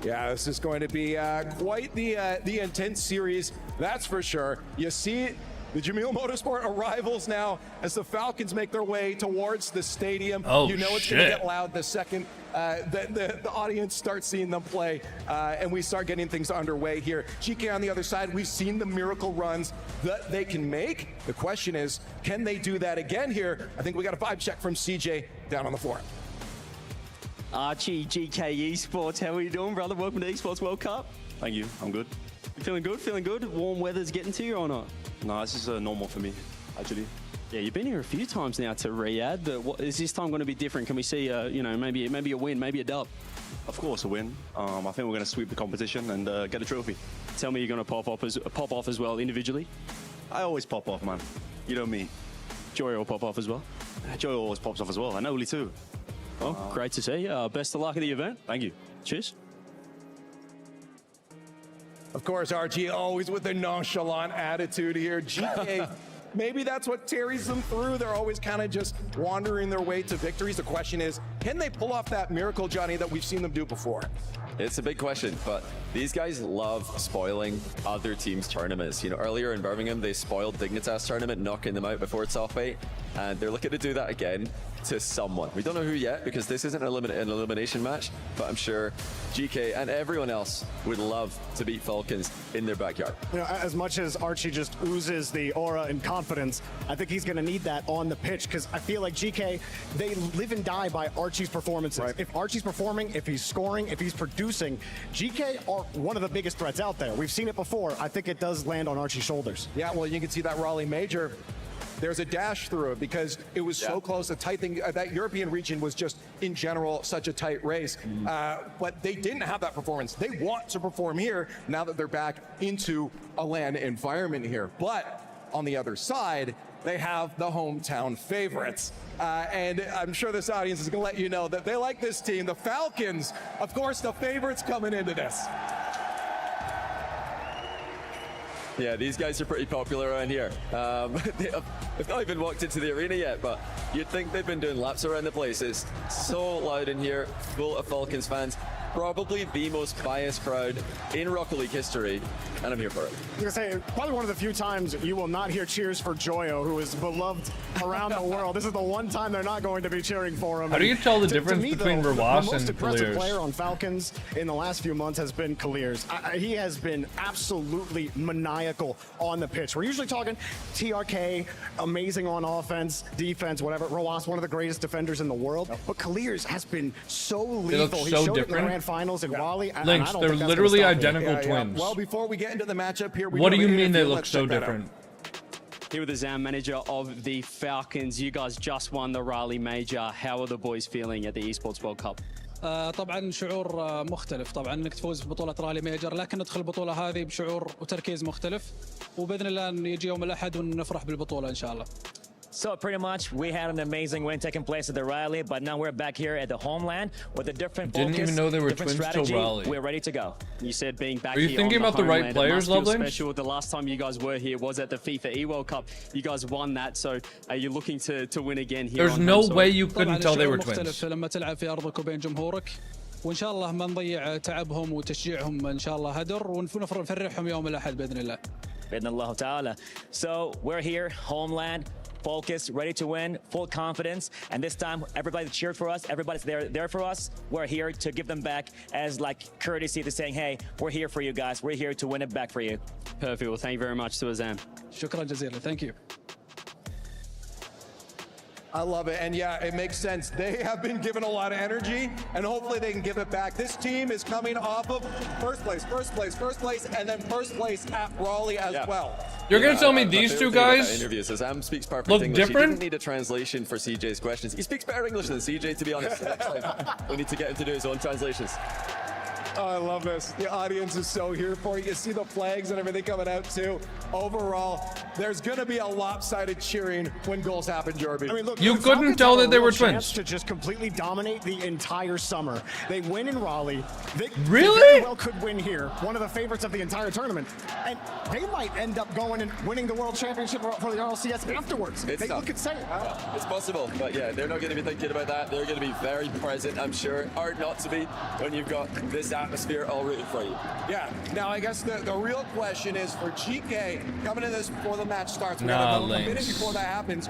Yeah, this is going to be quite the intense series, that's for sure. You see the Jamil Motorsport arrivals now as the Falcons make their way towards the stadium. Oh, you know it's going to get loud the second the audience starts seeing them play, and we start getting things underway here. GK on the other side, we've seen the miracle runs that they can make. The question is, can they do that again here? I think we got a vibe check from CJ down on the floor. Archie, GK Esports, how are you doing, brother? Welcome to Esports World Cup. Thank you. I'm good. You feeling good? Feeling good? Warm weather's getting to you or not? No, this is normal for me, actually. Yeah, you've been here a few times now to Riyadh, but is this time going to be different? Can we see, maybe a win, maybe a dub? Of course, a win. I think we're going to sweep the competition and get a trophy. Tell me you're going to pop off as well individually. I always pop off, man. You know me. Joy will pop off as well. Joy always pops off as well, and Oli too. Oh, great to see. Best of luck at the event. Thank you. Cheers. Of course, Archie always with a nonchalant attitude here. GK, maybe that's what carries them through. They're always kind of just wandering their way to victories. The question is, can they pull off that miracle, Johnny, that we've seen them do before? It's a big question, but these guys love spoiling other teams' tournaments. You know, earlier in Birmingham, they spoiled Dignitas tournament, knocking them out before top 8, and they're looking to do that again to someone. We don't know who yet, because this isn't an elimination match, but I'm sure GK and everyone else would love to beat Falcons in their backyard. You know, as much as Archie just oozes the aura and confidence, I think he's going to need that on the pitch, because I feel like GK, they live and die by Archie's performances. Right. If Archie's performing, if he's scoring, if he's producing, GK are one of the biggest threats out there. We've seen it before. I think it does land on Archie's shoulders. Yeah, well, you can see that Raleigh Major. There's a dash through it because it was so close. A tight thing. That European region was just, in general, such a tight race. But they didn't have that performance. They want to perform here now that they're back into a LAN environment here. But on the other side, they have the hometown favorites. And I'm sure this audience is going to let you know that they like this team. The Falcons, of course, the favorites coming into this. Yeah, these guys are pretty popular around here. They've not even walked into the arena yet, but you'd think they've been doing laps around the place. It's so loud in here, full of Falcons fans. Probably the most biased crowd in Rocket League history, and I'm here for it. I was gonna say, probably one of the few times you will not hear cheers for Joyo, who is beloved around the world. This is the one time they're not going to be cheering for him. How do you tell the difference between Rawas and The most impressive Kaliers? player on Falcons in the last few months has been Kaliers. He has been absolutely maniacal on the pitch. We're usually talking TRK, amazing on offense, defense, whatever. Rawas, one of the greatest defenders in the world. But Kaliers has been so lethal. He so showed it in the different. Grand Finals in Raleigh. Lynx, they're literally identical twins. Well, before we get into the matchup here, What do you mean they look so different? Here with the ZAM manager of the Falcons. You guys just won the Raleigh Major. How are the boys feeling at the Esports World Cup? طبعا شعور مختلف طبعا انك تفوز ببطوله رالي ميجر لكن ندخل البطوله هذه بشعور وتركيز مختلف وباذن الله ان يجي يوم الاحد ونفرح بالبطوله ان شاء الله. So pretty much, we had an amazing win taking place at the Raleigh, but now we're back here at the homeland with a different focus, Didn't even know they were different twins strategy. till Raleigh. We're ready to go. You said being back Are you here thinking on the about the right homeland, players, it must feel Loveling? special. The last time you guys were here was at the FIFA E-World Cup. You guys won that, so are you looking to win again here? There's on no home soil? way you couldn't tell they were twins. مختلف لما تلعب في ارضك وبين جمهورك وان شاء الله ما نضيع تعبهم وتشجيعهم ان شاء الله هدر ونفرحهم يوم الاحد باذن الله. بإذن الله تعالى. So we're here, homeland, focused, ready to win, full confidence, and this time everybody cheered for us, everybody's there for us. We're here to give them back as like courtesy to saying, hey, we're here for you guys, we're here to win it back for you. Perfect. Well, thank you very much to Azam. شكرا جزيلا. Thank you. I love it, and yeah, it makes sense. They have been given a lot of energy, and hopefully they can give it back. This team is coming off of first place, and then first place at Raleigh as well. You're gonna tell me these two guys interviews. Azam speaks perfect look English. different? He didn't need a translation for CJ's questions. He speaks better English than CJ, to be honest. Next time, we need to get him to do his own translations. Oh, I love this. The audience is so here for you. You see the flags and everything coming out too. Overall, there's going to be a lopsided cheering when goals happen, Jorby. I mean, look, You the couldn't Falcons tell have a that they real were chance twins. to just completely dominate the entire summer. They win in Raleigh. They Really? very well could win here. One of the favorites of the entire tournament. And they might end up going and winning the World Championship for the RLCS afterwards. They look insane. It's possible, but yeah, they're not going to be thinking about that. They're going to be very present, I'm sure. Hard not to be when you've got this atmosphere all rooted for you. Yeah. Now, I guess the real question is for GK coming in this before the match starts. We Nah, got a minute Lynx. before that happens.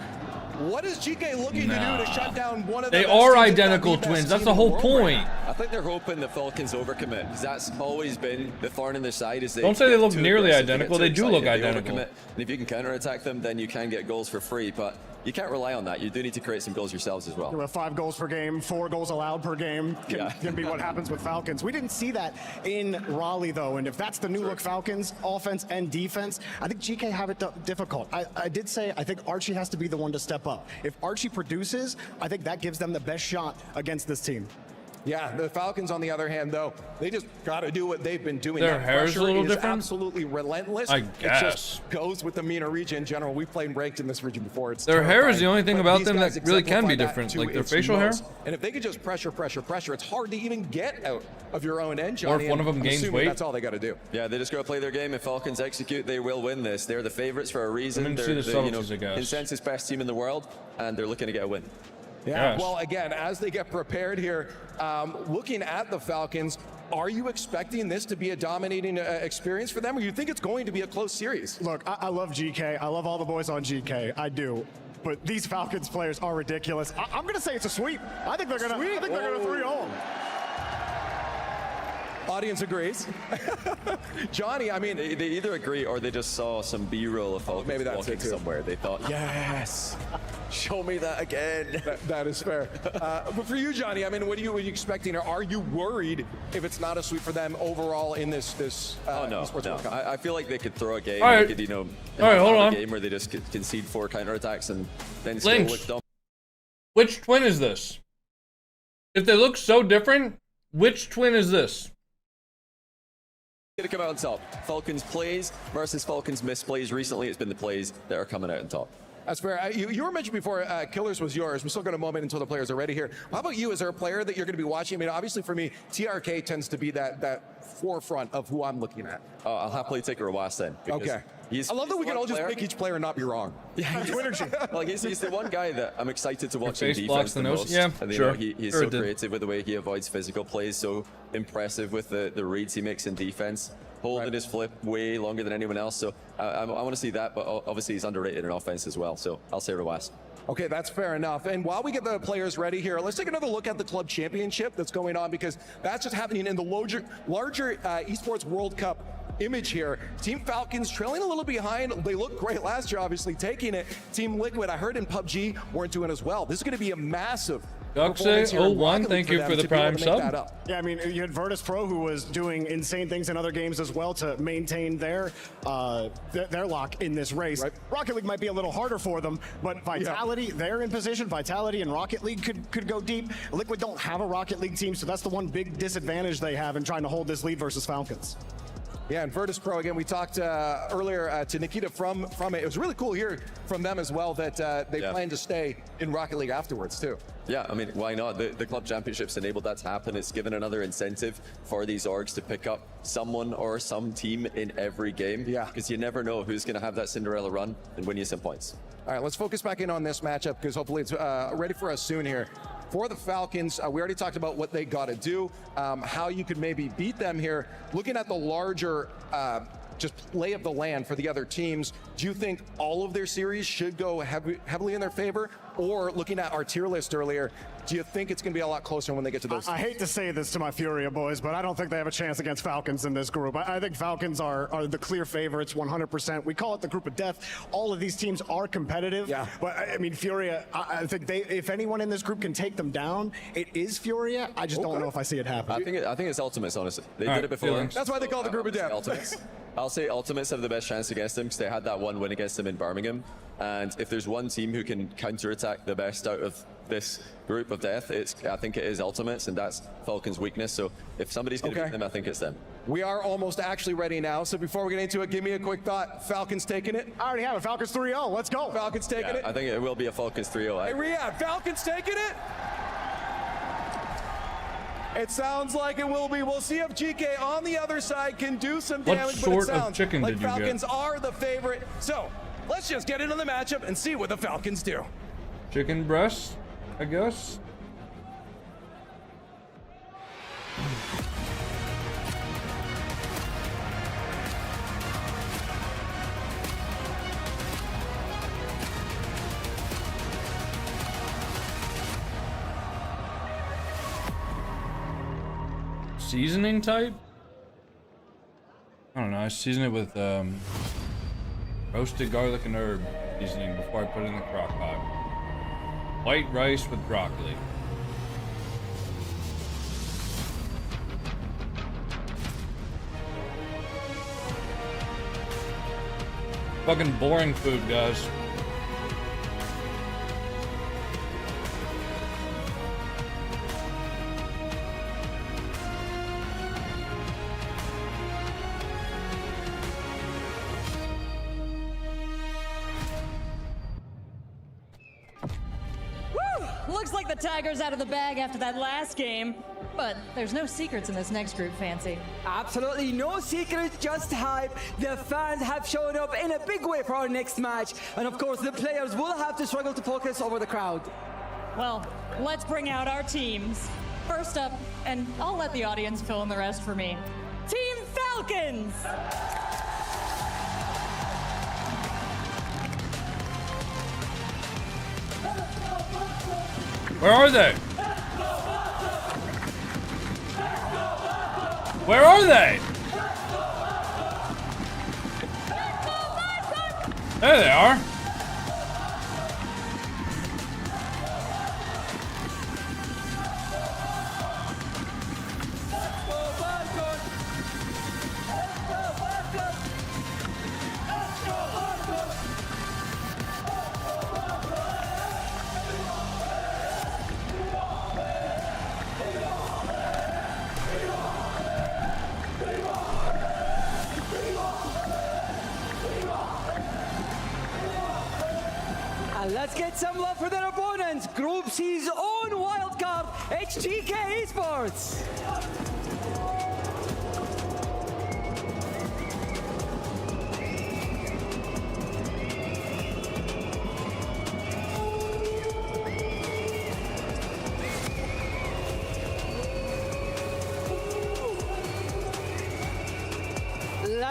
What is GK looking to do to shut down one of the They best are teams, if not identical the best twins. That's team the in whole world right point. now? I think they're hoping the Falcons overcommit, because that's always been the thorn in their side. Is they Don't say they get look too nearly aggressive, identical. get too They do look excited, they identical. overcommit. And if you can counterattack them, then you can get goals for free. But you can't rely on that. You do need to create some goals yourselves as well. With 5 goals per game, 4 goals allowed per game can be what happens with Falcons. We didn't see that in Raleigh, though, and if that's the new look Falcons, offense and defense, I think GK have it difficult. I did say I think Archie has to be the one to step up. If Archie produces, I think that gives them the best shot against this team. Yeah, the Falcons, on the other hand, though, they just got to do what they've been doing. Their That hair's a pressure little is different? absolutely relentless. I It guess. just goes with the MENA region in general. We've played ranked in this region before. It's Their hair is terrifying. the only thing But about these them guys that really can be exemplify that different, to like their its facial hair. most. And if they could just pressure, it's hard to even get out of your own end, Or if Johnny. one of and them I'm gains assuming weight. That's all they got to do. Yeah, they just got to play their game. If Falcons execute, they will win this. They're the favorites for a reason. I'm gonna They're see the subtleties, I guess. consensus best team in the world, and they're looking to get a win. Yeah, Yes. well, again, as they get prepared here, looking at the Falcons, are you expecting this to be a dominating experience for them, or you think it's going to be a close series? Look, I love GK. I love all the boys on GK. I do. But these Falcons players are ridiculous. I'm going to say it's a sweep. I think they're going to 3-0. Audience agrees. Johnny, I mean, They either agree or they just saw some B-roll of Falcons maybe that's walking it too. somewhere. They thought, yes, show me that again. that is fair. But for you, Johnny, I mean, what are you expecting? Or are you worried if it's not a sweep for them overall in this Oh no, Esports no. World Cup? I feel like they could throw a game. All right. They could, All right, hold have on. a game where they just concede 4 counterattacks and then still Lynx. look dumb. Which twin is this? If they look so different, which twin is this? Gonna come out on top. Falcons plays versus Falcons misplays. Recently, it's been the plays that are coming out on top. That's fair. You were mentioned before, Killers was yours. We're still got a moment until the players are ready here. How about you? Is there a player that you're going to be watching? I mean, obviously for me, TRK tends to be that forefront of who I'm looking at. I'll happily take a Rawas then. because Okay. I love that we can all just pick each player and not be wrong. Yeah, he's the one guy that I'm excited to watch in Face blocks defense the most. Yeah, and, sure. He's Sure so it did. creative with the way he avoids physical plays, so impressive with the reads he makes in defense, holding his flip way longer than anyone else. So I want to see that, but obviously he's underrated in offense as well. So I'll say Rawas. Okay, that's fair enough. And while we get the players ready here, let's take another look at the club championship that's going on, because that's just happening in the larger Esports World Cup image here. Team Falcons trailing a little behind. They looked great last year, obviously taking it. Team Liquid, I heard in PUBG, weren't doing as well. This is going to be a massive Duxay01, thank you for the prime sub. Yeah, I mean, you had Virtus Pro, who was doing insane things in other games as well to maintain their lock in this race. Rocket League might be a little harder for them, but Vitality, they're in position. Vitality and Rocket League could go deep. Liquid don't have a Rocket League team, so that's the one big disadvantage they have in trying to hold this lead versus Falcons. Yeah, and Virtus Pro, again, we talked earlier to Nikita from it. It was really cool to hear from them as well that they plan to stay in Rocket League afterwards, too. Yeah, I mean, why not? The club championships enabled that to happen. It's given another incentive for these orgs to pick up someone or some team in every game. Yeah. Because you never know who's going to have that Cinderella run and win you some points. All right, let's focus back in on this matchup, because hopefully it's ready for us soon here. For the Falcons, we already talked about what they got to do, how you could maybe beat them here. Looking at the larger just lay of the land for the other teams, do you think all of their series should go heavily in their favor? Or looking at our tier list earlier, do you think it's going to be a lot closer when they get to those? I hate to say this to my Furia boys, but I don't think they have a chance against Falcons in this group. I think Falcons are the clear favorites, 100%. We call it the group of death. All of these teams are competitive. Yeah. But I mean, Furia, I think if anyone in this group can take them down, it is Furia. I just don't know if I see it happen. I think it's Ultimates, honestly. They did it before. That's why they call it the group of death. Ultimates. I'll say Ultimates have the best chance against them because they had that one win against them in Birmingham. And if there's one team who can counterattack the best out of this group of death, I think it is Ultimates, and that's Falcons' weakness. So if somebody's going to beat them, I think it's them. We are almost actually ready now. So before we get into it, give me a quick thought. Falcons taking it? I already have it. Falcons 3-0. Let's go. Falcons taking it? I think it will be a Falcons 3-0. Hey, Riyadh, Falcons taking it? It sounds like it will be. We'll see if GK on the other side can do some damage. What sort but it sounds of chicken like did you Falcons get? are the favorite. So let's just get into the matchup and see what the Falcons do. Chicken breast, I guess. Seasoning type? I don't know. I season it with roasted garlic and herb seasoning before I put it in the crock pot. White rice with broccoli. Fucking boring food, guys. Looks like the Tiger's out of the bag after that last game. But there's no secrets in this next group, Fancy. Absolutely no secrets, just hype. The fans have shown up in a big way for our next match. And of course, the players will have to struggle to focus over the crowd. Well, let's bring out our teams. First up, and I'll let the audience fill in the rest for me. Team Falcons! Where are they? Where are they? There they are. Let's get some love for their opponents. Group C's own wildcard, HGK Esports.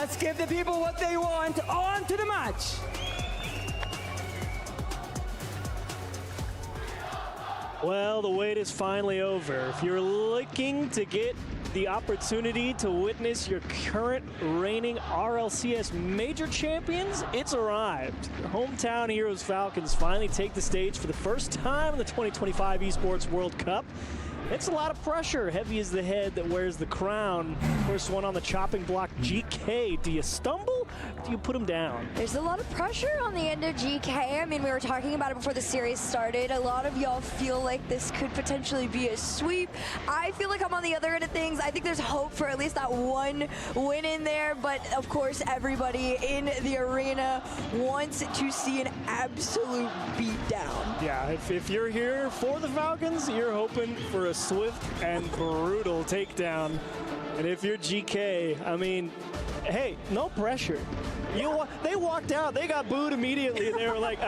Let's give the people what they want. On to the match. Well, the wait is finally over. If you're looking to get the opportunity to witness your current reigning RLCS major champions, it's arrived. Your hometown heroes Falcons finally take the stage for the first time in the 2025 Esports World Cup. It's a lot of pressure. Heavy is the head that wears the crown. First one on the chopping block, GK. Do you stumble? Do you put him down? There's a lot of pressure on the end of GK. I mean, we were talking about it before the series started. A lot of y'all feel like this could potentially be a sweep. I feel like I'm on the other end of things. I think there's hope for at least that one win in there, but of course everybody in the arena wants to see an absolute beatdown. Yeah, if you're here for the Falcons, you're hoping for a swift and brutal takedown. And if you're GK, I mean, hey, no pressure. They walked out, they got booed immediately. They were like,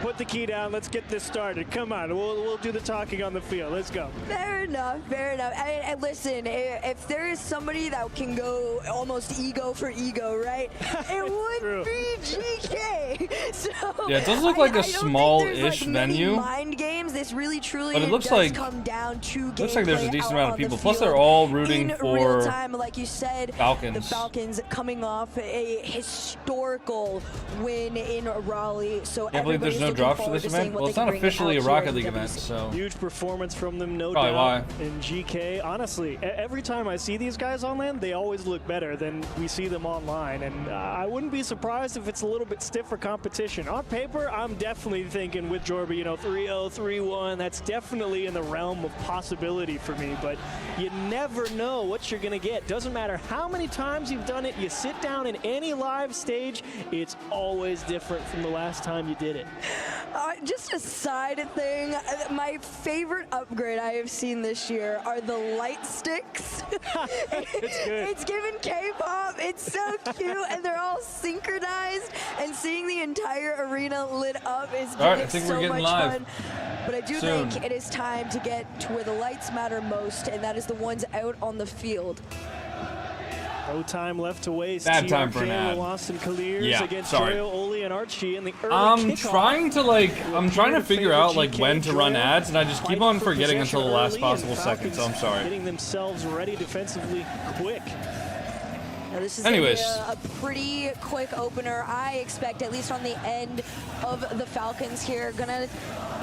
put the key down, let's get this started. Come on, we'll do the talking on the field. Let's go. Fair enough, fair enough. And listen, if there is somebody that can go almost ego for ego, right? It would be GK. So yeah, it does look like a small-ish venue. Mind games. This really truly but it looks does like come down to looks like there's a decent amount of people. Plus, they're all rooting for real time, like you said. Falcons. The Falcons coming off a historical win in Raleigh. So I believe there's no drops for this event. Well, it's not officially a Rocket League event, so huge performance from them, no probably doubt. Why. In GK, honestly, every time I see these guys on land, they always look better than we see them online, and I wouldn't be surprised if it's a little bit stiffer competition. On paper, I'm definitely thinking with Jorby, 3-0, 3-1. That's definitely in the realm of possibility for me, but you never know what you're gonna get. Doesn't matter how many times you've done it. You sit down in any live stage, it's always different from the last time you did it. Just a side thing, my favorite upgrade I have seen this year are the light sticks. It's good. It's given K-pop. It's so cute, and they're all synchronized. And seeing the entire arena lit up is I think so we're getting much live. fun. But I do think it is time to get to where the lights matter most, and that is the ones out on the field. No time left to waste. Bad time for an ad. Austin Clears Yeah, against sorry. Joyo, Oli, and Archie in the early I'm kickoff. I'm trying to figure out like GK, when to run Joyo ads, and I just keep fighting on for forgetting possession until the last early, possible and second, so I'm Falcons sorry. Getting themselves ready defensively quick. Now this is Anyways. a pretty quick opener. I expect, at least on the end of the Falcons here, gonna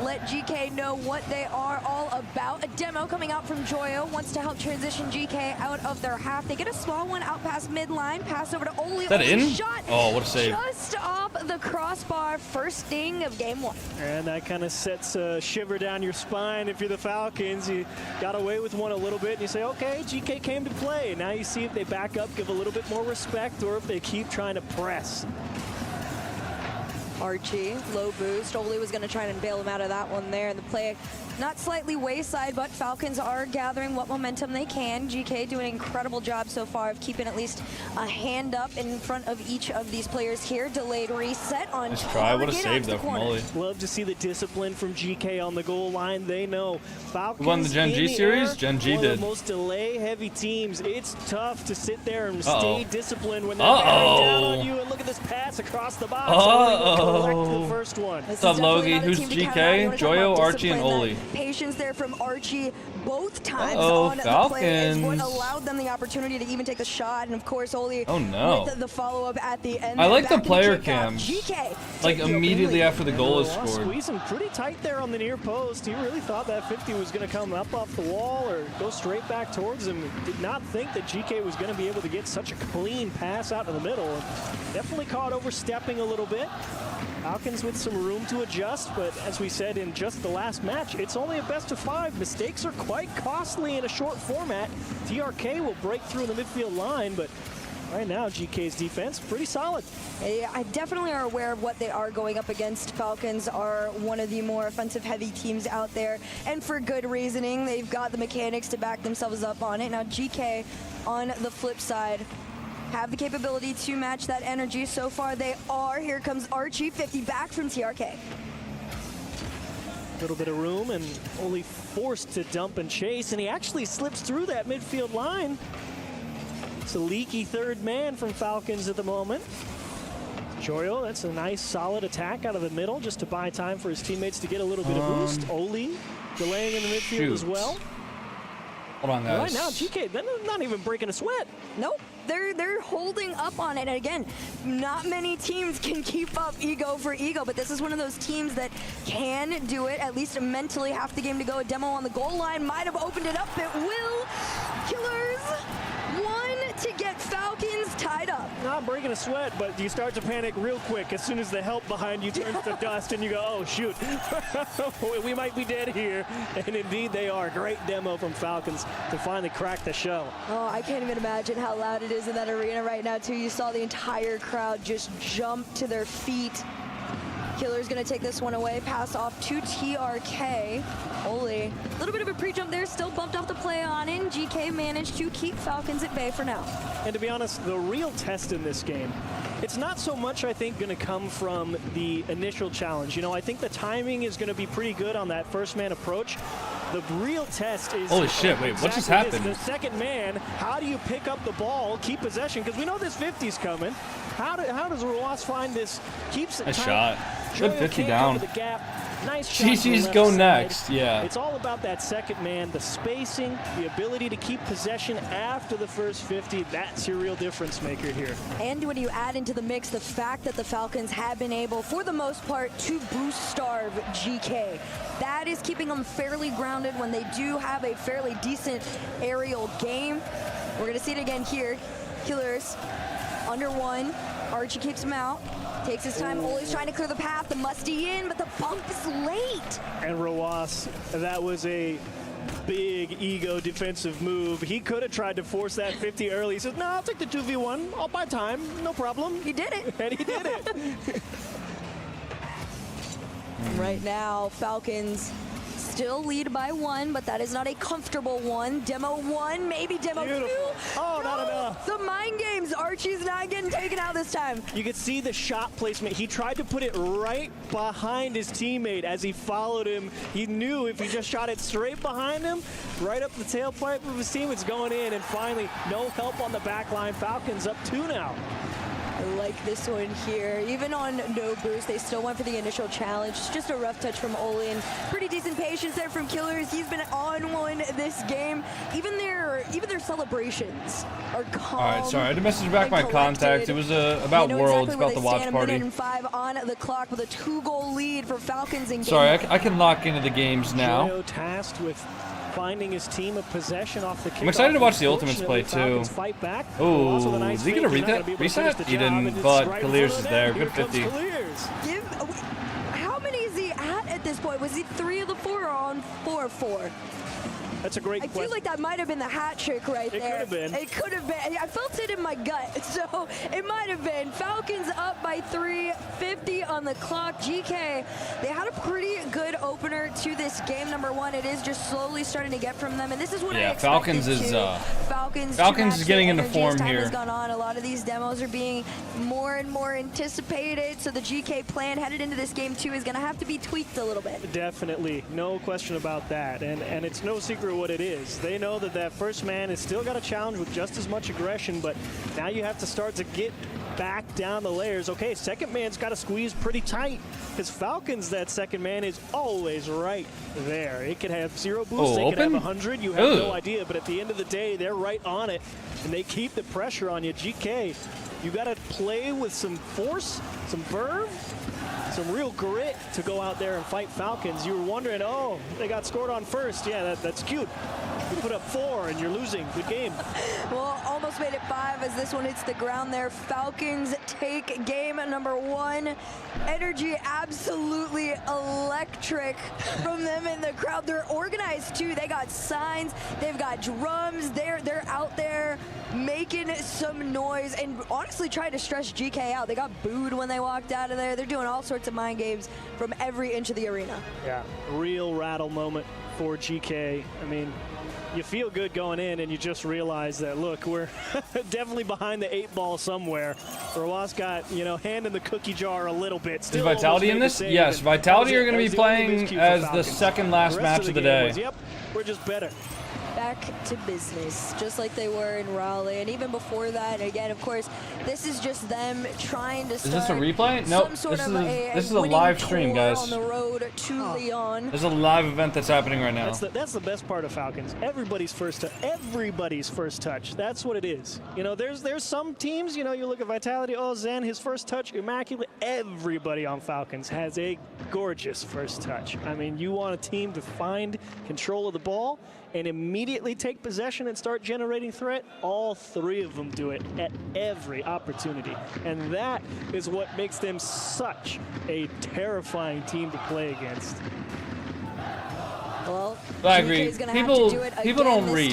let GK know what they are all about. A demo coming out from Joyo, wants to help transition GK out of their half. They get a small one out past midline, pass over to Oli. Is that Oli in? Shot Oh, what a save. just off the crossbar, first ding of game one. And that kind of sets a shiver down your spine if you're the Falcons. You got away with one a little bit, and you say, okay, GK came to play. Now you see if they back up, give a little bit more respect, or if they keep trying to press. Archie, low boost. Oli was going to try and bail him out of that one there. And the play not slightly wayside, but Falcons are gathering what momentum they can. GK doing an incredible job so far of keeping at least a hand up in front of each of these players here. Delayed reset on Nice try. What a save though from Oli. Love to see the discipline from GK on the goal line. They know Falcons Who won the Gen G series? Gen G one did. of the most delay-heavy teams. It's tough to sit there and Uh-oh. stay disciplined when they're bearing down on you. And look at this pass across the box. Collect the first one. What's up, Logie? Who's GK? Joyo, Archie, and Oli. Patience there from Archie both times Uh-oh, on the play is what Falcons. allowed them the opportunity to even take the shot. And of course, Oli Oh, no. with the follow-up at the end. I like the back in player kickoff. cams. GK Like immediately after the goal is scored. Squeezing pretty tight there on the near post. He really thought that 50 was going to come up off the wall or go straight back towards him. Did not think that GK was going to be able to get such a clean pass out in the middle. Definitely caught overstepping a little bit. Falcons with some room to adjust, but as we said in just the last match, it's only a best of 5. Mistakes are quite costly in a short format. TRK will break through in the midfield line, but right now GK's defense pretty solid. I definitely are aware of what they are going up against. Falcons are one of the more offensive heavy teams out there, and for good reasoning. They've got the mechanics to back themselves up on it. Now GK on the flip side have the capability to match that energy. So far they are. Here comes Archie, 50 back from TRK. A little bit of room and only forced to dump and chase, and he actually slips through that midfield line. It's a leaky third man from Falcons at the moment. Chorio, that's a nice solid attack out of the middle just to buy time for his teammates to get a little bit of boost. Oli delaying in the midfield as well. Hold on, guys. Right now, GK, they're not even breaking a sweat. Nope. They're holding up on it. And again, not many teams can keep up ego for ego, but this is one of those teams that can do it, at least mentally. Half the game to go. A demo on the goal line might have opened it up. It will. Killers, one to get Falcons tied up. Not breaking a sweat, but you start to panic real quick as soon as the help behind you turns to dust and you go, oh, shoot. We might be dead here. And indeed they are. Great demo from Falcons to finally crack the show. Oh, I can't even imagine how loud it is in that arena right now, too. You saw the entire crowd just jump to their feet. Killer's gonna take this one away, pass off to TRK. Oli, a little bit of a pre-jump there, still bumped off the play on in. GK managed to keep Falcons at bay for now. And to be honest, the real test in this game, it's not so much, I think, going to come from the initial challenge. You know, I think the timing is going to be pretty good on that first man approach. The real test is... Holy shit, wait, what just happened? The second man, how do you pick up the ball, keep possession? Because we know this 50's coming. How does Roas find this? Keeps it Nice tight. shot. Good 50 down. The gap. Nice shot. GG's go next, yeah. It's all about that second man, the spacing, the ability to keep possession after the first 50. That's your real difference maker here. And when you add into the mix the fact that the Falcons have been able, for the most part, to boost starve GK. That is keeping them fairly grounded when they do have a fairly decent aerial game. We're going to see it again here. Killers under one. Archie keeps him out. Takes his time. Oli's trying to clear the path. The musty in, but the bump is late. And Roas, that was a big ego defensive move. He could have tried to force that 50 early. He says, no, I'll take the 2v1. I'll buy time. No problem. He did it. And he did it. Right now, Falcons still lead by one, but that is not a comfortable one. Demo one, maybe demo Beautiful. two. Oh, not enough. The mind games. Archie's not getting taken out this time. You could see the shot placement. He tried to put it right behind his teammate as he followed him. He knew if he just shot it straight behind him, right up the tailpipe of his team, it's going in. And finally, no help on the back line. Falcons up 2 now. I like this one here. Even on no boost, they still went for the initial challenge. Just a rough touch from Oli, and pretty decent patience there from Killers. He's been on one this game. Even their celebrations are calm. All right, sorry, I had to message back my contact. It was about Worlds, about the watch party. A minute and 5 on the clock with a 2-goal lead for Falcons in game. Sorry, I can lock into the games now. Joyo tasked with finding his team a possession off the kickoff. I'm excited to watch the Ultimates play too. Oh, is he gonna read that? Reset? He didn't, but Kaliers is there. Good 50. How many is he at this point? Was he 3 of the 4 or on 4 of 4? That's a great question. I feel like that might have been the hat trick right there. It could have been. It could have been. I felt it in my gut, so it might have been. Falcons up by 3, 50 on the clock. GK, they had a pretty good opener to this game. Number one, it is just slowly starting to get from them, and this is what I expected Falcons is Falcons is getting into form here. Has gone on. A lot of these demos are being more and more anticipated, so the GK plan headed into this game too is going to have to be tweaked a little bit. Definitely, no question about that, and it's no secret what it is. They know that first man has still got a challenge with just as much aggression, but now you have to start to get back down the layers. Okay, second man's got to squeeze pretty tight because Falcons, that second man is always right there. It could have 0 boost, it could have 100, you have no idea, but at the end of the day, they're right on it, and they keep the pressure on you. GK, you got to play with some force, some verve, some real grit to go out there and fight Falcons. You were wondering, oh, they got scored on first. Yeah, that's cute. You put up 4 and you're losing. Good game. Well, almost made it 5 as this one hits the ground there. Falcons take game number 1. Energy absolutely electric from them in the crowd. They're organized too. They got signs, they've got drums. They're out there making some noise and honestly trying to stress GK out. They got booed when they walked out of there. They're doing all sorts of mind games from every inch of the arena. Yeah, real rattle moment for GK. I mean, you feel good going in and you just realize that, look, we're definitely behind the 8 ball somewhere. Roas got, you know, hand in the cookie jar a little bit. Is Vitality in this? Yes, Vitality are going to be playing as the second last match of the day. Yep, we're just better. back to business, just like they were in Raleigh, and even before that. Again, of course, this is just them trying to start. Is this a replay? No, this is a live stream, guys. On the road to Leon. There's a live event that's happening right now. That's the best part of Falcons. Everybody's first touch. That's what it is. You know, there's some teams, you know, you look at Vitality, oh, Zen, his first touch, immaculate. Everybody on Falcons has a gorgeous first touch. I mean, you want a team to find control of the ball and immediately take possession and start generating threat. All three of them do it at every opportunity. And that is what makes them such a terrifying team to play against. Well, I agree. People don't read.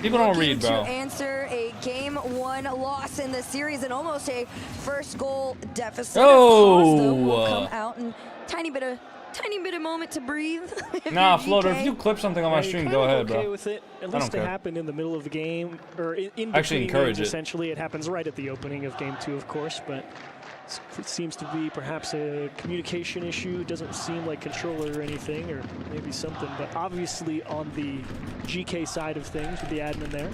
People don't read, bro. To answer a Game 1 loss in the series and almost a first goal deficit. Oh! Will come out and tiny bit of moment to breathe. Nah, Floater, if you clip something on my stream, go ahead, bro. Okay with it. At least it happened in the middle of the game, or in between actually encourage games, it. Essentially, it happens right at the opening of Game 2, of course, but it seems to be perhaps a communication issue. It doesn't seem like controller or anything, or maybe something, but obviously on the GK side of things with the admin there,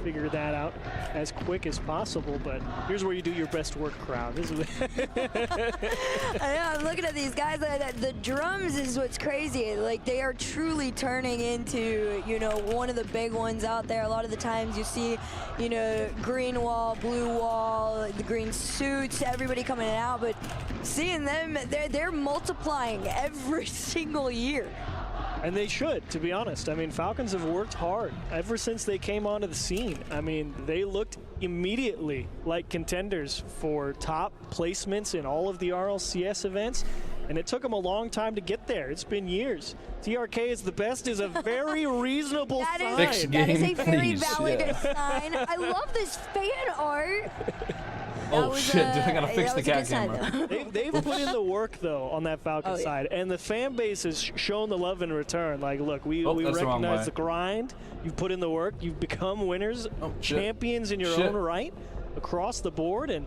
figure that out as quick as possible. But here's where you do your best work, crowd. This is I know, I'm looking at these guys. The drums is what's crazy. Like, they are truly turning into, you know, one of the big ones out there. A lot of the times you see, you know, green wall, blue wall, the green suits, everybody coming out. But seeing them, they're multiplying every single year. And they should, to be honest. I mean, Falcons have worked hard ever since they came onto the scene. I mean, they looked immediately like contenders for top placements in all of the RLCS events, and it took them a long time to get there. It's been years. TRK is the best is a very reasonable sign. That is a very valid sign. I love this fan art. Oh shit, I gotta fix the cat camera. They've put in the work, though, on that Falcon side, and the fan base has shown the love in return. Like, look, we recognize the grind. You've put in the work. You've become winners, champions in your own right, across the board, and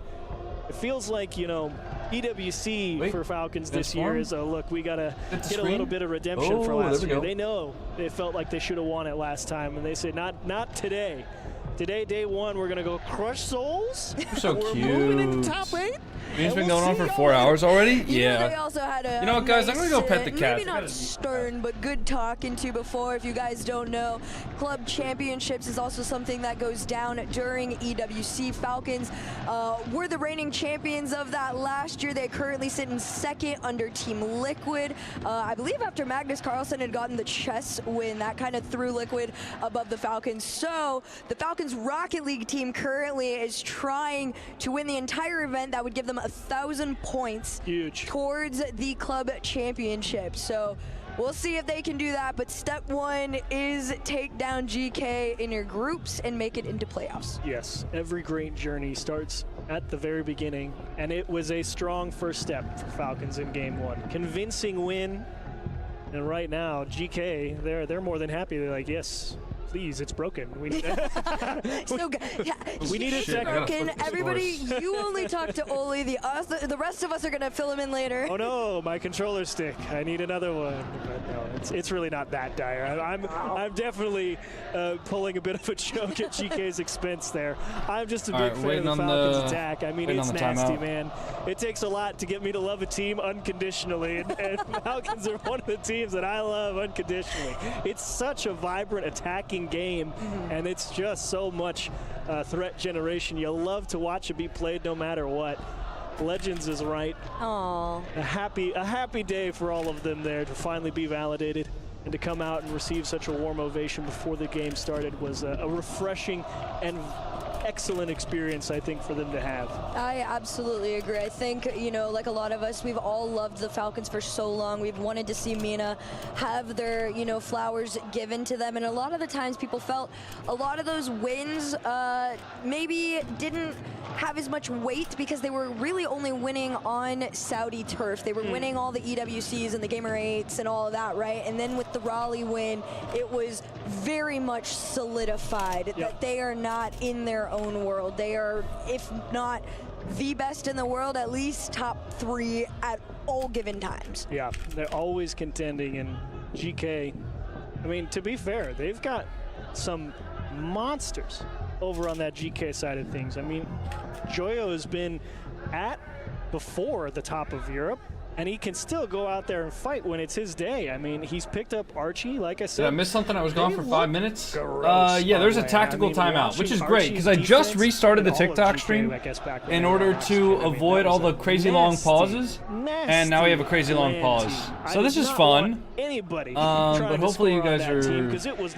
it feels like, you know, EWC for Falcons this year is a look. We gotta get a little bit of redemption for last year. They know they felt like they should have won it last time, and they said, not today. Today, day one, we're gonna go crush souls. So we're cute. moving into top 8. It's been going on for 4 hours already? Yeah. They also had a you know what, guys? I'm gonna go pet the cat. Maybe not stern, but good talking to before. If you guys don't know, Club Championships is also something that goes down during EWC. Falcons were the reigning champions of that last year. They currently sit in second under Team Liquid. I believe after Magnus Carlsen had gotten the chess win, that kind of threw Liquid above the Falcons. So the Falcons Rocket League team currently is trying to win the entire event. That would give them 1,000 points towards the club championship. So we'll see if they can do that, but step one is take down GK in your groups and make it into playoffs. Yes, every great journey starts at the very beginning, and it was a strong first step for Falcons in Game 1. Convincing win, and right now, GK, they're more than happy. They're like, yes, please, it's broken. We need we need it broken. Everybody, you only talk to Oli. The rest of us are gonna fill him in later. Oh no, my controller stick. I need another one. But no, it's really not that dire. I'm definitely pulling a bit of a joke at GK's expense there. I'm just a big fan of the Falcons attack. I mean, it's nasty, man. It takes a lot to get me to love a team unconditionally, and Falcons are one of the teams that I love unconditionally. It's such a vibrant attacking game, and it's just so much threat generation. You love to watch it be played no matter what. Legends is right. Aww. A happy day for all of them there to finally be validated, and to come out and receive such a warm ovation before the game started was a refreshing and excellent experience, I think, for them to have. I absolutely agree. I think, you know, like a lot of us, we've all loved the Falcons for so long. We've wanted to see Mina have their, you know, flowers given to them. And a lot of the times people felt a lot of those wins maybe didn't have as much weight because they were really only winning on Saudi turf. They were winning all the EWCs and the Gamer 8s and all of that, right? And then with the Raleigh win, it was very much solidified that they are not in their own world. They are, if not the best in the world, at least top 3 at all given times. Yeah, they're always contending, and GK, I mean, to be fair, they've got some monsters over on that GK side of things. I mean, Joyo has been before the top of Europe, and he can still go out there and fight when it's his day. I mean, he's picked up Archie, like I said. Did I miss something? I was gone for 5 minutes. Yeah, there's a tactical timeout, which is great because I just restarted the TikTok stream in order to avoid all the crazy long pauses, and now we have a crazy long pause. So this is fun. But hopefully you guys are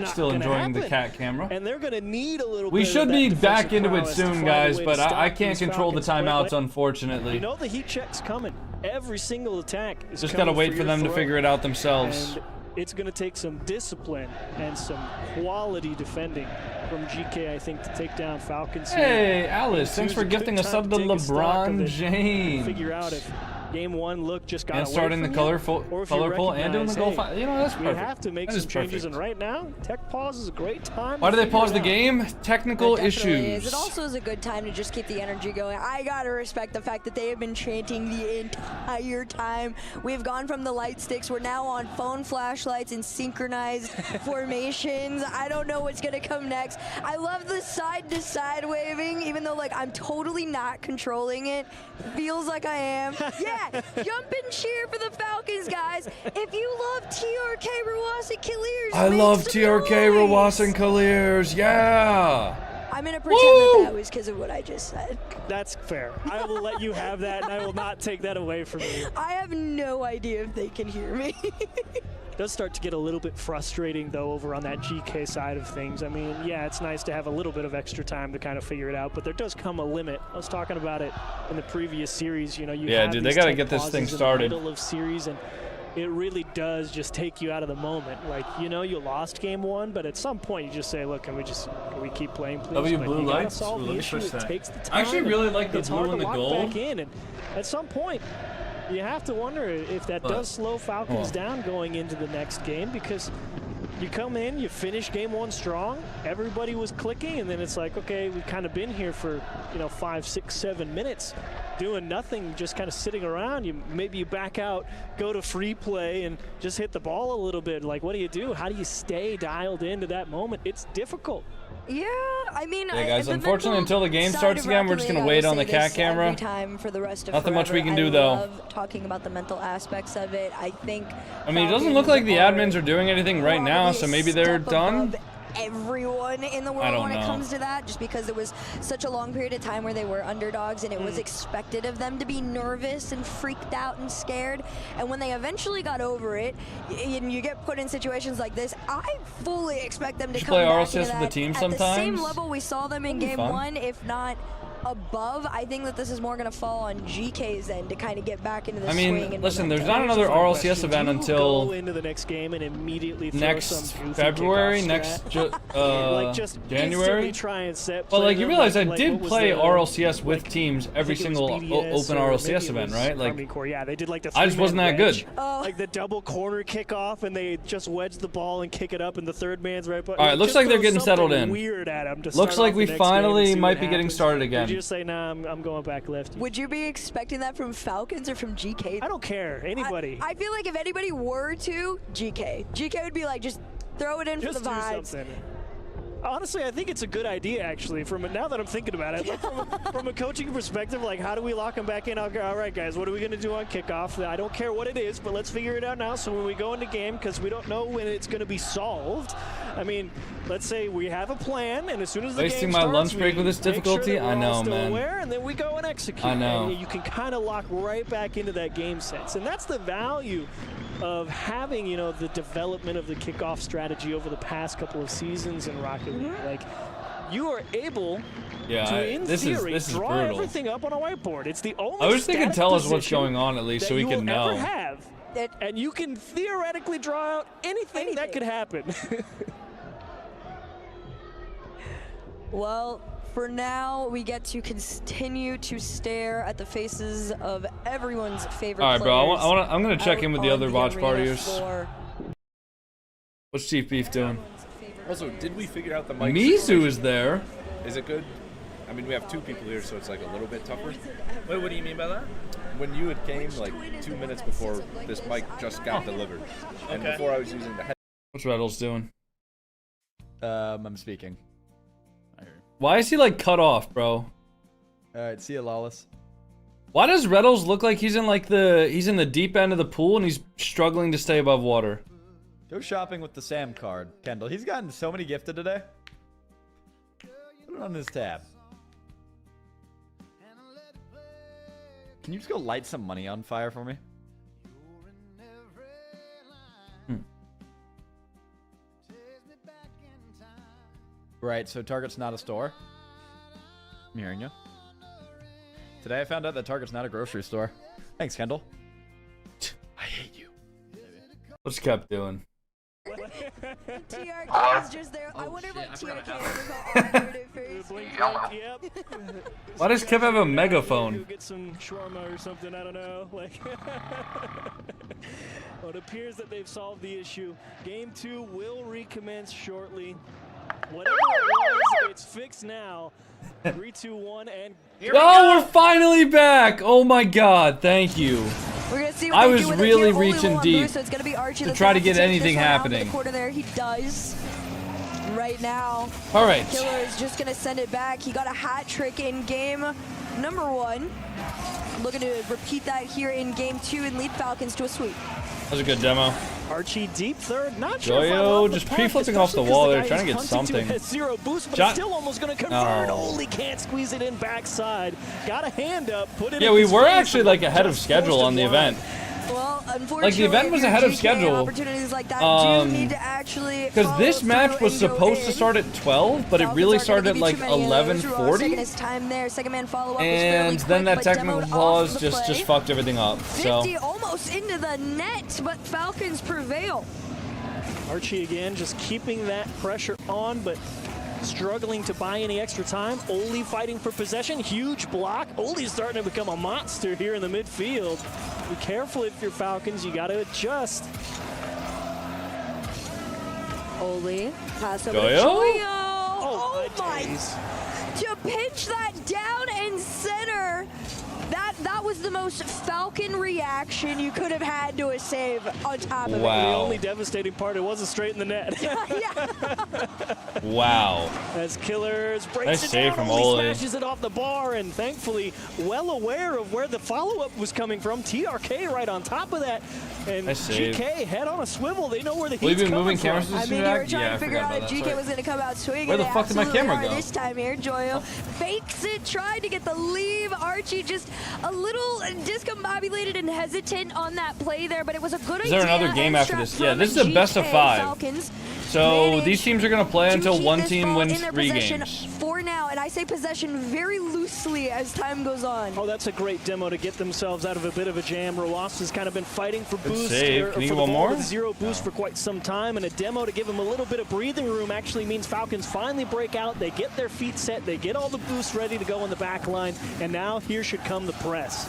still enjoying the cat camera. And they're going to need a little. We should be back into it soon, guys, but I can't control the timeouts, unfortunately. You know the heat check's coming. Every single attack is just gotta wait for them to figure it out themselves. And it's gonna take some discipline and some quality defending from GK, I think, to take down Falcons. Hey, Alice, thanks for gifting a sub to LeBron James. Figure out if game one look just got and starting the colorful and doing the goal. You know, that's perfect. We have to make some changes, and right now, tech pause is a great time. Why do they pause the game? Technical issues. It also is a good time to just keep the energy going. I gotta respect the fact that they have been chanting the entire time. We've gone from the light sticks. We're now on phone flashlights and synchronized formations. I don't know what's gonna come next. I love the side-to-side waving, even though like I'm totally not controlling it. Feels like I am. Yeah. Jump and cheer for the Falcons, guys. If you love TRK, Rawas, and Kaliers, I love TRK, Rawas, and Kaliers. Yeah. I'm going to pretend that was because of what I just said. That's fair. I will let you have that, and I will not take that away from you. I have no idea if they can hear me. It does start to get a little bit frustrating, though, over on that GK side of things. I mean, yeah, it's nice to have a little bit of extra time to kind of figure it out, but there does come a limit. I was talking about it in the previous series. You know, you have dude, they got to get this thing started. In the middle of series, and it really does just take you out of the moment. Like, you know, you lost game one, but at some point you just say, look, can we keep playing, please? W blue lights. Let me push that. I actually really like the blue and the gold. Back in, and at some point, you have to wonder if that does slow Falcons down going into the next game, because you come in, you finish game one strong, everybody was clicking, and then it's like, okay, we've kind of been here for, 5, 6, 7 minutes doing nothing, just kind of sitting around. Maybe you back out, go to free play, and just hit the ball a little bit. Like, what do you do? How do you stay dialed into that moment? It's difficult. Yeah, I mean, yeah, guys, unfortunately, until the game starts again, we're just going to wait on the cat camera. Nothing much we can do, though. I love talking about the mental aspects of it. I mean, it doesn't look like the admins are doing anything right now, so maybe they're done. Everyone in the world when it comes to that, just because it was such a long period of time where they were underdogs, and it was expected of them to be nervous and freaked out and scared. And when they eventually got over it, and you get put in situations like this, I fully expect them to come play back RLCS with the team sometimes. At the same level we saw them in game one, if not above. I think that this is more going to fall on GK's end to kind of get back into the swing. And listen, there's not another RLCS event until into the next game and immediately next February, next January. Try and set but like you realize I did play RLCS with teams every single open RLCS event, right? Like, yeah, they did like the I just wasn't that good. Like the double corner kickoff, and they just wedge the ball and kick it up, and the third man's right. All right, looks like they're getting settled in. Weird at him. Looks like we finally might be getting started again. You just say, nah, I'm going back left. Would you be expecting that from Falcons or from GK? I don't care. Anybody. I feel like if anybody were to, GK. GK would be like, just throw it in for the vibes. Honestly, I think it's a good idea, actually. Now that I'm thinking about it, like from a coaching perspective, like how do we lock them back in? All right, guys, what are we going to do on kickoff? I don't care what it is, but let's figure it out now. So when we go into game, because we don't know when it's going to be solved. I mean, let's say we have a plan, and as soon as the wasting game my starts, lunch break with this difficulty. Sure I know, man. Aware, and then we go and execute. I know. And you can kind of lock right back into that game sense, and that's the value of having, the development of the kickoff strategy over the past couple of seasons in Rocket League. Like, you are able to, in theory, draw brutal. Everything up on a whiteboard. It's the only I wish they could tell us what's going on at least so we can know. And you can theoretically draw out anything that could happen. Well, for now, we get to continue to stare at the faces of everyone's favorite players. All right, bro. I'm going to check in with the other watch partiers. What's Chief Beef doing? Also, did we figure out the mic? Mizu is there. Is it good? I mean, we have two people here, so it's like a little bit tougher. Wait, what do you mean by that? When you had came like 2 minutes before this mic just got delivered, and before I was using the head. What's Reynolds doing? I'm speaking. Why is he like cut off, bro? Alright, see ya, Lawless. Why does Reddles look like he's in like he's in the deep end of the pool and he's struggling to stay above water? Go shopping with the Sam card, Kendall. He's gotten so many gifted today. Put it on his tab. Can you just go light some money on fire for me? Right, so Target's not a store. I'm hearing you. Today I found out that Target's not a grocery store. Thanks, Kendall. I hate you. What's Kept doing? TRK is just there. I wonder what TRK is. Why does Kev have a megaphone? Get some shawarma or something, I don't know. Like, well, it appears that they've solved the issue. Game 2 will recommence shortly. Whatever it was, it's fixed now. 3, 2, 1, and Oh, we're finally back! Oh my god, thank you. We're gonna see what I they was do with really it. reaching deep So it's gonna be Archie to try to get anything happening. Corner there, he does. Right now. All right. Killer is just gonna send it back. He got a hat trick in game number 1. Looking to repeat that here in game 2 and lead Falcons to a sweep. That was a good demo. Archie deep third, not sure if I Joyo love the just punt, pre-flipping off the especially wall 'cause there, the trying to guy get he's punted something. to has 0 boost, but Shot. it's still almost going to convert. Oh. Only can't squeeze it in backside. Got a hand up, put it Yeah, in we his were face, actually but like ahead of just schedule forced on the it wide. event. Well, unfortunately, Like the event was ahead of GK, schedule. Opportunities like that do need to actually Because this follow match through was and go supposed to in. start at 12, but it Falcons really aren't gonna started at give you like too many of those. Ross 11:40. taking his time there. Second man follow-up was And fairly then quick, that but technical demoed off pause the just play. fucked everything up. So 50 almost into the net, but Falcons prevail. Archie again just keeping that pressure on, but struggling to buy any extra time. Oli fighting for possession. Huge block. Oli's starting to become a monster here in the midfield. Be careful if you're Falcons. You got to adjust. Oli, pass over to Joyo? Joyo. Oh, my. To pitch that down and center. That was the most Falcon reaction you could have had to a save on top of it. The only devastating part, it wasn't straight in the net. wow. As Killers breaks Nice it save down, from Oli Oli. smashes it off the bar, and thankfully well aware of where the follow-up was coming from. TRK right on top of that, and Nice save. GK head on a swivel. They know where the Will heat's you be coming moving from. cameras this I mean, you were trying to figure out if GK was going to come out swinging. Where the They fuck did my absolutely camera are go? This time here, Joyo fakes it, tried to get the leave. Archie just a little discombobulated and hesitant on that play there, but it was a good idea. Is there another game after this? Yeah, this is a best of 5. Falcons So these teams are going to play until keep one this team ball wins in their 3 possession games. for now, and I say possession very loosely as time goes on. Oh, that's a great demo to get themselves out of a bit of a jam. Rlcs has kind of been fighting for Good boost save. or Can you for get the one ball more? with 0 boost for quite some time, and a demo to give them a little bit of breathing room actually means Falcons finally break out. They get their feet set. They get all the boosts ready to go on the back line, and now here should come the press.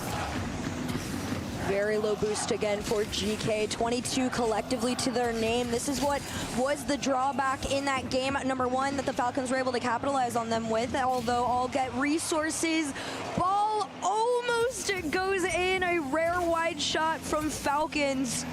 Very low boost again for GK, 22 collectively to their name. This is what was the drawback in that game at number 1 that the Falcons were able to capitalize on them with, although all get resources. Ball almost goes in, a rare wide shot from Falcons.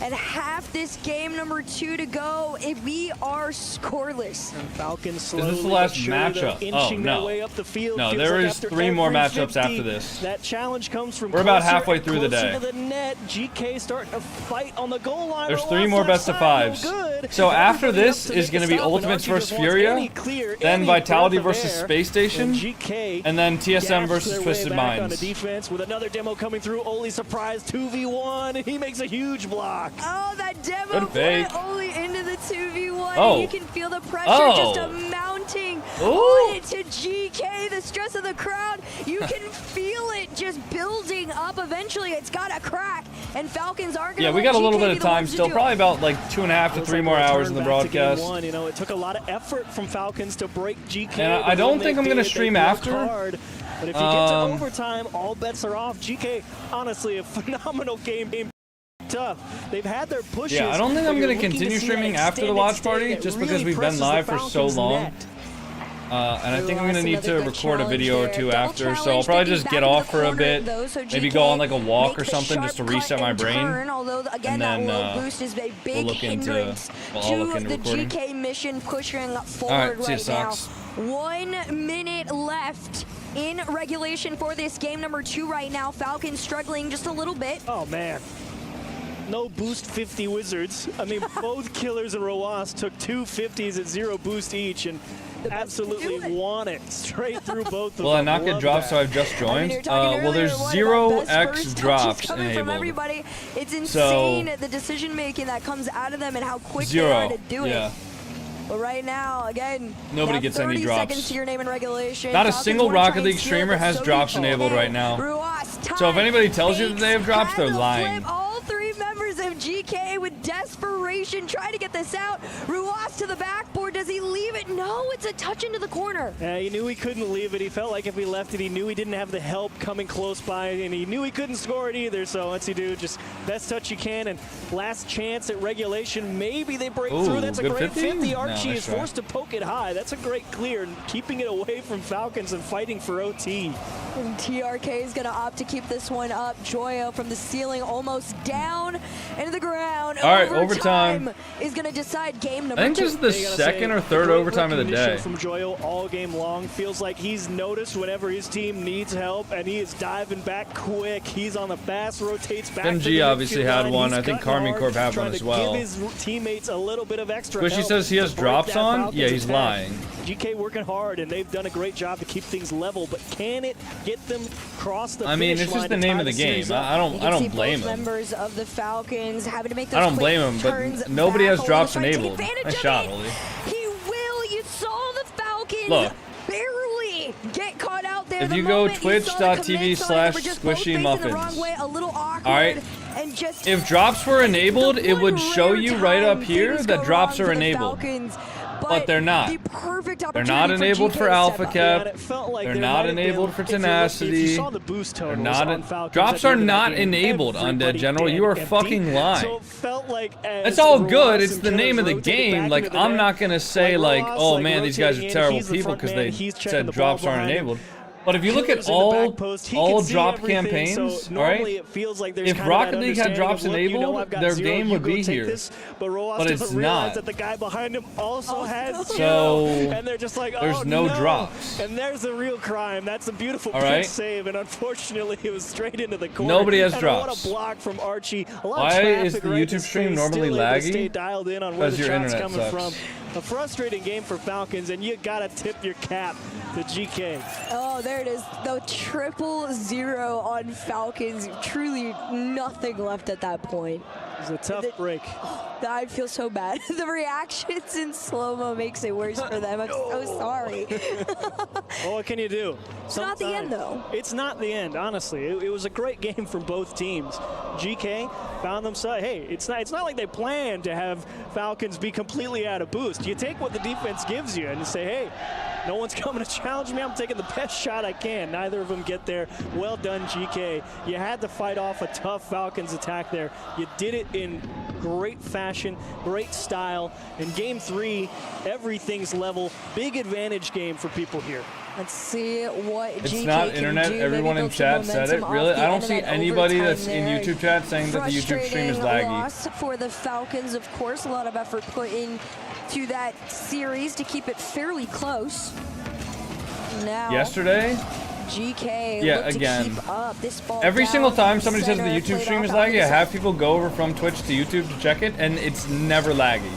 And half this game, number 2 to go. We are scoreless. And Falcons Is slowly this the last but surely, though, matchup? inching their Oh, no. way up the field. No, Feels there like is after 3 more every matchups 50, after this. That challenge comes from We're about closer halfway and through the closer day. to the net. GK starting to fight on the goal line. There's Rlcs 3 more left best of side, no 5s. good. So after Everybody this up to is make going a to be stop, and Ultimates Archie versus just wants Furia, any clear, then any Vitality breath of versus air. Space Station, And GK and then TSM gasps versus their way Twisted back on Minds. the defense with another demo coming through. Oli surprise 2v1, and he makes a huge block. Oh, that demo Good fake. put only into the 2v1. Oh. And you can feel the pressure Oh. just mounting Ooh. on it to GK. The stress of the crowd, you can feel it just building up. Eventually, it's got to crack, and Falcons aren't going to Yeah, we got a little bit of time still, probably about like 2.5 to 3 more hours in the broadcast. You know, it took a lot of effort from Falcons to break GK. And I don't think I'm going to stream after. Hard. But if you get to overtime, all bets are off. GK, honestly, a phenomenal game. Tough. They've had their pushes. Yeah, I don't think but I'm you're going to looking continue see that streaming after the extended watch stay party, that just really because we've been presses the live for so Falcons' long. net. And I think I'm gonna need to record a video or two after, so I'll probably just get off for a bit, maybe go on like a walk or something just to reset my brain, and then we'll look into the GK mission pushing forward right now. 1 minute left in regulation for this game number 2 right now. Falcons struggling just a little bit. Oh man. No boost 50 Wizards. I mean, both Killers and Roas took 2 50s at 0 boost each and absolutely won it straight through both of them. Will I not get dropped, so I've just joined? Well, there's 0x drops enabled. It's insane the decision making that comes out of them and how quick they are to do it. But right now, again, nobody gets any drops. Seconds to your name in regulation. Not a single Rocket League streamer has drops enabled right now. So if anybody tells you that they have drops, they're lying. All 3 members of GK with desperation trying to get this out. Ruas to the backboard. Does he leave it? No, it's a touch into the corner. Yeah, he knew he couldn't leave it. He felt like if he left it, he knew he didn't have the help coming close by, and he knew he couldn't score it either. So what's he do? Just best touch you can, and last chance at regulation. Maybe they break through. That's a great 50. Archie is forced to poke it high. That's a great clear, and keeping it away from Falcons and fighting for OT. And TRK is going to opt to keep this one up. Joyo from the ceiling almost down into the ground. All right, overtime is going to decide game number 2. I think this is the second or third overtime of the day. From Joyo all game long. Feels like he's noticed whenever his team needs help, and he is diving back quick. He's on the fast, rotates back. GenG obviously had one. I think KarmingCorp had one as well. Give his teammates a little bit of extra Squishy says he has drops on? Yeah, he's lying. GK working hard, and they've done a great job to keep things level, but can it get them across the finish line? I mean, it's just the name of the game. I don't blame him. Members of the Falcons having to make those I don't blame him, but nobody has drops enabled. Nice shot, Oli. He will. You saw the Falcons. Look. Barely get caught out there. If you go twitch.tv/squishymuffins. Alright. If drops were enabled, it would show you right up here that drops are enabled. But they're not. They're not enabled for Alpha Cap. They're not enabled for Tenacity. They're not. Drops are not enabled, Undead General. You are fucking lying. It's all good. It's the name of the game. Like, I'm not gonna say like, oh man, these guys are terrible people because they said drops aren't enabled. But if you look at all drop campaigns, all right, if Rocket League had drops enabled, their game would be here. But it's not. That the guy behind him also has so and they're just like, there's no drops. And there's a real crime. That's a beautiful save, and unfortunately it was straight into the corner. Nobody has and drops. What a block from Archie. Why is the YouTube stream normally laggy? Because your internet sucks. A frustrating game for Falcons, and you gotta tip your cap to GK. Oh, there it is. The 0-0 on Falcons. Truly nothing left at that point. It was a tough break. I feel so bad. The reactions in slow-mo makes it worse for them. I'm so sorry. Well, what can you do? It's not the end, though. It's not the end, honestly. It was a great game from both teams. GK found themselves. Hey, it's not like they planned to have Falcons be completely out of boost. You take what the defense gives you and say, hey, no one's coming to challenge me. I'm taking the best shot I can. Neither of them get there. Well done, GK. You had to fight off a tough Falcons attack there. You did it in great fashion, great style. In game 3, everything's level. Big advantage game for people here. Let's see what it's GK not internet. Everyone in chat said it. Really? I don't see anybody that's in YouTube chat saying that the YouTube stream is laggy. Loss for the Falcons, of course. A lot of effort put into that series to keep it fairly close. Now, yesterday? GK yeah, again. To keep up this ball every single time somebody says the YouTube stream is laggy, I have people go over from Twitch to YouTube to check it, and it's never laggy.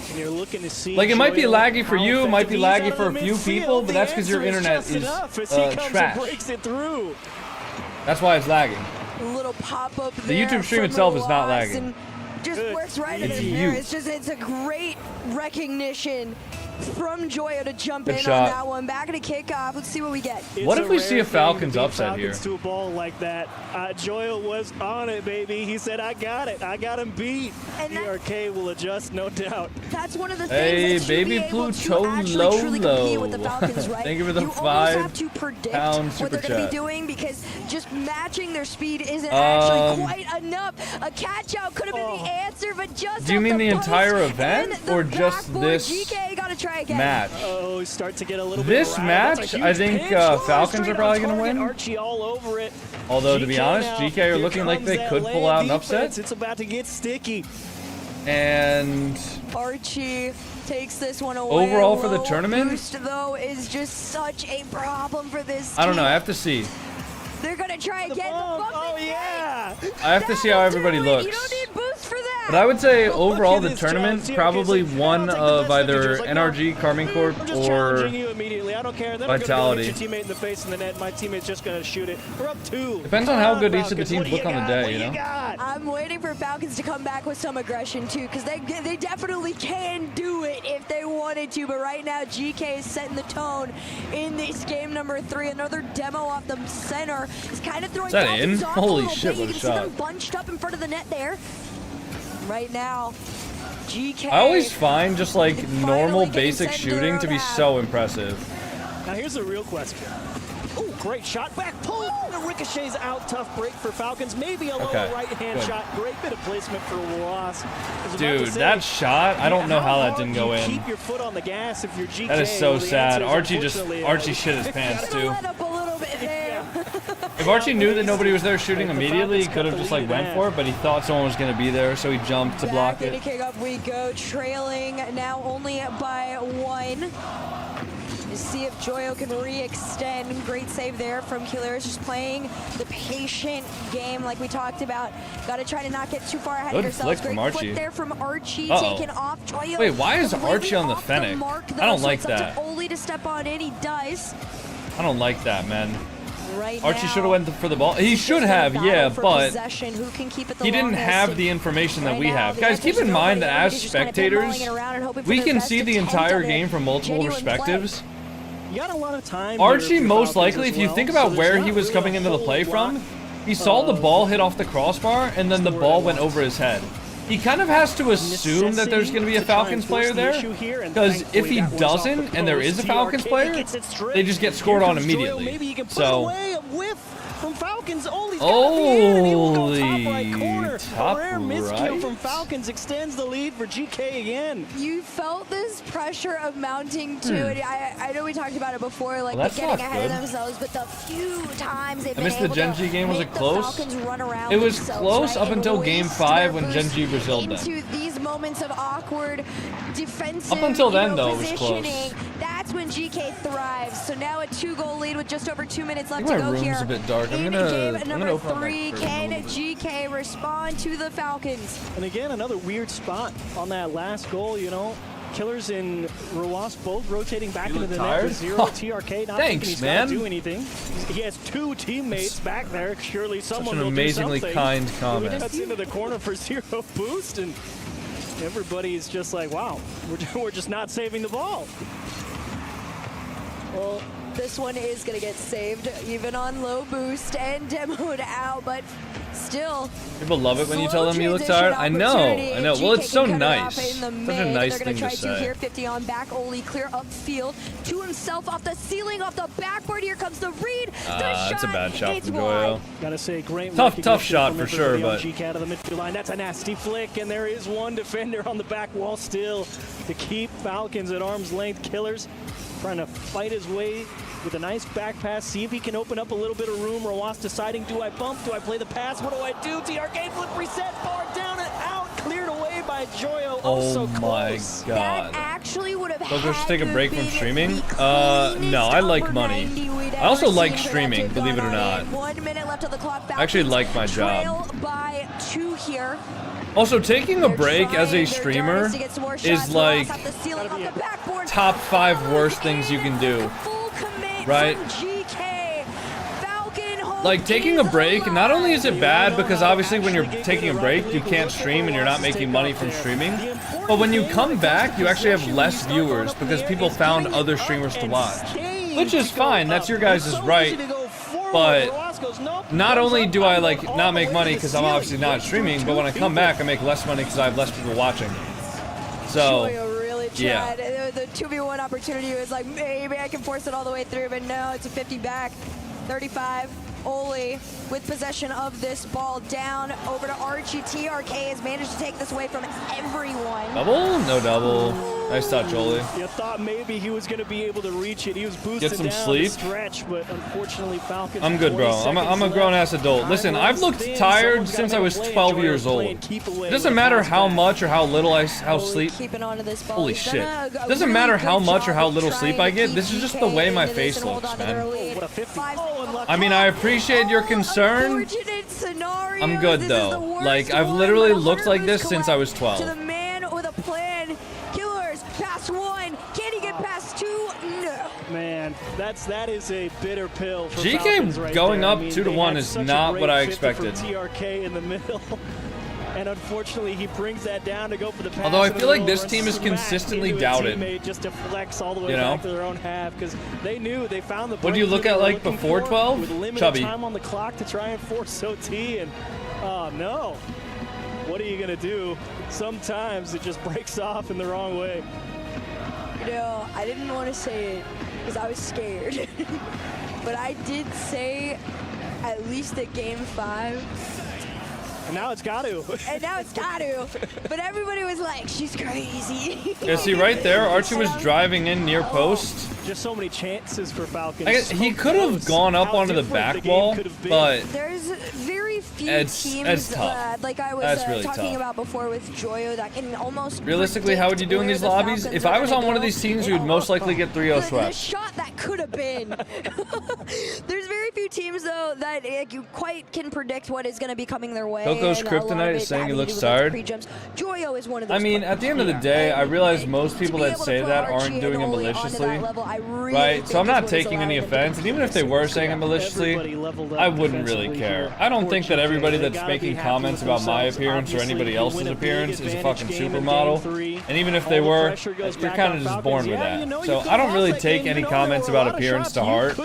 And you're looking to see like, it might be laggy for you, it might be laggy for a few people, but that's because your internet is trash. That's why it's lagging. Little pop-up the YouTube stream itself is not lagging. Just works right in there. It's a great recognition from Joyo to jump in on that one. Back at a kickoff. Let's see what we get. What if we see a Falcons upset here? To a ball like that. Joyo was on it, baby. He said, I got it. I got him beat. And TRK will adjust, no doubt. That's one of the things that baby Pluto Lolo. Thank you for the you 5 have to predict super what they're going to be doing, because just matching their speed isn't actually quite enough. A catch out could have been the answer, but just do you mean the entire event or just this? GK got gotta try again. match. Oh, start to get a little This bit match, I think Falcons are probably going to win. Archie all over it. Although, to be GK honest, now. GK are Here looking like comes they that could pull out an defense. upset. It's about to get sticky. And Archie takes this one away. overall for the Low tournament, boost, though, is just such a problem for this I don't know. team. I have to see. They're gonna try again. Oh yeah. I have to see how everybody looks. You don't need boost for that. But I would say overall the tournament probably one of either NRG, Carmine Corp, I'm just or challenging you immediately. I don't care. They're not Vitality. gonna hit your teammate in the face in the net. My teammate's just gonna shoot it. We're up 2. Depends on how good each of the teams look on the day, you know? I'm waiting for Falcons to come back with some aggression too, because they definitely can do it if they wanted to. But right now, GK is setting the tone in this game number 3. Another demo off the center. It's kind of throwing Is that Falcons in? off Holy a little shit, bit. what a You can see them shot. bunched up in front of the net there. Right now, GK. I always find just like normal basic shooting to be so impressive. Now here's the real question. Oh, great shot. Back pull. The ricochets out. Tough break for Falcons. Maybe a lower right-hand good. shot. Great bit of placement for Ross. Dude, that shot, I don't know how that didn't go in. Keep your foot on the gas if you're GK. That is so Well, the sad. answer is Archie shit his pants too. Let up a little bit there. If Archie knew that nobody was there shooting immediately, he could have just like went for it, but he thought someone was gonna be there, so he jumped to block Back it. into kickoff we go, trailing now only by 1. To see if Joyo can re-extend. Great save there from Killers, just playing the patient game like we talked about. Got to try to not get too far ahead of Good yourselves. flick from Great Archie. flick there from Archie, Uh-oh. taken off Joyo. Wait, why is completely Archie on the off Fennec? mark, I don't though, like so it's that. up to Oli to step on in, he does. I don't like that, man. Right Archie now, should have went for the ball. He should have, yeah, but Who can keep it the he didn't longest, have and the information that right we now, have. the Guys, answer keep is in mind nobody. that as Everybody's just kinda spectators, pinballing around and hoping for we their can best see the attempt entire at a game from multiple genuine play. perspectives. You got a lot of time. Archie, here for most Falcons likely, as if you well, think so about there's where not he was really coming a into the whole play lot from, he saw the ball hit off the crossbar, and then the ball went over his head. He kind of has to assume that there's going to be a Falcons player there, because if he doesn't, and there is a Falcons player, they just get scored on immediately. So, from Falcons, Oli's holy top rare miscue right. from Falcons extends the lead for GK again. You felt this pressure of mounting to it. I know we talked about it before, like Well, that's getting not ahead of good. themselves, but the few times they've I been missed the able GenG to game. Was make it the close? Falcons run around It was themselves, close right, up and until game waste 5 when their GenG boost Brazil'd them. into these moments of awkward defensive Up until then, though, it was positioning. close. That's when GK thrives. So now a 2-goal lead with just over 2 minutes I left think to my go room's here. a bit dark. I'm In gonna game number open up my 3, curtain a can little bit. GK respond to the Falcons? And again, another weird spot on that last goal, you know. Killers and Rawas both rotating back into the net tired? with 0. Huh. TRK not Thanks, thinking he's man. gonna do anything. He has 2 teammates back there. Surely someone an will amazingly do something. kind He comment. cuts into the corner for 0 boost, and everybody's just like, wow, we're just not saving the ball. Well, this one is going to get saved, even on low boost and demoed out, but still. People love it when you tell them you look tired. I know. Well, it's so nice. Such a nice thing to say. Here, 50 on back. Oli clear upfield to himself off the ceiling, off the backboard. Here comes the read. That's a bad shot It's from wide. Joyo. Gotta say, great Tough shot for sure, but GK out of the midfield line. That's a nasty flick, and there is one defender on the back wall still to keep Falcons at arm's length. Killers trying to fight his way with a nice back pass, see if he can open up a little bit of room. Rawas deciding, do I bump, do I play the pass, what do I do? TRK flip reset, far down and out, cleared away by Joyo. Oh my close. god. Actually would have So we should take a break from streaming? No, I like money. I also like streaming, believe it or not. 1 minute left on the clock. I actually like my job. Trail by 2 here. Also, taking a break as a streamer is like top 5 worst things you can do. Right? Like, taking a break, not only is it bad because obviously when you're taking a break, you can't stream and you're not making money from streaming, but when you come back, you actually have less viewers because people found other streamers to watch. Which is fine, that's your guys' right, but not only do I, like, not make money because I'm obviously not streaming, but when I come back, I make less money because I have less people watching. So, yeah. The 2v1 opportunity was like, maybe I can force it all the way through, but no, it's a 50 back. 35. Oli with possession of this ball, down over to Archie. TRK has managed to take this away from everyone. Double? No double. Nice touch, Oli. You thought maybe he was going to be able to reach it. He was boosted Get some down sleep. the stretch, but unfortunately Falcons. I'm good, bro. I'm a grown-ass adult. Listen, I've looked tired since I was 12 years old. It doesn't matter how much or how little sleep. Holy shit. It doesn't matter how much or how little sleep I get. This is just the way my face looks, man. I mean, I appreciate your concern. I'm good, though. Like, I've literally looked like this since I was 12. To the man with a plan. Killers past 1. Can he get past 2? No. Man, that is a bitter pill for GK Falcons right going there. up I mean, 2-1 is not what I expected. TRK in the middle. And unfortunately, he brings that down to go for the pass. Although I feel like this team is consistently doubted. Just to flex all the way back to their own half because they knew they found the. What do you look at like before 12? With limited Chubby. time on the clock to try and force OT, and oh no, what are you gonna do? Sometimes it just breaks off in the wrong way. You know, I didn't want to say it because I was scared, but I did say at least at Game 5. And now it's got to. And now it's got to. But everybody was like, she's crazy. Yeah, see right there, Archie was driving in near post. Just so many chances for Falcons. I guess he could have gone up onto the back wall, but there's very few it's teams tough. Like I was really talking tough. about before with Joyo that can almost Realistically, how would you do in these lobbies? If I was on one of these teams, we would most likely get 3-0 the swept. shot that could have been. There's very few teams though that you quite can predict what is going to be coming their way. Coco's Kryptonite is saying he looks tired. Joyo is one of those. I mean, at the end of the day, I realize most people that say that aren't doing it maliciously, right? So I'm not taking any offense, and even if they were saying it maliciously, I wouldn't really care. I don't think that everybody that's making comments about my appearance or anybody else's appearance is a fucking supermodel, and even if they were, you're kind of just born with that. So I don't really take any comments about appearance to heart,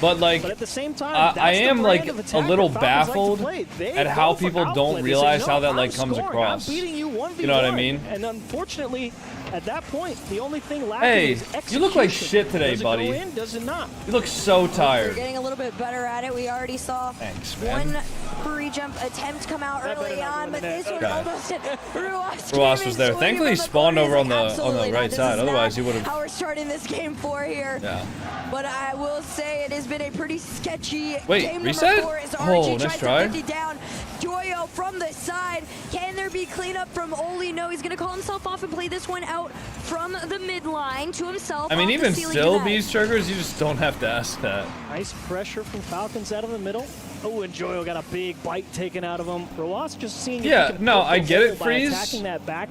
but like, I am like a little baffled at how people don't realize how that like comes across. You know what I mean? And unfortunately, at that point, the only thing left is execution. You look like shit today, buddy. Does it go in? Does it not? You look so tired. We're getting a little bit better at it. We already saw one pre-jump attempt come out early on, but this one almost hit Ruas was there. Thankfully, he spawned over on the right side. Otherwise, he would have. How we're starting this game 4 here. Yeah. But I will say it has been a pretty sketchy game reset? number 4 as Oh, nice try. 50 down. Joyo from the side. Can there be cleanup from Oli? No, he's going to call himself off and play this one out from the midline to himself. I mean, even still, these triggers, you just don't have to ask that. Nice pressure from Falcons out of the middle. Oh, and Joyo got a big bite taken out of him. Roas just seeing. Yeah, no, I get it, Freeze.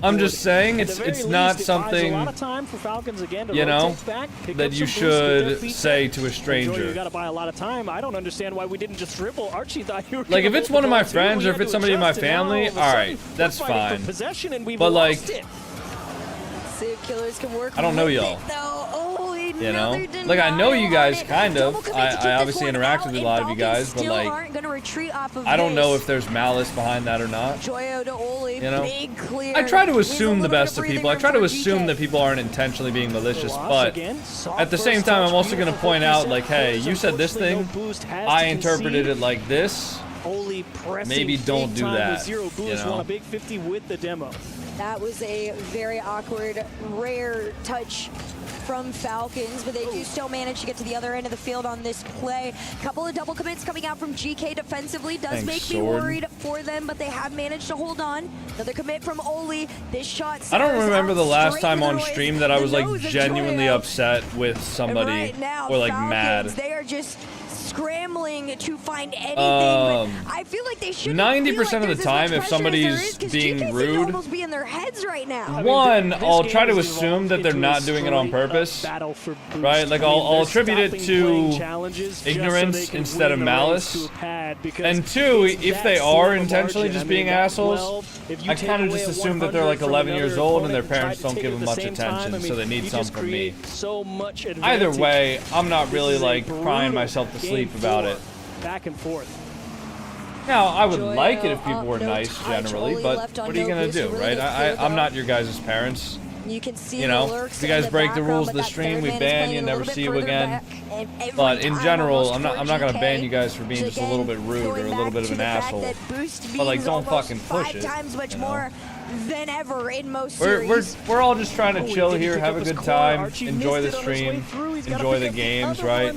I'm just saying it's not something, a lot of time for Falcons again to you know, back, that you should say to a stranger. You got to buy a lot of time. I don't understand why we didn't just dribble. Archie thought you were like, if it's one of my friends or if it's somebody in my family, all right, that's fine. But like, Killers can work I don't know y'all. You know, like I know you guys kind of. I obviously interact with a lot of you guys, but like, I don't know if there's malice behind that or not. You know, I try to assume the best of people. I try to assume that people aren't intentionally being malicious, but at the same time, I'm also going to point out, like, hey, you said this thing, I interpreted it like this. Maybe don't do that. You know. A big 50 with the demo. That was a very awkward, rare touch from Falcons, but they do still manage to get to the other end of the field on this play. Couple of double commits coming out from GK defensively. Does make me worried for them, but they have managed to hold on. Another commit from Oli. This shot. I don't remember the last time on stream that I was like genuinely upset with somebody or like mad. They are just scrambling to find anything. I feel like they should. 90% of the time, if somebody's being rude, almost be in their heads right now. One, I'll try to assume that they're not doing it on purpose, right? Like I'll attribute it to ignorance instead of malice. And two, if they are intentionally just being assholes, I kind of just assume that they're like 11 years old and their parents don't give them much attention, so they need some from me. Either way, I'm not really like crying myself to sleep about it. Back and forth. Now, I would like it if people were nice generally, but what are you going to do, right? I'm not your guys' parents. You can see, you know, if you guys break the rules of the stream, we ban you, never see you again. But in general, I'm not going to ban you guys for being just a little bit rude or a little bit of an asshole. But like, don't fucking push it. Times much more than ever in most series. We're all just trying to chill here, have a good time, enjoy the stream, enjoy the games, right?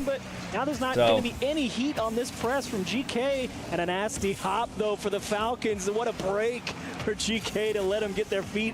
Now there's not going to be any heat on this press from GK, and a nasty hop though for the Falcons. What a break for GK to let them get their feet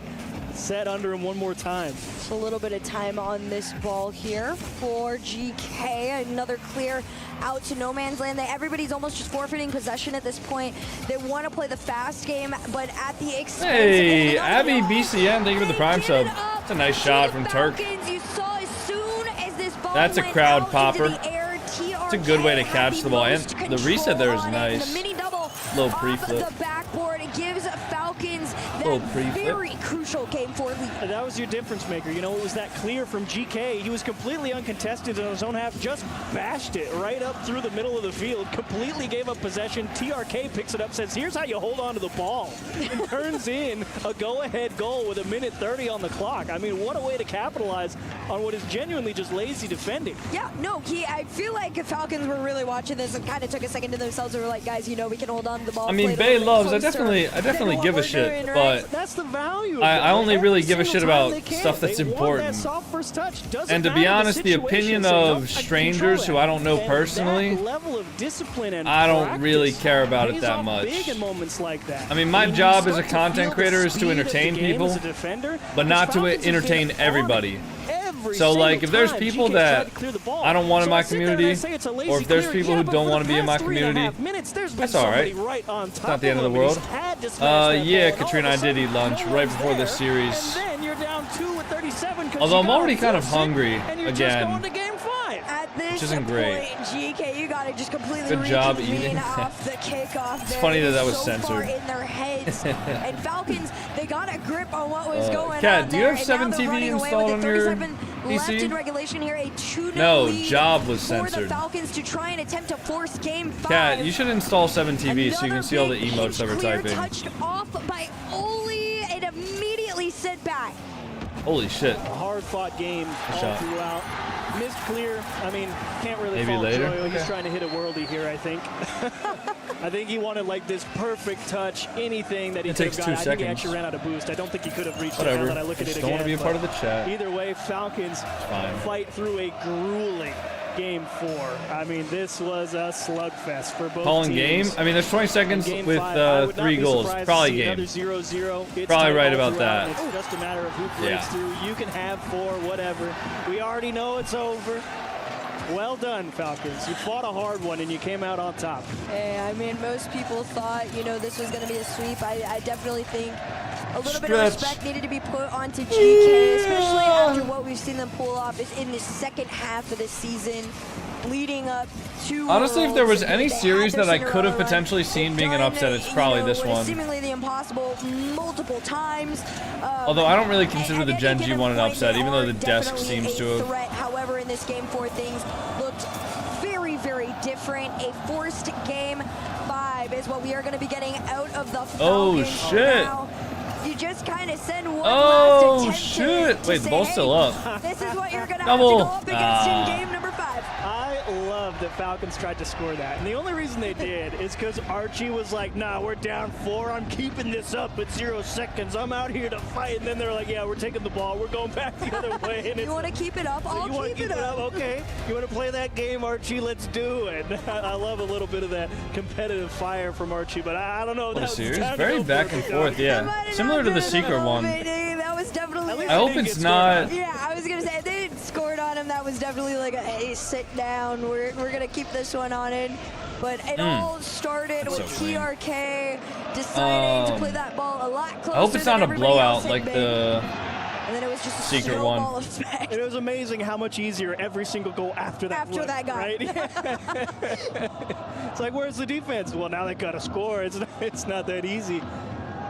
set under him one more time. Just a little bit of time on this ball here for GK. Another clear out to no man's land. Everybody's almost just forfeiting possession at this point. They want to play the fast game, but at the expense Hey, Abby BCN, thank you for the prime sub. That's a nice shot from Turk. You saw as soon as this ball That's a went crowd out popper. into the air, It's a good way to catch the ball, and the reset there is nice. Little pre-flip. The backboard, it gives Falcons Little that pre-flip. very crucial game 4 lead. And that was your difference maker. You know, it was that clear from GK. He was completely uncontested in his own half, just bashed it right up through the middle of the field, completely gave up possession. TRK picks it up, says, here's how you hold on to the ball, and turns in a go-ahead goal with 1:30 on the clock. I mean, what a way to capitalize on what is genuinely just lazy defending. Yeah, no, I feel like the Falcons were really watching this and kind of took a second to themselves and were like, guys, you know, we can hold on to the ball. I mean, Bay loves. I definitely give a shit, but that's the value. I only really give a shit about stuff that's important. And to be honest, the opinion of strangers who I don't know personally, I don't really care about it that much. I mean, my job as a content creator is to entertain people, but not to entertain everybody. So, like, if there's people that I don't want in my community, or if there's people who don't want to be in my community, that's alright. It's not the end of the world. Yeah, Katrina, I did eat lunch right before this series. Although I'm already kind of hungry again, which isn't great. GK, you gotta just completely good job eating. off the kickoff. It's funny that was censored. In their heads. And Falcons, they got a grip on what was going Kat, on do you have 7TV installed on your left in PC? regulation here, a 2-0 No, lead job was for the censored. Falcons to try and attempt to force game 5. Kat, you should install 7TV so you can see all the emotes that we're typing. Touched off by Oli and immediately sent back. Holy shit. A hard-fought game all shot. throughout. Missed clear. I mean, can't really Maybe fault later. Joyo. He's Okay. trying to hit a worldie here, I think. I think he wanted like this perfect touch, anything that he It could takes have 2 got. I think he seconds. actually ran out of boost. I don't think he could have reached it Whatever. now that I look at it Just again. don't want to be a part of the chat. Either way, Falcons Fine. fight through a grueling game 4. I mean, this was a slugfest for both Calling teams. game? I mean, there's 20 seconds Game with 5, I would not 3 be goals. surprised to Probably see game. another 0-0. It's Probably tight right all about throughout. that. It's just a matter of who breaks Yeah. through. You can have 4, whatever. We already know it's over. Well done, Falcons. You fought a hard one and you came out on top. Hey, I mean, most people thought, you know, this was going to be a sweep. I definitely think a little bit of respect needed to be put onto GK, especially after what we've seen them pull off in the second half of the season, leading up to. Honestly, if there was any they series had that I their could have Cinderella run. potentially seen being an upset, it's probably You know, this what is one. Seemingly the impossible multiple times. Although I don't really consider the GenG one an upset, even though the desk seems to have. Threat. However, in this game 4, things looked very, very different. A forced game 5 is what we are going to be getting out of the Falcons. Oh shit! Now, you just kind of send one Oh last attempt shit! to Wait, the say, ball's hey, still up. This is what you're going to have to Double. go up against in game number 5. I love that Falcons tried to score that. And the only reason they did is because Archie was like, nah, we're down 4. I'm keeping this up at 0 seconds. I'm out here to fight. And then they're like, yeah, we're taking the ball. We're going back the other way. And You want to keep it up? I'll you want to keep it up? Okay. You want to play that game, Archie? Let's do it. I love a little bit of that competitive fire from Archie, but I don't know. What a That was series? time to Very go back for and it, forth, yeah. Similar to the Secret one. That was definitely. I hope it's not. Yeah, I was gonna say if they didn't scored on him, that was definitely like a hey, sit down. We're gonna keep this one on it. But it all started That's with so clean. TRK deciding to play that ball a lot closer. I hope it's than not a everybody else blowout had like been. the And then it was just a Secret snowball one. effect. It was amazing how much easier every single goal after that After looked, that got. right? It's like, where's the defense? Well, now they got to score. It's not that easy.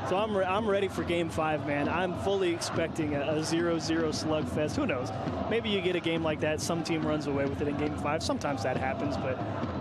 So I'm ready for game 5, man. I'm fully expecting a 0-0 slugfest. Who knows? Maybe you get a game like that. Some team runs away with it in game 5. Sometimes that happens, but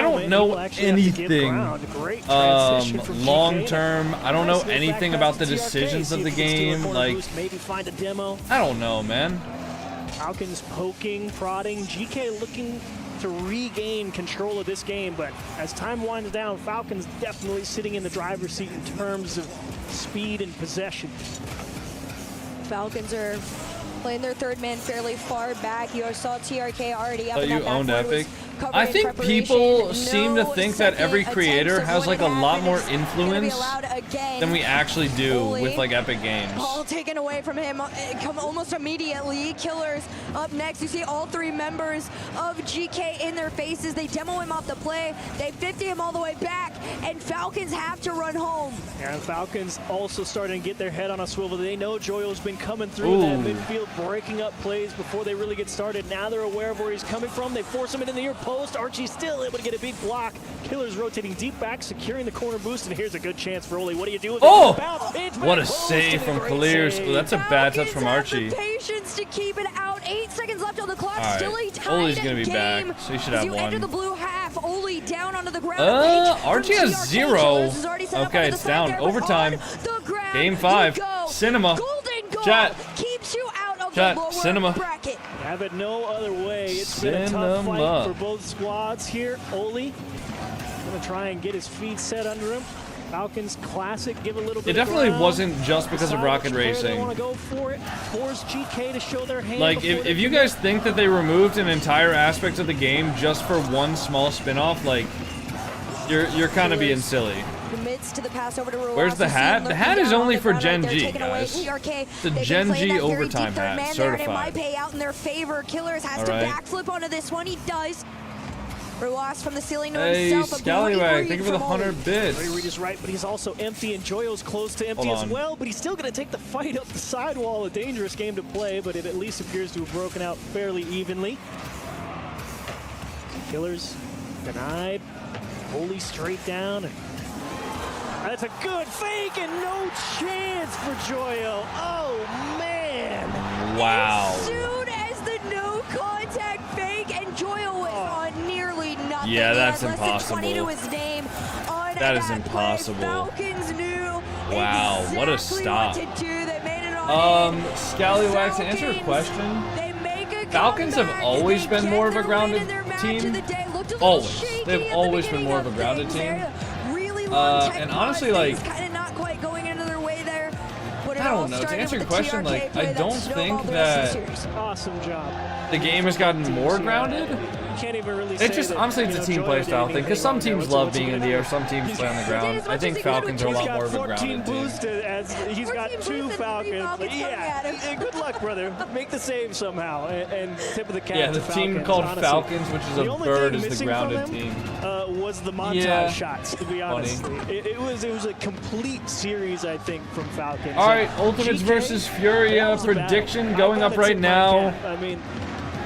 I don't know anything long term. I don't know anything about the decisions of the game. Like, maybe find a demo. I don't know, man. Falcons poking, prodding. GK looking to regain control of this game, but as time winds down, Falcons definitely sitting in the driver's seat in terms of speed and possession. Falcons are playing their third man fairly far back. You saw TRK already up in that you owned backboard, Epic. was I covering think preparation. people seem to think that second every creator attempts has of like a 1.5 lot more minutes. Gonna be influence allowed again. than we actually do Holy. with like Epic Games. Ball taken away from him almost immediately. Killers up next. You see all three members of GK in their faces. They demo him off the play. They 50 him all the way back, and Falcons have to run home. Yeah, and Falcons also starting to get their head on a swivel. They know Joyo's been coming through that midfield, breaking up plays before they really get started. Now they're aware of where he's coming from. They force him into the near post. Archie's still able to get a big block. Killers rotating deep back, securing the corner boost, and here's a good chance for Oli. What do you do with it? What a save from Clears. Oh, that's a bad touch from Archie. Patience to keep it out. 8 seconds left on the clock. All Still a right, tie Oli's gonna be game. back, so he should As have you enter the one. blue half, Oli down onto the ground. Archie has 0. Okay, it's down. Overtime. Game 5. Cinema. Chat. Keeps you out of Chat. the lower Cinema. bracket. Have it no other way. It's been a tough fight for both squads here. Oli gonna try and get his feet set under him. Falcons classic, give a little bit. It definitely of ground. wasn't just because of Rocket They Racing. want to go for it. Force GK to show their hand. Like, if you guys think that they removed an entire aspect of the game just for one small spin-off, like, you're kind of being silly. Commits to the pass over to Ruas. Where's the hat? The hat is only for Gen G, guys. TRK, The Gen G overtime hat, certified. It might pay out in their favor. Killers has to backflip onto this one. He does. Ruas from the ceiling to Hey, himself. Scallywag, thank you for the 100 bits. Reed is right, but he's also empty, and Joyo's close to empty as well, but he's still going to take the fight up the sidewall. A dangerous game to play, but it at least appears to have broken out fairly evenly. Killers denied. Holy straight down. That's a good fake, and no chance for Joyo. Oh, man. Wow. As soon as the no contact fake, and Joyo was on nearly nothing. Yeah, that's He had less than 20 to impossible. his name on That is play. impossible. Falcons knew Wow, what a exactly stop. what to do. They made it on Scallywag, to answer your question, Falcons have always been more of a grounded team. Always. They've always been more of a grounded team. And honestly, like, kind of not quite going into their way there. I don't know. To answer your question, like, I don't think that awesome job. the game has gotten more grounded. Can't even really It's just, honestly, it's a team play style thing, because some teams love being in the air, some teams play on the ground. I think Falcons are a lot more of a grounded team. As he's got 2 Falcons. Yeah, good luck, brother. Make the save somehow, and tip of the cap. Yeah, the to team Falcons, called honestly. Falcons, which is a The only bird, thing is the missing grounded from team. them, was the montage Yeah. shots, to be honest. It was a complete series, I think, from Falcons. All right, And Ultimates GK, versus that Furia was a battle. prediction I going gotta up right tip my now. cap. I mean,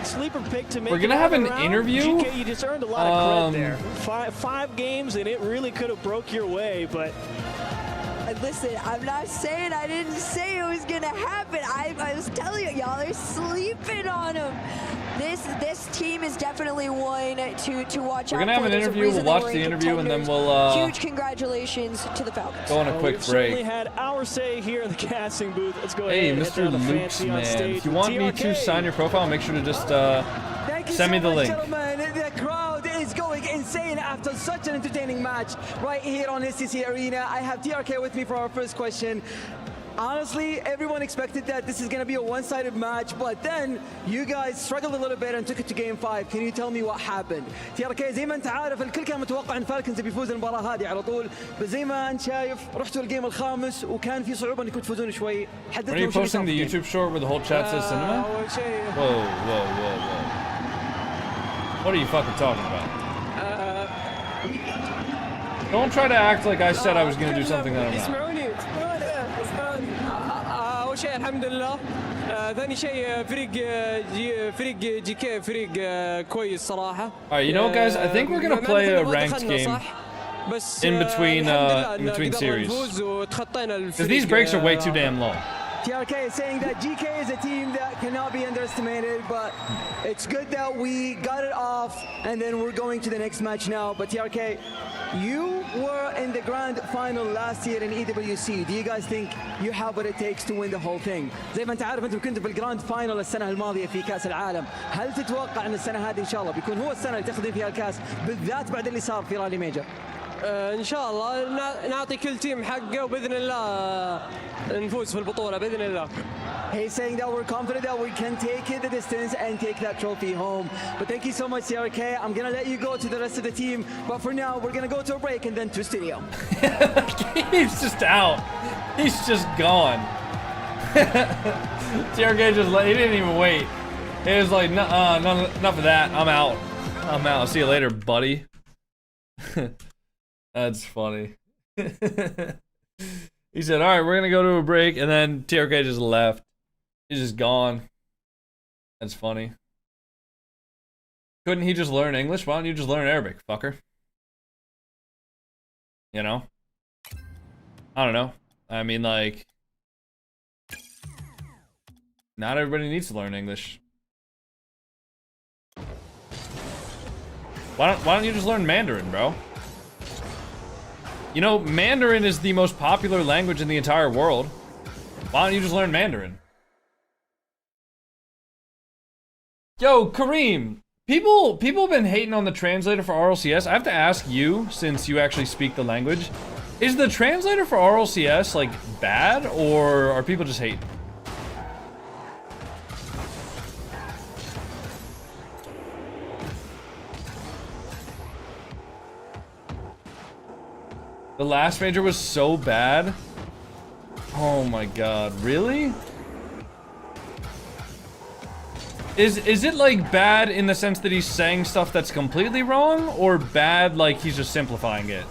sleeper pick to make We're gonna it have all an around. interview. GK, you just earned a lot of credit there. Five games, and it really could have broke your way, but Listen, I'm not saying I didn't say it was gonna happen. I was telling you, y'all, they're sleeping on them. This team is definitely one to watch We're out gonna have for. an There's a interview. We'll reason watch they're the ranked interview, and then contenders. we'll Huge congratulations to the Falcons. go on a quick we've certainly break. had our say here in the casting booth. Let's go Hey, ahead and Mr. head down to Luke's Fancy on man. stage If you with want me to TRK. sign your profile, make sure to just Thank you send me so the much, link. gentlemen. The crowd is going insane after such an entertaining match right here on SCC Arena. I have TRK with me for our first question. Honestly, everyone expected that this is going to be a one-sided match, but then you guys struggled a little bit and took it to game 5. Can you tell me what happened? TRK زي ما انت عارف الكل كان متوقع ان فالكنز بيفوز المباراة هذه على طول، بس زي ما انت شايف رحتوا الجيم الخامس وكان في صعوبة انكم تفوزون شوي. When are you posting the YouTube short where the whole chat says cinema? Whoa. What are you fucking talking about? Don't try to act like I said I was going to do something that I'm not. اسمعوني اول شيء الحمد لله ثاني شيء فريق جي كي فريق كويس صراحه. Alright, you know what, guys? I think we're going to play a ranked game in between series. Because these breaks are way too damn long. TRK is saying that GK is a team that cannot be underestimated, but it's good that we got it off and then we're going to the next match now. But TRK, you were in the grand final last year in EWC. Do you guys think you have what it takes to win the whole thing? زي ما انت عارف انتم كنتوا في الجراند فاينل السنة الماضية في كأس العالم. هل تتوقع ان السنة هذه ان شاء الله بيكون هو السنة اللي تاخذين فيها الكأس بالذات بعد اللي صار في رالي ميجر؟ ان شاء الله نعطي كل تيم حقه وباذن الله نفوز في البطوله باذن الله. He's saying that we're confident that we can take it the distance and take that trophy home. But thank you so much, CRK. I'm gonna let you go to the rest of the team, but for now we're gonna go to a break and then to studio. He's just out. He's just gone. TRK just he didn't even wait. He was like, enough of that. I'm out. I'm out. See you later, buddy. That's funny. He said, all right, we're going to go to a break. And then TRK just left. He's just gone. That's funny. Couldn't he just learn English? Why don't you just learn Arabic, fucker? You know? I don't know. I mean, like, not everybody needs to learn English. Why don't you just learn Mandarin, bro? You know, Mandarin is the most popular language in the entire world. Why don't you just learn Mandarin? Yo, Kareem, people have been hating on the translator for RLCS. I have to ask you, since you actually speak the language, is the translator for RLCS, like, bad, or are people just hating? The last major was so bad. Oh my god, really? Is it like bad in the sense that he's saying stuff that's completely wrong, or bad like he's just simplifying it?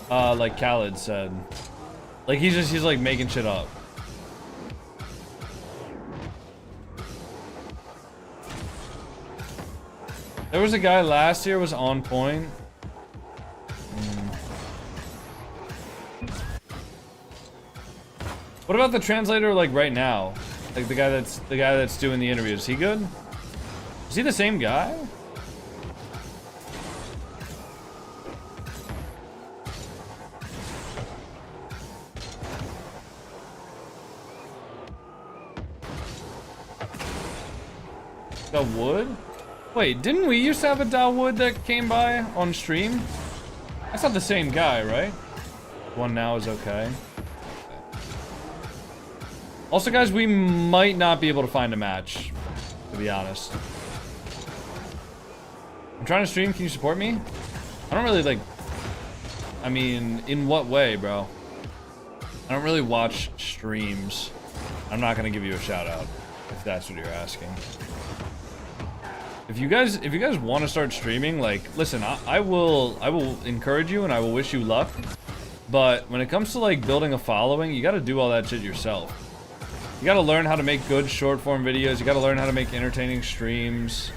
Like Khaled said. Like he's like making shit up. There was a guy last year was on point. What about the translator like right now? Like the guy that's doing the interview, is he good? Is he the same guy? Dawood? Wait, didn't we used to have a Dawood that came by on stream? That's not the same guy, right? One now is okay. Also, guys, we might not be able to find a match, to be honest. I'm trying to stream. Can you support me? I don't really, like... I mean, in what way, bro? I don't really watch streams. I'm not going to give you a shout-out, if that's what you're asking. If you guys want to start streaming, like, listen, I will encourage you and I will wish you luck. But when it comes to, like, building a following, you got to do all that shit yourself. You gotta learn how to make good short-form videos. You gotta learn how to make entertaining streams.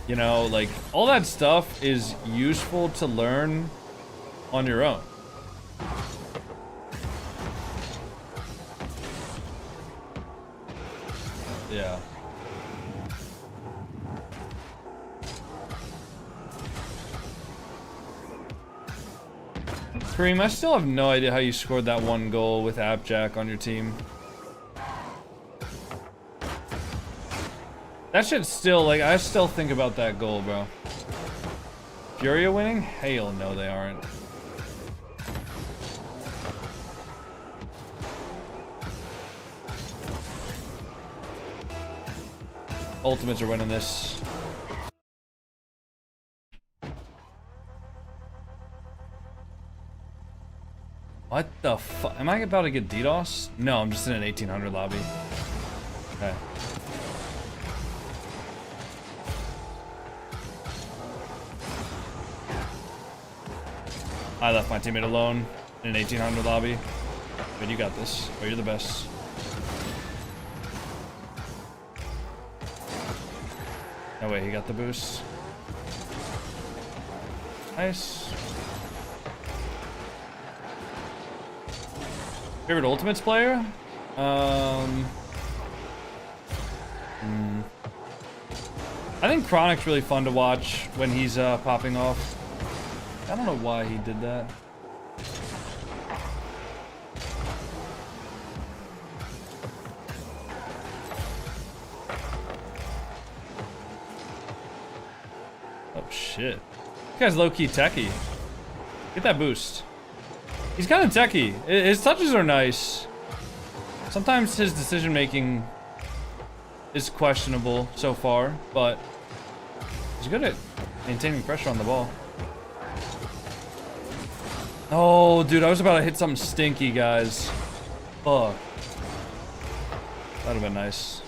You know, like, all that stuff is useful to learn on your own. Yeah. Kareem, I still have no idea how you scored that one goal with Appjack on your team. That shit's still, like, I still think about that goal, bro. Furia winning? Hell no, they aren't. Ultimates are winning this. What the fuck? Am I about to get DDoS? No, I'm just in an 1800 lobby. Okay. I left my teammate alone in an 1800 lobby. But you got this. Oh, you're the best. No way, he got the boost. Nice. Favorite Ultimates player? I think Chronic's really fun to watch when he's popping off. I don't know why he did that. Oh shit. This guy's low-key techie. Get that boost. He's kind of techie. His touches are nice. Sometimes his decision making is questionable so far, but he's good at maintaining pressure on the ball. Oh, dude, I was about to hit something stinky, guys. Fuck. That'd have been nice.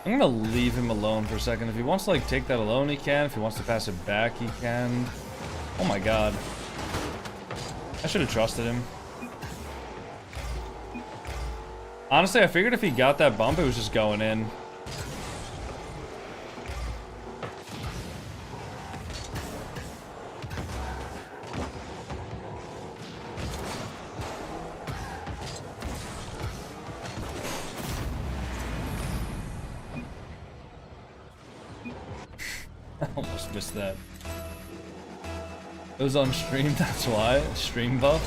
I'm gonna leave him alone for a second. If he wants to like take that alone, he can. If he wants to pass it back, he can. Oh my god. I should have trusted him. Honestly, I figured if he got that bump, it was just going in. I almost missed that. It was on stream, that's why. Stream buff.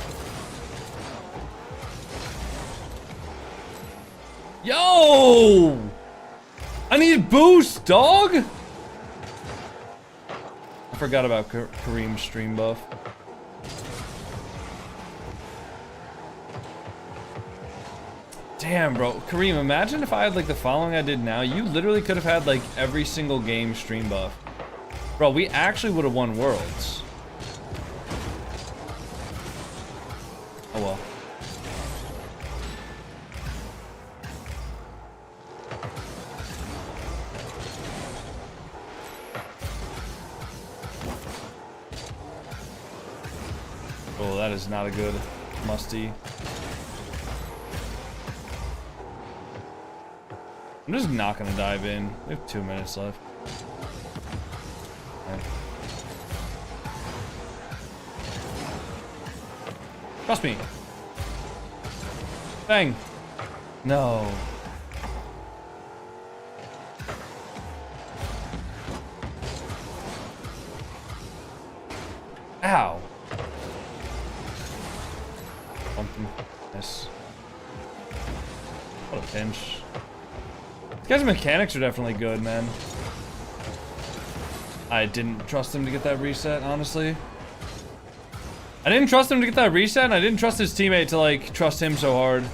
Yo! I need boost, dog! I forgot about Kareem's stream buff. Damn, bro. Kareem, imagine if I had like the following I did now. You literally could have had like every single game stream buff. Bro, we actually would have won Worlds. Oh well. Oh, that is not a good musty. I'm just not gonna dive in. We have 2 minutes left. Okay. Trust me. Bang. No. Ow. Bumped him. Nice. What a pinch. These guys' mechanics are definitely good, man. I didn't trust him to get that reset, honestly. I didn't trust him to get that reset, and I didn't trust his teammate to, like, trust him so hard.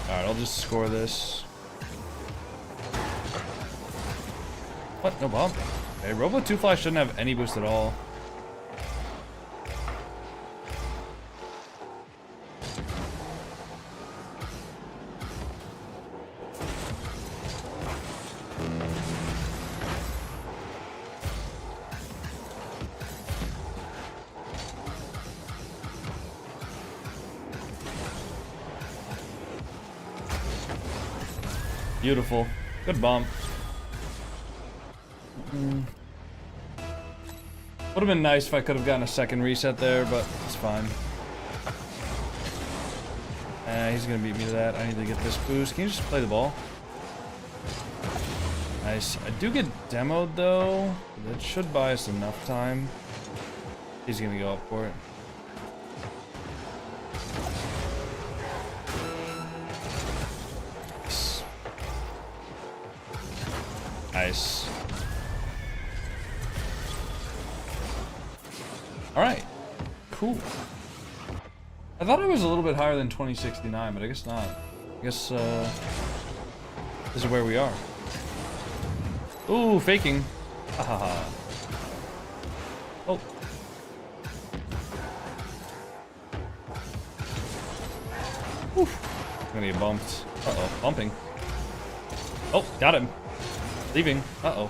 Alright, I'll just score this. What? No bomb? Okay, Robo 2 Fly shouldn't have any boost at all. Beautiful. Good bump. Would have been nice if I could have gotten a second reset there, but it's fine. He's gonna beat me to that. I need to get this boost. Can you just play the ball? Nice. I do get demoed though. That should buy us enough time. He's gonna go up for it. Nice. Alright. Cool. I thought it was a little bit higher than 2069, but I guess not. I guess, this is where we are. Ooh, faking. Haha. gonna get bumped. Uh-oh, bumping. Oh, got him. Leaving. Uh-oh.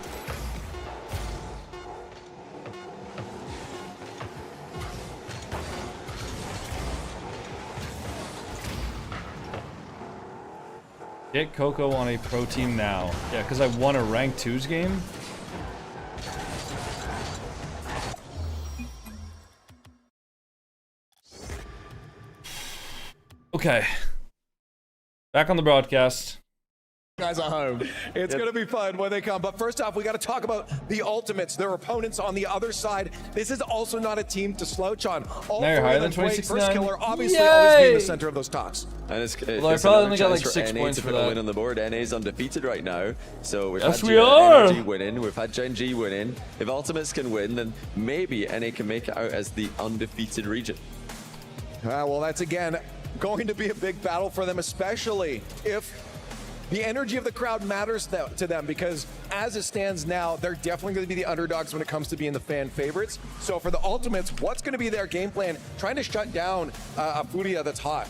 Get Coco on a pro team now. Yeah, because I won a rank 2s game. Okay. Back on the broadcast. Guys at home. It's going to be fun when they come. But first off, we got to talk about the Ultimates, their opponents on the other side. This is also not a team to slouch on. All now you're three higher of them than played 2069. First Killer, obviously always being the center of those talks. And it's Well, I probably only got like 6 points to for put a that. win on the board. NA's undefeated right now. So we've Yes, had we are. NRG winning. We've had GenG winning. If Ultimates can win, then maybe NA can make it out as the undefeated region. Well, that's again going to be a big battle for them, especially if the energy of the crowd matters to them, because as it stands now, they're definitely going to be the underdogs when it comes to being the fan favorites. So for the Ultimates, what's going to be their game plan? Trying to shut down a Furia that's hot.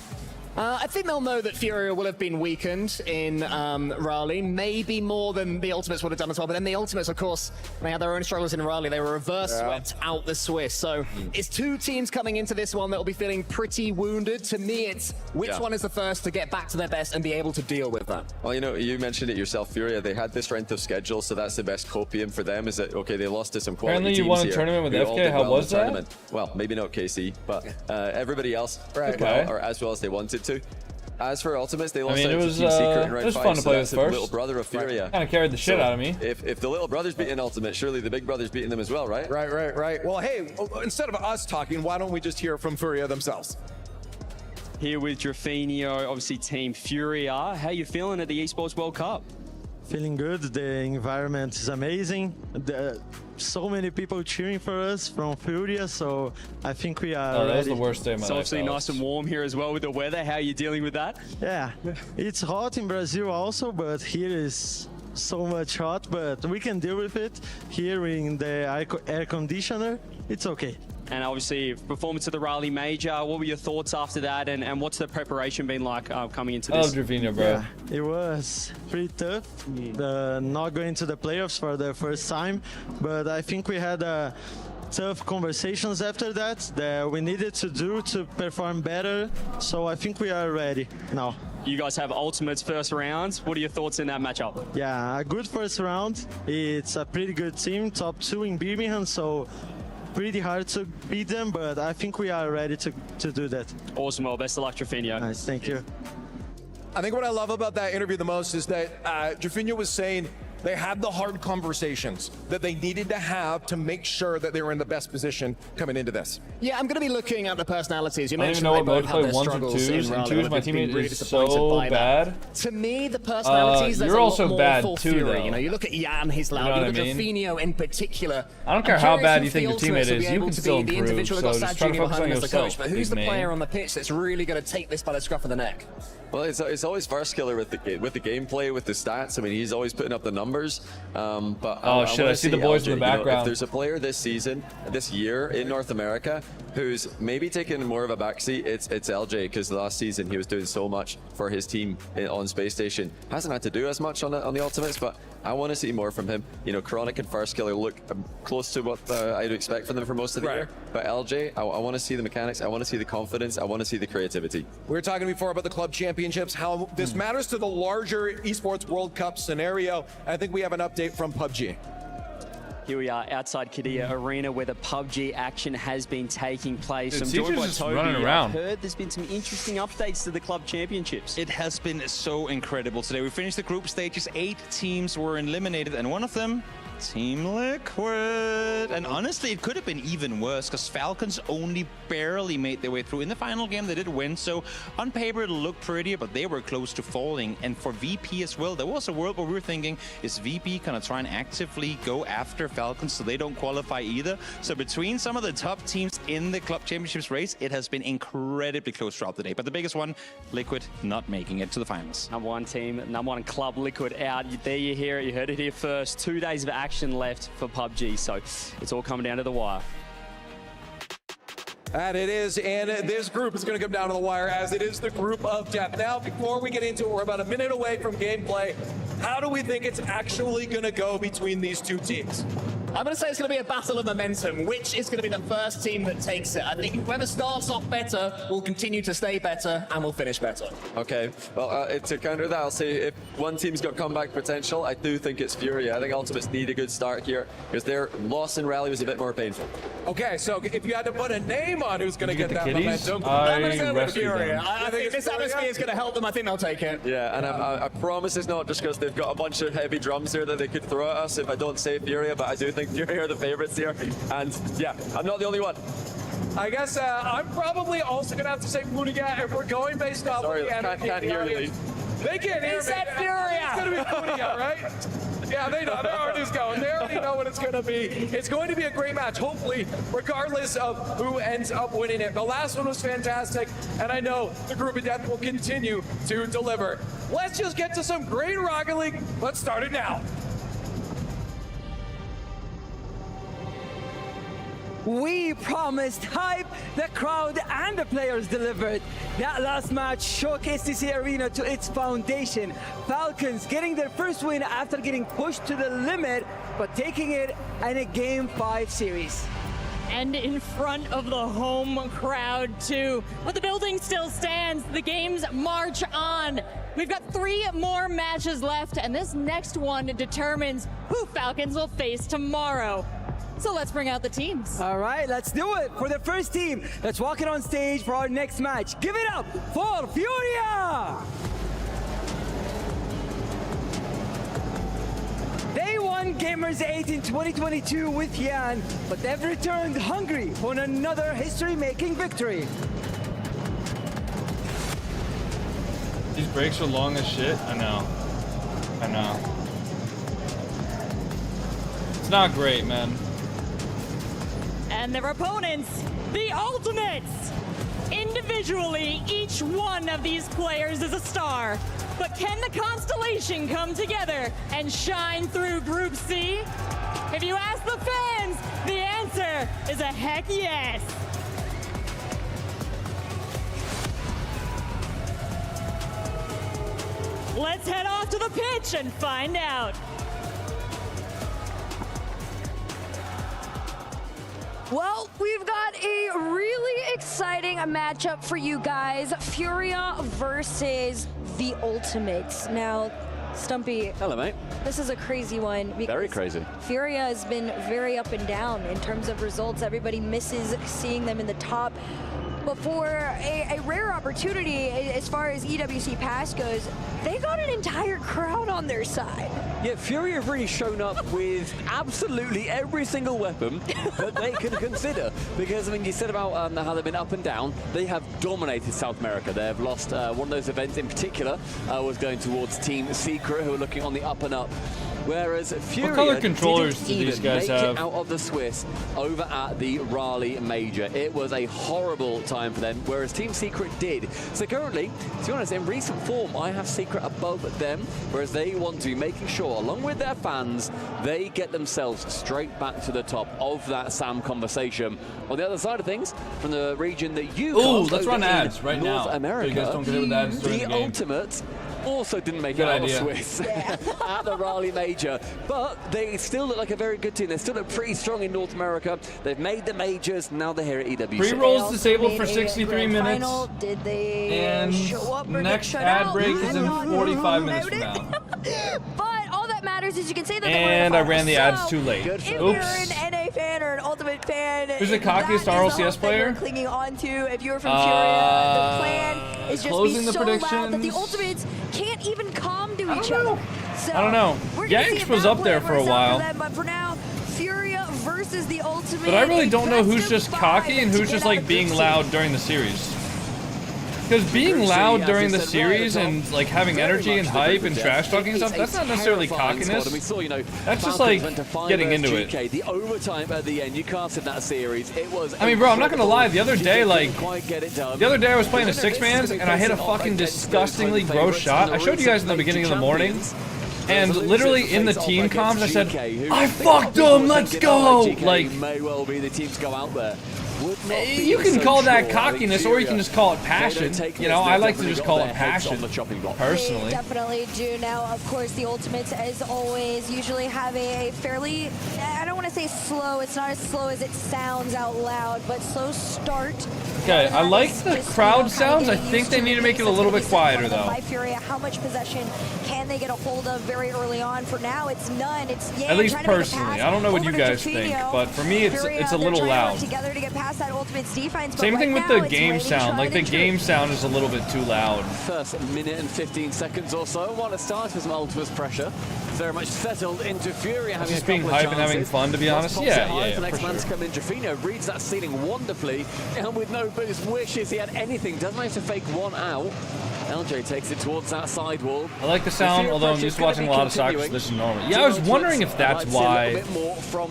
I think they'll know that Furia will have been weakened in Raleigh, maybe more than the Ultimates would have done as well. But then the Ultimates, of course, they had their own struggles in Raleigh. They were reverse swept out the Swiss. So it's two teams coming into this one that will be feeling pretty wounded. To me, it's which one is the first to get back to their best and be able to deal with that. Well, you know, you mentioned it yourself, Furia. They had the strength of schedule, so that's the best copium for them. Is that okay? They lost to some quality Apparently, you teams won a here tournament with who all FK. did How well was in the that? tournament. Well, maybe not KC, but everybody else did Okay. well, or as well as they wanted to. As for Ultimates, they lost I mean, out it to was, Team Secret in it round was 5, fun to so play that's with the first. little brother of Furia. Kind of carried the shit out of me. If the little brother's beating Ultimate, surely the big brother's beating them as well, right? Right. Well, hey, instead of us talking, why don't we just hear from Furia themselves? Here with Drafinio, obviously Team Furia. How you feeling at the Esports World Cup? Feeling good. The environment is amazing. So many people cheering for us from Furia, so I think we are that was ready. the worst day of my It's life. obviously nice and warm here as well with the weather. How are you dealing with that? Yeah, it's hot in Brazil also, but here is so much hot, but we can deal with it. Here in the air conditioner, it's okay. And obviously, performance of the Raleigh Major. What were your thoughts after that, and what's the preparation been like coming into I this? love Dravinho, bro. Yeah, it was pretty tough, not going to the playoffs for the first time, but I think we had tough conversations after that we needed to do to perform better, so I think we are ready now. You guys have Ultimates first round. What are your thoughts in that matchup? Yeah, a good first round. It's a pretty good team, top 2 in Birmingham, so pretty hard to beat them, but I think we are ready to do that. Awesome. Well, best of luck, Drafinio. Nice, thank you. I think what I love about that interview the most is that Drafinho was saying they had the hard conversations that they needed to have to make sure that they were in the best position coming into this. Yeah, I'm going to be looking at the personalities. You I don't mentioned even know they what both mode to had play their 1s and struggles 2s. in And Raleigh. 2s, my They've been teammate really is disappointed so by that. bad. To me, the personalities, there's you're a lot also more bad for too, Fury. though. You know, you look at Jan, he's loud. You know You what look I at mean? Drafinio in particular. I don't care I'm how curious bad who you think your the Ultimates teammate will be is. You able can to still be the individual improve. that So got just Sad try to Junior focus on behind as the coach. yourself, But who's big the player man. on the pitch that's really going to take this by the scruff of the neck? Well, it's always first killer with the gameplay, with the stats. I mean, he's always putting up the numbers. But Oh, shit, I see the boys in the LJ, you know, background. if there's a player this year in North America who's maybe taking more of a backseat, it's LJ, because last season he was doing so much for his team on Space Station. Hasn't had to do as much on the Ultimates, but I want to see more from him. You know, Chronic and First Killer look close to what I'd expect from them for most of the year. But LJ, I want to see the mechanics, I want to see the confidence, I want to see the creativity. We were talking before about the club championships, how this matters to the larger Esports World Cup scenario. I think we have an update from PUBG. Here we are outside Qiddiya Arena where the PUBG action has been taking place. Dude, I'm joined by just Toby. running around. I've heard there's been some interesting updates to the club championships. It has been so incredible today. We finished the group stages, 8 teams were eliminated, and one of them, Team Liquid. And honestly, it could have been even worse, because Falcons only barely made their way through. In the final game, they did win, so on paper it looked prettier, but they were close to falling. And for VP as well, there was a world where we were thinking, is VP gonna try and actively go after Falcons so they don't qualify either? So between some of the top teams in the club championships race, it has been incredibly close throughout the day. But the biggest one, Liquid not making it to the finals. Number 1 team, number 1 club, Liquid out. There you hear it, you heard it here first. 2 days of action left for PUBG, so it's all coming down to the wire. And it is, and this group is going to come down to the wire as it is the group of death. Now, before we get into it, we're about a minute away from gameplay. How do we think it's actually going to go between these two teams? I'm going to say it's going to be a battle of momentum. Which is going to be the first team that takes it? I think whoever starts off better will continue to stay better and will finish better. Okay, well, to counter that, I'll say if one team's got comeback potential, I do think it's Furia. I think Ultimates need a good start here because their loss in Rally was a bit more painful. Okay, so if you had to put a name on who's going to get that momentum, I'm going to go with Furia. I think this atmosphere is going to help them. I think they'll take it. Yeah, and I promise it's not just because they've got a bunch of heavy drums here that they could throw at us if I don't say Furia, but I do think Furia are the favorites here. And yeah, I'm not the only one. I guess I'm probably also going to have to say Furia if we're going based off Sorry, of the can't hear you, Lee. They can't hear me. They said Furia. It's going to be Furia, right? Yeah, they know. They're already going. They already know what it's going to be. It's going to be a great match, hopefully, regardless of who ends up winning it. The last one was fantastic, and I know the group of death will continue to deliver. Let's just get to some great Rocket League. Let's start it now. We promised hype, the crowd and the players delivered. That last match showcased this arena to its foundation. Falcons getting their first win after getting pushed to the limit, but taking it in a Game 5 series. And in front of the home crowd too. But the building still stands. The games march on. We've got 3 more matches left, and this next one determines who Falcons will face tomorrow. So let's bring out the teams. All right, let's do it. For the first team, let's walk it on stage for our next match. Give it up for Furia! They won Gamers 8 in 2022 with Yan, but they've returned hungry for another history-making victory. These breaks are long as shit. I know. It's not great, man. And their opponents, the Ultimates. Individually, each one of these players is a star. But can the constellation come together and shine through Group C? If you ask the fans, the answer is a heck yes. Let's head off to the pitch and find out. Well, we've got a really exciting matchup for you guys. Furia versus the Ultimates. Now, Stumpy. Hello, mate. This is a crazy one. Very crazy. Furia has been very up and down in terms of results. Everybody misses seeing them in the top. But for a rare opportunity, as far as EWC Pass goes, they got an entire crowd on their side. Yeah, Furia have really shown up with absolutely every single weapon that they can consider. Because, I mean, you said about how they've been up and down. They have dominated South America. They have lost one of those events in particular was going towards Team Secret, who are looking on the up and up. Whereas Furia what color controllers do these guys make have? It out of the Swiss over at the Raleigh Major. It was a horrible time for them, whereas Team Secret did. So currently, to be honest, in recent form, I have Secret above them, whereas they want to be making sure, along with their fans, they get themselves straight back to the top of that SAM conversation. On the other side of things, from the region that you let's run ads right North now. America, So you guys don't get it with ads during the the game. Ultimates also didn't make Good it out idea. of Swiss at the Raleigh Major, but they still look like a very good team. They still look pretty strong in North America. They've made the majors, now they're here at EWC. Pre-rolls disabled for 63 minutes. Final. Did they And show up or next get shut ad out? break is in I'm not 45 minutes from noted. now. But all that matters is you can say that And they I were ran the ads so too late. If Oops. you're an NA fan or an Ultimate fan, Who's the that cockiest is the RLCS hope that player? you're clinging on to. If you're from Furia, the plan is just closing be the so loud that the predictions. Ultimates can't even calm to each other. So I don't know. we're gonna see Yanks if was that up there plan for a works out while. them, but for now, Furia versus the Ultimate. But I really don't know who's best just of cocky five and to who's get just out like of being Group loud C. during the series. Because being loud during the series and like having energy and hype and trash talking and stuff, that's not necessarily cockiness. And we saw, you know, That's just Falcons like went to 5 getting versus into it. GK. The overtime at the end, you casted that series. It was. I mean, bro, I'm not gonna lie. The other day, GK like, couldn't quite get it done. the other day I was playing a 6-mans and I hit a fucking disgustingly gross shot. I showed you guys in the beginning of the morning. And literally in the team comms, I said, I fucked him, let's go! Like, may well be the team to go out there would not be You can so call that sure. I think cockiness, or you can just call it they passion. don't take You this, know, I they've like to definitely just got call their it heads on passion, the chopping block. personally. They definitely do. Now, of course, the Ultimates, as always, usually have a fairly, I don't want to say slow, it's not as slow as it sounds out loud, but slow start. Okay, I like the crowd sounds. I think they need to make it a little bit quieter, though. By Furia, how much possession can they get a hold of very early on? For now, it's none. It's At least personally. I don't know what you guys think, but for me, it's a little loud. Together to get past that Ultimates defense, Same thing with the game sound. Like, the game sound is a little bit too loud. First minute and 15 seconds or so. While it starts with some Ultimates pressure, very much settled into Furia. Having Just being hype and having fun, to be honest. Yeah, the next for man sure. to come in, Jafino reads that ceiling wonderfully, and with no boost, wishes he had anything. Doesn't manage to fake one out. LJ takes it towards that side wall. I like the sound, although I'm just watching a lot of soccer, so this is normal. Yeah, I was wondering if that's why, or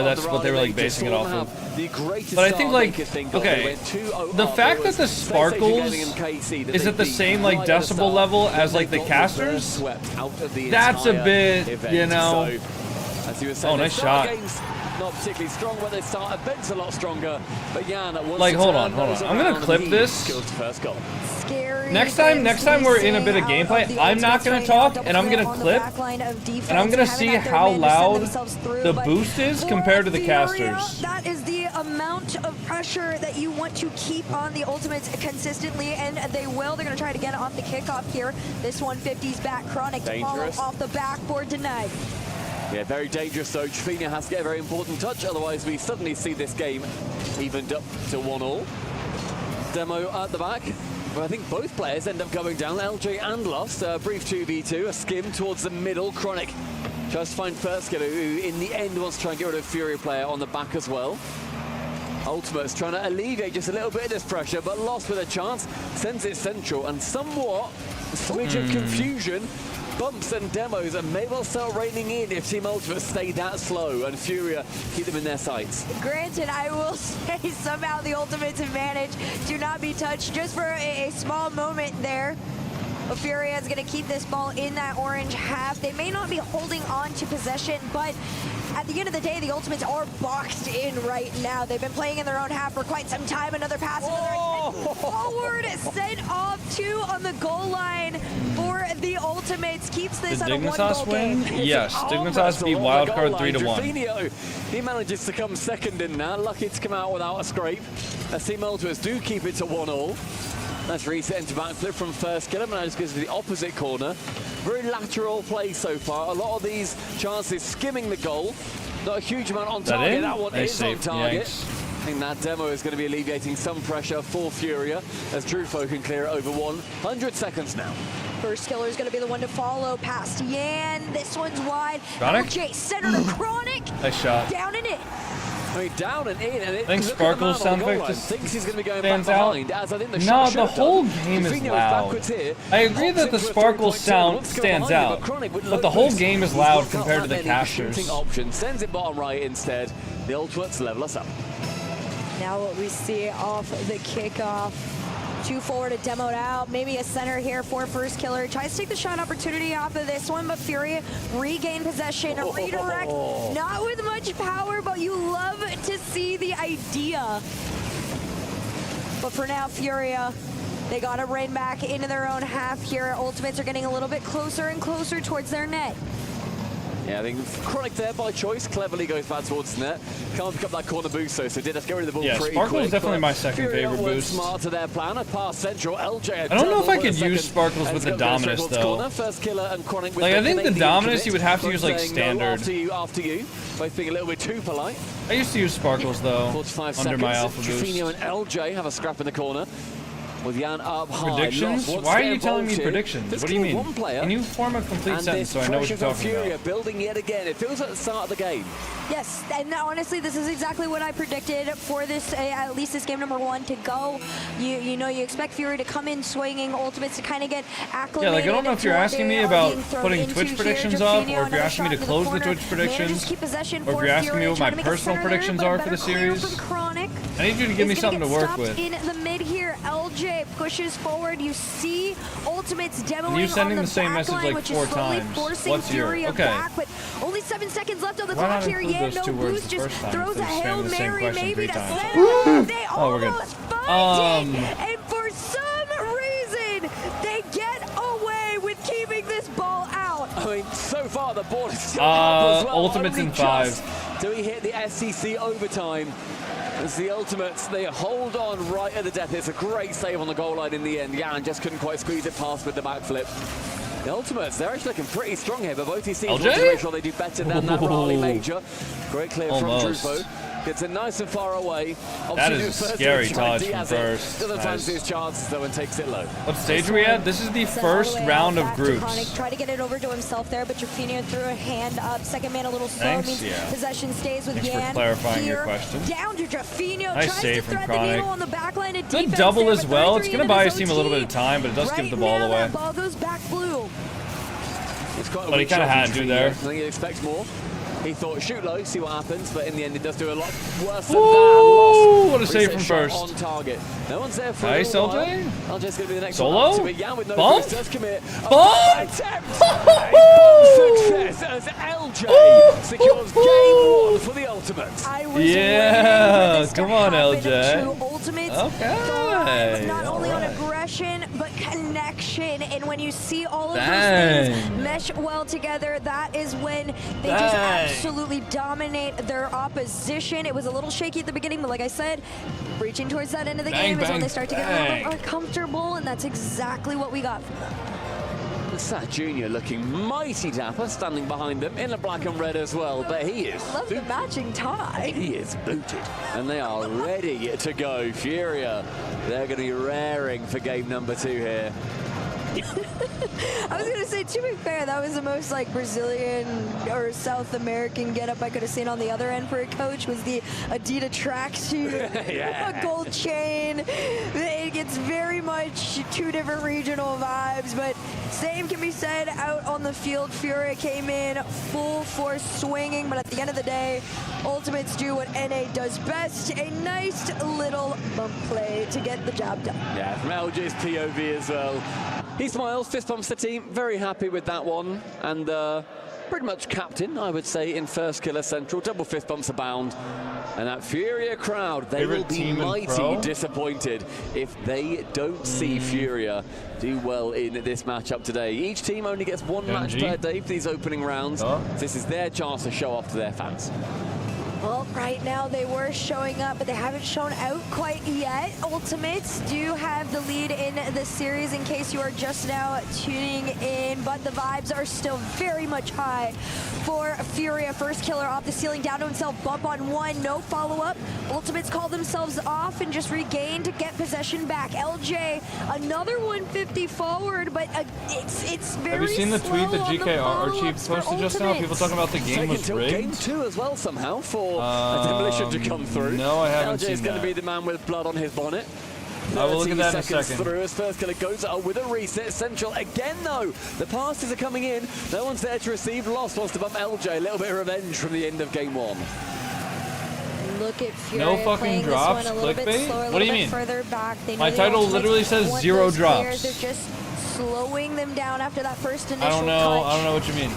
that's what they were like basing it off of. But I think, like, okay, the fact that the sparkles is at the same like decibel level as like the casters, that's a bit, you know. Oh, nice shot. Not particularly strong when they start. Events a lot stronger, but Jan like, hold on. I'm gonna clip this. Next time we're in a bit of gameplay, I'm not gonna talk, and I'm gonna clip, and I'm gonna see how loud the boost is compared to the casters. That is the amount of pressure that you want to keep on the Ultimates consistently, and they will. They're gonna try to get it off the kickoff here. This 150's back. Chronic to follow off the backboard tonight. Yeah, very dangerous though. Jafino has to get a very important touch, otherwise we suddenly see this game evened up to 1-1. Demo at the back, but I think both players end up going down, LJ and Lost. A brief 2v2, a skim towards the middle. Chronic tries to find first killer, who in the end wants to try and get rid of Furia player on the back as well. Ultimate's trying to alleviate just a little bit of this pressure, but Lost with a chance, sends it central, and somewhat a smidge of confusion. Bumps and demos, and may well start raining in if Team Ultimate stay that slow and Furia keep them in their sights. Granted, I will say somehow the Ultimates have managed to not be touched just for a small moment there. But Furia is going to keep this ball in that orange half. They may not be holding on to possession, but at the end of the day, the Ultimates are boxed in right now. They've been playing in their own half for quite some time. Another pass, another forward, sent off 2 on the goal line for the Ultimates. Keeps this at a 1-goal game. Yes, Dignitas beat Wildcard 3-1. He manages to come second in that. Lucky to come out without a scrape. As Team Ultimates do keep it to 1-1. Nice reset into backflip from first killer, and just goes to the opposite corner. Very lateral play so far. A lot of these chances skimming the goal. Not a huge amount on target. That one is on target. I think that demo is going to be alleviating some pressure for Furia as Drufo can clear it over 100 seconds now. First killer is going to be the one to follow past Yan. This one's wide. Chronic? LJ center to Chronic. Nice shot. Down and in. I mean, down and in, and I think Sparkle's sound effect just thinks he's going to be going stands back out. behind, as I think the No, shot the whole game is loud. I agree that the Sparkle sound stands out, but the whole game is loud compared to the casters. Option sends it bottom right instead. The Ultimates level us up. Now what we see off the kickoff. 2 forward, a demoed out, maybe a center here for first killer. Tries to take the shot opportunity off of this one, but Furia regain possession, a redirect, not with much power, but you love to see the idea. But for now, Furia, they got to rein back into their own half here. Ultimates are getting a little bit closer and closer towards their net. Yeah, I think Chronic there by choice cleverly goes back towards the net. Can't pick up that corner boost though, so did have to get rid of the ball pretty Sparkle quick. is definitely my second favorite boost. Smart to their plan, a pass central. LJ. I don't know if I could use Sparkles with the Dominus though. First killer and Chronic with like I think the Dominus you would have to use like standard. After you, both being a little bit too polite. I used to use Sparkles though under my alpha boost. Jafino and LJ have a scrap in the corner. With Jan up high. Predictions? Why are you telling me predictions? What do you mean? Can you form a complete sentence so I know what you're talking Furia about? Building yet again. It feels like the start of the game. Yes, and honestly, this is exactly what I predicted for this, at least this game number 1 to go. You know, you expect Furia to come in swinging, Ultimates to kind of get acclimated. Yeah, like I don't know if you're asking me about putting Twitch predictions up, or if you're asking me to close the Twitch predictions, or if you're asking me what my personal predictions are for the series. I need you to give me something to work with. In the mid here, LJ pushes forward. You see Ultimate's demoing You sending on the same message backline, like which 4 is slowly times. forcing What's your Furia okay? back, but only 7 seconds left on the Why clock not here. include Yeah, those no 2 words boost, the just first time throws a instead of Hail spamming the same Mary question maybe 3 to times? center. They Oh, we're good. almost find it, and for some reason, they get away with keeping this ball out. I mean, so far the ball is still up as well. Ultimates in 5. Do we hit the SCC overtime? As the Ultimates, they hold on right at the death. It's a great save on the goal line in the end. Jan just couldn't quite squeeze it past with the backflip. The Ultimates, they're actually looking pretty strong here, but both these teams want to make sure they do better than that Raleigh Major. Great clear from Drupo. Gets it nice and far away. That is a scary touch from first. Doesn't fancy his chances though and takes it low. What stage are we at? This is the first round of groups. Try to get it over to himself there, but Jafino threw a hand up. Second man a little slow. Thanks, Means possession stays with Thanks Yan. for clarifying Here, your question. Down to Jafino. Nice Tries save to from thread the Chronic. needle on the back line of Good defense double there, as but well. 33 It's going to into buy his his team a own little bit of time, but it does give the ball now, away. that ball goes back blue. But he kind of had to there. I think he expects more. He thought shoot low, see what happens, but in the end it does do a lot worse than Ooh, that. what a save Reset from shot first. on target. No one's there for Nice, a little while. LJ. LJ's going to be the next Solo? one. So Jan with no Bump? boost does commit. Bump? Attempt. Success as LJ secures game 1 for the Ultimates. Yeah, come on, LJ. Ultimates Okay. not only on aggression but connection, and when you see all of those Dang. things mesh well together, that is when they just absolutely dominate their opposition. It was a little shaky at the beginning, but like I said, reaching towards that end of the game is when they start to get a little bit more comfortable, and that's exactly what we got. Sat Jr. looking mighty dapper, standing behind them in a black and red as well, but he is Love the matching tie. He is booted, and they are ready to go. Furia, they're going to be raring for game number 2 here. I was gonna say, to be fair, that was the most like Brazilian or South American getup I could have seen on the other end for a coach. Was the Adidas tracksuit, a gold chain. It gets very much 2 different regional vibes, but same can be said out on the field. Furia came in full force swinging, but at the end of the day, Ultimates do what NA does best: a nice little bump play to get the job done. Yeah, from LJ's POV as well. He smiles, fist bumps the team, very happy with that one, and pretty much captain, I would say, in First Killer Central. Double fist bumps abound, and that Furia crowd, they will be mighty disappointed if they don't see Furia do well in this matchup today. Each team only gets 1 match per day for these opening rounds. So this is their chance to show off to their fans. Well, right now they were showing up, but they haven't shown out quite yet. Ultimates do have the lead in the series in case you are just now tuning in, but the vibes are still very much high for Furia. First killer off the ceiling, down to himself, bump on 1, no follow-up. Ultimates call themselves off and just regain to get possession back. LJ, another 150 forward, but it's very Have you seen the tweet that GK Archie posted just now? People talking about the game was rigged. Game 2 as well somehow for a demolition to come through. No, I haven't LJ is seen going that. to be the man with blood on his bonnet. I will look at that in a 30 seconds second. through as First Killer goes out with a reset. Central again though. The passes are coming in. No one's there to receive. Lost wants to bump LJ. A little bit of revenge from the end of game 1. Look at Furia No fucking playing drops, this one a little bit clickbait? slower, a What do little you bit mean? further back. They My know title Ultimates literally says want 0 those drops. players. They're just slowing them down after that first initial I don't know. touch. I don't know what you mean.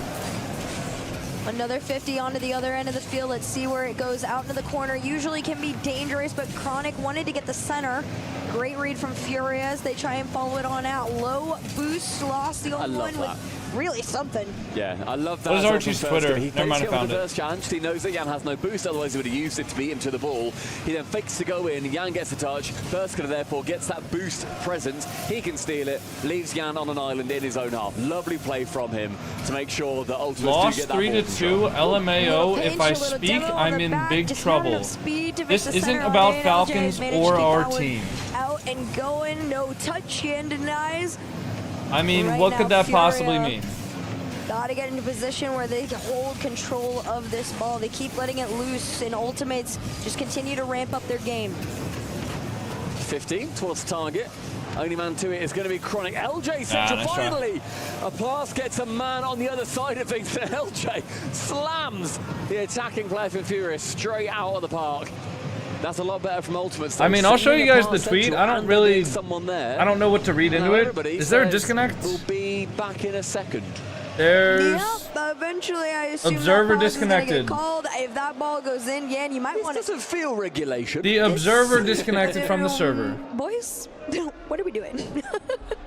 Another 50 onto the other end of the field. Let's see where it goes. Out into the corner. Usually can be dangerous, but Chronic wanted to get the center. Great read from Furia as they try and follow it on out. Low boost, lost the old one with really something. Yeah, I love that. What is as well Archie's from First Twitter? Killer. He Never mind, I fakes found the it. first challenge. He knows that Jan has no boost, otherwise he would have used it to beat him to the ball. He then fakes to go in. Jan gets the touch. First Killer therefore gets that boost present. He can steal it. Leaves Jan on an island in his own half. Lovely play from him to make sure that Ultimates do Lost get that 3-2. LMAO. If I speak, I'm in big trouble. This isn't about Falcons or our team. Out and going, no touch, Yan denies. I mean, Right what now, could that Furia possibly mean? Gotta get into position where they hold control of this ball. They keep letting it loose, and Ultimates just continue to ramp up their game. 15 towards target. Only man to it is going to be Chronic. LJ Central nice try. finally. A pass gets a man on the other side of things. LJ slams the attacking player for Furia straight out of the park. That's a lot better from Ultimates. I mean, I'll show you guys the tweet. I don't really, someone there. I don't know what to read into it. Is there a disconnect? We'll be back in a second. There's eventually I assume observer that ball is gonna disconnected. get called. If that ball goes in, yeah, you might want to. Doesn't feel regulation. The observer disconnected from the server. Boys, what are we doing?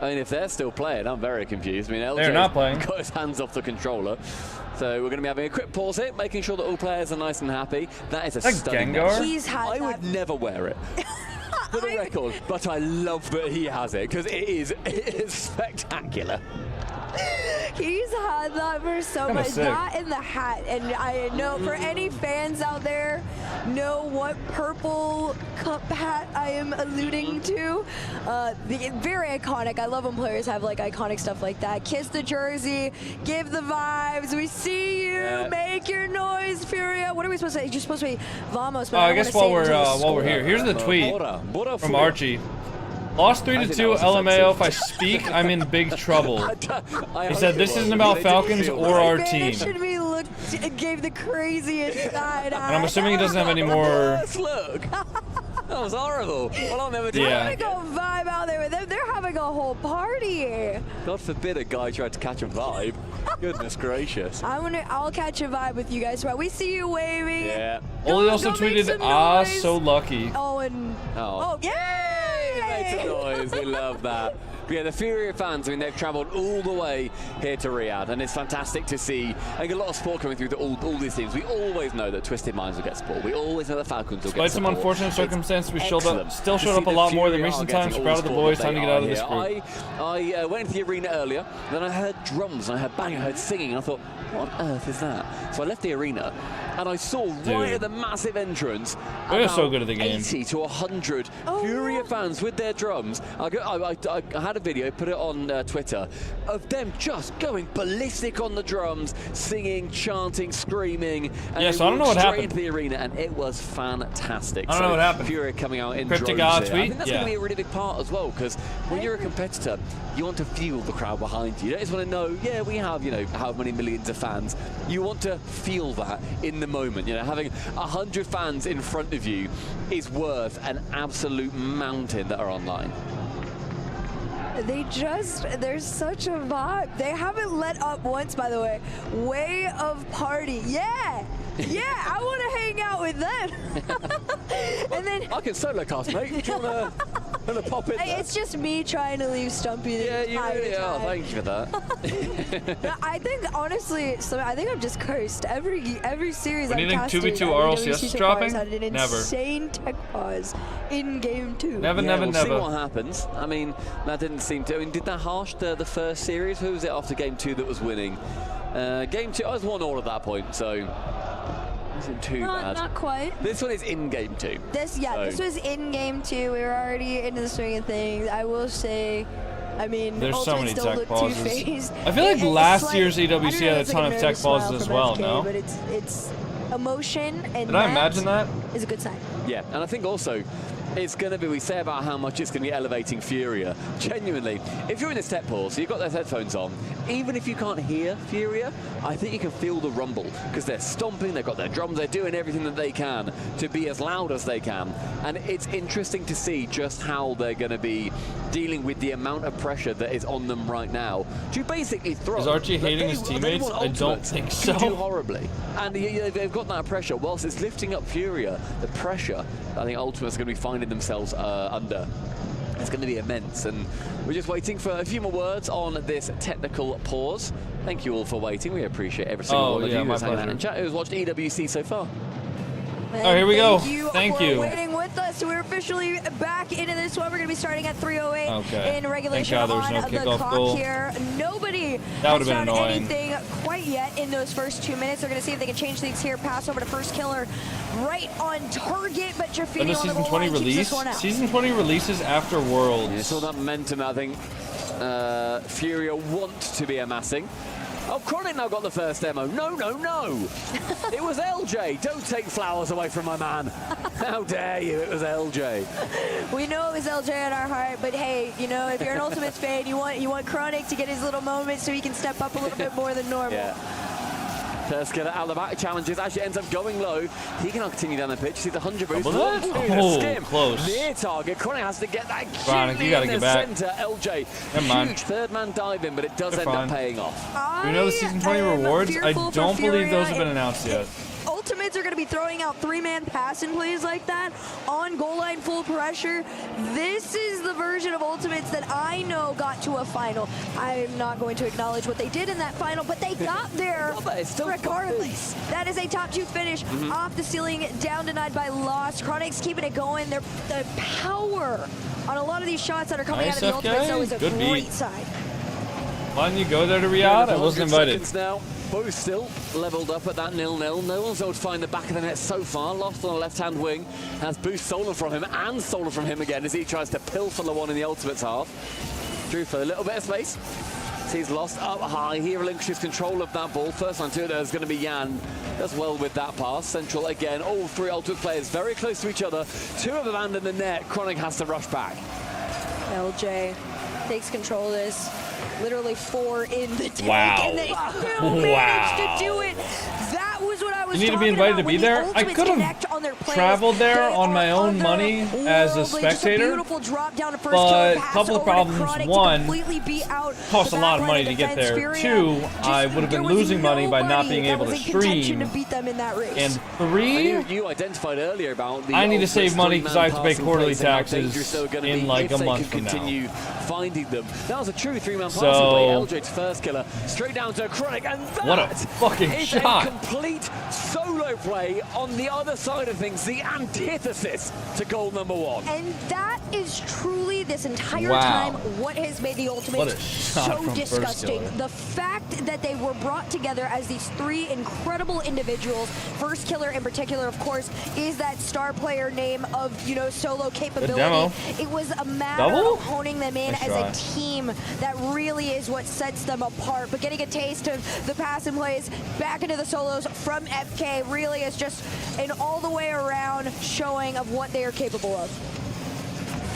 I mean, if they're still playing, I'm very confused. I mean, They're not playing. Got his hands off the controller. So we're going to be having a quick pause here, making sure that all players are nice and happy. That is a stunning Gengar? He's had I would never wear it. For the record, but I love that he has it because it is spectacular. He's had that for so much. That and the hat. And I know for any fans out there know what purple cup hat I am alluding to. Very iconic. I love when players have like iconic stuff like that. Kiss the jersey, give the vibes. We see you. Make your noise, Furia. What are we supposed to say? You're supposed to be Vamos. But I guess while we're here, here's the tweet from Archie. Lost 3-2 LMAO. If I speak, I'm in big trouble. He said this isn't about Falcons or our team. Gave the craziest side eye. And I'm assuming he doesn't have any more. Look. That was horrible. Well, I'll never do that. I'm gonna go vibe out there with them. They're having a whole party. God forbid a guy tried to catch a vibe. Goodness gracious. I'll catch a vibe with you guys. We see you waving. Yeah. Oli also tweeted, so lucky. Oh, and yay! Make some noise. We love that. But yeah, the Furia fans, I mean, they've travelled all the way here to Riyadh, and it's fantastic to see. I think a lot of support coming through all these teams. We always know that Twisted Minds will get support. We always know that Falcons will get support. Despite some unfortunate circumstances, we still showed up a lot more than recent times. Proud of the boys. Time to get out of this group. I went into the arena earlier, then I heard drums, and I heard bang, I heard singing, and I thought, what on earth is that? So I left the arena, and I saw right at the massive entrance, they're so good at the game. 80 to 100 Furia fans with their drums. I had a video, put it on Twitter, of them just going ballistic on the drums, singing, chanting, screaming, and yeah, so I don't know what happened into the arena, and it was fantastic. I don't know what happened. Furia coming out in Cryptic droves here. tweet? I think that's going to be a really big part as well, because when you're a competitor, you want to feel the crowd behind you. You don't just want to know, yeah, we have, how many millions of fans. You want to feel that in the moment. Having 100 fans in front of you is worth an absolute mountain that are online. There's such a vibe. They haven't let up once, by the way. Way of party. Yeah, I want to hang out with them. And then I can solo cast, mate. Do you want to pop in there? It's just me trying to leave Stumpy the Yeah, you really time. are. Thank you for that. I think, honestly, I think I'm just cursed. Every series when I've casted, 2v2 RLCS is dropping? had an insane tech pause in game 2. Never. We'll see what happens. I mean, that didn't seem to. I mean, did that harsh the first series? Who was it after game 2 that was winning? Game 2, I was 1-1 at that point, so isn't too bad. Not quite. This one is in game 2. This was in game 2. We were already into the swing of things. I will say, I mean, there's so many tech pauses. Two-phased. I feel like last year's EWC had a ton of tech pauses as well, no? But it's emotion, and did I imagine that? Is a good sign. Yeah, and I think also it's going to be, we say about how much it's going to be elevating Furia. Genuinely, if you're in this tech pause, so you've got those headphones on, even if you can't hear Furia, I think you can feel the rumble, because they're stomping, they've got their drums, they're doing everything that they can to be as loud as they can. And it's interesting to see just how they're going to be dealing with the amount of pressure that is on them right now to basically throw. Is Archie hating his teammates? I don't think so. To do horribly. And they've got that pressure. Whilst it's lifting up Furia, the pressure I think Ultimate's going to be finding themselves under. It's going to be immense, and we're just waiting for a few more words on this technical pause. Thank you all for waiting. We appreciate every single one of you who's hanging out in chat, who's watched EWC so far. Oh, here we go. Thank you for waiting with us. We're officially back into this one. We're going to be starting at 3:08 in regulation on the clock here. Nobody has done anything quite yet in those first 2 minutes. They're going to see if they can change things here. Pass over to first killer, right on target. But Jafini on the Season 20 release. Season 20 releases after Worlds. Yeah, so that momentum, I think, Furia want to be amassing. Oh, Chronic now got the first demo. No. It was LJ. Don't take flowers away from my man. How dare you? It was LJ. We know it was LJ at our heart, but hey, if you're an Ultimates fan, you want Chronic to get his little moment so he can step up a little bit more than normal. Yeah. First killer out of the back challenges, actually ends up going low. He cannot continue down the pitch. See the 100 boost. Oh, close. Near target. Chronic has to get that Chronic, you gotta get back. center. LJ, mind. huge third man dive in, but it does end up paying off. Do you know the season 20 rewards? I don't believe those have been announced yet. Ultimates are going to be throwing out 3-man passing plays like that on goal line full pressure. This is the version of Ultimates that I know got to a final. I'm not going to acknowledge what they did in that final, but they got there regardless. That is a top 2 finish off the ceiling, down denied by Lost. Chronic's keeping it going. The power on a lot of these shots that are coming out of the Ultimates though is a great side. Why didn't you go there to Riyadh? I wasn't invited. Now. Both still leveled up at that 0-0. No one's able to find the back of the net so far. Lost on the left-hand wing. Has boost stolen from him and stolen from him again as he tries to pilfer the one in the Ultimates half. Drew for a little bit of space. Sees Lost up high. He relinquishes control of that ball. First on 2 there's going to be Jan. Does well with that pass. Central again. All 3 Ultimate players very close to each other. 2 of them land in the net. Chronic has to rush back. LJ takes control of this. Literally 4 in the tank, and they still managed to do it. That was what I was. You need to be invited to be there. I could have traveled there on my own money as a spectator, but a couple of problems. One, cost a lot of money to get there. 2, I would have been losing money by not being able to stream. And 3, you identified earlier about the I need to save money because I have to pay quarterly taxes in like a month from now. Finding them. That was a true 3-man passing play. LJ's first killer straight down to Chronic, and that what a fucking is shot! A complete solo play on the other side of things, the antithesis to goal number 1. And that is truly this entire time what has made the Ultimate so disgusting. The fact that they were brought together as these 3 incredible individuals. First killer in particular, of course, is that star player name of, you know, solo capability. It was a matter of honing them in as a team. That really is what sets them apart. But getting a taste of the pass and plays back into the solos from FK really is just an all the way around showing of what they are capable of.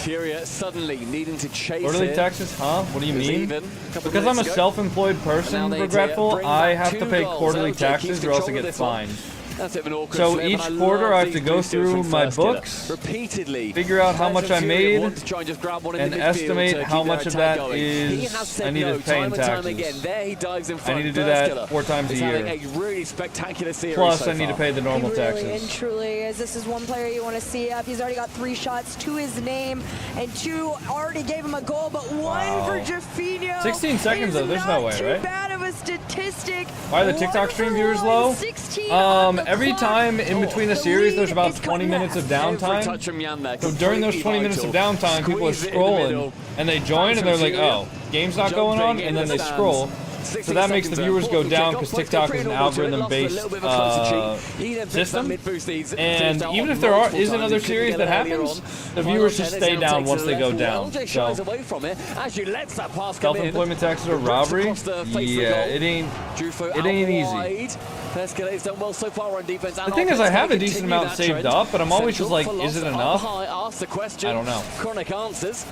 Furia suddenly needing to chase quarterly taxes, huh? What do you mean? Because I'm a self-employed person, regretful, I have to pay quarterly taxes or else I get fined. So each quarter I have to go through my books, figure out how much I made, and estimate how much of that is I need to pay in taxes. I need to do that 4 times a year. Plus I need to pay the normal taxes. And truly, as this is one player you want to see up. He's already got 3 shots to his name, and 2 already gave him a goal, but 1 for Jaffinho. 16 seconds though, there's no way, right? Bad of a statistic. Why are the TikTok stream viewers low? Every time in between a series, there's about 20 minutes of downtime. So during those 20 minutes of downtime, people are scrolling, and they join, and they're like, oh, game's not going on, and then they scroll. So that makes the viewers go down because TikTok is an algorithm-based system. And even if there is another series that happens, the viewers just stay down once they go down. So self-employment taxes or robbery? Yeah, it ain't easy. The thing is, I have a decent amount saved up, but I'm always just like, is it enough? I don't know. Chronic answers.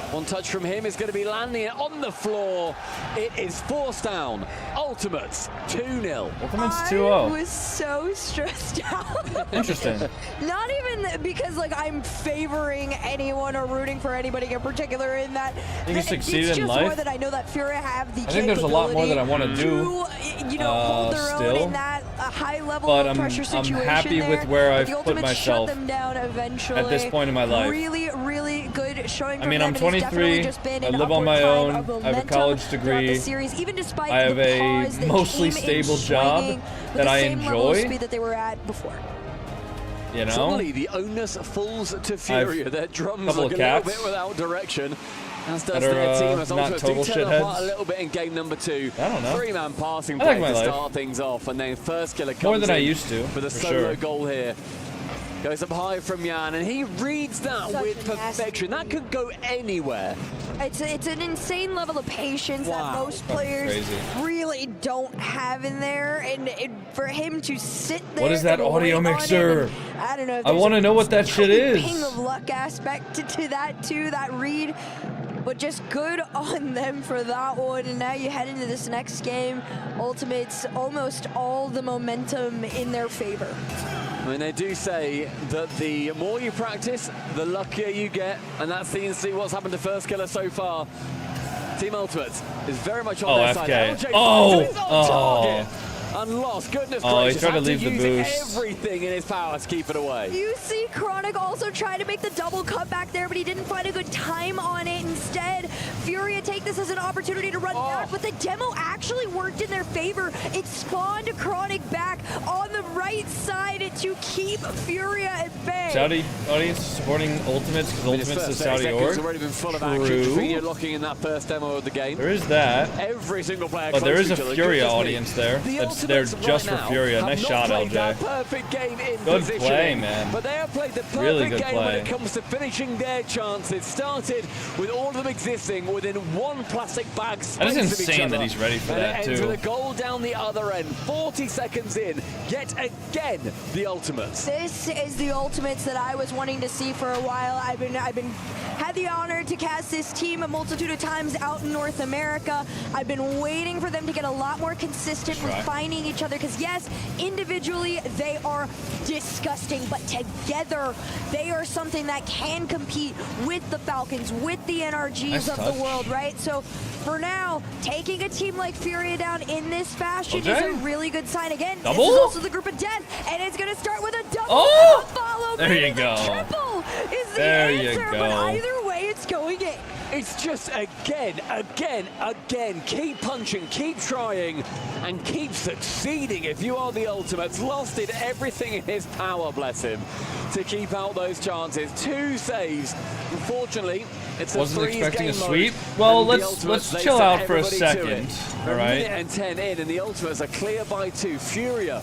1 touch from him is going to be landing it on the floor. It is forced down. Ultimates 2-0. Ultimates 2-0. I was so stressed out. Interesting. Not even because like I'm favoring anyone or rooting for anybody in particular in that. I think you succeeded in life. It's just more that I know that Furia have the I think there's a lot more that I want to do. You know, hold their own in that high level of pressure situation. I'm happy with where I've put myself shut them down eventually. At this point in my life. Really, really good showing. I mean, I'm 23. I live on my own. I have a college degree. I have a mostly stable job that I enjoy. That they were at before. You know, suddenly the onus falls to Furia. Their drums are a little bit without direction. As does their team, as not total shitheads. A little bit in game number 2. I don't know. 3-man passing play to start things off, and then first killer comes more than I used to for the solo goal here. Goes up high from Jan, and he reads that with perfection. That could go anywhere. It's an insane level of patience that most players really don't have in there, and for him to sit there. What is that audio mixer? I don't know. I want to know what that shit is. Ping of luck aspect to that too. That read but just good on them for that one. And now you head into this next game. Ultimates, almost all the momentum in their favor. I mean, they do say that the more you practice, the luckier you get, and that seems to be what's happened to First Killer so far. Team Ultimates is very much on their side. LJ target. And lost. Goodness gracious. He tried to leave the boost. Everything in his power to keep it away. You see Chronic also try to make the double cut back there, but he didn't find a good time on it. Instead, Furia take this as an opportunity to run back, but the demo actually worked in their favor. It spawned Chronic back on the right side to keep Furia at bay. Saudi audience supporting Ultimates because Ultimates is Saudi org. Already been full of action. Furia locking in that first demo of the game. There is that. Every single player. But there is a Furia audience there. That's there just for Furia. Nice shot, LJ. Perfect game in Good play, man. But they have played the perfect Really good game play. when it comes to finishing their chances. Started with all of them existing within one plastic bag space. That is of each insane other. that he's ready for And that, it ends too. with a goal down the other end. 40 seconds in. Yet again, the Ultimates. This is the Ultimates that I was wanting to see for a while. I've had the honor to cast this team a multitude of times out in North America. I've been waiting for them to get a lot more consistent with finding each other, because yes, individually they are disgusting, but together they are something that can compete with the Falcons, with the NRGs of the world, right? So for now, taking a team like Furia down in this fashion is a really good sign. Again, Double? this is also the group of death, and it's going to start with a double. Follow There you the go. triple is the There you answer, go. but either way, it's going in. It's just again, keep punching, keep trying, and keep succeeding. If you are the Ultimates, Lost did everything in his power, bless him, to keep out those chances. 2 saves. Unfortunately, it's a Wasn't freeze expecting a game sweep. mode, Well, and the let's Ultimates, they chill sent out for a everybody to second. it. All A right. minute and 10 in, and the Ultimates are clear by 2. Furia,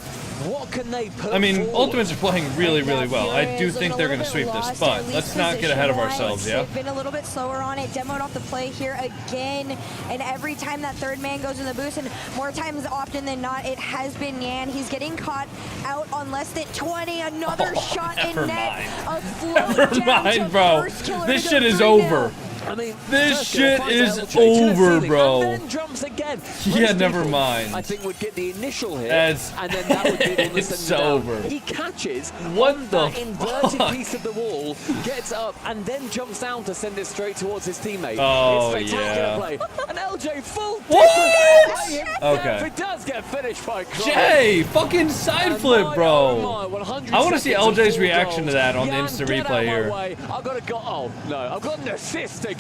what can they put I mean, forward? Ultimates are playing really, really well. I do think they're going to sweep this, but let's not get ahead of ourselves, yeah? They've been a little bit slower on it, demoed off the play here again, and every time that third man goes in the boost, and more times often than not, it has been Yan. He's getting caught out on less than 20. Another shot in net. A float Never down mind, to bro. first killer This to shit go is 3-0. over. I mean, This shit is LJ to the over, ceiling, bro. and then jumps again. Yeah, Most never people, mind. I think would get the initial hit, That's- and then that would be the one that It's sends him down. over. He catches What the that inverted fuck? piece of the wall, gets up, and then jumps down to send it straight towards his teammate. Oh, it's spectacular yeah. play. And LJ full What? play Okay. himself. It does get finished by Chronic. Jay, fucking side flip, bro. my, 100 I want to see seconds LJ's of reaction to that on the Yan, instant get replay out here. my way. I've got a go. Oh no, I've got an assist again.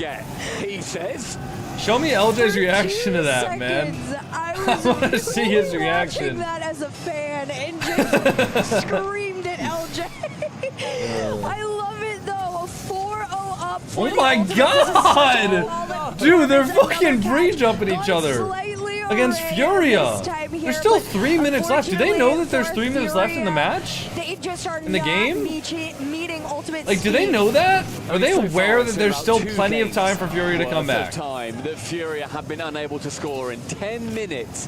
He says. Show me LJ's reaction to that, man. I want to see his watching reaction. that as a fan and just screamed at LJ. I love it though. A 4-0 up. Oh my god! Dude, they're fucking pre-jumping each other against Furia. There's still 3 minutes left. Do they know that there's 3 minutes left in the match? They just are In the not game? meeting ultimate Like, do they speed. know that? Are they So far, aware it's that there's about still 2 plenty of games time for Furia to come worth of back? time that Furia have been unable to score in 10 minutes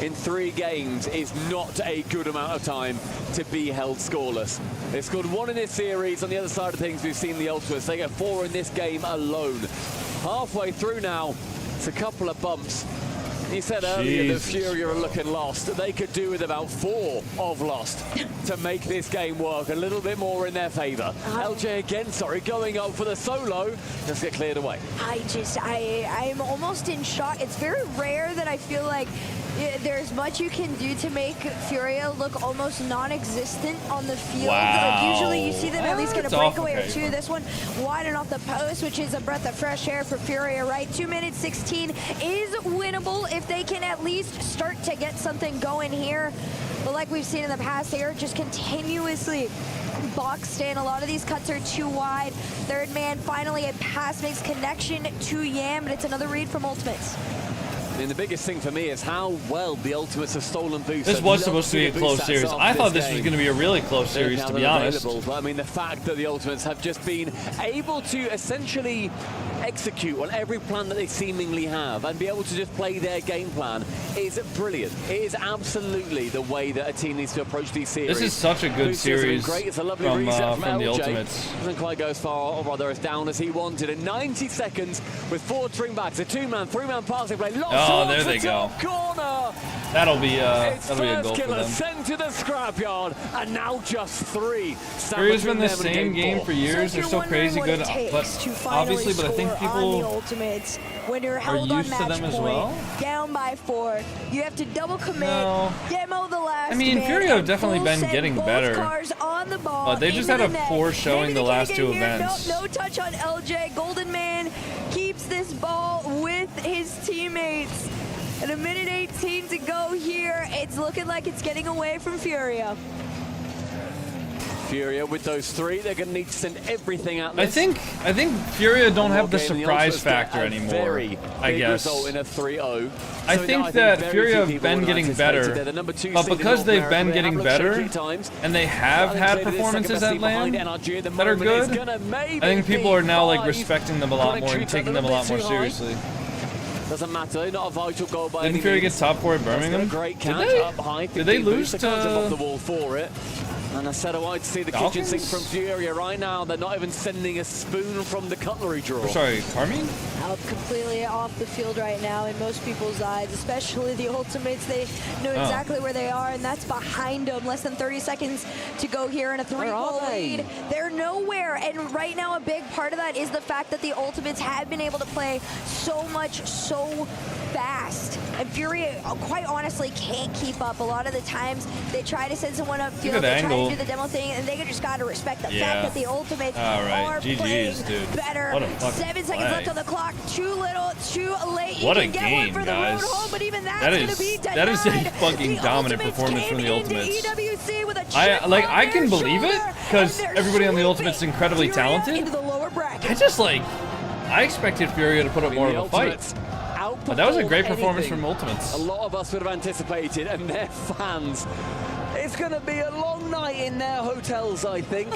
in 3 games is not a good amount of time to be held scoreless. They scored 1 in this series. On the other side of things, we've seen the Ultimates. They get 4 in this game alone. Halfway through now, it's a couple of bumps. He said earlier that Furia are looking lost. They could do with about 4 of lost to make this game work a little bit more in their favor. LJ again, going up for the solo. Just get cleared away. I'm almost in shock. It's very rare that I feel like there's much you can do to make Furia look almost non-existent on the field. Wow. Like usually you see them at least get a That's off, breakaway okay. or 2. This one widen off the post, which is a breath of fresh air for Furia, right? 2 minutes 16 is winnable if they can at least start to get something going here. But like we've seen in the past, they are just continuously boxed in. A lot of these cuts are too wide. Third man, finally a pass makes connection to Yam, but it's another read from Ultimates. I mean, the biggest thing for me is how well the Ultimates have stolen boosts. This was supposed to be a close series. I thought this was going to be a really close series, to be honest. But I mean, the fact that the Ultimates have just been able to essentially execute on every plan that they seemingly have and be able to just play their game plan is brilliant. It is absolutely the way that a team needs to approach these series. This is such a good series great. It's a lovely from LJ. the Ultimates. Doesn't quite go as far, or rather as down as he wanted. In 90 seconds with 4 string backs, a 2-man, 3-man passing play. Oh, there they go. Corner. That'll be a goal for them. Sent to the scrapyard, and now just 3. Furia's been the same game for years. They're so crazy good, but obviously, but I think people when you're are held on used to them as well. Down by 4, you have to double commit. No. Demo the last. I mean, Furia have definitely been getting better, but they just had a poor showing the last 2 events. No touch on LJ. Golden Man keeps this ball with his teammates. And a minute 18 to go here. It's looking like it's getting away from Furia. Furia with those 3, they're going to need to send everything out. I think Furia don't have the surprise factor anymore. I guess. In a 3-0. I think that Furia have been getting better, but because they've been getting better and they have had performances at LAN that are good, I think people are now like respecting them a lot more and taking them a lot more seriously. Doesn't matter, not a vital goal by any Didn't Furia get top 4 at Birmingham? Did they lose to the wall for it? And I said I wanted to see the kitchen sink from Furia right now. They're not even sending a spoon from the cutlery drawer. Sorry, Carmine? Out completely off the field right now in most people's eyes, especially the Ultimates. They know exactly where they are, and that's behind them. Less than 30 seconds to go here in a 3-goal lead. They're nowhere, and right now a big part of that is the fact that the Ultimates have been able to play so fast. And Furia, quite honestly, can't keep up. A lot of the times, they try to send someone upfield, they try to do the demo thing, and they just got to respect the fact that the Ultimates are playing better. 7 seconds left on the clock. Too little, too late. What a game, guys. That is a fucking dominant performance from the Ultimates. I can believe it, because everybody on the Ultimates is incredibly talented. I expected Furia to put up more of a fight. But that was a great performance from Ultimates. A lot of us would have anticipated, and their fans. It's going to be a long night in their hotels, I think.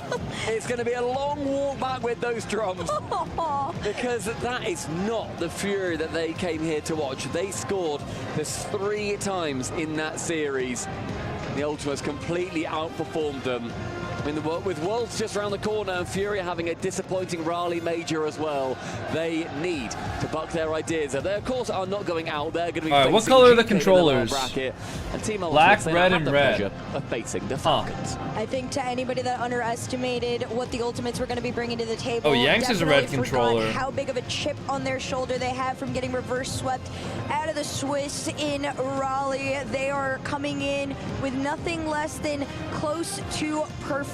It's going to be a long walk back with those drums. Because that is not the Fury that they came here to watch. They scored this 3 times in that series. The Ultimates completely outperformed them. I mean, with Worlds just around the corner and Furia having a disappointing Raleigh major as well, they need to buck their ideas. They, of course, are not going out. They're going to be facing what color are the controllers? Bracket, and Team Black, red, and red. Of facing the Falcons. I think to anybody that underestimated what the Ultimates were going to be bringing to the table, oh, Yanks is a red controller. How big of a chip on their shoulder they have from getting reverse swept out of the Swiss in Raleigh. They are coming in with nothing less than close to perfection.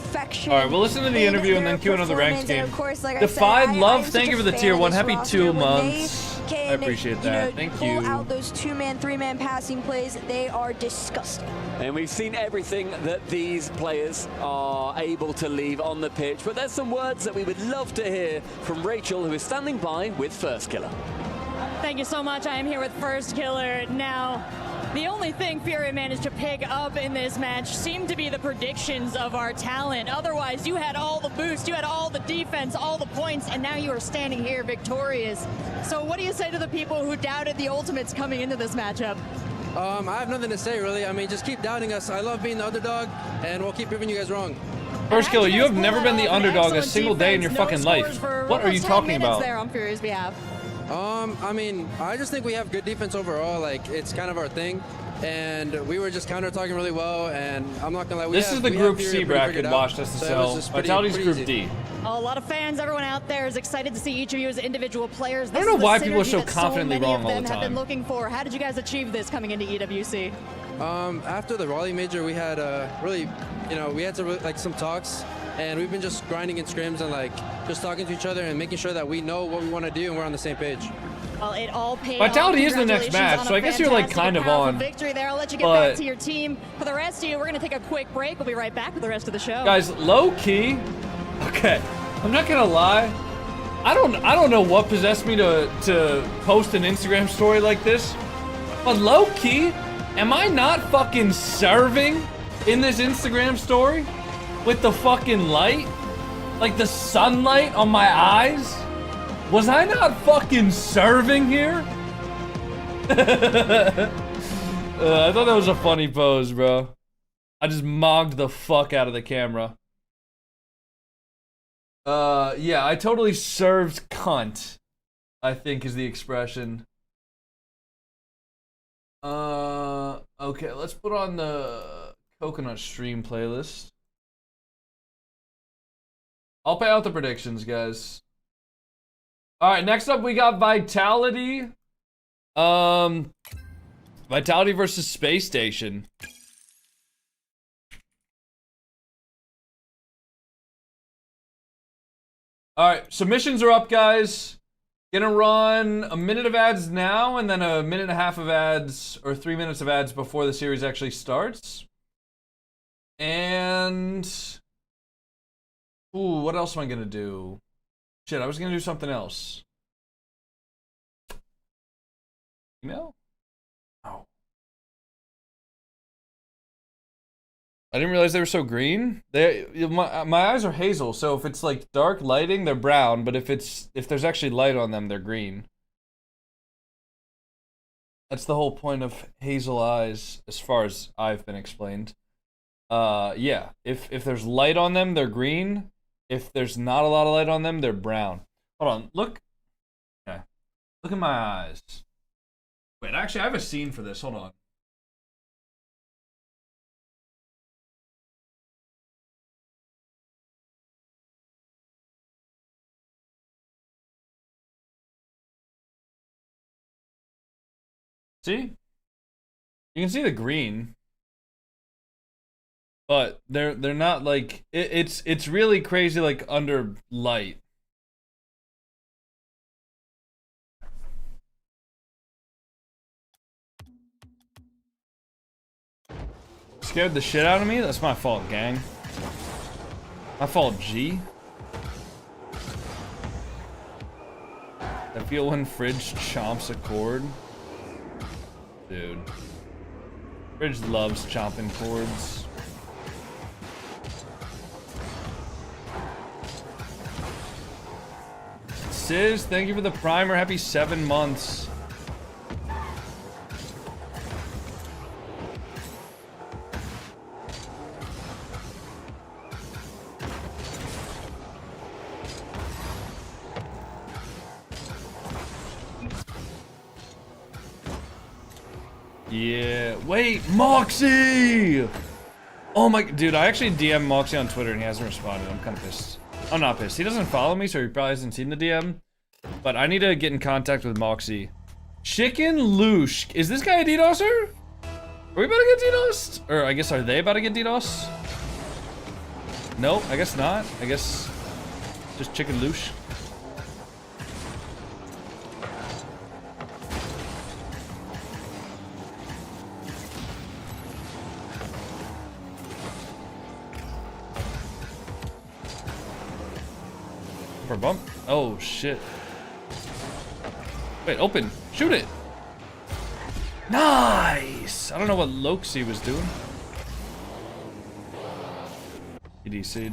All right, we'll listen to the interview and then cue another ranked game. Of course, like Defied Love, I'm thank you for the tier 1. Happy 2 months. I appreciate that. Thank you. Pull out those 2-man, 3-man passing plays. They are disgusting. And we've seen everything that these players are able to leave on the pitch, but there's some words that we would love to hear from Rachel, who is standing by with First Killer. Thank you so much. I am here with First Killer. Now, the only thing Furia managed to pick up in this match seemed to be the predictions of our talent. Otherwise, you had all the boost, you had all the defense, all the points, and now you are standing here victorious. So what do you say to the people who doubted the Ultimates coming into this matchup? I have nothing to say, really. I mean, just keep doubting us. I love being the underdog, and we'll keep proving you guys wrong. First Killer, you have never been the underdog a single day in your fucking life. What are you talking about? There on Furia's behalf. I mean, I just think we have good defense overall. Like, it's kind of our thing. And we were just counter-talking really well, and I'm not gonna lie. This is the Group C bracket, Watch SSL. Vitality's Group D. A lot of fans, everyone out there is excited to see each of you as individual players. I don't know why people are so confidently wrong all the time. Have been looking for. How did you guys achieve this coming into EWC? After the Raleigh major, we had really, we had to some talks, and we've been just grinding in scrims and just talking to each other and making sure that we know what we want to do and we're on the same page. Well, it all paid Vitality is the next match, so I guess you're kind of on. Victory there. I'll let you get back to your team. For the rest of you, we're going to take a quick break. We'll be right back with the rest of the show. Guys, low key. Okay, I'm not gonna lie. I don't know what possessed me to post an Instagram story like this, but low key, am I not fucking serving in this Instagram story with the fucking light, like the sunlight on my eyes? Was I not fucking serving here? I thought that was a funny pose, bro. I just mogged the fuck out of the camera. Yeah, I totally served cunt, I think is the expression. Okay, let's put on the Coconut stream playlist. I'll pay out the predictions, guys. Alright, next up we got Vitality. Vitality versus Space Station. Alright, submissions are up, guys. Gonna run a minute of ads now, and then a minute and a half of ads, or 3 minutes of ads before the series actually starts. And... ooh, what else am I gonna do? Shit, I was gonna do something else. Email? Oh. I didn't realize they were so green. My eyes are hazel, so if it's like dark lighting, they're brown, but if there's actually light on them, they're green. That's the whole point of hazel eyes, as far as I've been explained. Yeah, if there's light on them, they're green. If there's not a lot of light on them, they're brown. Hold on, look. Okay. Look at my eyes. Wait, actually, I have a scene for this. Hold on. See? You can see the green. But they're not like it's really crazy like under light. Scared the shit out of me? That's my fault, gang. My fault, G. I feel when Fridge chomps a cord. Dude. Fridge loves chomping cords. Sis, thank you for the primer. Happy 7 months. Yeah, wait, Moxie! Oh my, dude, I actually DM'd Moxie on Twitter and he hasn't responded. I'm kind of pissed. I'm not pissed. He doesn't follow me, so he probably hasn't seen the DM. But I need to get in contact with Moxie. Chicken Loosh. Is this guy a DDoSer? Are we about to get DDoSed? Or I guess, are they about to get DDoSed? No, I guess not. I guess just Chicken Loosh. For bump. Oh shit. Wait, open. Shoot it. Nice. I don't know what Loxy was doing. He DC'd.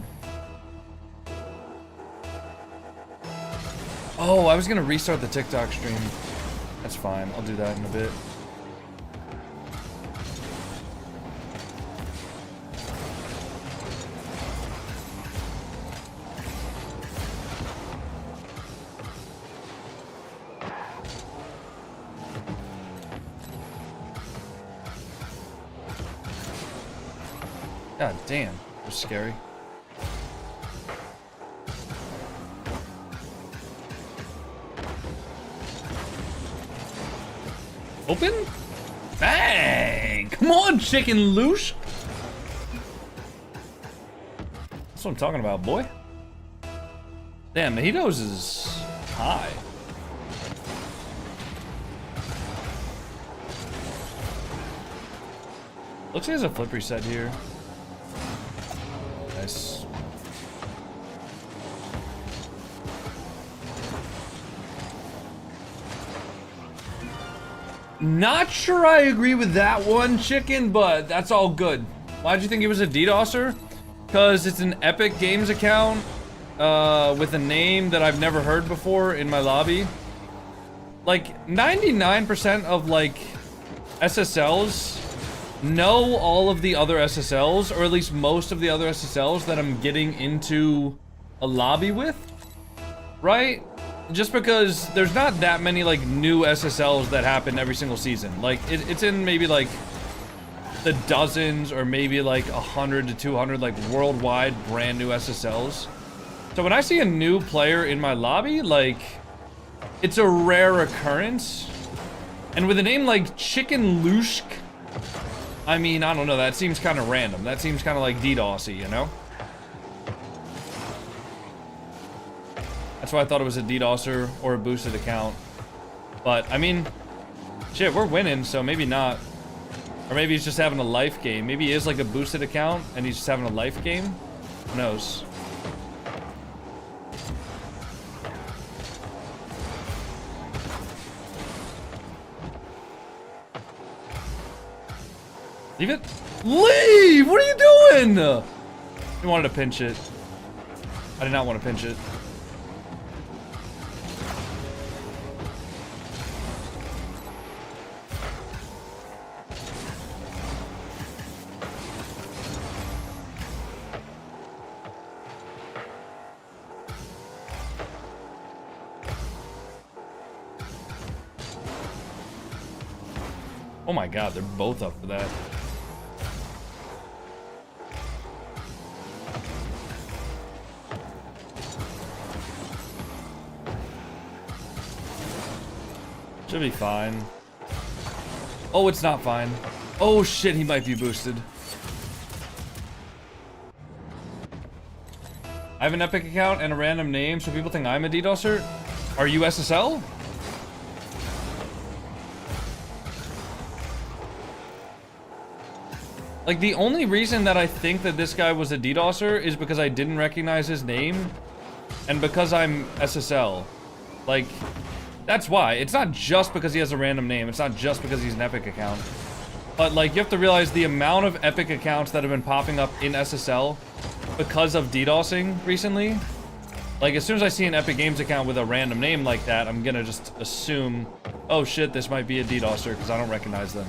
Oh, I was gonna restart the TikTok stream. That's fine. I'll do that in a bit. God damn, that was scary. Open? Bang! Come on, Chicken Loosh! That's what I'm talking about, boy. Damn, Mojitos is high. Looks like there's a flip reset here. Nice. Not sure I agree with that one, Chicken, but that's all good. Why'd you think it was a DDoSer? Because it's an Epic Games account, with a name that I've never heard before in my lobby. Like 99% of like SSLs know all of the other SSLs, or at least most of the other SSLs that I'm getting into a lobby with, right? Just because there's not that many like new SSLs that happen every single season. Like it's in maybe like the dozens or maybe like 100 to 200 like worldwide brand new SSLs. So when I see a new player in my lobby, like it's a rare occurrence. And with a name like Chicken Lushk, I mean, I don't know, that seems kind of random. That seems kind of like DDoS-y, you know? That's why I thought it was a DDoSer or a boosted account. But, I mean, shit, we're winning, so maybe not. Or maybe he's just having a life game. Maybe he is like a boosted account and he's just having a life game. Who knows? Leave it. Leave! What are you doing? I wanted to pinch it. I did not want to pinch it. Oh my god, they're both up for that. Should be fine. Oh, it's not fine. Oh shit, he might be boosted. I have an Epic account and a random name, so people think I'm a DDoSer. Are you SSL? Like, the only reason that I think that this guy was a DDoSer is because I didn't recognize his name and because I'm SSL. Like, that's why. It's not just because he has a random name. It's not just because he's an Epic account. But, like, you have to realize the amount of Epic accounts that have been popping up in SSL because of DDoSing recently. Like, as soon as I see an Epic Games account with a random name like that, I'm gonna just assume, oh shit, this might be a DDoSer because I don't recognize them.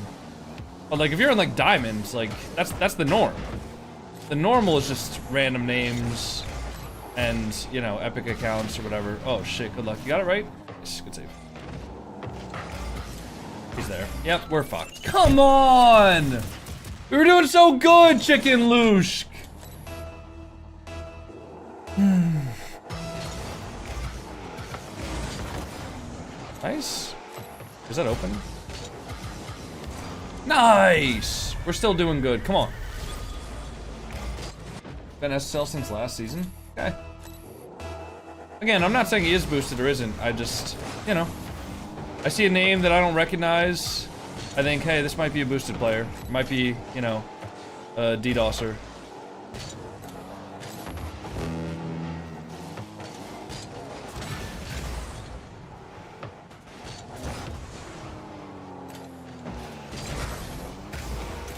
But like, if you're in like Diamonds, like that's the norm. The normal is just random names and, you know, Epic accounts or whatever. Oh shit, good luck. You got it right? Yes, good save. He's there. Yep, we're fucked. Come on! We were doing so good, Chicken Lushk! Nice. Is that open? Nice! We're still doing good. Come on. Been SSL since last season. Okay. Again, I'm not saying he is boosted or isn't. I just, you know, I see a name that I don't recognize. I think, hey, this might be a boosted player. It might be, you know, a DDoSer.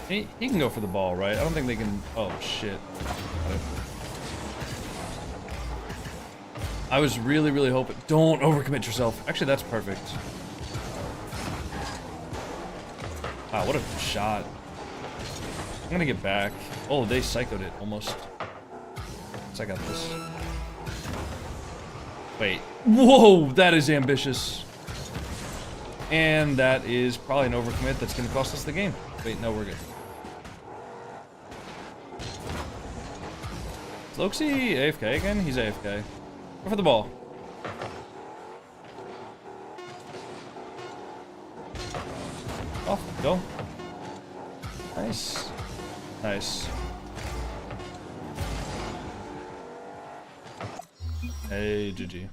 He can go for the ball, right? I don't think they can... Oh, shit. I was really, really hoping... Don't overcommit yourself. Actually, that's perfect. Wow, what a shot. I'm gonna get back. Oh, they psychoed it, almost. So I got this. Wait. Whoa, that is ambitious. And that is probably an overcommit that's gonna cost us the game. Wait, no, we're good. Loxy AFK again? He's AFK. Go for the ball. Oh, go. Nice. Nice. Hey, GG.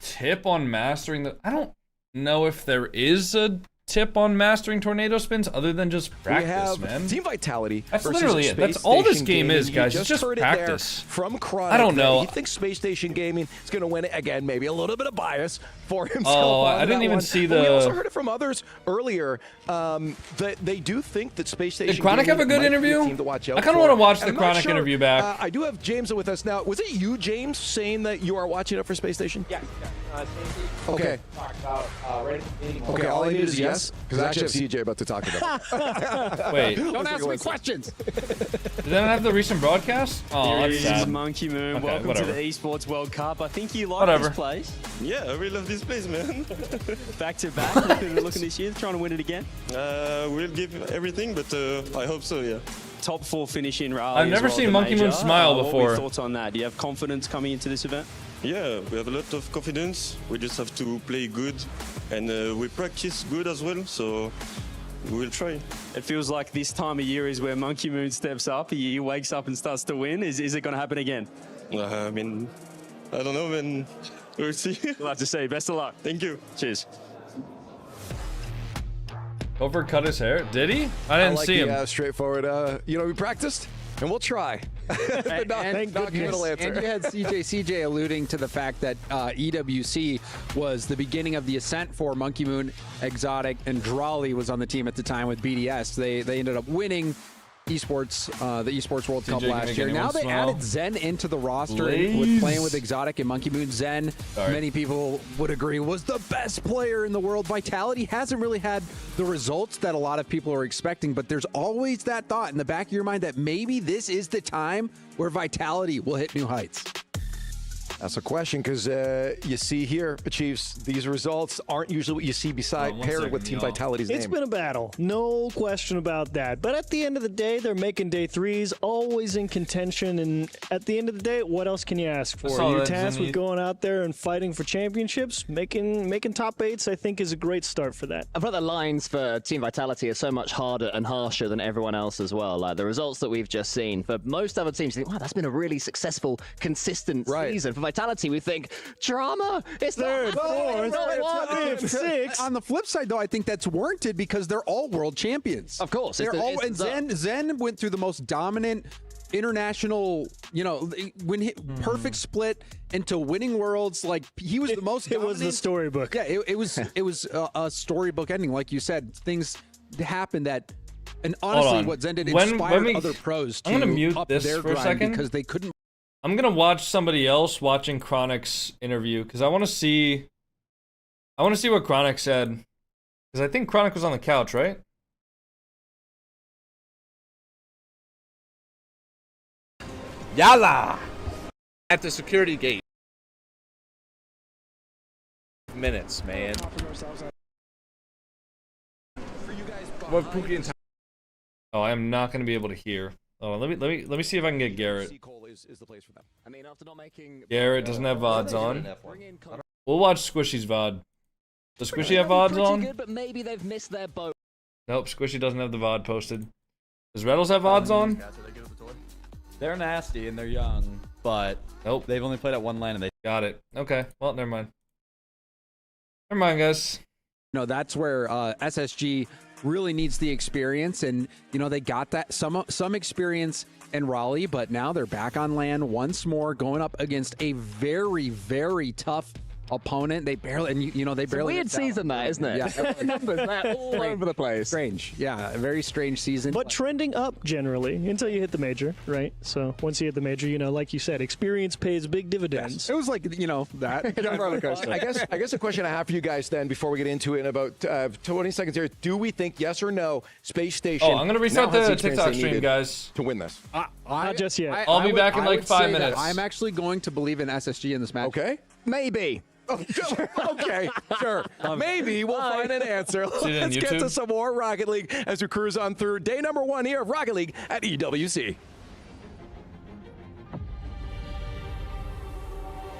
Tip on mastering the... I don't know if there is a tip on mastering tornado spins other than just practice, we have man? Team Vitality. That's versus literally it. Space That's all this Station game Gaming. is, guys. You It's just heard it there practice. from Chronic. I don't know. He thinks Space Station Gaming is going to win it again. Maybe a little bit of bias for himself. Oh, on I didn't that even one. see But we also the. heard it from others earlier. That they do think that Space Station. Did Chronic have a Gaming good might be interview? team to watch out I kind of for. want to watch the And I'm not Chronic sure, interview back. I do have James with us now. Was it you, James, saying that you are watching it for Space Station? Yeah. Okay. Okay, all I need is yes, because I actually have CJ about to talk about it. Wait. Don't ask me questions. Did they not have the recent broadcast? Oh, Here that's is sad. Monkey Moon. Okay, Welcome whatever. to the Esports World Cup. I think you like Whatever. this place. Yeah, I really love this place, man. Back to back, looking this year, trying to win it again. We'll give everything, but I hope so, yeah. Top 4 finish in Raleigh. I've never as well, seen the Monkey Moon major. smile What were your before. thoughts on that? Do you have confidence coming into this event? Yeah, we have a lot of confidence. We just have to play good, and we practice good as well, so we will try. It feels like this time of year is where Monkey Moon steps up. He wakes up and starts to win. Is it going to happen again? I mean, I don't know, man. We'll see. We'll have to see. Best of luck. Thank you. Cheers. Over cut his hair? Did he? I didn't like see him. Straightforward. We practiced, and we'll try. But not committal answer. And you had CJ alluding to the fact that EWC was the beginning of the ascent for Monkey Moon, Exotic, and Drawley was on the team at the time with BDS. They ended up winning Esports, the Esports World Cup CJ last year. Now they smile. added Zen into the roster with playing with Exotic and Monkey Moon. Zen, many people would agree, was the best player in the world. Vitality hasn't really had the results that a lot of people are expecting, but there's always that thought in the back of your mind that maybe this is the time where Vitality will hit new heights. That's a question, because you see here, Chiefs, these results aren't usually what you see paired with Team Vitality's name. It's been a battle, no question about that. But at the end of the day, they're making day threes, always in contention. And at the end of the day, what else can you ask for? You're tasked with going out there and fighting for championships. Making top 8s, I think, is a great start for that. I thought the lines for Team Vitality are so much harder and harsher than everyone else as well. Like the results that we've just seen. For most other teams, you think, wow, that's been a really successful, consistent season. For Vitality, we think, drama, it's Third, fourth, fifth, sixth. On the flip side, though, I think that's warranted because they're all world champions. Of course. They're all, and Zen went through the most dominant international, perfect split into winning worlds. Like he was the most It was the storybook. Yeah, it was a storybook ending. Like you said, things happened that, and honestly, what Zen did inspired other pros to I'm gonna mute up this their for a grind second because they couldn't. I'm gonna watch somebody else watching Chronic's interview because I want to see what Chronic said, because I think Chronic was on the couch, right? Yalla! At the security gate. Minutes, man. What Pookie and Oh, I am not gonna be able to hear. Oh, let me see if I can get Garrett. Is the place for them. I mean, after not making Garrett doesn't have VODs on. We'll watch Squishy's VOD. Does Squishy have VODs on? Good, but maybe they've missed their boat. Nope, Squishy doesn't have the VOD posted. Does Reddles have VODs on? They're nasty and they're young, but nope, they've only played at one LAN and they got it. Okay, well, never mind. Never mind, guys. No, that's where SSG really needs the experience, and they got that some experience in Raleigh, but now they're back on LAN once more, going up against a very, very tough opponent. They barely, and they barely. Weird season, that isn't it? Yeah, Numbers that all over the place. Strange, yeah, a very strange season. But trending up generally until you hit the major, right? So once you hit the major, like you said, experience pays big dividends. It was like that. I guess a question I have for you guys then, before we get into it in about 20 seconds here, do we think, yes or no, Space Station? Oh, I'm gonna restart the TikTok stream, guys, to win this. Not just yet. I'll be back in like 5 minutes. I'm actually going to believe in SSG in this match. Okay. Maybe. Okay, sure. Maybe we'll find an answer. Let's get to some more Rocket League as we cruise on through day number 1 here of Rocket League at EWC.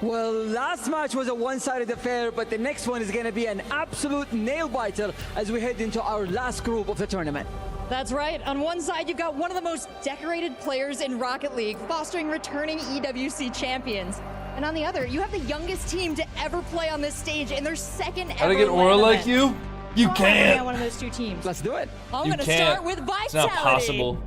Well, last match was a one-sided affair, but the next one is going to be an absolute nail-biter as we head into our last group of the tournament. That's right. On one side, you've got one of the most decorated players in Rocket League, fostering returning EWC champions. And on the other, you have the youngest team to ever play on this stage in their second ever How to get aura LAN like event. you? You can't. One of those two teams. Let's do it. I'm You going to can't. start with Vitality. It's not possible.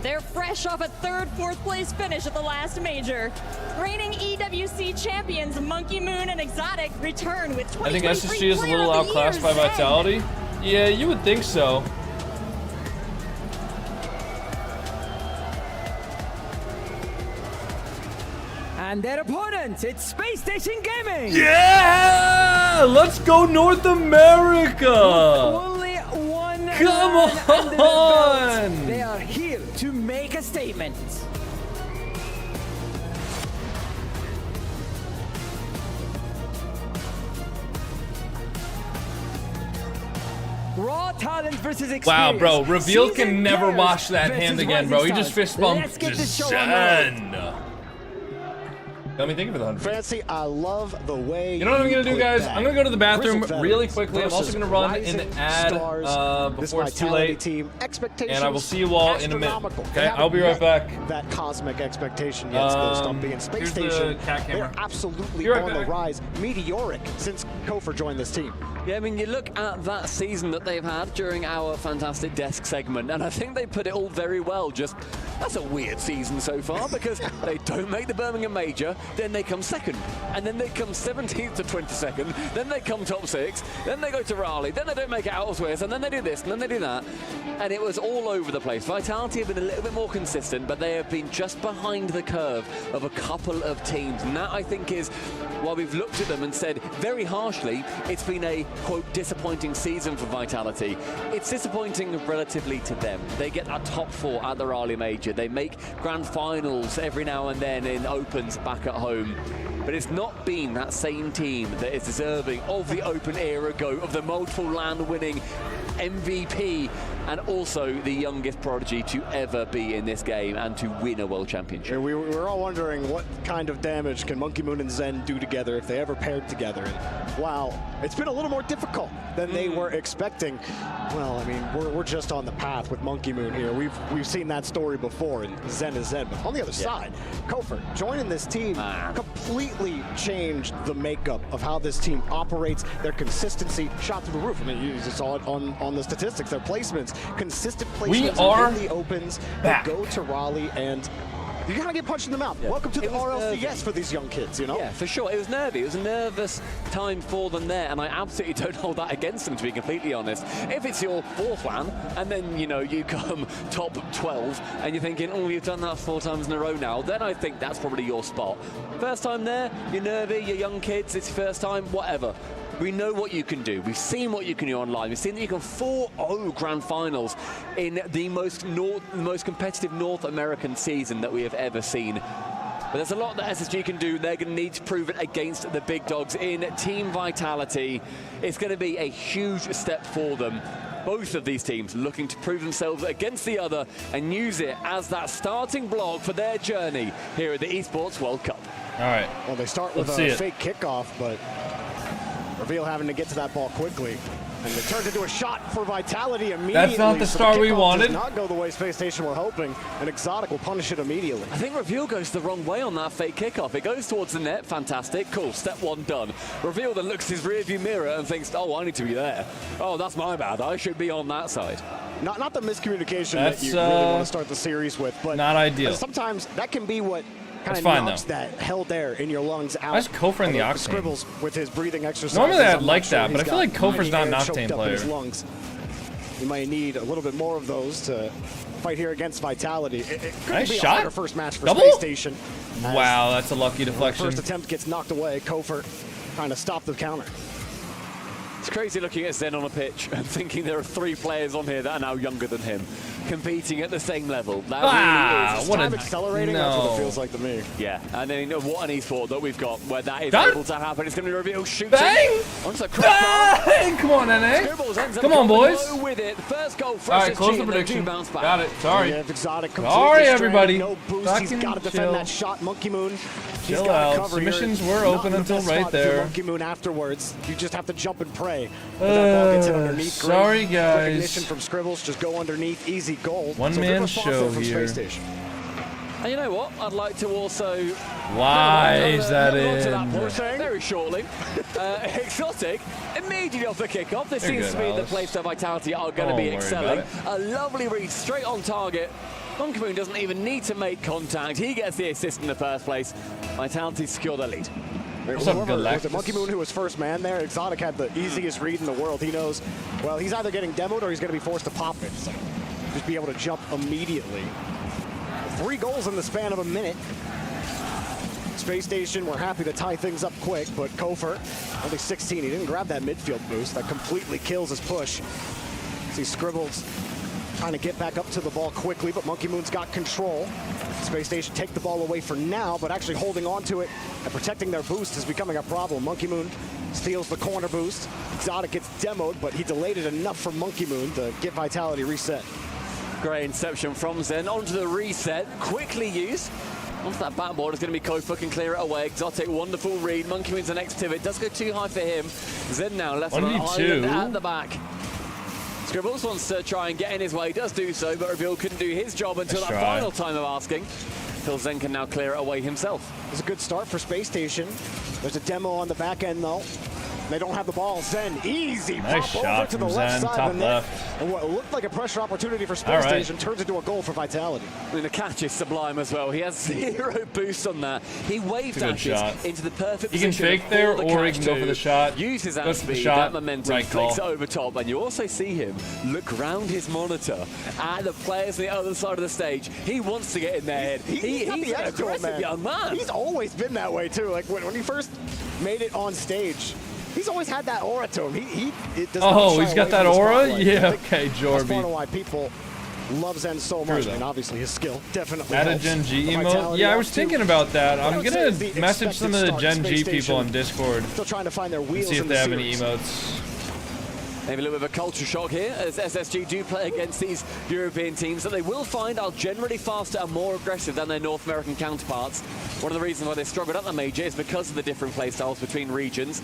They're fresh off a third, fourth place finish at the last major. Reigning EWC champions Monkey Moon and Exotic return with 2023 I think SSG is a Player little of the outclassed Year, by Vitality. Yeah, you would think so. And their opponent, it's Space Station Gaming. Yeah! Let's go North America! Only one. Come on! They are here to make a statement. Raw talent versus experience. Wow, bro. Reveal can Seasoned never players wash that versus hand again, bro. He rising just stars. fist bumped Let's get this show on the road. Zen. Got me thinking for the 100. Fancy, I love the way You know what I'm gonna do, guys? I'm gonna go to the bathroom Grizzled really quickly. I'm also gonna run an ad this before it's too Vitality late. Team. And I will see you all in a minute. Astronomical. Okay, They I'll be haven't right met back. That cosmic expectation yet, stop being Space here's Station. the cat camera. They're absolutely Be right on the back. rise, meteoric since Kofor joined this team. Yeah, I mean, you look at that season that they've had during our fantastic desk segment, and I think they put it all very well. Just, that's a weird season so far, because they don't make the Birmingham Major, then they come second, and then they come 17th to 22nd, then they come top 6, then they go to Raleigh, then they don't make it out of Swiss, and then they do this, and then they do that. And it was all over the place. Vitality have been a little bit more consistent, but they have been just behind the curve of a couple of teams. And that, I think, is why we've looked at them and said, very harshly, it's been a, quote, disappointing season for Vitality. It's disappointing relatively to them. They get a top 4 at the Raleigh Major. They make grand finals every now and then in opens back at home. But it's not been that same team that is deserving of the open era GOAT, of the multiple land-winning MVP, and also the youngest prodigy to ever be in this game and to win a world championship. Yeah, we were all wondering what kind of damage can Monkey Moon and Zen do together if they ever paired together. And wow, it's been a little more difficult than they were expecting. Well, I mean, we're just on the path with Monkey Moon here. We've seen that story before, and Zen is Zen. But on the other side, Kofor joining this team completely changed the makeup of how this team operates. Their consistency shot through the roof. I mean, you just saw it on the statistics. Their placements, consistent placements in the opens. They go to Raleigh, and you gotta get punched in the mouth. Welcome to the RLCS for these young kids, you know? Yeah, for sure. It was nervy. It was a nervous time for them there, and I absolutely don't hold that against them, to be completely honest. If it's your 4th LAN, and then, you know, you come top 12, and you're thinking, oh, you've done that 4 times in a row now, then I think that's probably your spot. First time there, you're nervy, you're young kids, it's your first time, whatever. We know what you can do. We've seen what you can do online. We've seen that you can 4-0 grand finals in the most competitive North American season that we have ever seen. But there's a lot that SSG can do. They're going to need to prove it against the big dogs in Team Vitality. It's going to be a huge step for them. Both of these teams looking to prove themselves against the other and use it as that starting block for their journey here at the Esports World Cup. All right. Well, they start with a fake kickoff, but Reveal having to get to that ball quickly. And it turns into a shot for Vitality immediately. That's not the star we wanted. Does not go the way Space Station were hoping, and Exotic will punish it immediately. I think Reveal goes the wrong way on that fake kickoff. It goes towards the net, fantastic, cool, step 1 done. Reveal then looks his rearview mirror and thinks, oh, I need to be there. Oh, that's my bad, I should be on that side. Not the miscommunication that you really want to start the series with, but not ideal. Sometimes that can be what kind That's of fine, knocks though. that held air in your lungs out. Why is Kofor in the octane? Scribbles with his breathing exercises. Normally I'd I'm like not sure that, but I he's feel like got Kofor's not an air octane choked up in his player. lungs. You might need a little bit more of those to fight here against Vitality. It could Nice be shot. a harder first match for Double? Space Station. Wow, that's a lucky deflection. First attempt gets knocked away. Kofor trying to stop the counter. It's crazy looking at Zen on a pitch and thinking there are 3 players on here that are now younger than him, competing at the same level. That really is. What time accelerating, that's what it feels like to me. Yeah, and then what an esport that we've got where that is Done. able to happen. It's going to be Reveal shooting. Bang! Onto the Bang! Come on, NA. Come on, boys. With it. First goal for All right, SSG, close the and they do prediction. bounce back. Got it. Sorry. Yeah, Exotic Sorry, everybody. No boost. He's got to defend that shot. Monkey Moon. He's Chill got out. to cover Submissions here. were Not open the until best right spot for there. Monkey Moon afterwards. You just have to jump and pray. But that ball gets hit underneath. Sorry, Great guys. recognition from Scribbles. Just go underneath. Easy goal. One So good man response show from here. Space Station. And you know what? I'd like to also... Why is that in? Very shortly. Exotic, immediately off the kickoff. This seems to be the place where Vitality are going to be excelling. A lovely read straight on target. Monkey Moon doesn't even need to make contact. He gets the assist in the first place. Vitality secure the lead. Was it Monkey Moon who was first man there? Exotic had the easiest read in the world. He knows, well, he's either getting demoed or he's going to be forced to pop it. So just be able to jump immediately. 3 goals in the span of a minute. Space Station, we're happy to tie things up quick, but Kofer, only 16. He didn't grab that midfield boost. That completely kills his push. See Scribbles trying to get back up to the ball quickly, but Monkey Moon's got control. Space Station take the ball away for now, but actually holding on to it and protecting their boost is becoming a problem. Monkey Moon steals the corner boost. Exotic gets demoed, but he delayed it enough for Monkey Moon to get Vitality reset. Great inception from Zen onto the reset, quickly used. Onto that backboard is going to be Kofa, can clear it away. Exotic, wonderful read. Monkey Moon's the next pivot. Does go too high for him. Zen now left on an island at the back. Scribbles wants to try and get in his way, does do so, but Reveal couldn't do his job until that final time of asking. Phil Zen can now clear it away himself. It's a good start for Space Station. There's a demo on the back end though. They don't have the ball. Zen, easy nice pop shot over to the from left Zen, side top of the net. left. And what looked like a pressure opportunity for Space Station turns into a goal for Vitality. I mean, the catch is sublime as well. He has 0 boost on that. He waved dashes into the perfect position. He can fake there or he can go for the shot. Uses that speed, that momentum, flicks it over top, and you also see him look round his monitor at the players on the other side of the stage. He wants to get in their head. He's an aggressive young man. He's always been that way too. Like when he first made it on stage, he's always had that aura to him. It does not he's got that aura? Yeah, okay, Jorby. That's part of why people love Zen so much. And obviously his skill definitely Add a helps. GenG emote? Yeah, I was thinking about that. I'm going to message some of the GenG people on Discord. Still trying to find their wheels see if they have any emotes. Maybe a little bit of a culture shock here as SSG do play against these European teams that they will find are generally faster and more aggressive than their North American counterparts. One of the reasons why they struggled at the major is because of the different playstyles between regions.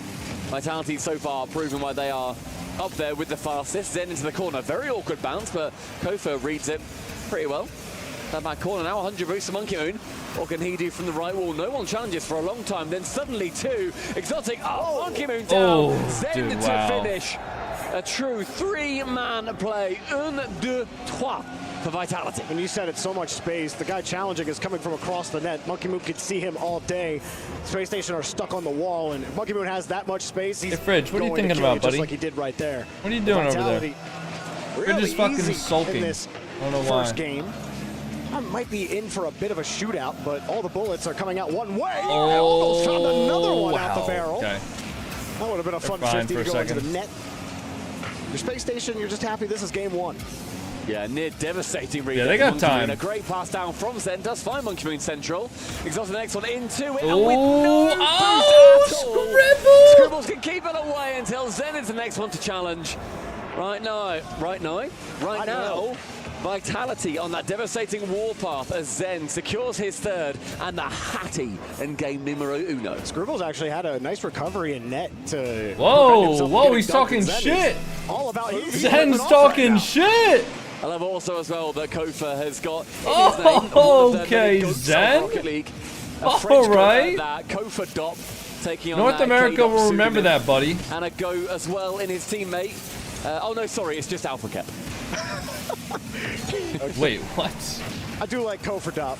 Vitality so far proven why they are up there with the fastest. Zen into the corner, very awkward bounce, but Kofa reads it pretty well. That back corner now, 100 boost to Monkey Moon. What can he do from the right wall? No one challenges for a long time, then suddenly 2. Exotic, Monkey Moon down. Zen to finish. A true 3-man play, 1, 2, 3 for Vitality. And you said it's so much space. The guy challenging is coming from across the net. Monkey Moon could see him all day. Space Station are stuck on the wall, and if Monkey Moon has that much space, he's Fridge, what are you thinking about, buddy? Just like he did right there. What are you doing over there? You're just fucking sulking. This I don't know why. First game. I might be in for a bit of a shootout, but all the bullets are coming out one way. Almost found another one out the barrel. Okay. That would have been a fun 50 to go into the net. Your Space Station, you're just happy this is game 1. Yeah, near devastating read. Yeah, they got time. A great pass down from Zen, does find Monkey Moon central. Exhausted the next one into it, and with no boost at all. Scribbles can keep it away until Zen is the next one to challenge. Right now, Vitality on that devastating warpath as Zen secures his 3rd and the Hattie in game numero 1. Scribbles actually had a nice recovery in net to... Whoa, he's talking shit. All about Zen's talking shit. I love also as well that Kofa has got okay, Zen. Rocket League. All right. Kofa Dop taking on North America will remember that, buddy. And a go as well in his teammate. Oh no, sorry, it's just Alpha Cap. Wait, what? I do like Kofa Dop.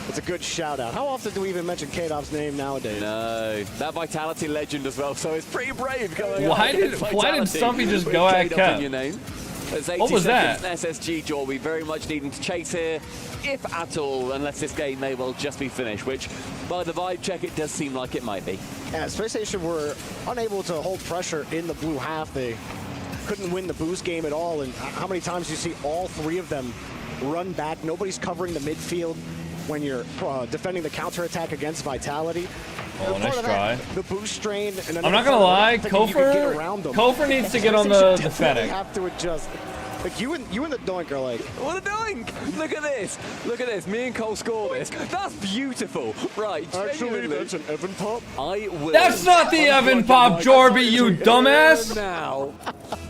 It's a good shout out. How often do we even mention K-Dop's name nowadays? No, that Vitality legend as well, so it's pretty brave going why did Stumpy just go at Cap? What was that? SSG draw, we very much needing to chase here, if at all, unless this game may well just be finished, which by the vibe check it does seem like it might be. Yeah, Space Station were unable to hold pressure in the blue half. They couldn't win the boost game at all, and how many times you see all 3 of them run back? Nobody's covering the midfield when you're defending the counterattack against Vitality. Oh, nice try. The boost strain. And I'm not going to lie, Kofer needs to get on the Fennec. Have to adjust. Like you and the Doink are like, what a Doink! Look at this! Look at this! Me and Cole score this. That's beautiful, right? Actually, that's an Evan pop. I will. That's not the Evan pop, Jorby, you dumbass! Now.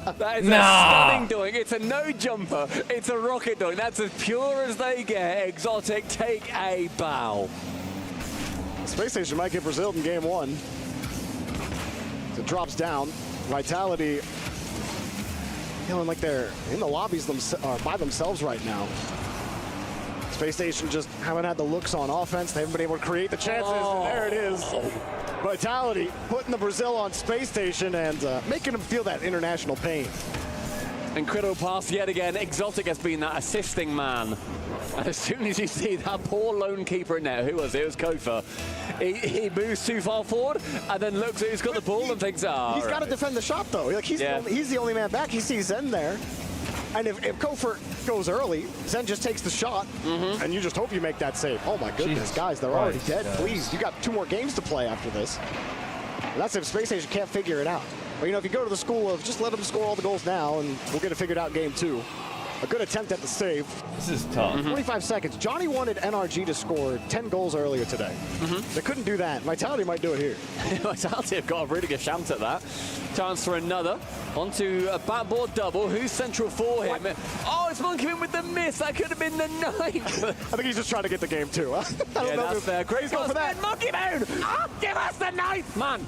That is a stunning doing. It's a no jumper. It's a rocket doing. That's as pure as they get. Exotic, take a bow. Space Station might get Brazil in game 1. It drops down. Vitality feeling like they're in the lobbies by themselves right now. Space Station just haven't had the looks on offense. They haven't been able to create the chances, and there it is. Vitality putting the Brazil on Space Station and making them feel that international pain. Incredible pass yet again. Exotic has been that assisting man. And as soon as you see that poor lone keeper in there, who was it? It was Kofa. He moves too far forward and then looks at who's got the ball and thinks, He's got to defend the shot, though. Like he's the only man back. He sees Zen there. And if Kofa goes early, Zen just takes the shot, and you just hope you make that save. Oh, my goodness, Jesus guys, they're already dead. Christ. Please, you got 2 more games to play after this. And that's if Space Station can't figure it out. But, you know, if you go to the school of just let them score all the goals now, and we'll get it figured out in game 2. A good attempt at the save. This is tough. 25 seconds. Johnny wanted NRG to score 10 goals earlier today. They couldn't do that. Vitality might do it here. Vitality have got a really good chance at that. Chance for another. Onto a backboard double. Who's central for him? Oh, it's Monkey Moon with the miss. That could have been the 9th. I think he's just trying to get the game, too. I don't know that's fair. Great go for that. Monkey Moon! Oh, give us the 9th, man!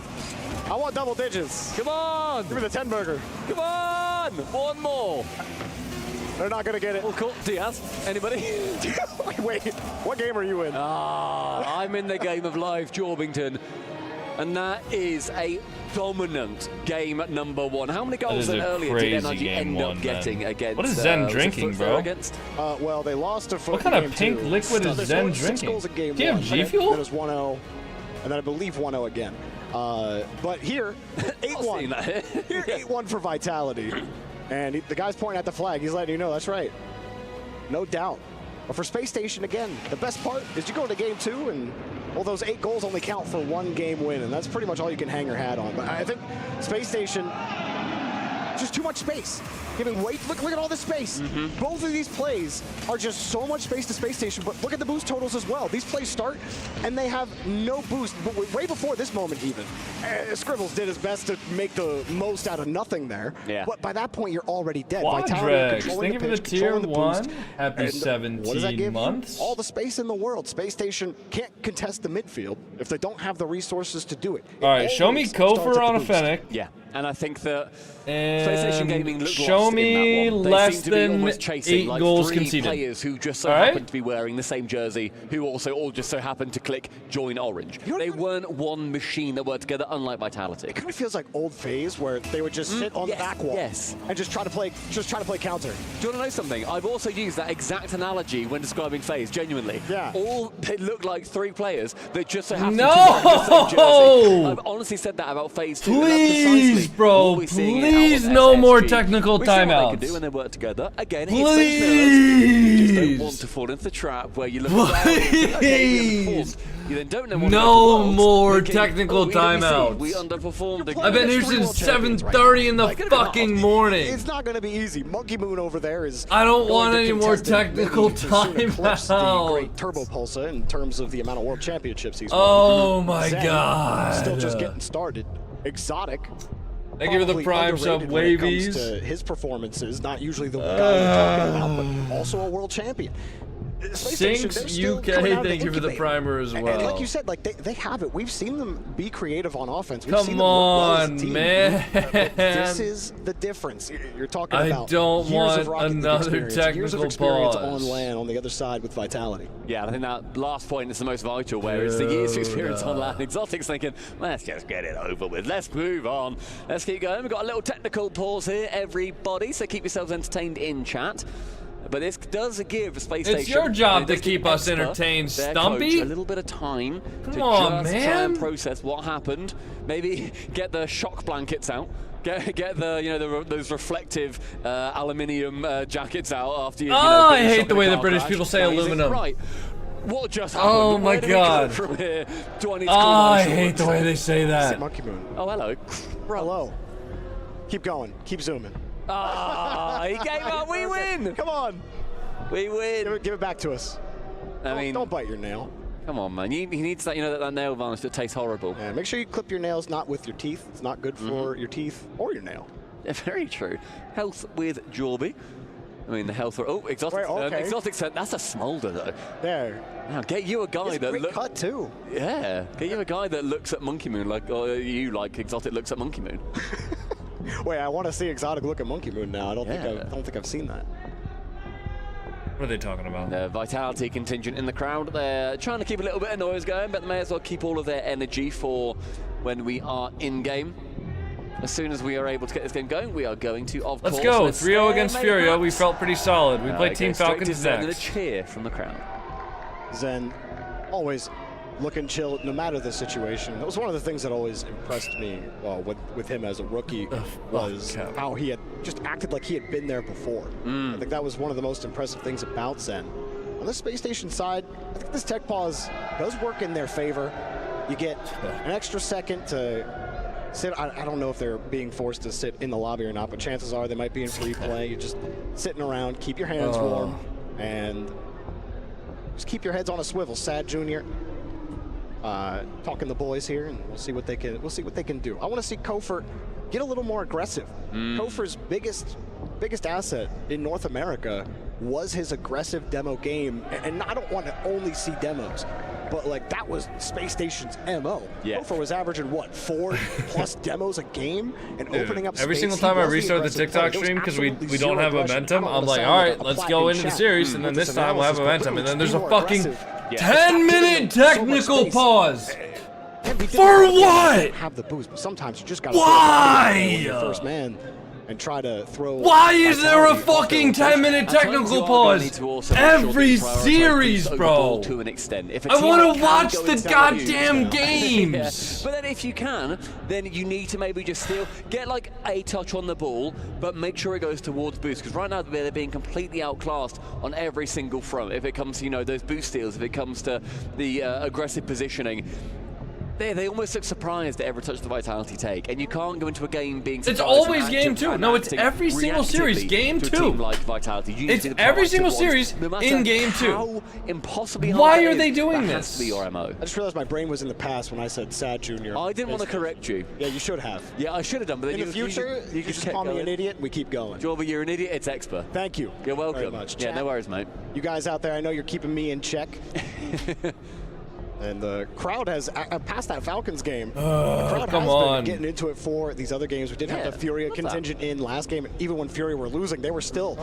I want double digits. Come on! Give me the 10 burger. Come on! One more. They're not going to get it. Oh, cool. Diaz, anybody? Wait, what game are you in? I'm in the game of live Jorbington. And that is a dominant game at number 1. How many goals then earlier did NRG end up getting against? What is Zen drinking, bro? Well, they lost to What kind of pink liquid is Zen drinking? Do you have G Fuel? It was 1-0, and then I believe 1-0 again. But here, 8-1. Here, 8-1 for Vitality. And the guy's pointing at the flag. He's letting you know that's right. No doubt. But for Space Station, again, the best part is you go into game 2, and well, those 8 goals only count for 1 game win, and that's pretty much all you can hang your hat on. But I think Space Station, just too much space. Giving weight. Look at all this space. Both of these plays are just so much space to Space Station, but look at the boost totals as well. These plays start, and they have no boost. But way before this moment even, Scribbles did his best to make the most out of nothing there. Yeah. But by that point, you're already dead. Quadrex, thank you for the tier 1. Boost. Happy 17 months. All the space in the world. Space Station can't contest the midfield if they don't have the resources to do it. All right, show me Kofor on a Fennec. Yeah, and I think that Space Station Gaming looked show me in that one. less They seem to be than almost chasing 8 like goals 3 conceded. players who just so happen to be wearing the same jersey, who also all just so happen to click join orange. They weren't one machine that worked together, unlike Vitality. It kind of feels like old phase where they would just sit on the back wall and just try to play counter. Do you want to know something? I've also used that exact analogy when describing phase, genuinely. Yeah. They look like 3 players that just so happen to wear the same jersey. I've honestly said that about phase 2. Please, bro, please no more technical we see what they timeouts. can do when they work together. Again, you just don't want to fall into the trap where you look at you then don't know what no more technical timeouts. We underperformed again. I've been here since 7:30 in the fucking morning. It's not going to be easy. Monkey Moon over there is. I don't want any more technical timeouts. The great Turbo Pulsar in terms of the amount of world championships he's won. Oh my Zen, God. Still just getting started. Exotic. Thank you for the prime sub, Wavies. Wavies. To his performances, not usually the guy we're talking about, but also a world champion. Sinks UK, thank you for the primer as well. And like you said, like they have it. We've seen them be creative on offense. We've Come seen them work well as a on, team. man. This is the difference. You're talking about. I don't years want of Rocket League another experience, technical years of experience pause. on land on the other side with Vitality. Yeah, I think that last point is the most vital, where it's the years of experience on land. Exotic's thinking, let's just get it over with. Let's move on. Let's keep going. We've got a little technical pause here, everybody, so keep yourselves entertained in chat. But this does give Space Station. It's your job to keep us entertained, Stumpy. A little bit of time to on, just man. try and process what happened. Maybe get the shock blankets out. Get the those reflective aluminium jackets out after you. I hate the way the British people say aluminum. Right. What just happened? Oh my Where do we go God. from here? Do I need to I hate the way they say that. Monkey Moon. Oh, hello. Hello. Keep going. Keep zooming. He gave up. We win. Come on. We win. Give it back to us. I mean, don't bite your nail. Come on, man. He needs that, that nail varnish that tastes horrible. Yeah, make sure you clip your nails not with your teeth. It's not good for your teeth or your nail. Very true. Health with Jorby. I mean, the health. Oh, exotic. Exotic. That's a smolder, though. There. Now, get you a guy that looks. Cut too. Yeah. Get you a guy that looks at Monkey Moon or you like exotic looks at Monkey Moon. Wait, I want to see exotic look at Monkey Moon now. I don't think I've seen that. What are they talking about? The Vitality contingent in the crowd. They're trying to keep a little bit of noise going, but they may as well keep all of their energy for when we are in game. As soon as we are able to get this game going, we are going to, of course. Let's go. 3-0 against Furia. We felt pretty solid. We played Team Falcons next. next. And a cheer from the crowd. Zen, always looking chill, no matter the situation. That was one of the things that always impressed me with him as a rookie, was how he had just acted like he had been there before. I think that was one of the most impressive things about Zen. On the space station side, I think this tech pause does work in their favor. You get an extra second to sit. I don't know if they're being forced to sit in the lobby or not, but chances are they might be in free play. You're just sitting around, keep your hands warm, and just keep your heads on a swivel. Sad Jr. Talking the boys here, and we'll see what they can do. I want to see Kofer get a little more aggressive. Kofer's biggest asset in North America was his aggressive demo game, and I don't want to only see demos, but like that was Space Station's MO. Kofer was averaging what, 4+ demos a game, and opening up every space. single time I restart the TikTok stream because we don't have momentum, I'm like, all right, let's go into the series, and then this time we'll have momentum, and then there's a fucking 10-minute technical pause. For what? Have the boost, but sometimes you just gotta. Why? First man. And try to throw. Why is there a fucking 10-minute technical pause every series, bro? To an extent. I want to watch the goddamn games. But then if you can, then you need to maybe just still get like a touch on the ball, but make sure it goes towards boost. Because right now they're being completely outclassed on every single front. If it comes to, you know, those boost steals, if it comes to the aggressive positioning. They almost look surprised at every touch the Vitality take, and you can't go into a game being surprised. It's always game 2. No, it's every single series. Game 2. Like Vitality. It's every single series in game 2. How impossibly Why are they doing this? Has to be your MO. I just realized my brain was in the past when I said Sad Jr. I didn't want to correct you. Yeah, you should have. Yeah, I should have done. But then in the future, you just call me an idiot. We keep going. Jorby, you're an idiot. It's Expa. Thank you. You're welcome. Very much. Yeah, no worries, mate. You guys out there, I know you're keeping me in check. And the crowd has, past that Falcons game, the crowd has been getting into it for these other games. We did have the Furia contingent in last game. Even when Furia were losing, they were still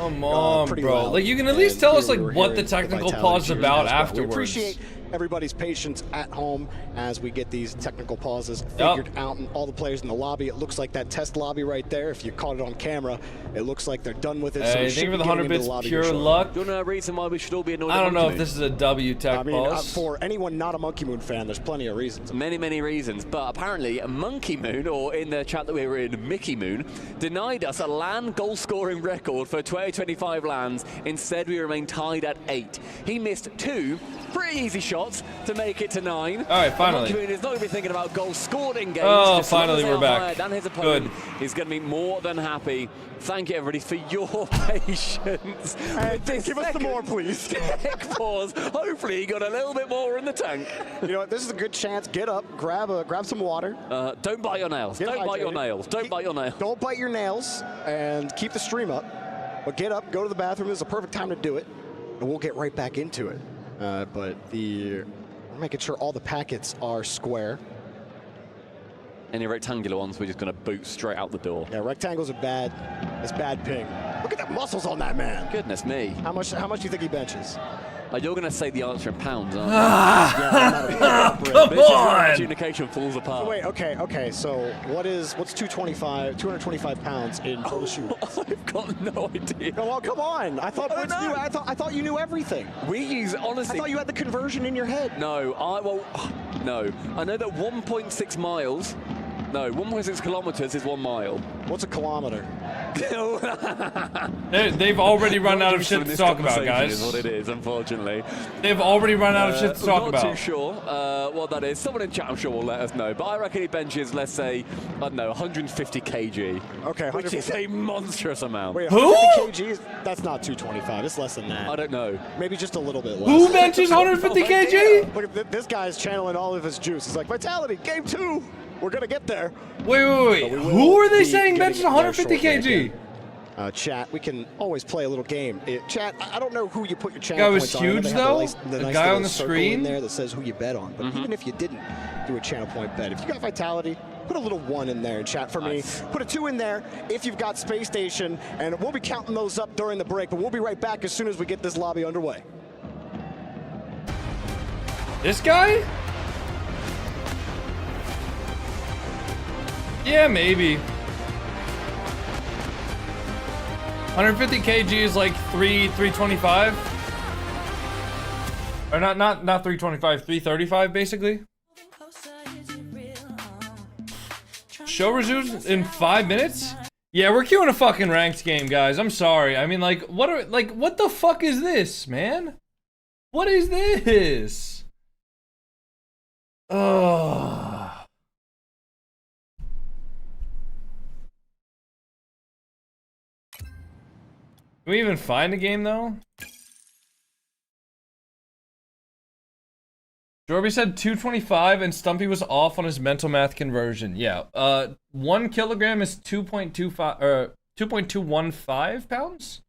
pretty bro. loud. Like, you can at least tell us like what the technical pause is about afterwards. We appreciate everybody's patience at home as we get these technical pauses figured out, and all the players in the lobby. It looks like that test lobby right there. If you caught it on camera, it looks like they're done with it. Hey, so thank you for the 100 bits, pure luck. Do you know a reason why we should all be annoyed? I don't know if this is a W tech pause. For anyone not a Monkey Moon fan, there's plenty of reasons. Many reasons, but apparently Monkey Moon, or in the chat that we were in, Mickey Moon, denied us a LAN goal scoring record for 2025 LANs. Instead, we remain tied at 8. He missed 2 pretty easy shots to make it to 9. All right, finally. Monkey Moon is not going to be thinking about goals scored in games. Oh, finally we're back. Than his opponent. He's going to be more than happy. Thank you, everybody, for your patience. Give us some more, please. Tech pause. Hopefully, you got a little bit more in the tank. You know what? This is a good chance. Get up, grab some water. Don't bite your nails. Don't bite your nails. Don't bite your nails. Don't bite your nails, and keep the stream up. But get up, go to the bathroom. This is a perfect time to do it, and we'll get right back into it. But we're making sure all the packets are square. Any rectangular ones, we're just going to boot straight out the door. Yeah, rectangles are bad. It's bad ping. Look at the muscles on that man. Goodness me. How much do you think he benches? You're going to say the answer in pounds, aren't you? Come on! Communication falls apart. So wait, okay. So what's 225 pounds in total shoot? I've got no idea. Well, come on. I thought I thought you knew everything. We use, honestly. I thought you had the conversion in your head. No, no. I know that 1.6 miles. No, 1.6 kilometers is 1 mile. What's a kilometer? They've already run out of shit to talk about, guys. Is what it is, unfortunately. They've already run out of shit to talk about. Not too sure what that is. Someone in chat, I'm sure, will let us know. But I reckon he benches, let's say, I don't know, 150 kg. Okay, which is a monstrous amount. Wait, 150 kg? That's not 225. It's less than that. I don't know. Maybe just a little bit less. Who benches 150 kg? Look at this guy's channeling all of his juice. He's like, Vitality, game 2. we're going to get there. Wait. Who are they saying benches 150 kg? Chat, we can always play a little game. Chat, I don't know who you put your channel guy was points on. huge though. The The nice guy little on the circle screen in there that says who you bet on. But even if you didn't do a channel point bet, if you got Vitality, put a little 1 in there in chat for me. Put a 2 in there if you've got Space Station, and we'll be counting those up during the break. But we'll be right back as soon as we get this lobby underway. This guy? Yeah, maybe. 150 kg is like 325. Or not 325, 335 basically. Show resumes in 5 minutes? Yeah, we're queuing a fucking ranked game, guys. I'm sorry. I mean, like, what the fuck is this, man? What is this? Oh. Can we even find a game though? Jorby said 225 and Stumpy was off on his mental math conversion. Yeah. 1 kilogram is 2.25 or 2.215 pounds?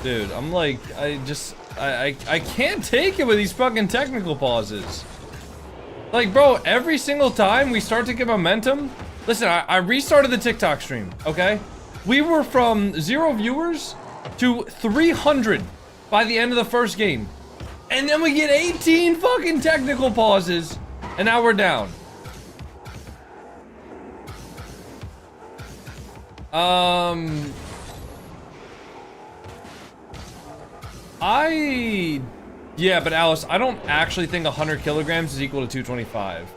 Dude, I'm like, I can't take it with these fucking technical pauses. Like, bro, every single time we start to get momentum. Listen, I restarted the TikTok stream, okay? We were from 0 viewers to 300 by the end of the first game. And then we get 18 fucking technical pauses, and now we're down. Yeah, but Alice, I don't actually think 100 kilograms is equal to 225.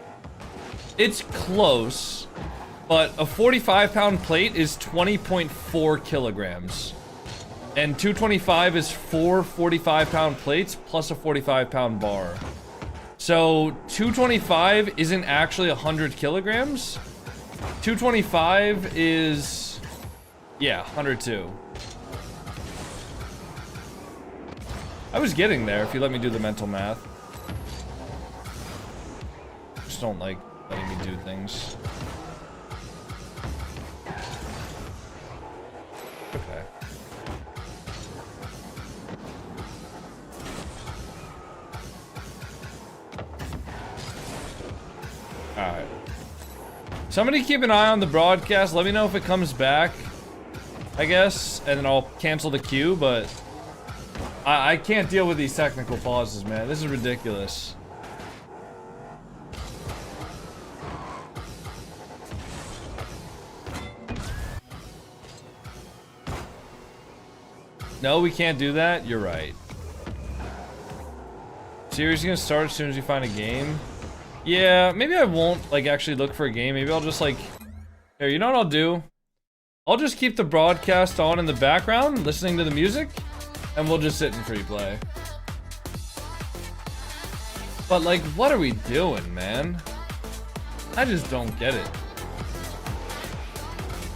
It's close, but a 45-pound plate is 20.4 kilograms. And 225 is 4 45-pound plates plus a 45-pound bar. So 225 isn't actually 100 kilograms. 225 is, yeah, 102. I was getting there if you let me do the mental math. Just don't like letting me do things. Okay. Alright. Somebody keep an eye on the broadcast. Let me know if it comes back, I guess, and then I'll cancel the queue, but I can't deal with these technical pauses, man. This is ridiculous. No, we can't do that? You're right. Series gonna start as soon as you find a game? Yeah, maybe I won't, like, actually look for a game. Maybe I'll just, like... Here, you know what I'll do? I'll just keep the broadcast on in the background, listening to the music, and we'll just sit in free play. But, like, what are we doing, man? I just don't get it.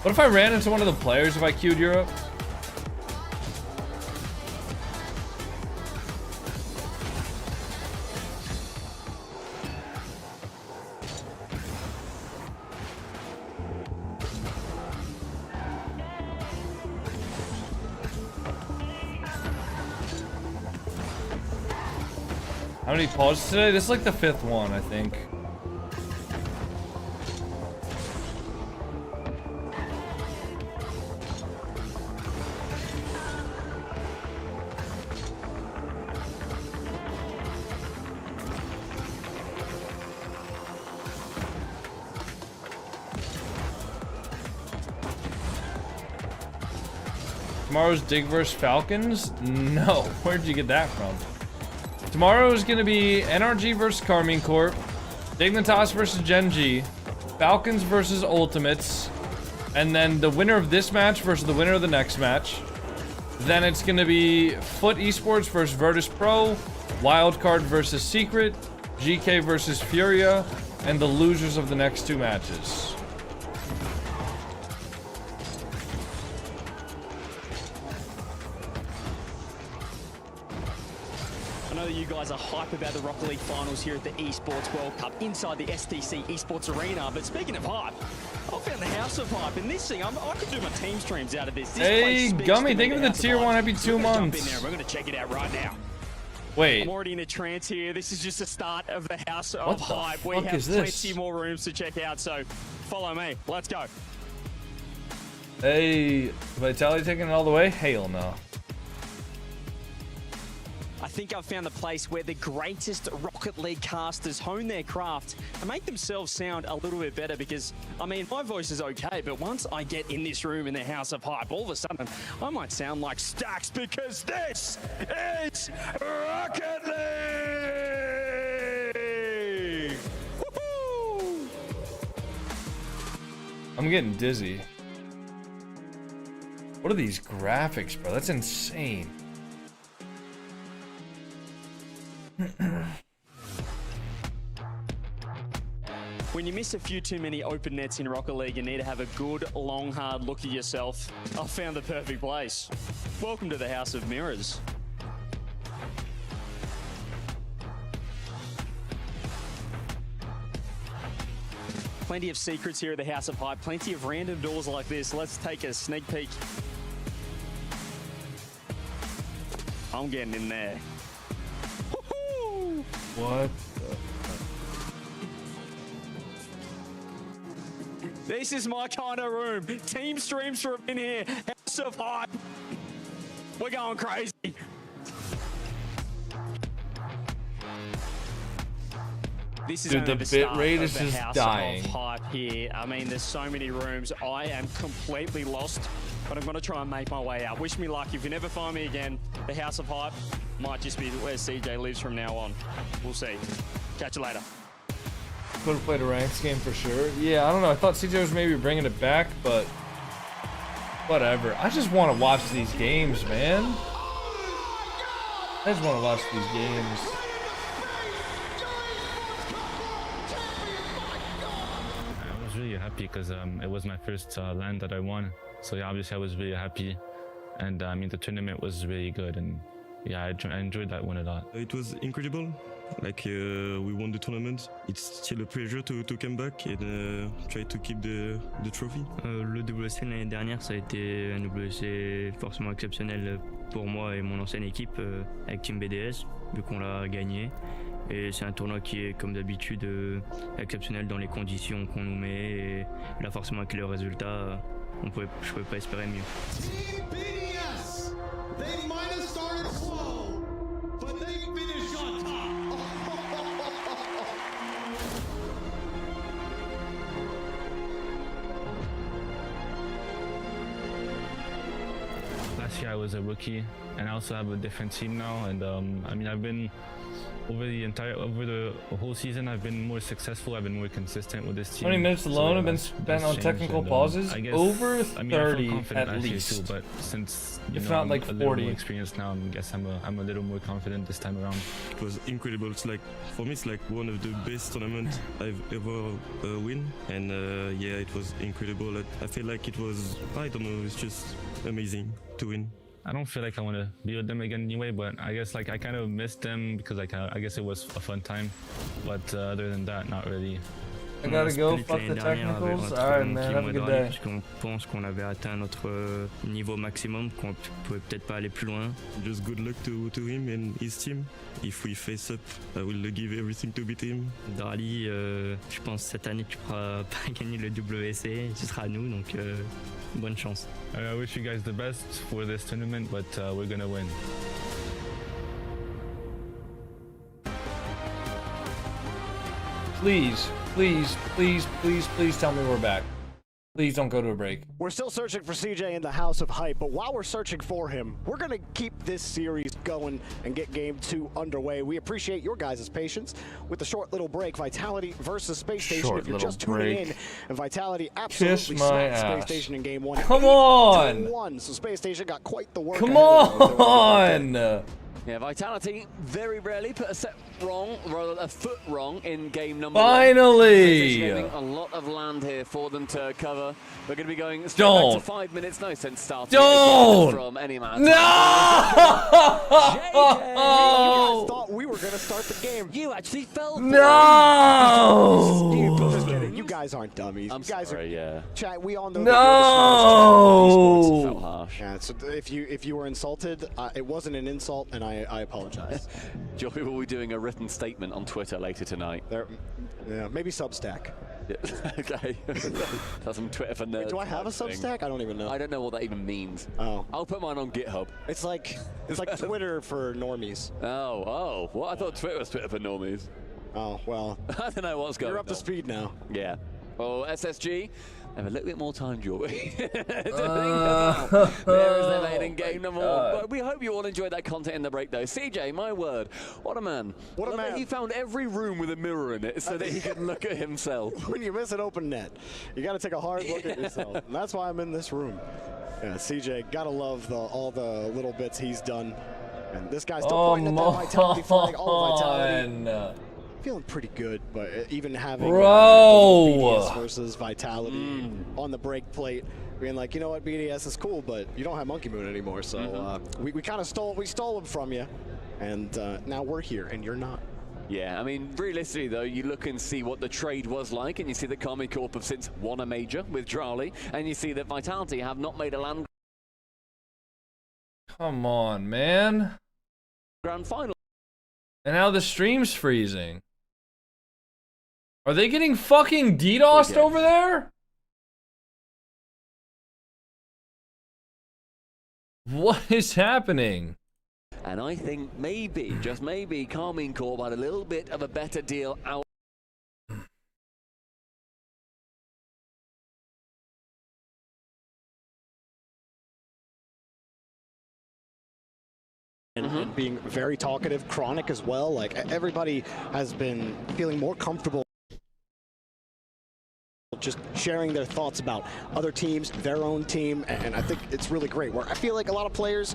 What if I ran into one of the players if I queued Europe? How many pauses today? This is like the 5th one, I think. Tomorrow's Dig vs Falcons? No, where'd you get that from? Tomorrow is going to be NRG versus Carmine Corp, Dignitas versus GenG, Falcons versus Ultimates, and then the winner of this match versus the winner of the next match. Then it's going to be Foot Esports versus Virtus Pro, Wildcard versus Secret, GK versus Furia, and the losers of the next 2 matches. I know that you guys are hype about the Rocket League finals here at the Esports World Cup inside the STC Esports Arena. But speaking of hype, I found the House of Hype, and this thing, I could do my team streams out of this. Hey, Gummy, thank you for the tier 1. Happy 2 months. We're going to check it out right now. Wait. I'm already in a trance here. This is just the start of the House What of the Hype. We fuck have is this? plenty more rooms to check out, so follow me. Let's go. Hey, Vitality taking it all the way? Hell no. I think I've found the place where the greatest Rocket League casters hone their craft and make themselves sound a little bit better, because, I mean, my voice is okay, but once I get in this room in the House of Hype, all of a sudden, I might sound like Stacks, because this is Rocket League! Woohoo! I'm getting dizzy. What are these graphics, bro? That's insane. When you miss a few too many open nets in Rocket League, you need to have a good, long, hard look at yourself. I've found the perfect place. Welcome to the House of Mirrors. Plenty of secrets here at the House of Hype, plenty of random doors like this. Let's take a sneak peek. I'm getting in there. Woohoo! What? This is my kind of room. Team streams from in here. House of Hype. We're going crazy. This is Dude, only the start bit rate of is the just House dying. of Hype here. I mean, there's so many rooms. I am completely lost, but I'm going to try and make my way out. Wish me luck. If you never find me again, the House of Hype might just be where CJ lives from now on. We'll see. Catch you later. Could have played a ranks game for sure. Yeah, I don't know. I thought CJ was maybe bringing it back, but whatever. I just want to watch these games, man. I just want to watch these games. I was really happy because it was my first LAN that I won. So yeah, obviously I was really happy. And I mean, the tournament was really good. And yeah, I enjoyed that one a lot. It was incredible. Like we won the tournament. It's still a pleasure to come back and try to keep the trophy. Le WC l'année dernière, ça a été un WC forcément exceptionnel pour moi et mon ancienne équipe avec Team BDS, vu qu'on l'a gagné. Et c'est un tournoi qui est, comme d'habitude, exceptionnel dans les conditions qu'on nous met. Et là, forcément, avec le résultat, je pouvais pas espérer mieux. Team BDS, they might have started slow, but they finished on top. Last year I was a rookie, and I also have a different team now. And I mean, I've been over the whole season. I've been more successful. I've been more consistent with this team. 20 minutes alone have been spent on technical pauses. I guess, Over I mean, 30 at least. Too, but since if not like I'm a 40. little more experienced now, I guess I'm a little more confident this time around. It was incredible. It's like, for me, it's like one of the best tournaments I've ever win. And yeah, it was incredible. I feel like it was, I don't know, it's just amazing to win. I don't feel like I want to be with them again anyway, but I guess like I kind of missed them because I guess it was a fun time, but other than that, not really. I gotta go, fuck the technicals. Alright man, have a good day. Parce qu'on pense qu'on avait atteint notre niveau maximum, qu'on pouvait peut-être pas aller plus loin. Just good luck to him and his team. If we face up, I will give everything to beat him. Darly, je pense cette année tu pourras pas gagner le WC, ce sera à nous, donc bonne chance. I wish you guys the best for this tournament, but we're gonna win. Please, please, please, please, please tell me we're back. Please don't go to a break. We're still searching for CJ in the House of Hype, but while we're searching for him, we're going to keep this series going and get Game 2 underway. We appreciate your guys' patience with the short little break. Vitality versus Space Station. If you're just tuning in, and Vitality absolutely slapped Space Station in Game 1. Come on! So Space Station got quite the work. Come on! Yeah, Vitality very rarely put a set wrong, rather a foot wrong in game number Finally! one. A lot of land here for them to cover. We're going to be going straight back to 5 minutes. No sense starting from any man. No! You guys thought to start the game. You actually fell for No! Just kidding. You guys aren't dummies. I'm you guys sorry, are, Chat, we all know No! that you're the smartest chat in esports. Felt harsh. Yeah, so if you were insulted, it wasn't an insult, and I apologize. Joey will be doing a written statement on Twitter later tonight. Yeah, maybe Substack. Okay. That's some Twitter for nerds. Wait, do I have a Substack? I don't even know. I don't know what that even means. Oh. I'll put mine on GitHub. It's like Twitter for normies. Oh. What? I thought Twitter was Twitter for normies. Oh, well. I don't know what's going on. You're up to speed now. Yeah. Well, SSG, have a little bit more time, Joey. There is the maiden game no more. But we hope you all enjoyed that content in the break, though. CJ, my word, what a man. What a man. He found every room with a mirror in it so that he could look at himself. When you miss an open net, you got to take a hard look at yourself. And that's why I'm in this room. Yeah, CJ, got to love all the little bits he's done. And this guy's still pointing at that vitality flag, all vitality. Feeling pretty good, but even having BDS versus vitality on the break plate, being like, you know what, BDS is cool, but you don't have Monkey Moon anymore, so we kind of stole him from you, and now we're here, and you're not. Yeah, I mean, realistically, though, you look and see what the trade was like, and you see that Karmine Corp have since won a major with Drali, and you see that Vitality have not made a land Come on, man. grand final. And now the stream's freezing. Are they getting fucking DDoSed over there? What is happening? And I think maybe, just maybe, Karmine Corp had a little bit of a better deal out. And being very talkative, Chronic as well. Like, everybody has been feeling more comfortable just sharing their thoughts about other teams, their own team, and I think it's really great. Where I feel like a lot of players,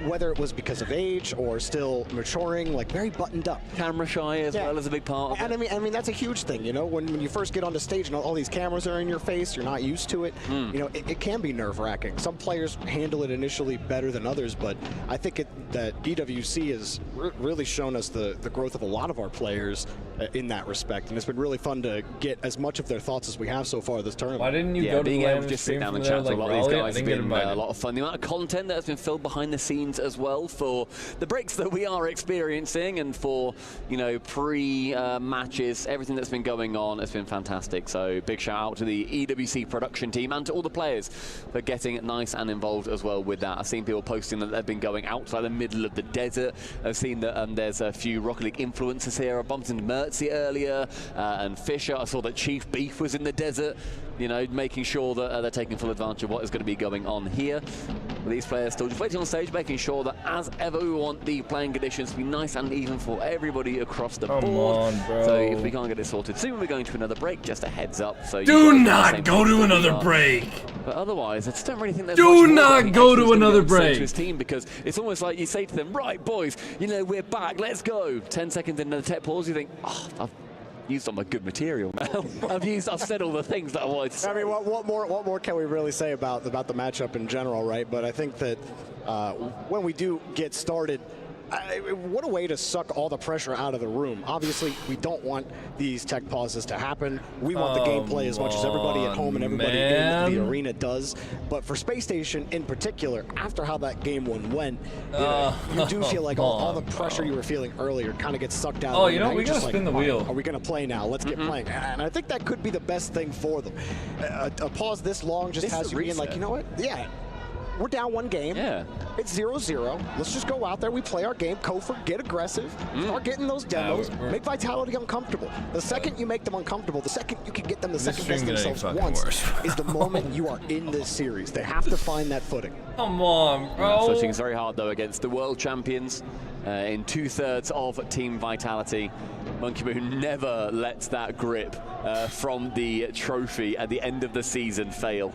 whether it was because of age or still maturing, like very buttoned up. Camera shy as well as a big part of it. And I mean that's a huge thing, you know, when you first get onto stage and all these cameras are in your face, you're not used to it. You know, it can be nerve-wracking. Some players handle it initially better than others, but I think that EWC has really shown us the growth of a lot of our players in that respect, and it's been really fun to get as much of their thoughts as we have so far this tournament. Why didn't you go to being the able to just sit down and chat to a lot of these guys has been a lot of fun. The amount of content that has been filled behind the scenes as well for the breaks that we are experiencing, and for, you know, pre-matches, everything that's been going on has been fantastic. So big shout out to the EWC production team and to all the players for getting nice and involved as well with that. I've seen people posting that they've been going outside the middle of the desert. I've seen that there's a few Rocket League influencers here. I bumped into Mertzi earlier and Fisher. I saw that Chief Beef was in the desert, you know, making sure that they're taking full advantage of what is going to be going on here. These players still just waiting on stage, making sure that, as ever, we want the playing conditions to be nice and even for everybody across the board. Come on, bro. So if we can't get it sorted soon, we're going to another break. Just a heads up. So do not go to another break. But otherwise, I just don't really think there's do much not go to another break. To his team, because it's almost like you say to them, right, boys, you know, we're back, let's go. 10 seconds into the tech pause, you think, oh, I've used all my good material now. I've said all the things that I wanted to say. I mean, what more can we really say about the matchup in general, right? But I think that when we do get started, what a way to suck all the pressure out of the room. Obviously, we don't want these tech pauses to happen. We want the gameplay as much as everybody at home and everybody in the arena does. But for Space Station in particular, after how that game one went, you do feel like all the pressure you were feeling earlier kind of gets sucked out. Oh, you know, we gotta spin the wheel. Are we gonna play now? Let's get playing. And I think that could be the best thing for them. A pause this long just has you being like, you know what? Yeah. We're down one game. Yeah. It's 0-0. Let's just go out there. We play our game. Kofor, get aggressive. Start getting those demos. Make Vitality uncomfortable. The second you make them uncomfortable, the second you can get them to second best themselves once is the moment you are in this series. They have to find that footing. Come on, bro. Switching is very hard, though, against the world champions in 2/3 of Team Vitality. Monkey Moon never lets that grip from the trophy at the end of the season fail.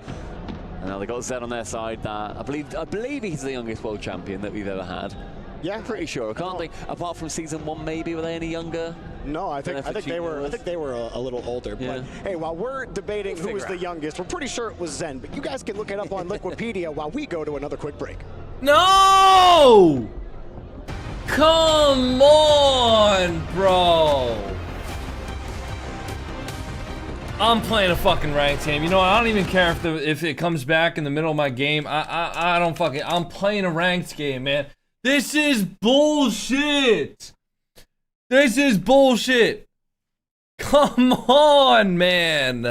And now they got Zed on their side. That I believe he's the youngest world champion that we've ever had. Yeah, I'm pretty sure. I can't think. Apart from season 1, maybe were they any younger? No, I think they were a little older. Yeah. But hey, while we're debating who was the youngest, we're pretty sure it was Zen. But you guys can look it up on Wikipedia while we go to another quick break. No! Come on! I'm playing a fucking ranked team. You know what? I don't even care if it comes back in the middle of my game. I don't fucking... I'm playing a ranked game, man. This is bullshit. This is bullshit. Come on, man.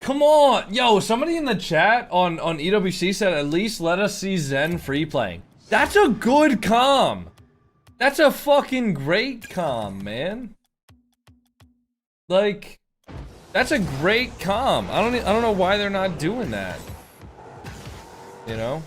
Come on. Yo, somebody in the chat on EWC said at least let us see Zen free playing. That's a good comm. That's a fucking great comm, man. Like, that's a great comm. I don't know why they're not doing that. You know?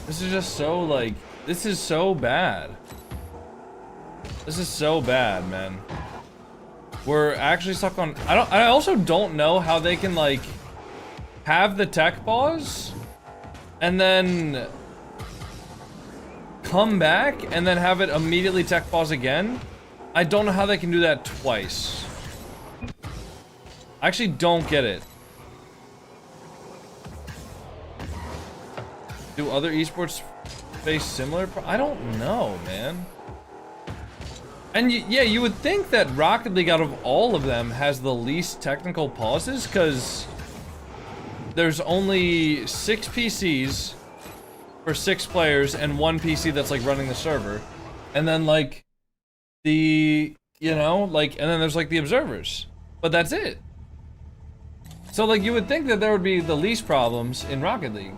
This is just so, like, this is so bad. This is so bad, man. We're actually stuck on... I also don't know how they can, like, have the tech pause and then come back and then have it immediately tech pause again. I don't know how they can do that twice. I actually don't get it. Do other esports face similar I don't know, man. And yeah, you would think that Rocket League out of all of them has the least technical pauses, because there's only 6 PCs for 6 players and 1 PC that's like running the server. And then like the, you know, like, and then there's like the observers. But that's it. So like you would think that there would be the least problems in Rocket League.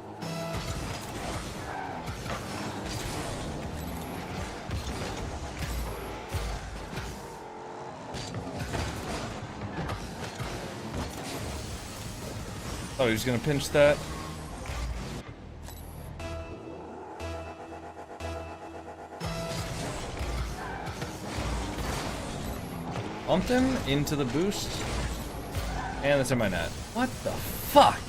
Oh, he's gonna pinch that. Bumped him into the boost. And that's in my net. What the fuck?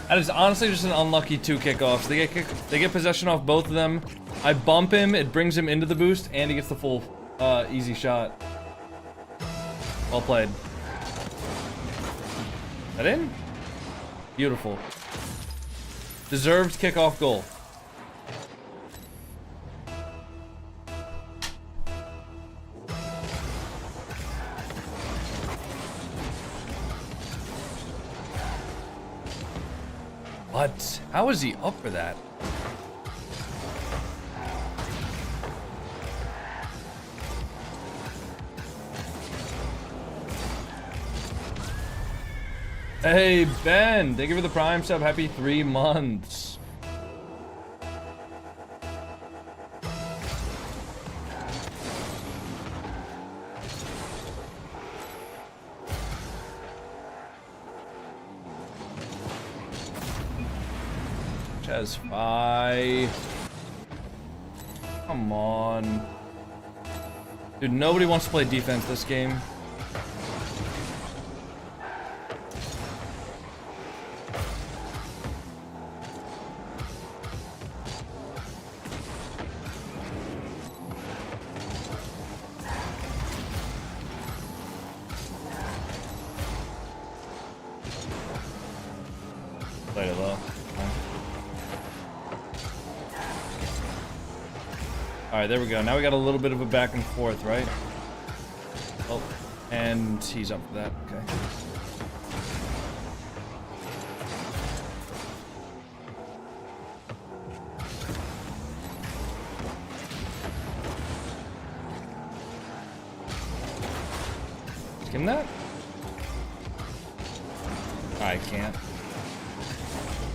That is honestly just an unlucky 2 kickoffs. They get possession off both of them. I bump him, it brings him into the boost, and he gets the full easy shot. Well played. That in? Beautiful. Deserved kickoff goal. What? How is he up for that? Hey, Ben, thank you for the Prime sub. Happy 3 months. Chaz, bye. Come on. Dude, nobody wants to play defense this game. Play it low. Alright, there we go. Now we got a little bit of a back and forth, right? Oh, and he's up for that. Okay. Skim that? I can't.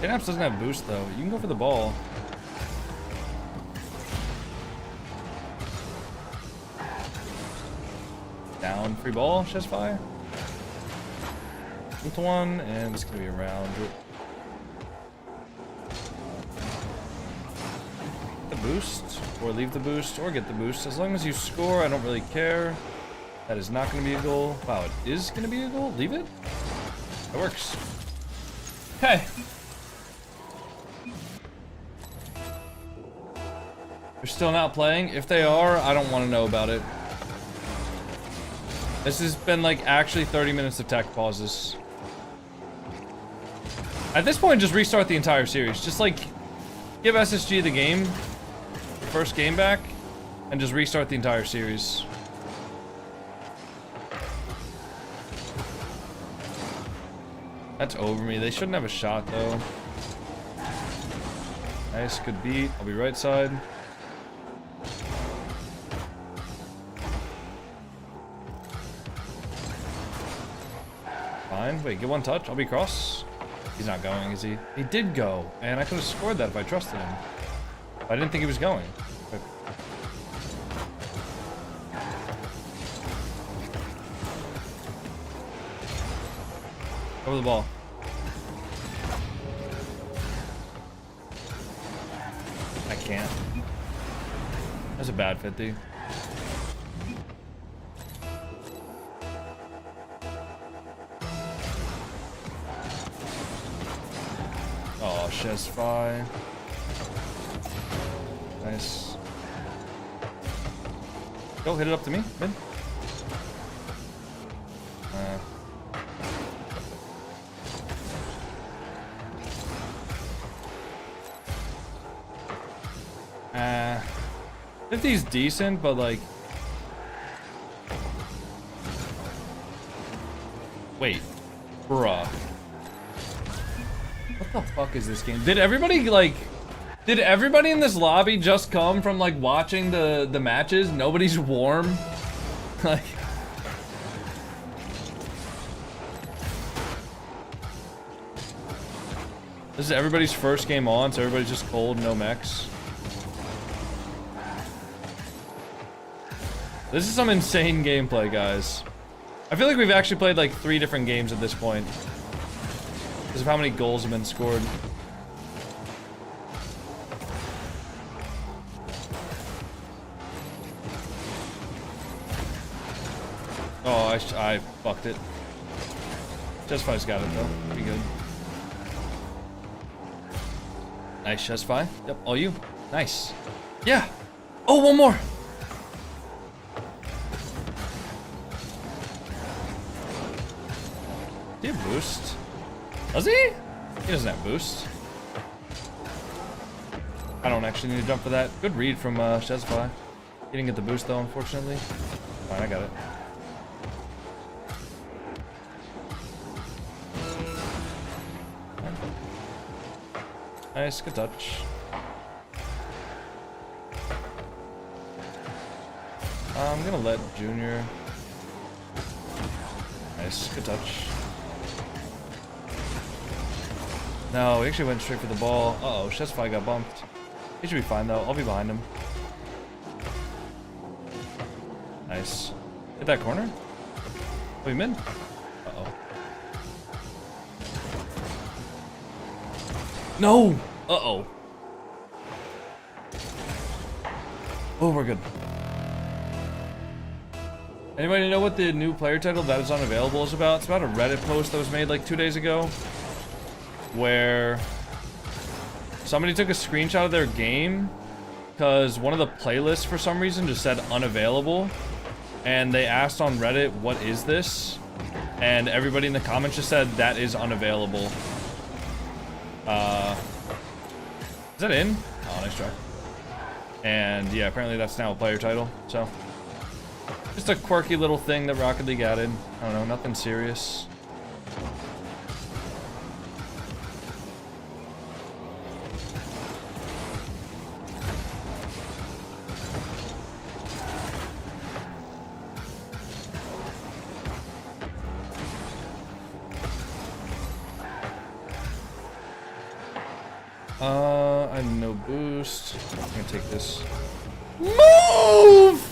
Knaps doesn't have boost though. You can go for the ball. Down, free ball, chest fire. Into one, and it's gonna be around it. The boost, or leave the boost, or get the boost. As long as you score, I don't really care. That is not gonna be a goal. Wow, it is gonna be a goal. Leave it. That works. Okay. They're still not playing. If they are, I don't want to know about it. This has been like actually 30 minutes of tech pauses. At this point, just restart the entire series. Just like give SSG the game, first game back, and just restart the entire series. That's over me. They shouldn't have a shot though. Nice, good beat. I'll be right side. Fine. Wait, get one touch. I'll be cross. He's not going, is he? He did go, and I could have scored that if I trusted him. I didn't think he was going. But... over the ball. I can't. That's a bad 50. Oh, Shesfi. Nice. Go, hit it up to me. Mid. Uh, 50's decent, but like... wait. Bruh. What the fuck is this game? Did everybody, like... did everybody in this lobby just come from, like, watching the matches? Nobody's warm? Like... this is everybody's first game on, so everybody's just cold, no mechs. This is some insane gameplay, guys. I feel like we've actually played like 3 different games at this point. Because of how many goals have been scored. Oh, I fucked it. Chesfi's got it though. Pretty good. Nice, Chesfi. Yep, all you. Nice. Yeah. Oh, one more. Do you have boost? Does he? He doesn't have boost. I don't actually need to jump for that. Good read from Chesfi. He didn't get the boost though, unfortunately. Fine, I got it. Nice, good touch. I'm gonna let Junior. Nice, good touch. No, he actually went straight for the ball. Uh-oh, Chesfi got bumped. He should be fine though. I'll be behind him. Nice. Hit that corner. Oh, you mid? Uh-oh. No! Uh-oh. Oh, we're good. Anybody know what the new player title that is unavailable is about? It's about a Reddit post that was made like 2 days ago, where somebody took a screenshot of their game because one of the playlists for some reason just said unavailable, and they asked on Reddit, what is this? And everybody in the comments just said that is unavailable. Is that in? Oh, nice try. And yeah, apparently that's now a player title, so just a quirky little thing that Rocket League added. I don't know, nothing serious. I have no boost. I'm gonna take this. Move!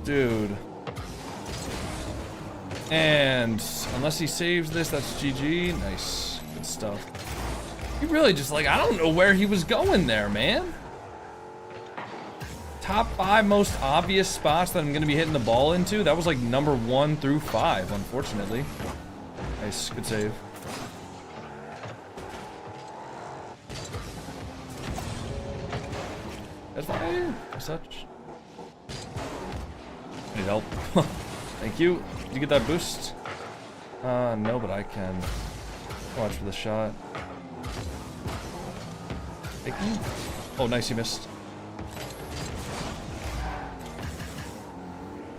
Dude. And unless he saves this, that's GG. Nice. Good stuff. He really just like, I don't know where he was going there, man. Top 5 most obvious spots that I'm going to be hitting the ball into. That was like number 1 through 5, unfortunately. Nice. Good save. That's fine. Such. I need help. Thank you. Did you get that boost? No, but I can. Watch for the shot. Thank you. Oh, nice, you missed.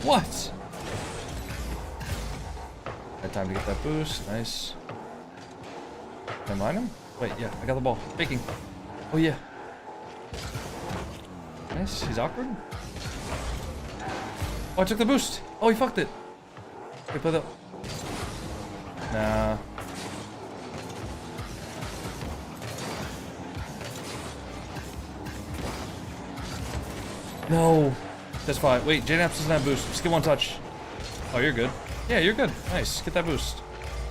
What? Had time to get that boost. Nice. Can I mine him? Wait, yeah, I got the ball. Faking. Oh, yeah. Nice. He's awkward. Oh, I took the boost. Oh, he fucked it. Okay, play that. Nah. No. That's fine. Wait, JNaps doesn't have boost. Just get one touch. Oh, you're good. Yeah, you're good. Nice. Get that boost.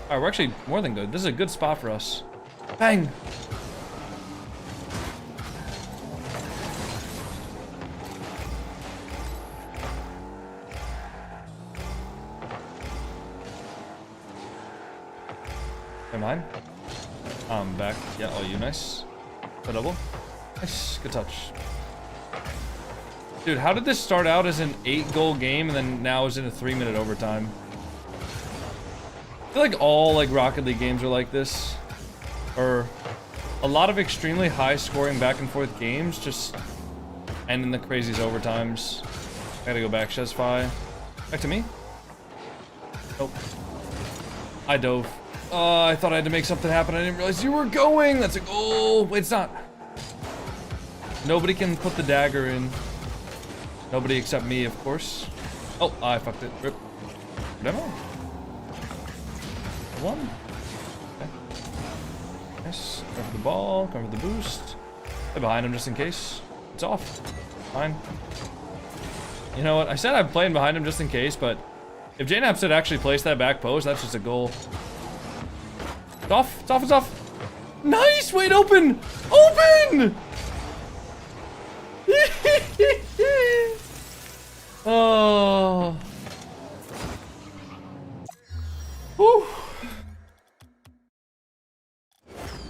Alright, we're actually more than good. This is a good spot for us. Bang! Am I? I'm back. Yeah, oh, you nice. A double. Nice. Good touch. Dude, how did this start out as an 8-goal game and then now is in a 3-minute overtime? I feel like all like Rocket League games are like this. Or a lot of extremely high scoring back and forth games just end in the craziest overtimes. I gotta go back, Shesfi. Back to me? Nope. I dove. I thought I had to make something happen. I didn't realize you were going. That's a goal. Wait, it's not. Nobody can put the dagger in. Nobody except me, of course. Oh, I fucked it. Rip. Demo. One. Okay. Nice. Cover the ball. Cover the boost. Play behind him just in case. It's off. Fine. You know what? I said I'm playing behind him just in case, but if JNaps had actually placed that back post, that's just a goal. It's off. It's off. It's off. Nice. Wait, open. Open. Oh. Whew.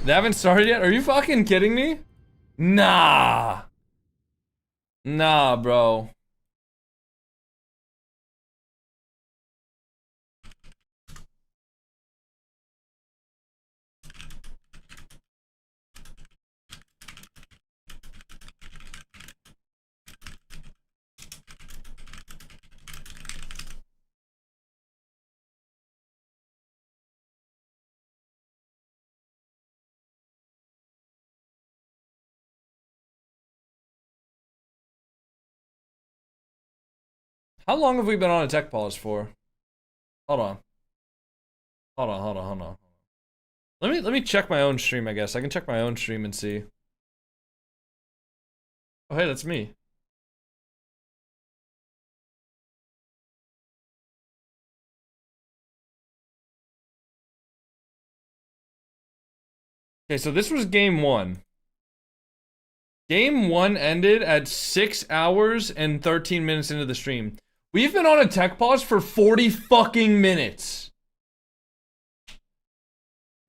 They haven't started yet? Are you fucking kidding me? Nah. Nah, bro. How long have we been on a tech pause for? Hold on. Hold on. Let me check my own stream, I guess. I can check my own stream and see. Oh, hey, that's me. Okay, so this was game 1. Game 1 ended at 6 hours and 13 minutes into the stream. We've been on a tech pause for 40 fucking minutes.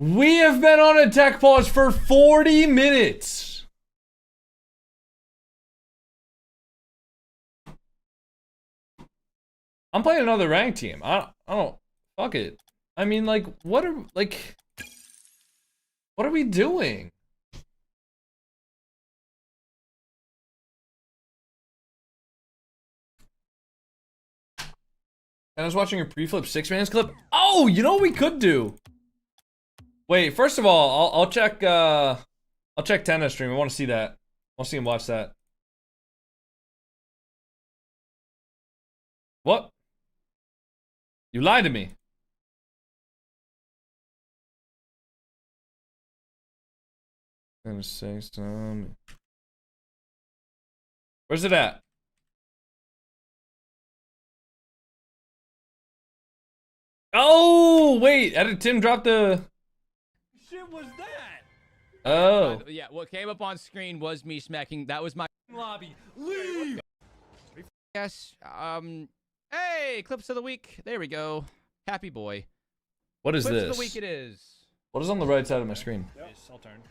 We have been on a tech pause for 40 minutes. I'm playing another ranked team. I don't, fuck it. I mean, like, what are we doing? And I was watching your pre-flip 6-man clip. Oh, you know what we could do? Wait, first of all, I'll check Tennis stream. I want to see that. I want to see him watch that. What? You lied to me. Gonna say some. Where's it at? Oh, wait. Did Tim drop the... Shit was that? Oh. Yeah, what came up on screen was me smacking. That was my lobby. Leave! Yes. Hey, clips of the week. There we go. Happy boy. What is clips this? Clips of the week it is. What is on the right side of my screen? Yes, I'll turn.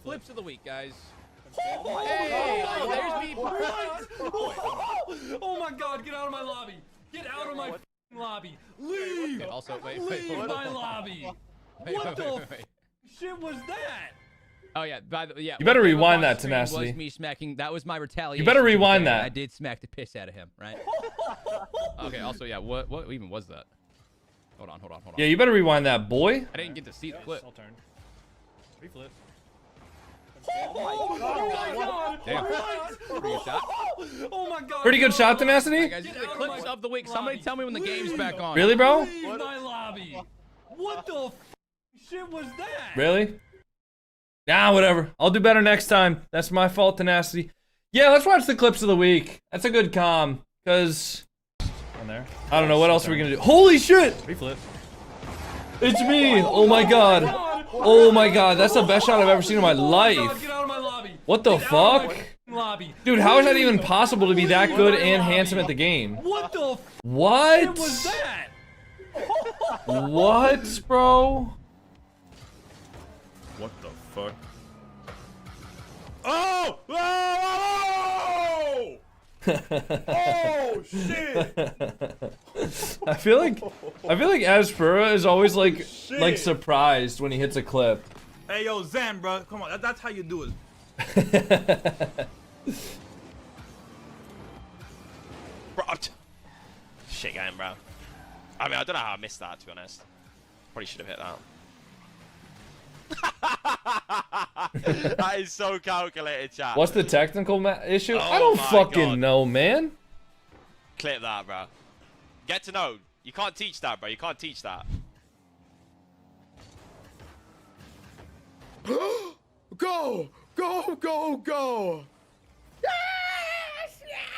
Flips of the week, guys. Oh my god, get out of my lobby. Get out of my lobby. Leave. Okay, also, wait. My lobby. What the shit was that? Oh yeah, yeah. You better what came up rewind on that, stream Tenacity. Was me smacking. That was my retaliation. You better to the rewind day. that. I did smack the piss out of him, right? Okay. Also, yeah. What even was that? Hold on. Yeah, you better rewind that, boy. I didn't get to see the clip. I'll turn. Reflip. Oh my god! Damn. Pretty good shot. Oh my god! Pretty good shot, Tenacity. Right, guys, these are the clips of the week. Somebody tell me when the game's back on. Really, bro? Leave my lobby. What the shit was that? Really? Nah, whatever. I'll do better next time. That's my fault, Tenacity. Yeah, let's watch the clips of the week. That's a good calm, because On there. I don't know what else we're gonna do. Holy shit! Reflip. It's me! Oh my god! Oh my god, that's the best shot I've ever seen in my life. Get out of my lobby. What the fuck? Lobby. Dude, how is that even possible to be that good and handsome at the game? What the What? shit was that? What, bro? What the fuck? Oh! Oh! Oh shit! I feel like Aspura is always like surprised when he hits a clip. Hey yo, Zen, bro, come on, that's how you do it. Bro, shit game, bro. I mean, I don't know how I missed that, to be honest. Probably should have hit that. That is so calculated, chat. What's the technical issue? Oh I don't my fucking God. know, man. Clip that, bro. Get to know. You can't teach that, bro. You can't teach that. Go! Go, go, go!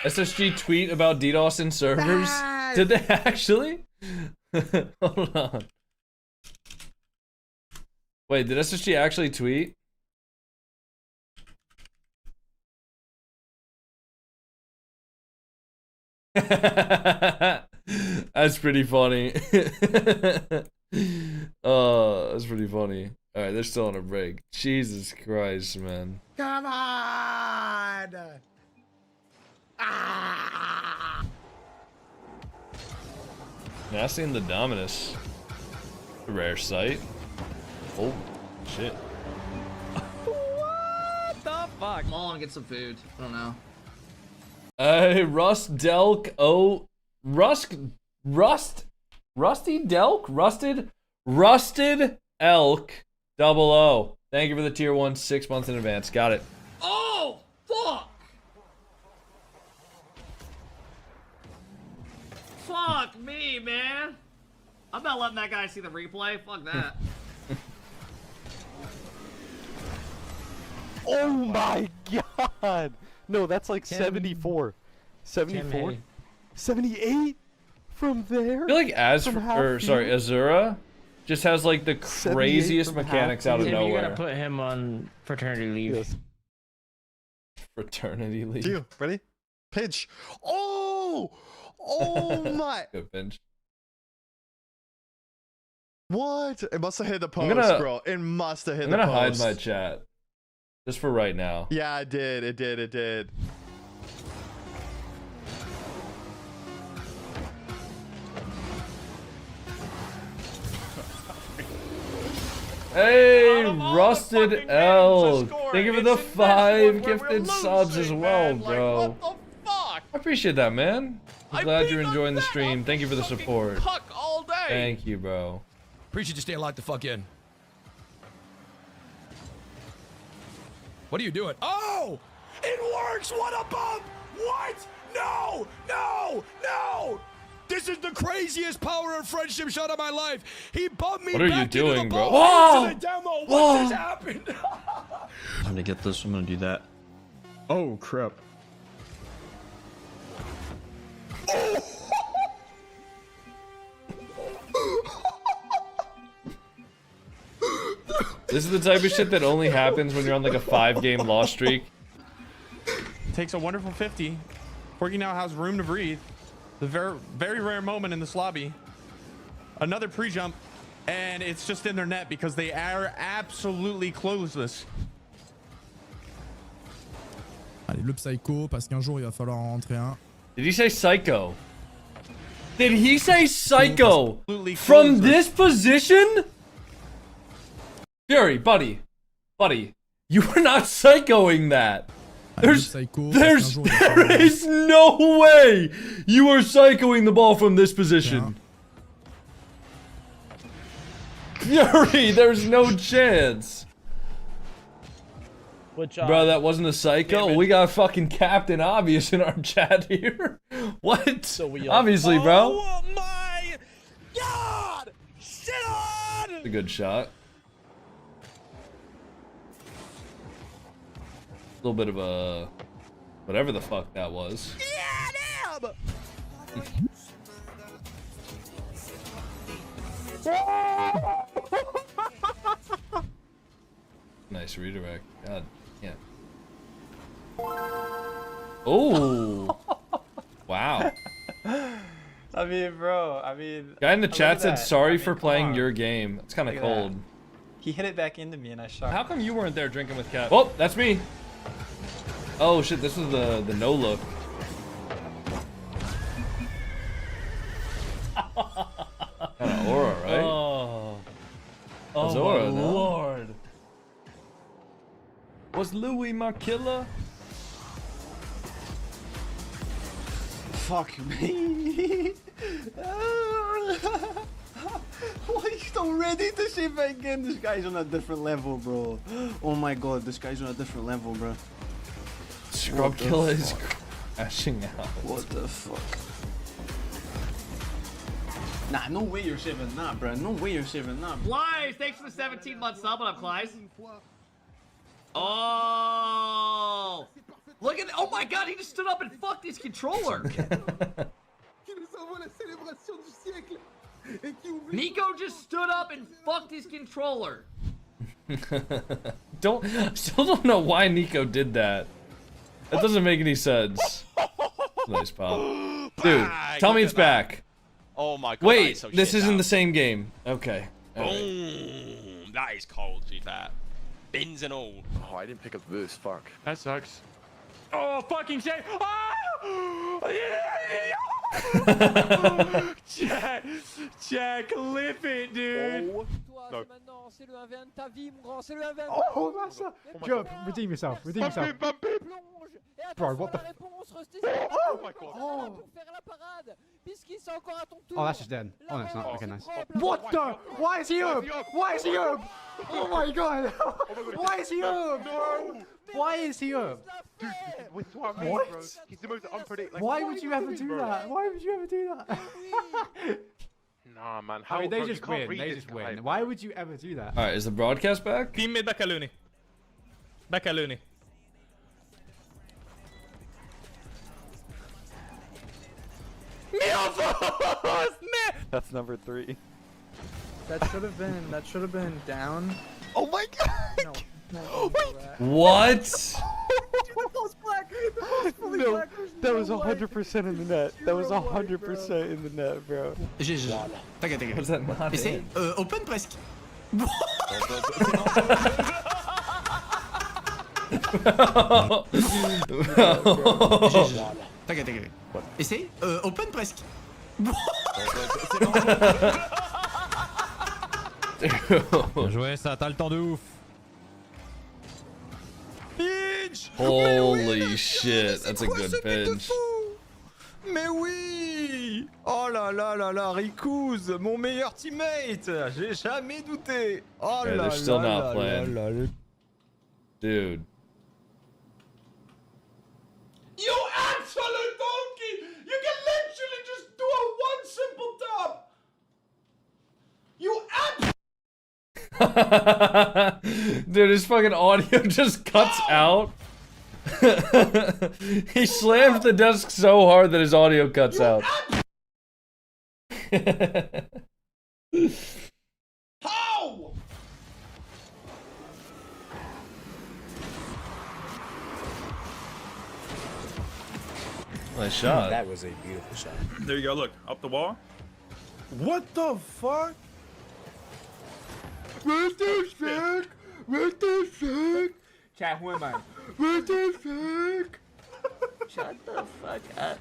SSG tweet about DDoS in servers? Yes! Did they actually? Hold on. Wait, did SSG actually tweet? That's pretty funny. Oh, that's pretty funny. Alright, they're still on a break. Jesus Christ, man. Come on! Nasty and the Dominus. A rare sight. Oh, shit. What the fuck? Come on, get some food. I don't know. Rusty Delk. Rusted Elk 00. Thank you for the tier 1 6 months in advance. Got it. Oh, fuck! Fuck me, man. I'm not letting that guy see the replay. Fuck that. Oh my god! No, that's like 74. 74? 78? From there? I feel like Azura just has like the craziest mechanics out of Tim, nowhere. you gotta put him on fraternity leave. Yes. Fraternity leave. You ready? Pinch. Oh! Oh my! Good pinch. What? It must have hit the I'm post, gonna- bro. It must have hit I'm the gonna post. hide my chat. Just for right now. Yeah, it did. It did. It did. Hey, Rusted Elk. Thank you for the 5 gifted subs as well, bro. I appreciate that, man. I'm glad you're enjoying the stream. Thank you for the support. Cuck all day. Thank you, bro. Appreciate you staying locked the fuck in. What are you doing? Oh! It works! What a bump! What? No! No! No! This is the craziest power of friendship shot of my life. He bumped me What are you back into doing, the bro? ball Whoa! into the demo. Whoa! What just happened? Time to get this. I'm gonna do that. Oh crap! This is the type of shit that only happens when you're on like a 5-game loss streak. Takes a wonderful 50. Corgi now has room to breathe. The very rare moment in this lobby. Another pre-jump, and it's just in their net because they are absolutely closeless. le psycho, parce qu'un jour il va falloir en rentrer un. Did he say psycho? Did he say psycho? From this position? Fury, buddy. Buddy, you were there is no way you are psychoing the ball from this position. Fury, there's no chance. Bro, that wasn't a psycho? We got fucking Captain Obvious in our chat here. What? Obviously, bro. Oh my god! Shit on! That's a good shot. A little bit of a... whatever the fuck that was. Yeah, damn! Nice redirect. God, yeah. Oh! Wow. I mean, bro, I mean... Guy in the chat said, sorry for playing your game. It's kind of cold. He hit it back into me and I shot. How come you weren't there drinking with Cap? Oh, that's me. Oh shit, this was the no look. Kind of aura, right? Oh. That's Oh aura, my no? lord. Was Louis my killer? Fuck me. Why are you so ready to shit back in? This guy's on a different level, bro. Oh my god, this guy's on a different level, bro. Scrub killer is crashing out. What the fuck? Nah, no way you're saving that, bro. No way you're saving that. Clive, thanks for the 17-month sub. What up, Clive? Oh! Look at it. Oh my god, he just stood up and fucked his controller. Nico just stood up and fucked his controller. Still don't know why Nico did that. That doesn't make any sense. Nice pop. Dude, tell me it's back. Oh my god. Wait, so this isn't the same game. Okay. Boom. That is cold, to be fair. Bins and all. Oh, I didn't pick up the boost. Fuck. That sucks. Oh, fucking shit. Jack, clip it, dude. No. Oh, that's a... Jump, redeem yourself, redeem yourself. Bro, what the... Oh my god. Oh, that's just dead. Oh, no, it's not. Okay, nice. What the? Why is he up? Why is he up? Oh my god. Why is he up? No. Why is he up? Dude, with what I mean, What? bro. He's the most unpredictable. Why would you ever do that? Why would you ever do that? Nah, man. I mean, they bro, just you can't win. read They this just guy, win. bro. Why would you ever do that? Alright, is the broadcast back? Team mid back at Looney. Back at Looney. That's number 3. That should have been down. Oh my god. No. What? No, that was 100% in the net. That was 100% in the net, bro. GG. T'inquiète. Was that not it? Open presque. T'inquiète. Essaye. Open presque. Bien joué, ça, t'as le temps de ouf. Holy shit, that's a good pinch. Mais oui! Oh là là là là, Rikouz, mon meilleur teammate! J'ai jamais douté! Oh Yeah, là they're still là not là playing. là là. Dude. You absolute donkey! You can literally just do a one simple tap! You Dude, his fucking audio just cuts out. He slams the desk so hard that his audio cuts out. How? Nice shot. That was a beautiful shot. There you go, look. Up the wall. What the fuck? What the fuck? What the fuck? Cat, who am I? What the fuck? Shut the fuck up.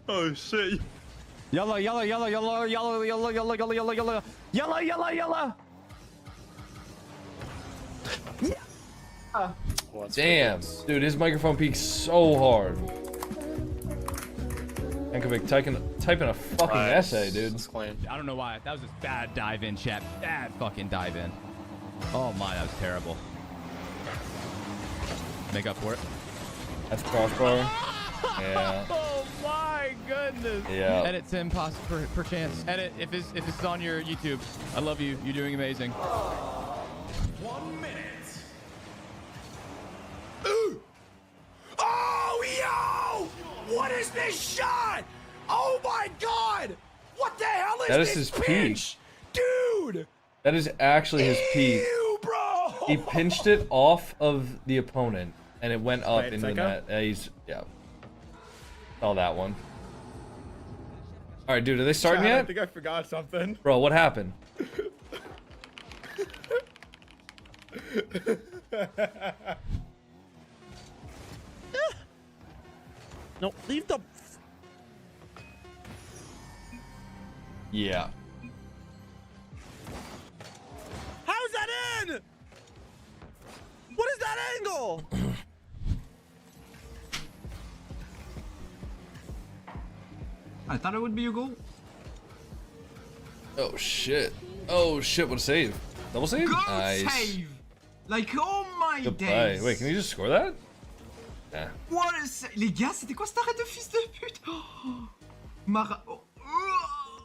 Oh shit. Yellow, yellow, yellow, yellow, yellow, yellow, yellow, yellow, yellow, yellow, yellow, yellow, yellow. Damn, dude, his microphone peaks so hard. Yankovic typing a fucking essay, dude. I don't know why. That was just bad dive in, chat. Bad fucking dive in. Oh my, that was terrible. Make up for it. That's crossbar. Yeah. Oh my goodness. Yeah. Edit Tim, per chance. Edit if it's on your YouTube. I love you. You're doing amazing. 1 minute. Ooh. Oh, yo! What is this shot? Oh my god! What the hell is That is this his pinch? peak. Dude! That is actually his peak. Ew, bro! He pinched it off of the opponent, and it went up into the net. Yeah. Saw that one. All right, dude, are they starting yet? I think I forgot something. Bro, what happened? No, leave the... Yeah. How's that in? What is that angle? I thought it would be a goal. Oh shit. Oh shit, what a save. Double save? Goal Nice. save! Like, oh my Good days! play. Wait, can you just score that? Yeah. What a save! Les gars, c'était quoi cet arrêt de fils de pute? Oh, Mara... Oh.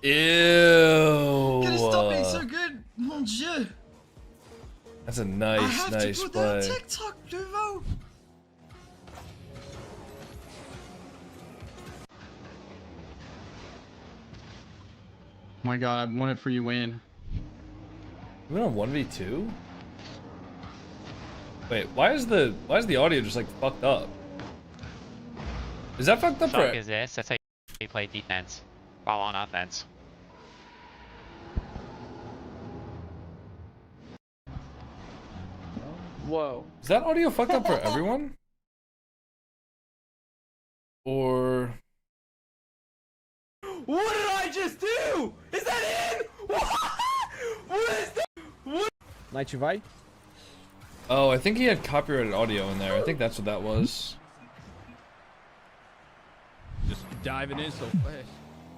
Ew. Could stop being so good! Mon Dieu! That's a nice, nice I have to put play. that on TikTok, Duvo! Oh my god, I want it for you, Wayne. We went on 1v2? Wait, why is the audio just like fucked up? Is that fucked up for is this? That's how you play defense while on offense. Whoa. Is that audio fucked up for everyone? Or... What did I just do? Is that in? What is that? What? Night you vai? Oh, I think he had copyrighted audio in there. I think that's what that was. Just diving in so fast.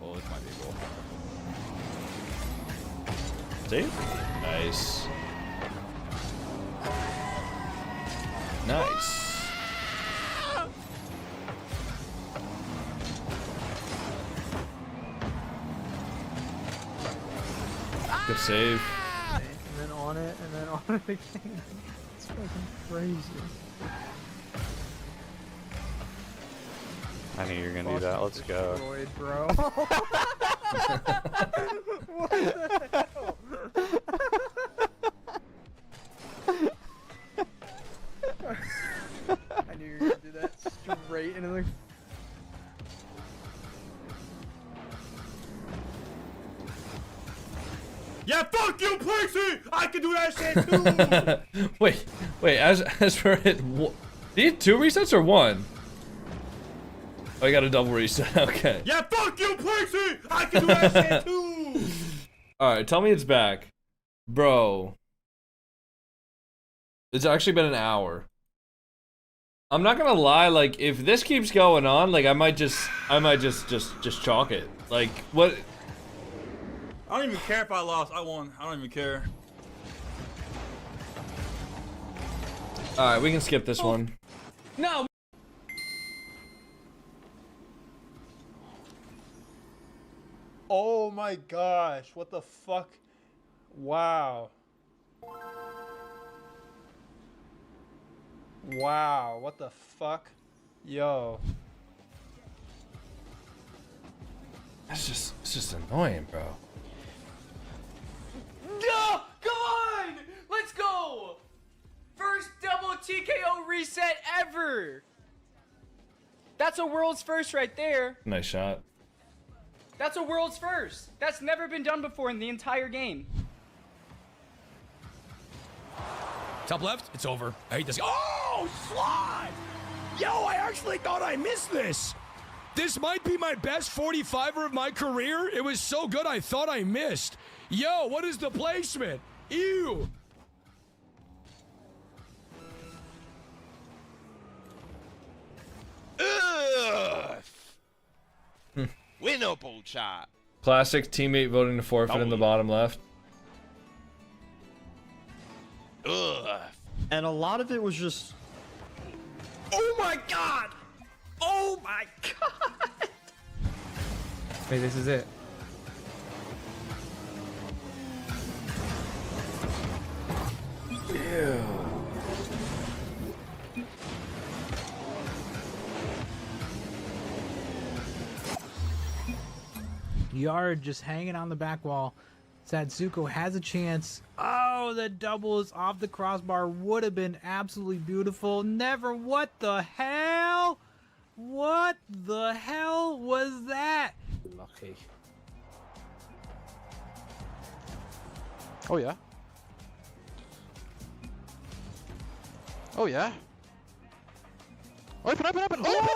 Oh, this might be a goal. See? Nice. Nice. Good save. And then on it, and then on it again. It's fucking crazy. I knew you were gonna do that. Let's go. Destroyed, bro. What the hell? I knew you were gonna do that straight into the... Yeah, fuck you, Percy! I can do that shit too! wait, as for it, did he hit 2 resets or 1? Oh, you got a double reset, okay. Yeah, fuck you, Percy! I can do that shit too! Alright, tell me it's back. Bro. It's actually been an hour. I'm not gonna lie, like, if this keeps going on, like, I might just chalk it. Like, what... I don't even care if I lost. I won. I don't even care. Alright, we can skip this one. No! Oh my gosh, what the fuck? Wow. Wow, what the fuck? Yo. It's just annoying, bro. No! Come on! Let's go! First double TKO reset ever! That's a world's first right there. Nice shot. That's a world's first. That's never been done before in the entire game. Top left, it's over. I hate this. Oh! Oh, slot! Yo, I actually thought I missed this. This might be my best 45er of my career. It was so good I thought I missed. Yo, what is the placement? Ew. Ugh. Winnable chat. Classic teammate voting to forfeit in the bottom left. Ugh. And a lot of it was just... Oh my god! Oh my god! Wait, this is it. Ew. Yard just hanging on the back wall. Satsuko has a chance. Oh, the double is off the crossbar. Would have been absolutely beautiful. Never. What the hell? What the hell was that? Lucky. Oh yeah. Oh yeah. Open, open, open, open, open!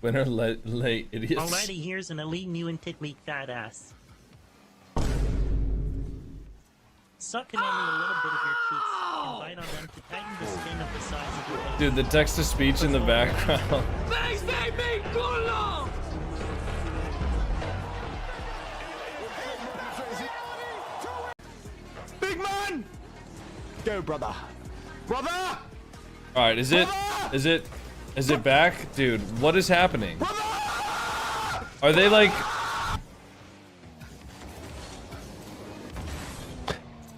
Winner late idiots. Alrighty, here's an elite new and tickly badass. Start commanding a little bit of your cheeks and bite on them to tighten the skin of the sides of your face. Dude, the text to speech in the background. Thanks, baby! Cool. Big man! Go, brother. Brother! All right, is it back? Dude, what is happening? Are they like...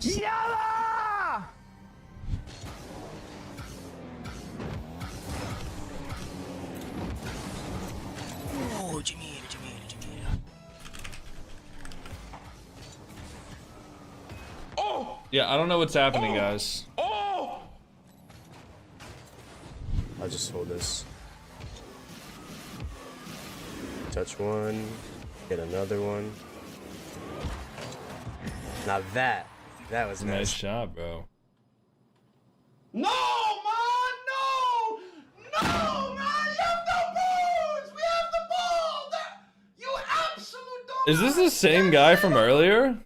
Yalla! Oh, Jimmy. Oh! Yeah, I don't know what's happening, guys. Oh! I'll just hold this. Touch one, get another one. Now that was nice shot, bro. No, man! No! No, man! You have the balls! We have the ball! You absolute dog! Is this the same guy from earlier?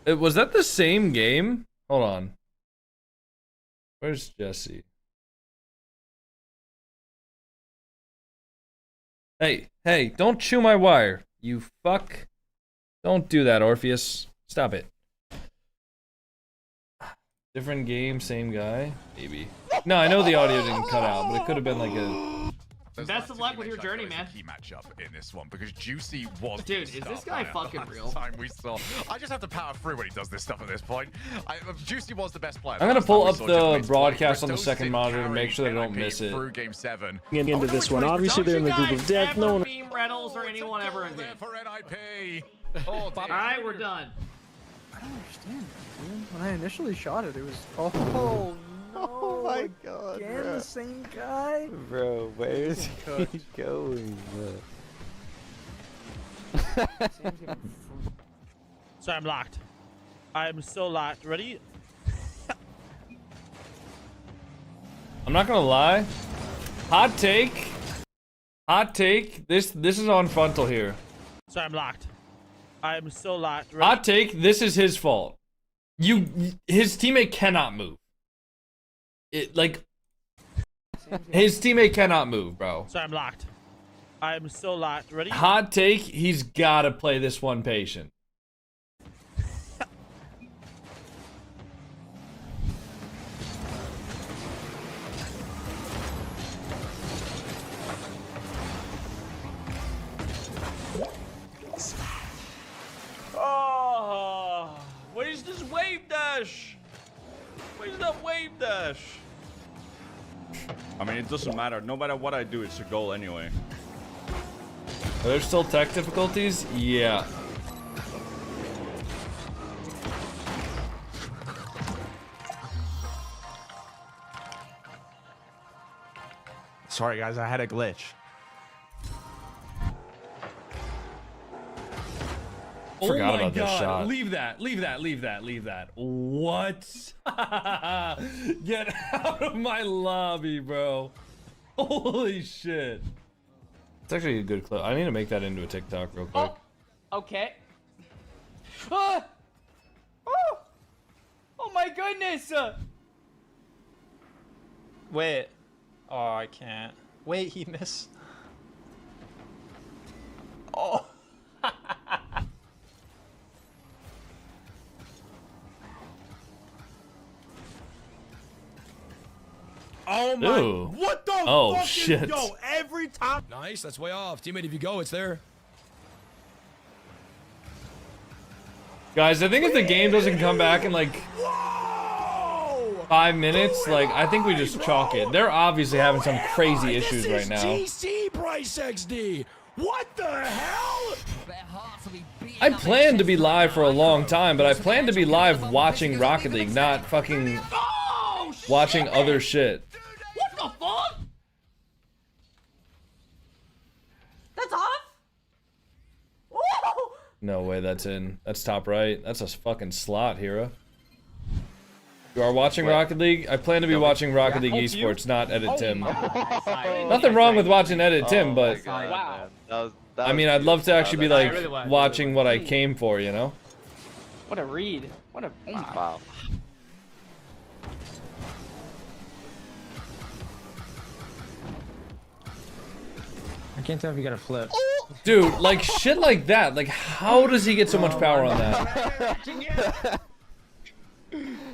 Was that the same game? Hold on. Where's Jesse? Hey, don't chew my wire. You fuck. Don't do that, Orpheus. Stop it. Different game, same guy? Maybe. No, I know the audio didn't cut out, but it could have been like a... Best of luck with your journey, man. Key matchup in this one because Juicy was. Dude, is this guy fucking real? Time we saw. I just have to power through when he does this stuff at this point. Juicy was the best player. I'm gonna pull up the broadcast on the second monitor to make sure that I don't miss it. Through game 7. Getting into this one. Obviously, they're in the group of death. No one. Beam Reynolds or anyone ever again. For NIP. All right, we're done. I don't understand, man. When I initially shot it, it was... Oh, no. Oh my god, Again, bro. the same guy? Bro, where's he going, bro? So I'm locked. I'm so locked. Ready? I'm not gonna lie. Hot take. This is on frontal here. So I'm locked. I'm so locked. Ready? Hot take. This is his fault. His teammate cannot move. His teammate cannot move, bro. So I'm locked. I'm so locked. Ready? Hot take. He's gotta play this one patient. Oh, where's this wave dash? Where's that wave dash? I mean, it doesn't matter. No matter what I do, it's a goal anyway. Are there still tech difficulties? Yeah. Sorry, guys, I had a glitch. Forgot oh my about this God. shot. Leave that. Leave that. Leave that. Leave that. What? Get out of my lobby, bro. Holy shit. It's actually a good clip. I need to make that into a TikTok real quick. Okay. Ah! Oh! Oh my goodness! Wait. Oh, I can't. Wait, he missed. Oh. Oh my. Ooh. What the Oh, fuck shit. is, yo, every time. Nice, that's way off. Teammate, if you go, it's there. Guys, I think if the game doesn't come back in like 5 minutes, like I think we just chalk it. They're obviously having some crazy issues right now. GC Price XD. What the hell? I planned to be live for a long time, but I planned to be live watching Rocket League, not fucking watching other shit. What the fuck? That's off? Whoa! No way that's in. That's top right. That's a fucking slot, Hero. You are watching Rocket League? I plan to be watching Rocket League Esports, not Edit Tim. Nothing wrong with watching Edit Tim, but I mean, I'd love to actually be like watching what I came for, you know? What a read. What a... Wow. I can't tell if you got a flip. Dude, like shit like that. Like, how does he get so much power on that?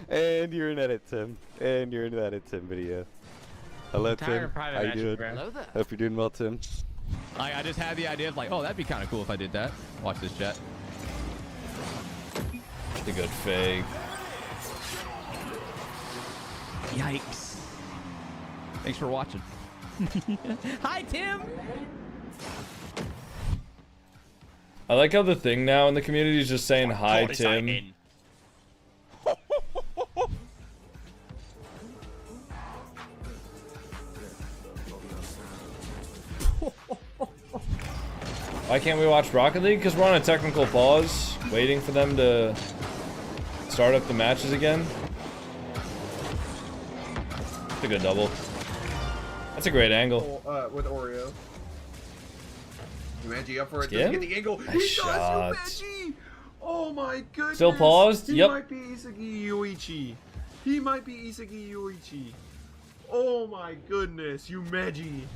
And you're in Edit Tim. And you're in that Edit Tim video. Hello, Tim. How you doing? Hope you're doing well, Tim. I just had the idea of like, oh, that'd be kind of cool if I did that. Watch this, chat. It's a good fake. Yikes. Thanks for watching. Hi, Tim. I like how the thing now in the community is just saying hi, Tim. Why can't we watch Rocket League? Because we're on a technical pause, waiting for them to start up the matches again. That's a good double. That's a great angle. With Oreo. Yumanji up for it. Skim? Doesn't get the angle. Nice He shot. does, Yumanji! Oh my goodness. Still paused? He Yep. might be Isagi Yuichi. He might be Isagi Yuichi. Oh my goodness, Yumanji.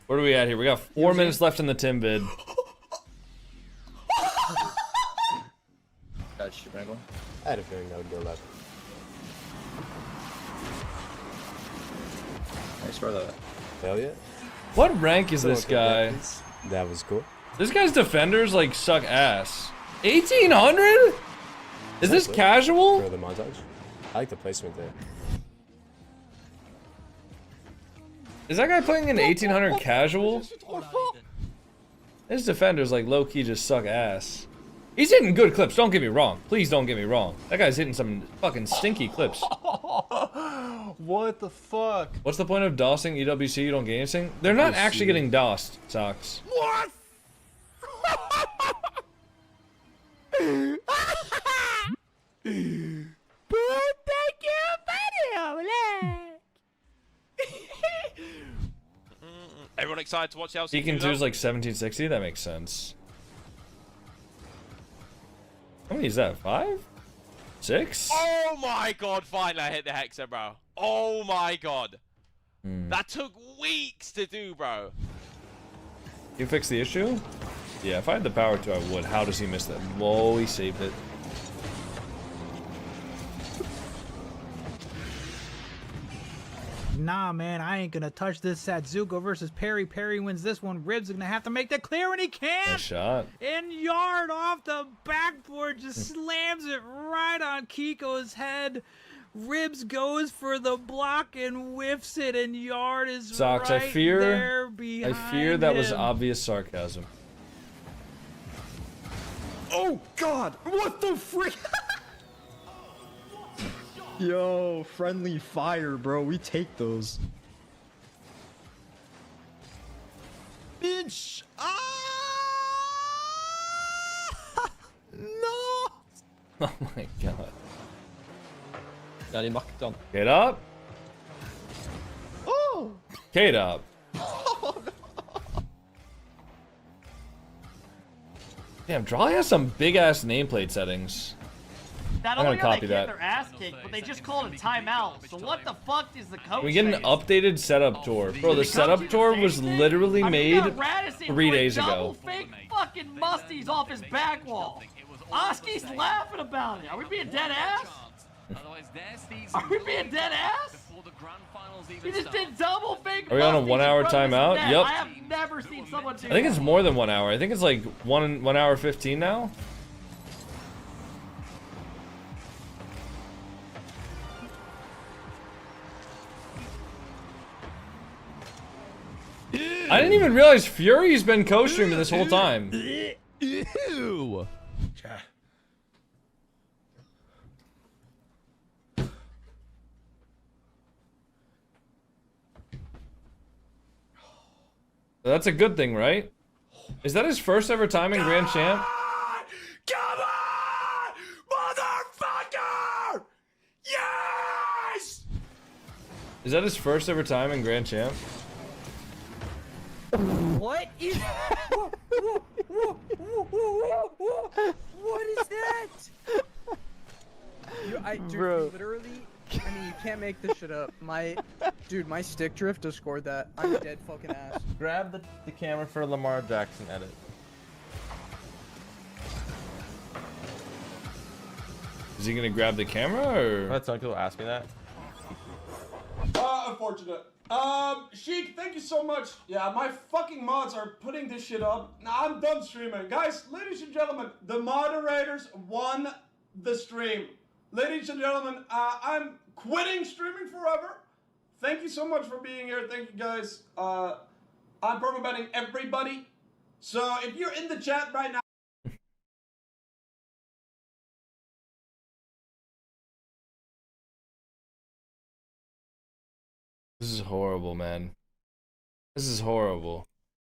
Where are we at here? We got 4 minutes left in the Tim vid. Gotcha, Randall. I had a feeling that would go left. Nice for that. Hell yeah. What rank is this guy? That was cool. This guy's defenders like suck ass. 1800? Is this casual? For the montage. I like the placement there. Is that guy playing an 1800 casual? His defenders like low-key just suck ass. He's hitting good clips, don't get me wrong. Please don't get me wrong. That guy's hitting some fucking stinky clips. What the fuck? What's the point of DOSing EWC? You don't get anything? They're not actually getting DOSed, Socks. What? Everyone excited to watch Chelsea? Deacon 2 is like 1760? That makes sense. How many is that? 5? 6? Oh my god, finally I hit the Hexa, bro. Oh my god. That took weeks to do, bro. You fix the issue? Yeah, if I had the power to, I would. How does he miss that? Whoa, he saved it. Nah, man, I ain't gonna touch this. Satsuko versus Perry. Perry wins this one. Ribs are gonna have to make the clear, and he can't. Nice shot. And Yard off the backboard just slams it right on Kiko's head. Ribs goes for the block and whiffs it, and Yard is Socks, right I fear there behind that was him. obvious sarcasm. Oh god! What the frick? Yo, friendly fire, bro. We take those. Bitch! Ah! Oh my god. Get up. Oh! Get up. Oh, no. Damn, Drawley has some big ass nameplate settings. Not I'm only gonna are copy they getting that. their ass kicked, but they just called a timeout. So what the fuck is the coach Can we get an saying? updated setup tour? Bro, the setup tour was literally made 3 days ago. Fake fucking musties off his back wall. Oski's laughing about it. Are we being dead ass? Are we being dead ass? We just did double fake. Are we on a 1 hour timeout? Yep. I have never seen someone do I think that. it's more than 1 hour. I think it's like 1 hour 15 now. I didn't even realize Fury's been co-streaming this whole time. Ew. That's a good thing, right? Is that his first ever time in Grand Champ? Come on! Motherfucker! Yes! Is that his first ever time in Grand Champ? What is? What is that? Dude, Bro. literally, I mean, you can't make this shit up. My stick drift just scored that. I'm dead fucking ass. Grab the camera for Lamar Jackson edit. Is he gonna grab the camera or? That's some people ask me that. Unfortunate. Sheik, thank you so much. Yeah, my fucking mods are putting this shit up. Now I'm done streaming. Guys, ladies and gentlemen, the moderators won the stream. Ladies and gentlemen, I'm quitting streaming forever. Thank you so much for being here. Thank you guys. I'm permabanning everybody. So if you're in the chat right now, This is horrible, man. This is horrible.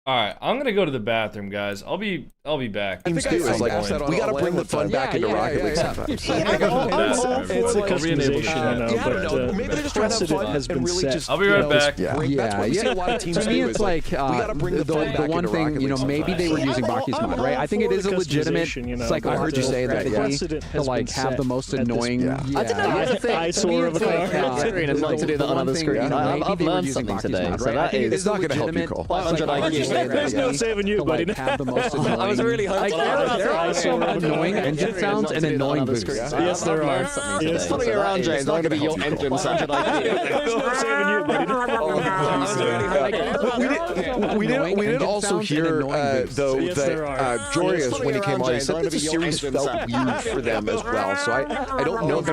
All right, I'm gonna go to the bathroom, guys. I'll be back. We gotta bring the fun back into Rocket League sometimes. It's a customization, but maybe they're just precedent has been set. I'll be right back. To me, it's like the one thing, you know, maybe they were using Baki's mod, right? I think it is a legitimate. It's like I heard you say that to like have the most annoying. I don't know. Here's the thing. Eyesore of a car. Screen is like to do that on other screen. I've learned something today, so that is. It's not gonna help you, Cole. 500 IQ. There's no saving you, buddy. Have the most annoying. I was really hoping. Annoying engine sounds and annoying boosts. Yes, there are. Yes, Following around, James. I'm gonna be your engine sound. There's no saving you, buddy. We did also hear though that Jorius, when he came on, he said that the series felt weird for them as well. So I don't know if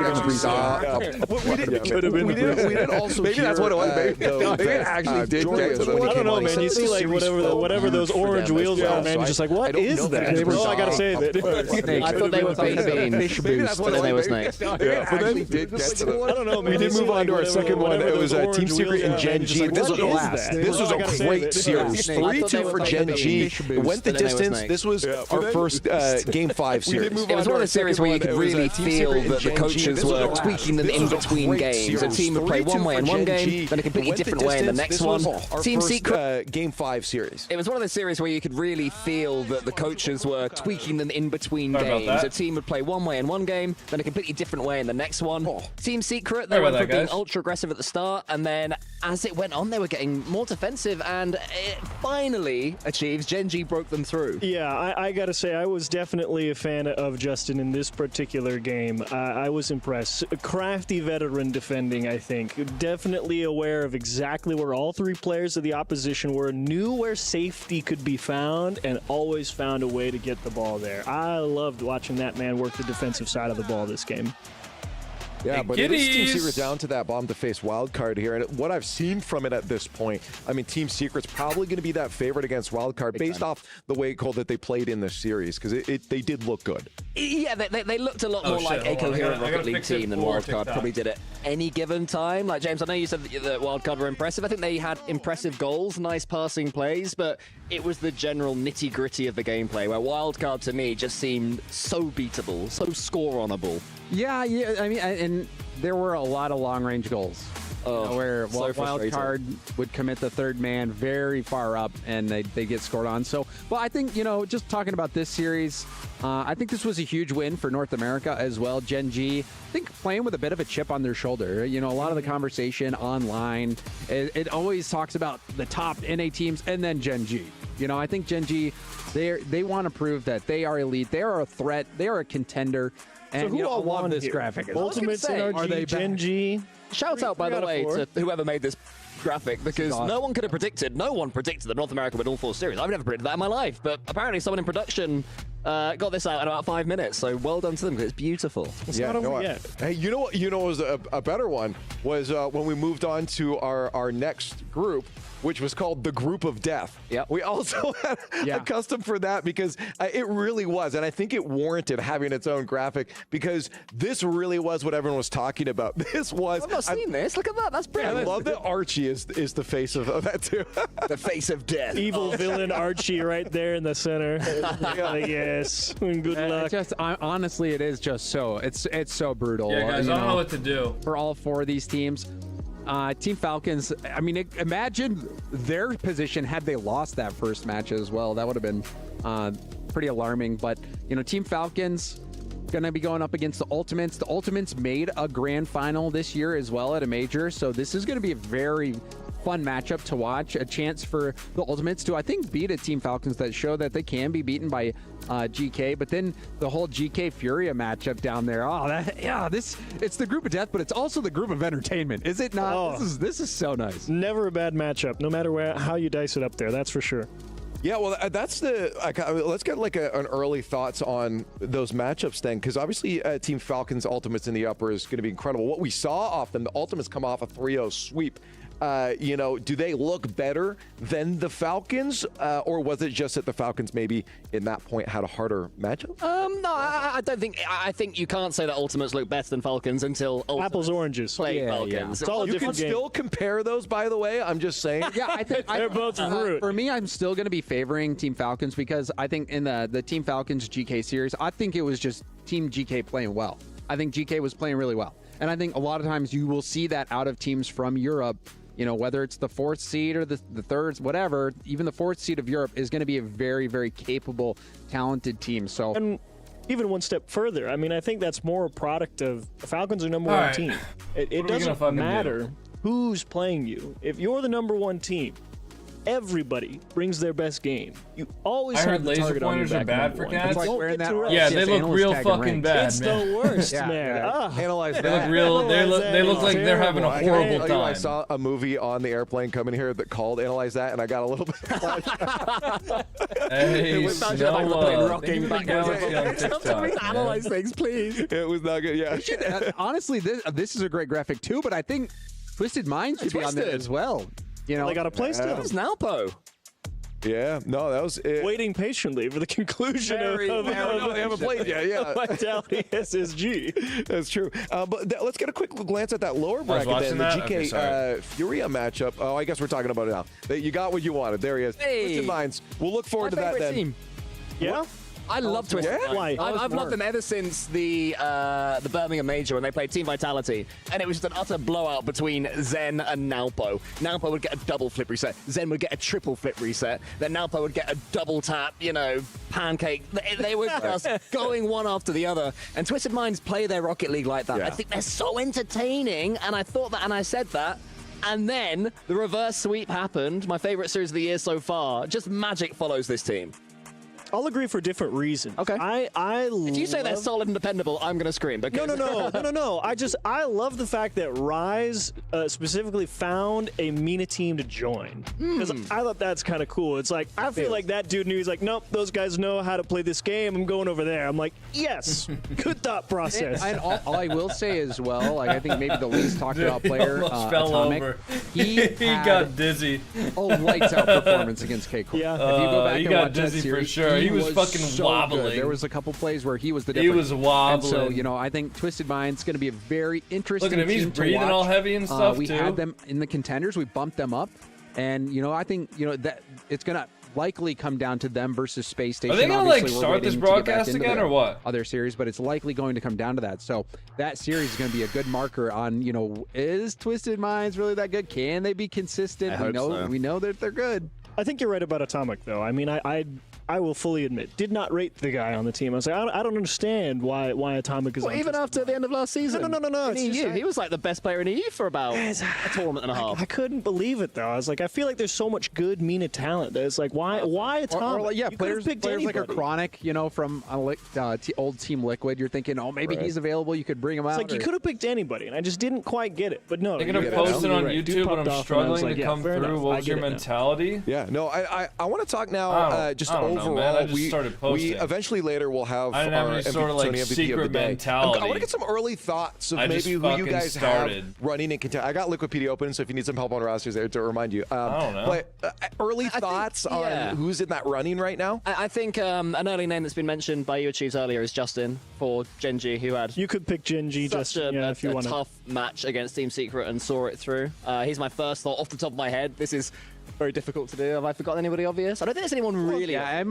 we did also maybe that's what it was. Maybe it actually did get to them. I don't know, man. You see like whatever those orange wheels are, man. You're just like, what is that? Oh, I gotta save it. I thought they were being fish boost, but then they were snakes. But then I don't know, man. We did move on to our second one. It was Team Secret and GenG. This was a blast. This was a great series. 3-2 for GenG. It went the distance. This was our first Game 5 series. It was one of the series where you could really feel that the coaches were tweaking them in between games. A team would play one way in one game, then a completely different way in the next one. Team Secret. Game 5 series. It was one of the series where you could really feel that the coaches were tweaking them in between games. A team would play one way in one game, then a completely different way in the next one. Team Secret, they went from being ultra aggressive at the start, and then as it went on, they were getting more defensive, and it finally achieves. GenG broke them through. Yeah, I gotta say, I was definitely a fan of Justin in this particular game. I was impressed. Crafty veteran defending, I think. Definitely aware of exactly where all three players of the opposition were, knew where safety could be found, and always found a way to get the ball there. I loved watching that man work the defensive side of the ball this game. Yeah, but it is Team Secret down to that bomb to face Wildcard here, and what I've seen from it at this point, I mean, Team Secret's probably going to be that favorite against Wildcard based off the way that they played in this series, because they did look good. Yeah, they looked a lot more like a coherent Rocket League team than Wildcard probably did at any given time. Like, James, I know you said that Wildcard were impressive. I think they had impressive goals, nice passing plays, but it was the general nitty-gritty of the gameplay, where Wildcard to me just seemed so beatable, so score-onable. Yeah, I mean, and there were a lot of long-range goals. Where so Wildcard would commit the third man very far up, and they get scored on. So, well, I think, just talking about this series, I think this was a huge win for North America as well. GenG, I think, playing with a bit of a chip on their shoulder. A lot of the conversation online, it always talks about the top NA teams and then GenG. I think GenG, they want to prove that they are elite, they are a threat, they are a contender. And so who all love won this here? graphic. Ultimates, NRG, are they GenG? Shout out, by the way, to whoever made this graphic, because no one predicted that North America would win all 4 series. I've never predicted that in my life, but apparently someone in production got this out in about 5 minutes, so well done to them, because it's beautiful. It's not over yet. Hey, you know what was a better one was when we moved on to our next group, which was called the Group of Death. Yeah. We also had a custom for that because it really was, and I think it warranted having its own graphic because this really was what everyone was talking about. This was. I've not seen this. Look at that. That's brilliant. I love that Archie is the face of that too. The face of death. Evil villain Archie right there in the center. Yes. Good luck. Honestly, it is just so. It's so brutal. Yeah, guys, I don't know what to do. For all 4 of these teams. Team Falcons, I mean, imagine their position had they lost that first match as well. That would have been pretty alarming. But, Team Falcons going to be going up against the Ultimates. The Ultimates made a grand final this year as well at a major. So this is going to be a very fun matchup to watch. A chance for the Ultimates to, I think, beat a Team Falcons that show that they can be beaten by GK. But then the whole GK Furia matchup down there. It's the Group of Death, but it's also the Group of Entertainment, is it not? Oh. This is so nice. Never a bad matchup, no matter how you dice it up there. That's for sure. Yeah, well, that's let's get like an early thoughts on those matchups then, because obviously Team Falcons Ultimates in the upper is going to be incredible. What we saw off them, the Ultimates come off a 3-0 sweep. Do they look better than the Falcons, or was it just that the Falcons maybe in that point had a harder matchup? No, I don't think. I think you can't say that Ultimates look better than Falcons until apples oranges play Falcons. Yeah. It's all a you different can game. Still compare those, by the way. I'm just saying. Yeah, I think they're both root. For me, I'm still going to be favoring Team Falcons because I think in the Team Falcons GK series, I think it was just Team GK playing well. I think GK was playing really well, and I think a lot of times you will see that out of teams from Europe. Whether it's the 4th seed or the 3rd, whatever, even the 4th seed of Europe is going to be a very, very capable, talented team. So, and even one step further, I mean, I think that's more a product of the Falcons are #1 team. It doesn't matter who's playing you. If you're the #1 team, everybody brings their best game. You always have the target on your back. Laser pointers are bad for cats. Yeah, they look real fucking bad. It's the worst, man. Analyze that. They look real. They look like they're having a horrible time. I saw a movie on the airplane coming here that called Analyze That, and I got a little bit. Hey, analyze things, please. It was not good. Yeah. Honestly, this is a great graphic too, but I think Twisted Minds should be on there as well. They got a play still. It's Nalpo. Yeah, no, that was it. Waiting patiently for the conclusion they haven't played yet. Yeah, Vitality SSG. That's true. But let's get a quick glance at that lower bracket. Then the GK Furia matchup. Oh, I guess we're talking about it now. You got what you wanted. There he is. Hey. Twisted Minds. We'll look forward to that then. Team. Yeah. What? I love Twisted Minds. Why? I've loved them ever since the Birmingham Major when they played Team Vitality, and it was just an utter blowout between Zen and Nalpo. Nalpo would get a double flip reset. Zen would get a triple flip reset. Then Nalpo would get a double tap, pancake. They were just going one after the other. And Twisted Minds play their Rocket League like that. Yeah. I think they're so entertaining, and I thought that, and I said that. And then the reverse sweep happened. My favorite series of the year so far. Just magic follows this team. I'll agree for different reasons. Okay. If you say they're solid and dependable, I'm going to scream. No. I love the fact that Rise specifically found a MENA team to join. Because I thought that's kind of cool. It's like, I feel like that dude knew. He's like, nope, those guys know how to play this game. I'm going over there. I'm like, yes, good thought process. And all I will say as well, I think maybe the least talked about player, almost fell Atomic, over. he got dizzy. Lights out performance against K-Corp. Yeah. If you go back he and got watch that dizzy for series, sure. He was fucking so wobbling. Good. There was a couple plays where he was the He difference. was wobbling. And so, I think Twisted Mind's going to be a very interesting Look at him. He's team to breathing watch. all heavy and stuff, we too. had them in the contenders. We bumped them up. And, I think, that it's going to likely come down to them versus Space Station. Are they gonna like Obviously, we're start this waiting to get back broadcast into again the or what? Other series, but it's likely going to come down to that. So that series is going to be a good marker on, you know, is Twisted Minds really that good? Can they be consistent? We know that they're good. I think you're right about Atomic, though. I mean, I will fully admit, did not rate the guy on the team. I was like, I don't understand why Atomic is. Well, even after the end of last season. No. In EU, he was like the best player in EU for about a tournament and a half. I couldn't believe it though. I was like, I feel like there's so much good MENA talent that it's like, why Atomic? Or yeah, You players could've picked like a anybody. Chronic, you know, from old Team Liquid. You're thinking, oh, maybe he's available. You could bring him out. It's like you could have picked anybody, and I just didn't quite get it. But no, They're gonna post it on YouTube, but I'm struggling to come through. What was your mentality? Yeah, no, I want to talk now. Just overall, man. I just started posting. We eventually later will have I didn't have our any sort of like Sony MVP secret of the day. mentality. I want to get some early thoughts of maybe who you guys have running in contest. I got Liquipedia open, so if you need some help on rosters there to remind you. I don't know. But early thoughts on who's in that running right now? I think an early name that's been mentioned by you, Achieves, earlier is Justin for GenG, who had you could pick GenG just if you want a tough match against Team Secret and saw it through. He's my first thought off the top of my head. This is very difficult to do. Have I forgotten anybody obvious? I don't think there's anyone really. Yeah, you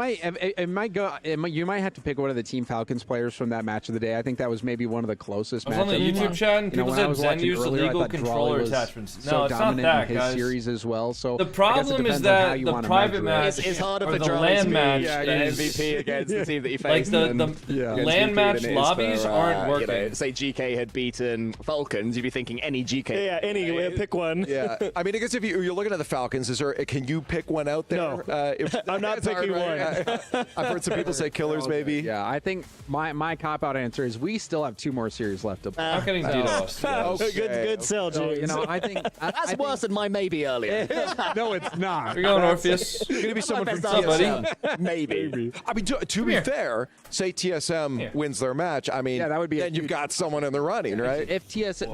might have to pick one of the Team Falcons players from that match of the day. I think that was maybe one of the closest matches. I was on the YouTube chat and people said Zen used illegal controller attachments. No, it's not that, in his guys. Series as well. So the problem is that the private match is harder for the LAN match MVP against the team that you face. Like the LAN match lobbies aren't working. Say GK had beaten Falcons, you'd be thinking any GK. Yeah, any pick one. Yeah, I mean, I guess if you're looking at the Falcons, can you pick one out there? No, I'm not picking one. I've heard some people say Killers, maybe. Yeah, I think my cop-out answer is we still have 2 more series left to play. Not getting DDoS. Good sell, James. You know, I think that's worse than my maybe earlier. No, it's not. You're going Orpheus. You're gonna be someone from TSM. Maybe. I mean, to be fair, say TSM wins their match. I mean, that would be then you've got someone in the running, right? If TSM,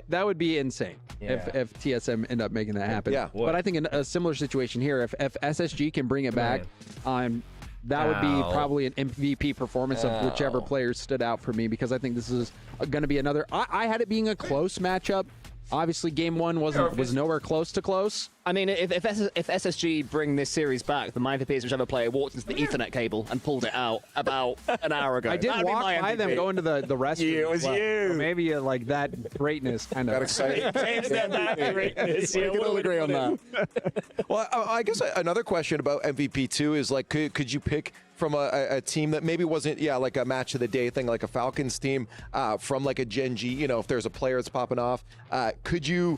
that would be insane. If TSM end up making that happen. Yeah. But I think in a similar situation here, if SSG can bring it back, that would be probably an MVP performance of whichever player stood out for me, because I think this is going to be another. I had it being a close matchup. Obviously, game 1 was nowhere close to close. I mean, if SSG bring this series back, my MVP is whichever player walked into the Ethernet cable and pulled it out about an hour ago. I did walk by them going to the restroom. It was you. So maybe like that greatness kind of. Got excited. James said that greatness. We can all agree on that. Well, I guess another question about MVP too is like, could you pick from a team that maybe wasn't, like a match of the day thing, like a Falcons team, from like a GenG, you know, if there's a player that's popping off, could you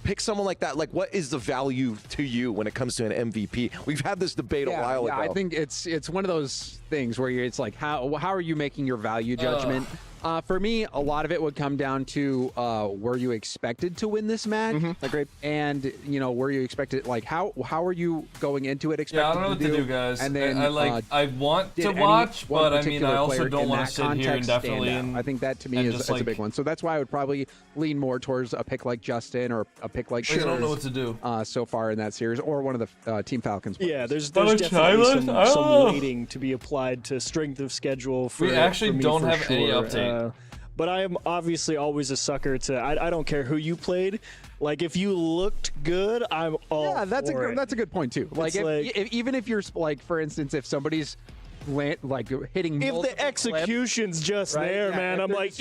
pick someone like that? Like, what is the value to you when it comes to an MVP? We've had this debate a while ago. I think it's one of those things where it's like, how are you making your value judgment? For me, a lot of it would come down to were you expected to win this match? Agreed. And were you expected, like how are you going into it expected I don't know what to do, guys. And then I want to watch, but I mean, I also don't want to sit here indefinitely. I think that to me is a big one. So that's why I would probably lean more towards a pick like Justin or a pick like I don't know what to do so far in that series, or one of the Team Falcons players. Yeah, there's definitely some weighting to be applied to strength of schedule. We actually don't have any update. But I am obviously always a sucker to. I don't care who you played. Like, if you looked good, I'm all. Yeah, that's a good point too. Like, even if you're like, for instance, if somebody's hitting. If the execution's just there, man, I'm like,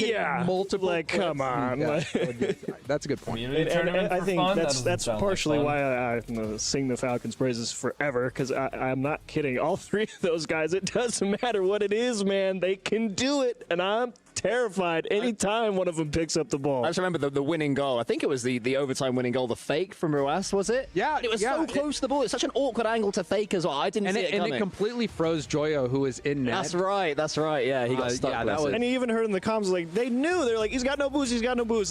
multiple. Like, come on. That's a good point. And I think that's partially why I sing the Falcons' praises forever, because I'm not kidding. All 3 of those guys, it doesn't matter what it is, man. They can do it, and I'm terrified anytime one of them picks up the ball. I just remember the winning goal. I think it was the overtime winning goal, the fake from Ruas, was it? Yeah. And it was so close to the ball. It's such an awkward angle to fake as well. I didn't see it coming. And it completely froze Joyo, who was in net. That's right. Yeah, he got stuck. And you even heard in the comms, like, they knew. They're like, he's got no boost,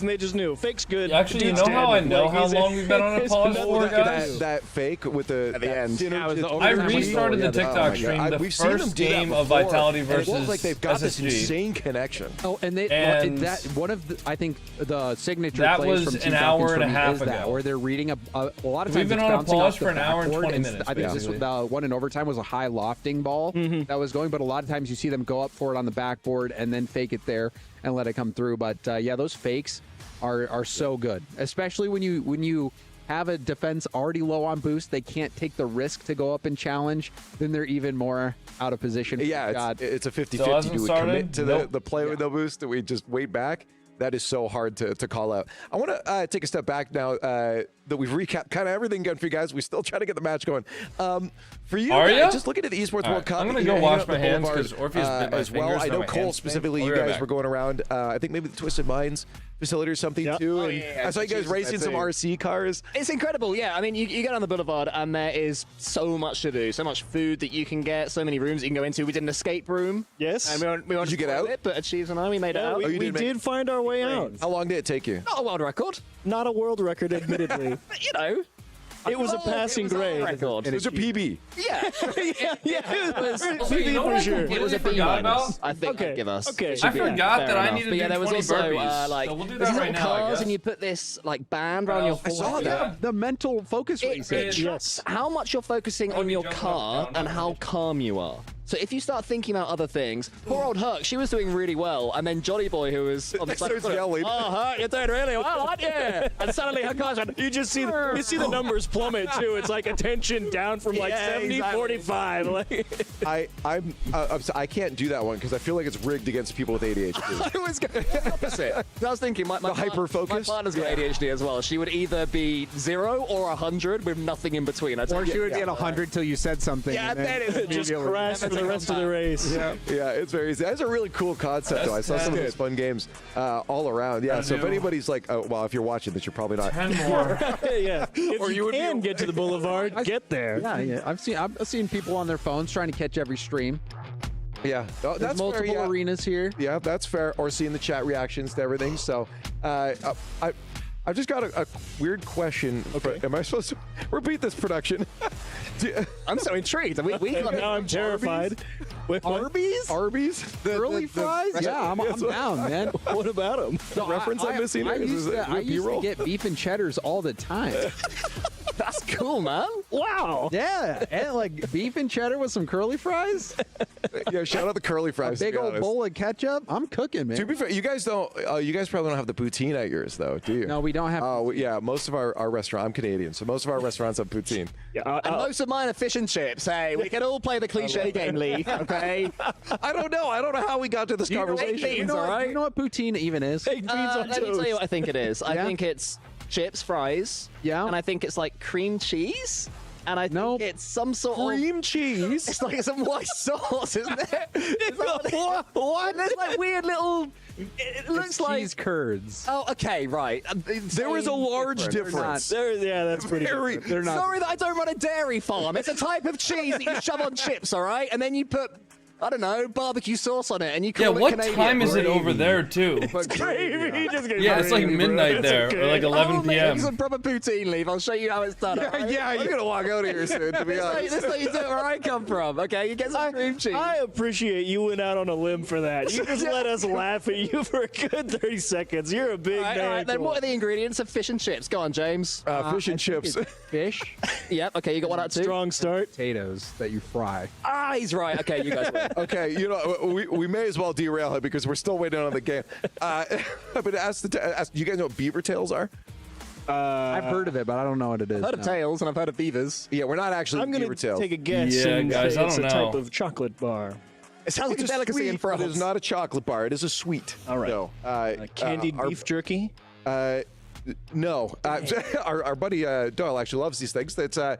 and they just knew. Fake's good. Actually, you know how I know how long we've been on a pause for, guys? That fake with the... At the end. I restarted the TikTok stream, the first game of Vitality versus SSG. It looks like they've got this SSG. insane connection. Oh, and that one of the, I think the signature that plays was from Team an Falcons hour and a half is that, ago. where they're reading a lot of times. We've been it's on a bouncing pause off for the an hour and backboard, 20 minutes. I think this was the one in overtime was a high lofting ball that was going, but a lot of times you see them go up for it on the backboard and then fake it there and let it come through. But those fakes are so good, especially when you have a defense already low on boost, they can't take the risk to go up and challenge, then they're even more out of position. Yeah, it's a 50-50. Do we commit to the play with no boost? Do we just wait back? That is so hard to call out. I want to take a step back now that we've recapped kind of everything going for you guys. We still try to get the match going. For you, just looking at the Esports World Cup. I'm going to go wash my hands because Orpheus bit my as well. fingers. I know Cole specifically, you guys were going around, I think maybe the Twisted Minds facility or something too. And I saw you guys racing some RC cars. It's incredible, yeah. I mean, you get on the boulevard and there is so much to do, so much food that you can get, so many rooms you can go into. We did an escape room. Yes. And we wanted to get out, but Achieves and I, we made it out. We did find our way out. How long did it take you? Not a world record. Not a world record, admittedly. But, you know. It was a passing grade. It was a PB. Yeah. It was PB for sure. It was a B minus, I think I'd give us. Okay. I forgot that I needed to do there was 20 also, burpees. like, So we'll do these that right little now, I cars guess. and you put this, like, band around your forehead. I saw that. The mental focus racing. It tracks how much you're focusing on your car and how calm you are. So if you start thinking about other things, poor old Huck, she was doing really well, and then Jolly Boy, who was on the side, yelling. "Oh, Huck, you're doing really well, aren't you?" And suddenly her car's like, You just see the numbers plummet too. It's like attention down from like 70, 45. Like I can't do that one because I feel like it's rigged against people with ADHD. I was the opposite. I was thinking, my hyper-focus? My partner's got ADHD as well. She would either be 0 or 100 with nothing in between. Or she would be at 100 till you said something. Yeah, and then that is just crash for the rest of the race. Yeah, it's very easy. That's a really cool concept, though. I saw some of those fun games all around. Yeah, so if anybody's like, well, if you're watching this, you're probably not. 10 more. Yeah. If you can get to the boulevard, get there. Yeah. I've seen people on their phones trying to catch every stream. Yeah, There's that's multiple fair, yeah. arenas here. Yeah, that's fair. Or seeing the chat reactions to everything. So, I've just got a weird question. Okay. Am I supposed to repeat this production? I'm so intrigued. Now I'm terrified. Arby's? Arby's? Curly fries? Yeah, I'm down, man. What about them? The reference I'm missing? I used to get beef and cheddars all the time. That's cool, man. Wow. Yeah, and like beef and cheddar with some curly fries. Yeah, shout out the curly fries. A big old bowl of ketchup. I'm cooking, man. To be fair, you guys don't. You guys probably don't have the poutine at yours, though, do you? No, we don't have. Oh, yeah. Most of our restaurant. I'm Canadian, so most of our restaurants have poutine. Yeah, and most of mine are fish and chips. Hey, we can all play the cliche game, Lee. Okay. I don't know how we got to this conversation. Beans, all right. You know what poutine even is? Baked beans on Let me toast. tell you what I think it is. I think it's chips, fries. Yeah. And I think it's like cream cheese. And I think it's some sort of cream cheese. It's like some white sauce, isn't it? What? There's like weird little. It looks like cheese curds. Oh, okay, right. There is a large difference. Yeah, that's pretty. They're not. Sorry that I don't run a dairy farm. It's a type of cheese that you shove on chips, all right? And then you put, I don't know, barbecue sauce on it, and you call it what Canadian. time is it over there, too? Gravy. Yeah, it's like midnight there, or like 11 p.m. Some proper poutine, Leave. I'll show you how it's done. Right? Yeah, you're gonna walk out of here soon. To be honest, this is how you do it where I come from. Okay, you get some cream cheese. I appreciate you went out on a limb for that. You just let us laugh at you for a good 30 seconds. You're a big man. All right, then what are the ingredients of fish and chips? Go on, James. Fish and chips. Fish. Yep. Okay, you got one out too. Strong start. Potatoes that you fry. Ah, he's right. Okay, you guys win. Okay, you know we may as well derail it because we're still waiting on the game. But ask, do you guys know what beaver tails are? I've heard of it, but I don't know what it is. I've heard of tails and I've heard of beavers. Yeah, we're not actually I'm beaver gonna tails. take a guess. Yeah, and guys, say I it's a don't type know. of chocolate bar. It sounds like a delicacy in France. It is not a chocolate bar. It is a sweet. All right. No, Candied beef jerky. No, our buddy Doyle actually loves these things. It's like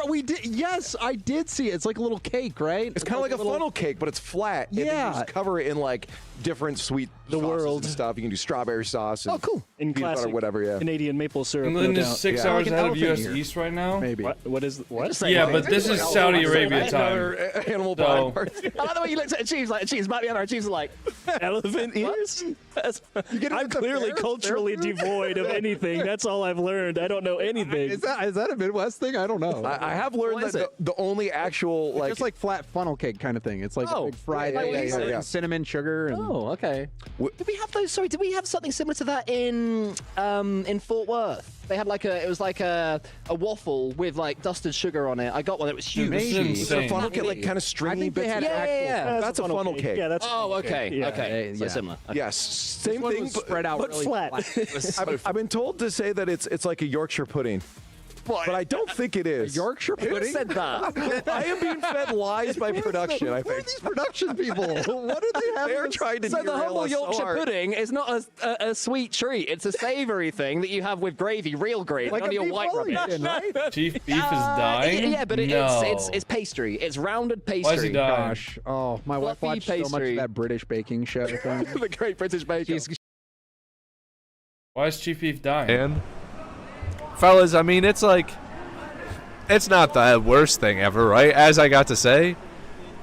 we did. Yes, I did see it. It's like a little cake, right? It's kind of like a funnel cake, but it's flat. Yeah, and then you just cover it in like different sweet sauces and stuff. You can do strawberry sauce. And cool. In peanut butter, classic whatever. Yeah. Canadian maple syrup. England no is doubt. 6 hours ahead of U.S. East right now. Maybe. What is what? Yeah, but this is Saudi Arabia time. Animal So- body parts. I like the way you looked at Achieves like Achieves might be on our Achieves are like Elephant ears? I'm clearly culturally devoid of anything. That's all I've learned. I don't know anything. Is that a Midwest thing? I don't know. I have learned that the only actual It's just like flat funnel cake kind of thing. It's like a big fried egg and cinnamon sugar. And okay. Did we have those? Sorry, did we have something similar to that in Fort Worth? They had like it was like a waffle with like dusted sugar on it. I got one. It was huge. Is it a funnel cake, like kind of stringy bits? Yeah. That's a funnel cake. Yeah, that's. Oh, okay. Okay. So similar. Okay. Yes, same thing, spread out but really flat. I've been told to say that it's like a Yorkshire pudding. But I don't think it is. Yorkshire pudding? Who said that? I am being fed lies by production, I think. Who are these production people? What are they having? They're trying to So the derail humble us so Yorkshire hard. pudding is not a sweet treat. It's a savoury thing that you have with gravy, real gravy, Like none of a your beef white Wellington, rubbish. right? Chief Beef is dying? Yeah, but it's pastry. It's rounded pastry. Why is he dying? Gosh. Oh, my wife Fluffy watched so much pastry. of that British baking show thing. The Great British Baker. Why is Chief Beef dying? And fellas, I mean, it's like, it's not the worst thing ever, right? As I got to say,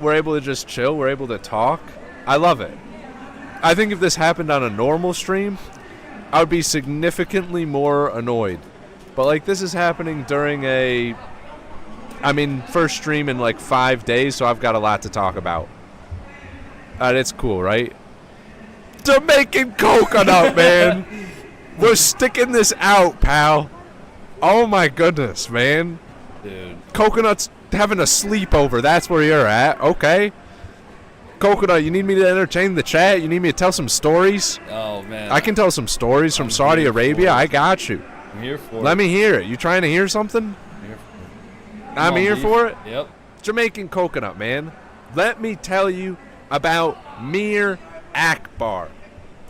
we're able to just chill. We're able to talk. I love it. I think if this happened on a normal stream, I would be significantly more annoyed. But like, this is happening during first stream in like 5 days, so I've got a lot to talk about. It's cool, right? JamaicanCoconut, man. We're sticking this out, pal. Oh my goodness, man. Dude. Coconut's having a sleepover. That's where you're at. Okay. Coconut, you need me to entertain the chat? You need me to tell some stories? Oh, man. I can tell some stories from Saudi Arabia. I got you. I'm here for it. Let me hear it. You trying to hear something? I'm here for it? Yep. JamaicanCoconut, man. Let me tell you about Mir Akbar.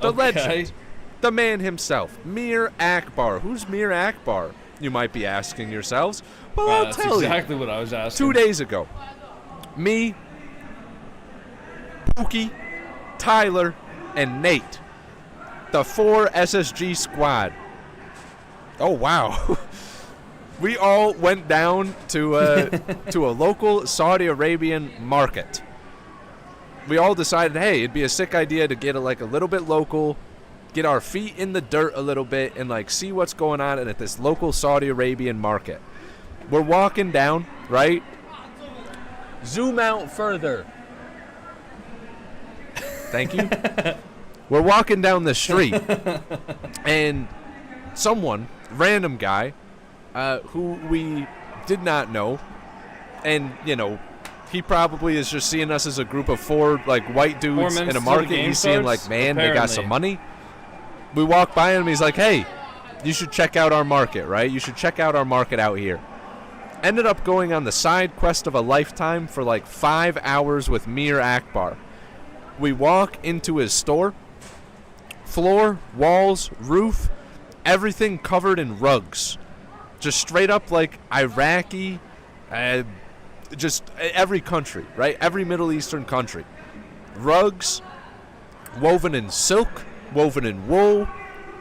The legend. The man himself. Mir Akbar. Who's Mir Akbar? You might be asking yourselves. Well, I'll That's tell you. exactly what I was asking. 2 days ago, me, Pookie, Tyler, and Nate, the 4 SSG squad. Oh, wow. We all went down to a local Saudi Arabian market. We all decided, hey, it'd be a sick idea to get a little bit local, get our feet in the dirt a little bit, and like see what's going on at this local Saudi Arabian market. We're walking down, right? Zoom out further. Thank you. We're walking down the street, and someone, random guy, who we did not know, and, you know, he probably is just seeing us as a group of 4, like, white dudes in a market. He's seeing, like, man, they got some money. We walk by him, and he's like, hey, you should check out our market, right? You should check out our market out here. Ended up going on the side quest of a lifetime for like 5 hours with Mir Akbar. We walk into his store. Floor, walls, roof, everything covered in rugs. Just straight up like Iraqi, just every country, right? Every Middle Eastern country. Rugs, woven in silk, woven in wool,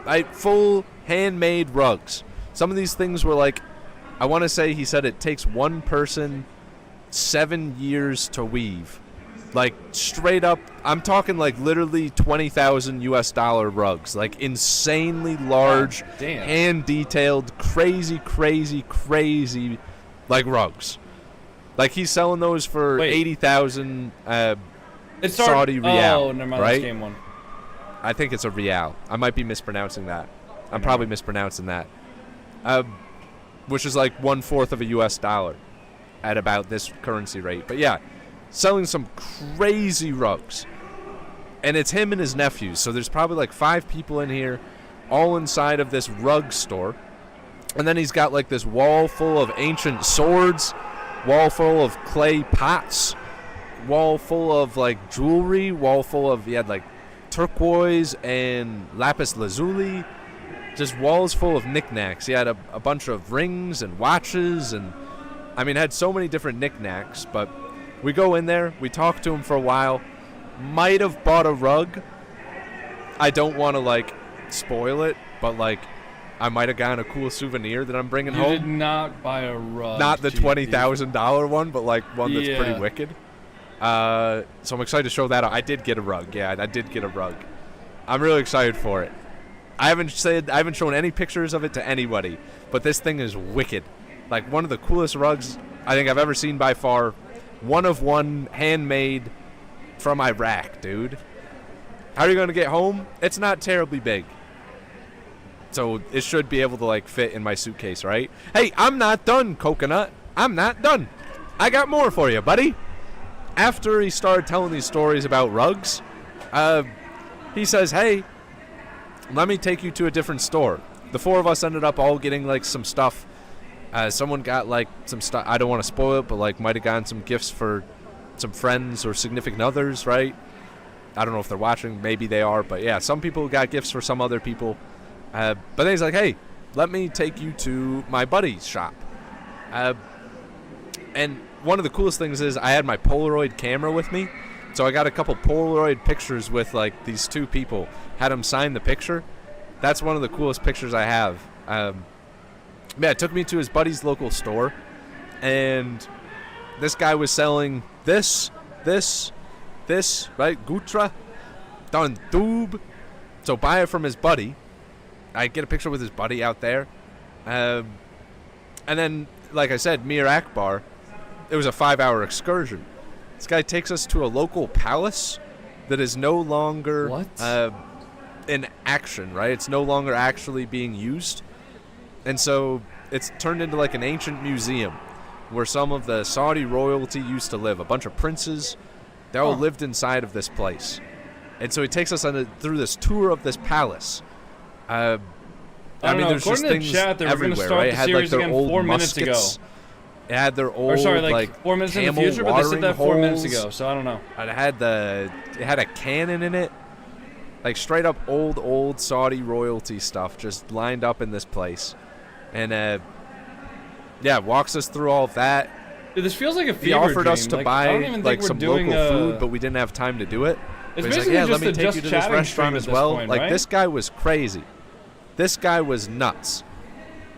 right? Full handmade rugs. Some of these things were like, I want to say he said it takes one person 7 years to weave. Like, straight up, I'm talking like literally $20,000 US rugs. Like, insanely large, hand-detailed, crazy, like, rugs. Like, he's selling those for 80,000 Saudi Riyal. Oh, never mind, right? that's game one. I think it's a Riyal. I might be mispronouncing that. I'm probably mispronouncing that. Which is like 1/4 of a US dollar at about this currency rate. But yeah, selling some crazy rugs. And it's him and his nephews. So there's probably like 5 people in here, all inside of this rug store. And then he's got like this wall full of ancient swords, wall full of clay pots, wall full of like jewelry, wall full of, he had like turquoise and lapis lazuli. Just walls full of knickknacks. He had a bunch of rings and watches, and I mean, had so many different knickknacks. But we go in there, we talk to him for a while. Might have bought a rug. I don't want to like spoil it, but like I might have gotten a cool souvenir that I'm bringing home. You did not buy a rug. Not the $20,000 one, but like one that's pretty wicked. So I'm excited to show that out. I did get a rug. Yeah, I did get a rug. I'm really excited for it. I haven't shown any pictures of it to anybody, but this thing is wicked. Like, one of the coolest rugs I think I've ever seen by far. One of one, handmade from Iraq, dude. How are you going to get home? It's not terribly big. So it should be able to like fit in my suitcase, right? Hey, I'm not done, Coconut. I'm not done. I got more for you, buddy. After he started telling these stories about rugs, he says, hey, let me take you to a different store. The four of us ended up all getting like some stuff. Someone got like some stuff. I don't want to spoil it, but like might have gotten some gifts for some friends or significant others, right? I don't know if they're watching. Maybe they are. But yeah, some people got gifts for some other people. But then he's like, hey, let me take you to my buddy's shop. And one of the coolest things is I had my Polaroid camera with me. So I got a couple Polaroid pictures with like these two people. Had them sign the picture. That's one of the coolest pictures I have. Yeah, it took me to his buddy's local store, and this guy was selling this, right? Gutra, Don Doob. So buy it from his buddy. I get a picture with his buddy out there. And then, like I said, Mir Akbar, it was a 5-hour excursion. This guy takes us to a local palace that is no longer in action, right? It's no longer actually being used. And so it's turned into like an ancient museum where some of the Saudi royalty used to live. A bunch of princes, they all lived inside of this place. And so he takes us through this tour of this palace. I mean, there's just things everywhere, right? It had like their old muskets. It had their old, like 4 minutes in the future, but they said that 4 minutes ago, so I don't know. It had a cannon in it. Like straight up old Saudi royalty stuff just lined up in this place. And yeah, walks us through all of that. Dude, this feels like a fever He offered dream. us to like, buy like some local food, but we didn't have time to do it. It's he's basically like, yeah, just let me a take just you to this chatting restaurant stream as at well. this point, Like right? this guy was crazy. This guy was nuts.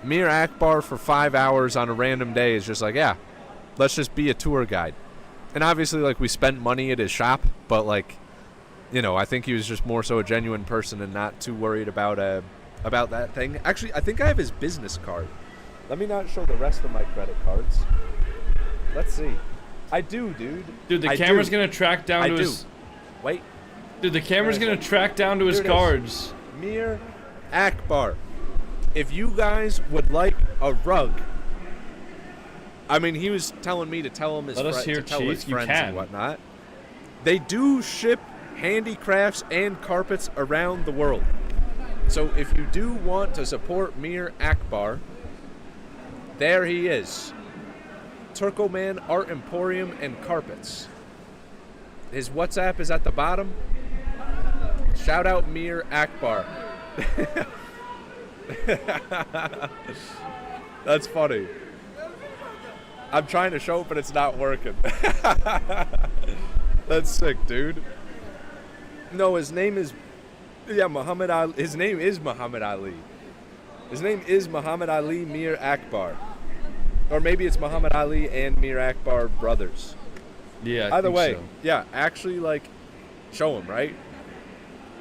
Mir Akbar for 5 hours on a random day is just like, yeah, let's just be a tour guide. And obviously, like, we spent money at his shop, but like, you know, I think he was just more so a genuine person and not too worried about that thing. Actually, I think I have his business card. Let me not show the rest of my credit cards. Let's see. I do, dude. Dude, the camera's gonna track down to his. Wait. Dude, the camera's gonna track down to his cards. Mir Akbar. If you guys would like a rug, I mean, he was telling me to tell him his friends and whatnot. They do ship handicrafts and carpets around the world. So if you do want to support Mir Akbar, there he is. Turkoman Art Emporium and Carpets. His WhatsApp is at the bottom. Shout out Mir Akbar. That's funny. I'm trying to show it, but it's not working. That's sick, dude. No, his name is Muhammad Ali. His name is Muhammad Ali. His name is Muhammad Ali Mir Akbar. Or maybe it's Muhammad Ali and Mir Akbar brothers. Yeah, Either way, yeah, actually, like, show him, right?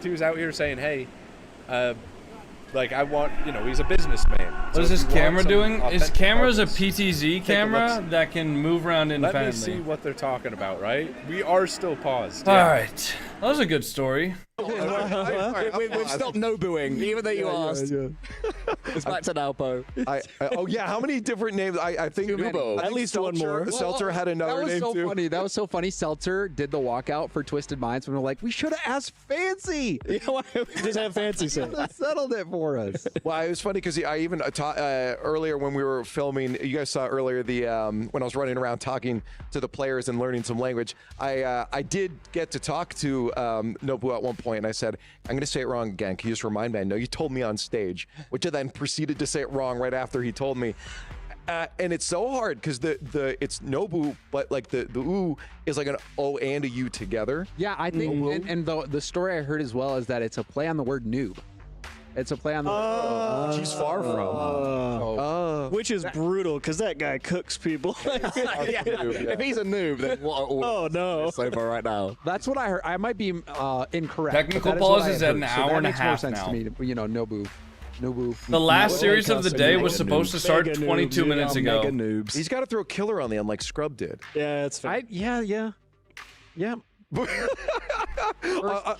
He was out here saying, hey, like, I want, you know, he's a businessman. What is this camera doing? His camera's a PTZ camera that can move around independently. Let me see what they're talking about, right? We are still paused. All right. That was a good story. We've stopped no-booing, even though you asked. It's back to Nalpo. Oh yeah, how many different names? I think At least one more. Seltzer had another name too. Funny. That was so funny. Seltzer did the walkout for Twisted Minds when we're like, we should have asked Fancy. Just have Fancy say. Settled it for us. Well, it was funny because I even earlier when we were filming, you guys saw earlier when I was running around talking to the players and learning some language. I did get to talk to Nobu at one point, and I said, I'm going to say it wrong again. Can you just remind me? I know you told me on stage, which I then proceeded to say it wrong right after he told me. And it's so hard because it's Nobu, but like the oo is like an O and a U together. Yeah, I think, and the story I heard as well is that it's a play on the word noob. It's a play on the she's far from. Which is brutal because that guy cooks people. If he's a noob, then what? Oh no! It's over right now. That's what I heard. I might be incorrect. Technical pause is at an hour and a half now. That makes more sense to me. You know, Nobu. The last series of the day was supposed to start 22 minutes ago. Mega noobs. He's got to throw killer on the end like Scrub did. Yeah, it's fine. Yeah.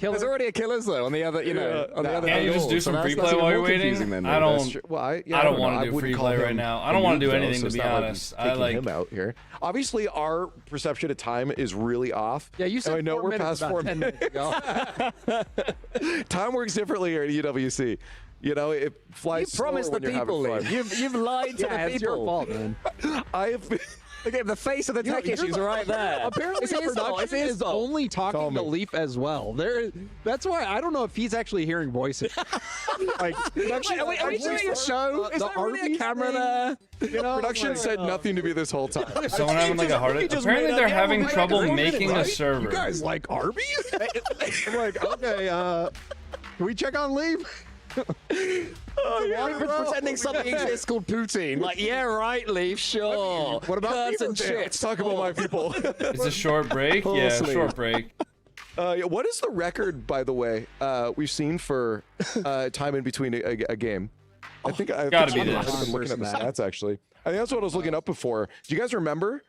There's already a killers though on the other, on the other. Can't you just do some free play while you're waiting? I don't want to do free play right now. I don't want to do anything, to be honest. I like him out here. Obviously, our perception of time is really off. Yeah, you said I know 4 we're minutes past 4 about 10 minutes ago. Time works differently here at UWC. It flies. You promised the people, Lee. You've lied to the people. It's your fault, man. I have been. Look at the face of the tech issues right there. Apparently, production is only talking to Leaf as well. That's why I don't know if he's actually hearing voices. Like, production, are we doing a show? Is there really a camera there? Production said nothing to me this whole time. Someone having like a heart attack. Apparently, they're having trouble making a server. You guys like Arby's? I'm like, okay, can we check on Leaf? Pretending something exists called poutine. Like, yeah, right, Leaf, sure. What about curds and chips? Let's talk about my people. It's a short break. Yeah, short break. What is the record, by the way, we've seen for time in between a game? I think I've been looking at the stats, actually. I think that's what I was looking up before. Do you guys remember?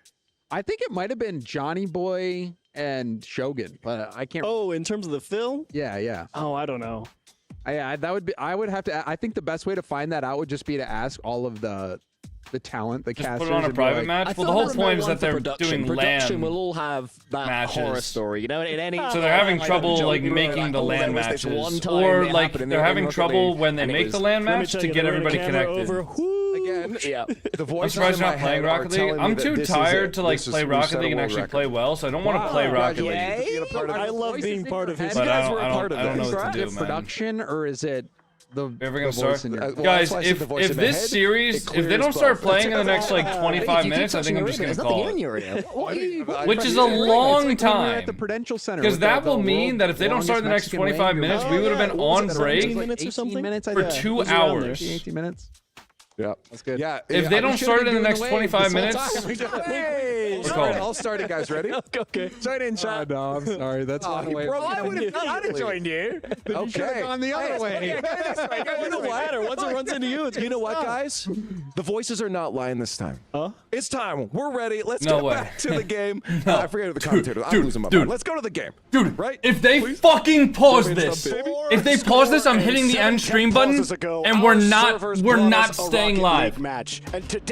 I think it might have been Johnny Boy and Shogun, but I can't. Oh, in terms of the fill? Yeah. Oh, I don't know. That would be. I would have to. I think the best way to find that out would just be to ask all of the talent, the casters. Put it on a private match. Well, the whole point is that they're doing Production will all have that matches. horror story, in any. So they're having trouble like making the LAN matches, or like they're having trouble when they make the LAN match to get everybody connected. Again, yeah. I'm surprised you're not playing Rocket League. I'm too tired to like play Rocket League and actually play well, so I don't want to play Rocket League. I love being part of his. But I don't know what to do, man. Production, or is it the? Ever gonna start? Guys, if this series, if they don't start playing in the next like 25 minutes, I think I'm just gonna call it. Which is a long time. At the Prudential Center. Because that will mean that if they don't start in the next 25 minutes, we would have been on break for 2 hours. 18 minutes. Yeah, that's good. Yeah, if they don't start in the next 25 minutes, I'll start it, guys. Ready? Okay. Join in, chat. No, I'm sorry. That's one way. I'd have joined you. Okay. On the other way. You know what? Once it runs into you, it's you know what, guys? The voices are not lying this time. It's time. We're ready. Let's get back to the game. I forget the commentator. I'm losing my mind. Let's go to the game. Dude, right? If they fucking pause this, I'm hitting the end stream button, and we're not staying live.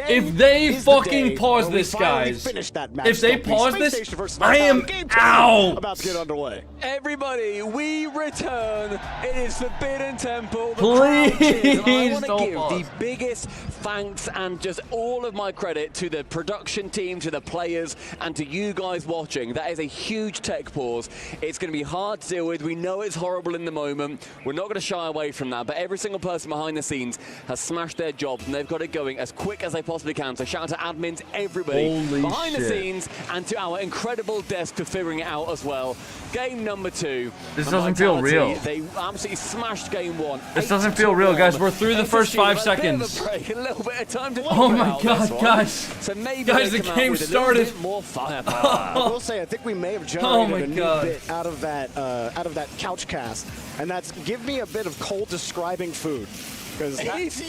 If they fucking pause this, guys, if they pause this, I am out. About to get underway. Everybody, we return. It is Forbidden Temple. Please don't give the biggest thanks and just all of my credit to the production team, to the players, and to you guys watching. That is a huge tech pause. It's going to be hard to deal with. We know it's horrible in the moment. We're not going to shy away from that, but every single person behind the scenes has smashed their job, and they've got it going as quick as they possibly can. So shout out to admins, everybody behind the scenes, and to our incredible desk for figuring it out as well. Game number 2. This doesn't feel real. They absolutely smashed game 1. This doesn't feel real, guys. We're through the first 5 seconds. A little bit of time to oh my god, guys. So maybe guys, the game started. More firepower. I will say, I think we may have generated a new bit out of that couch cast, and that's give me a bit of Cole describing food. Because that is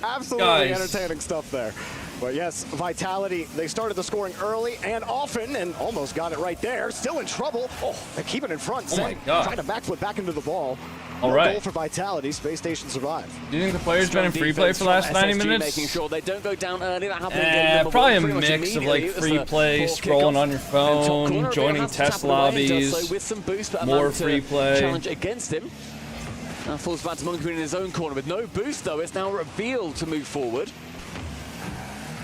absolutely entertaining stuff there. But yes, Vitality, they started the scoring early and often and almost got it right there. Still in trouble. Oh, they keep it in front. Oh my god. Trying to backflip back into the ball. All right. Goal for Vitality. Space Station survived. Do you think the players been in free play for the last 90 minutes? Making sure they don't go down early. That happened probably a mix of like free play, scrolling on your phone, joining test lobbies, with some boost, but more free play. Challenge against him. Now falls back to Monkey in his own corner with no boost though. It's now revealed to move forward.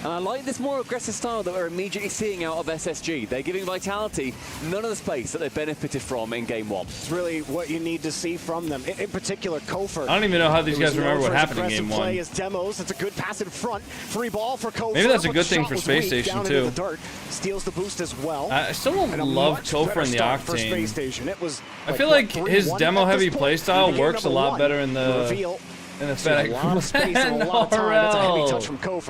And I like this more aggressive style that we're immediately seeing out of SSG. They're giving Vitality none of the space that they benefited from in game 1. It's really what you need to see from them. In particular, Kofer. I don't even know how these guys remember what happened in game 1. Play as demos. It's a good pass in front. Free ball for Kofer. Maybe that's a good thing for Space Station too. Steals the boost as well. I still don't love Kofer in the Octane. It was I feel like his demo-heavy playstyle works a lot better in the Fennec. RL.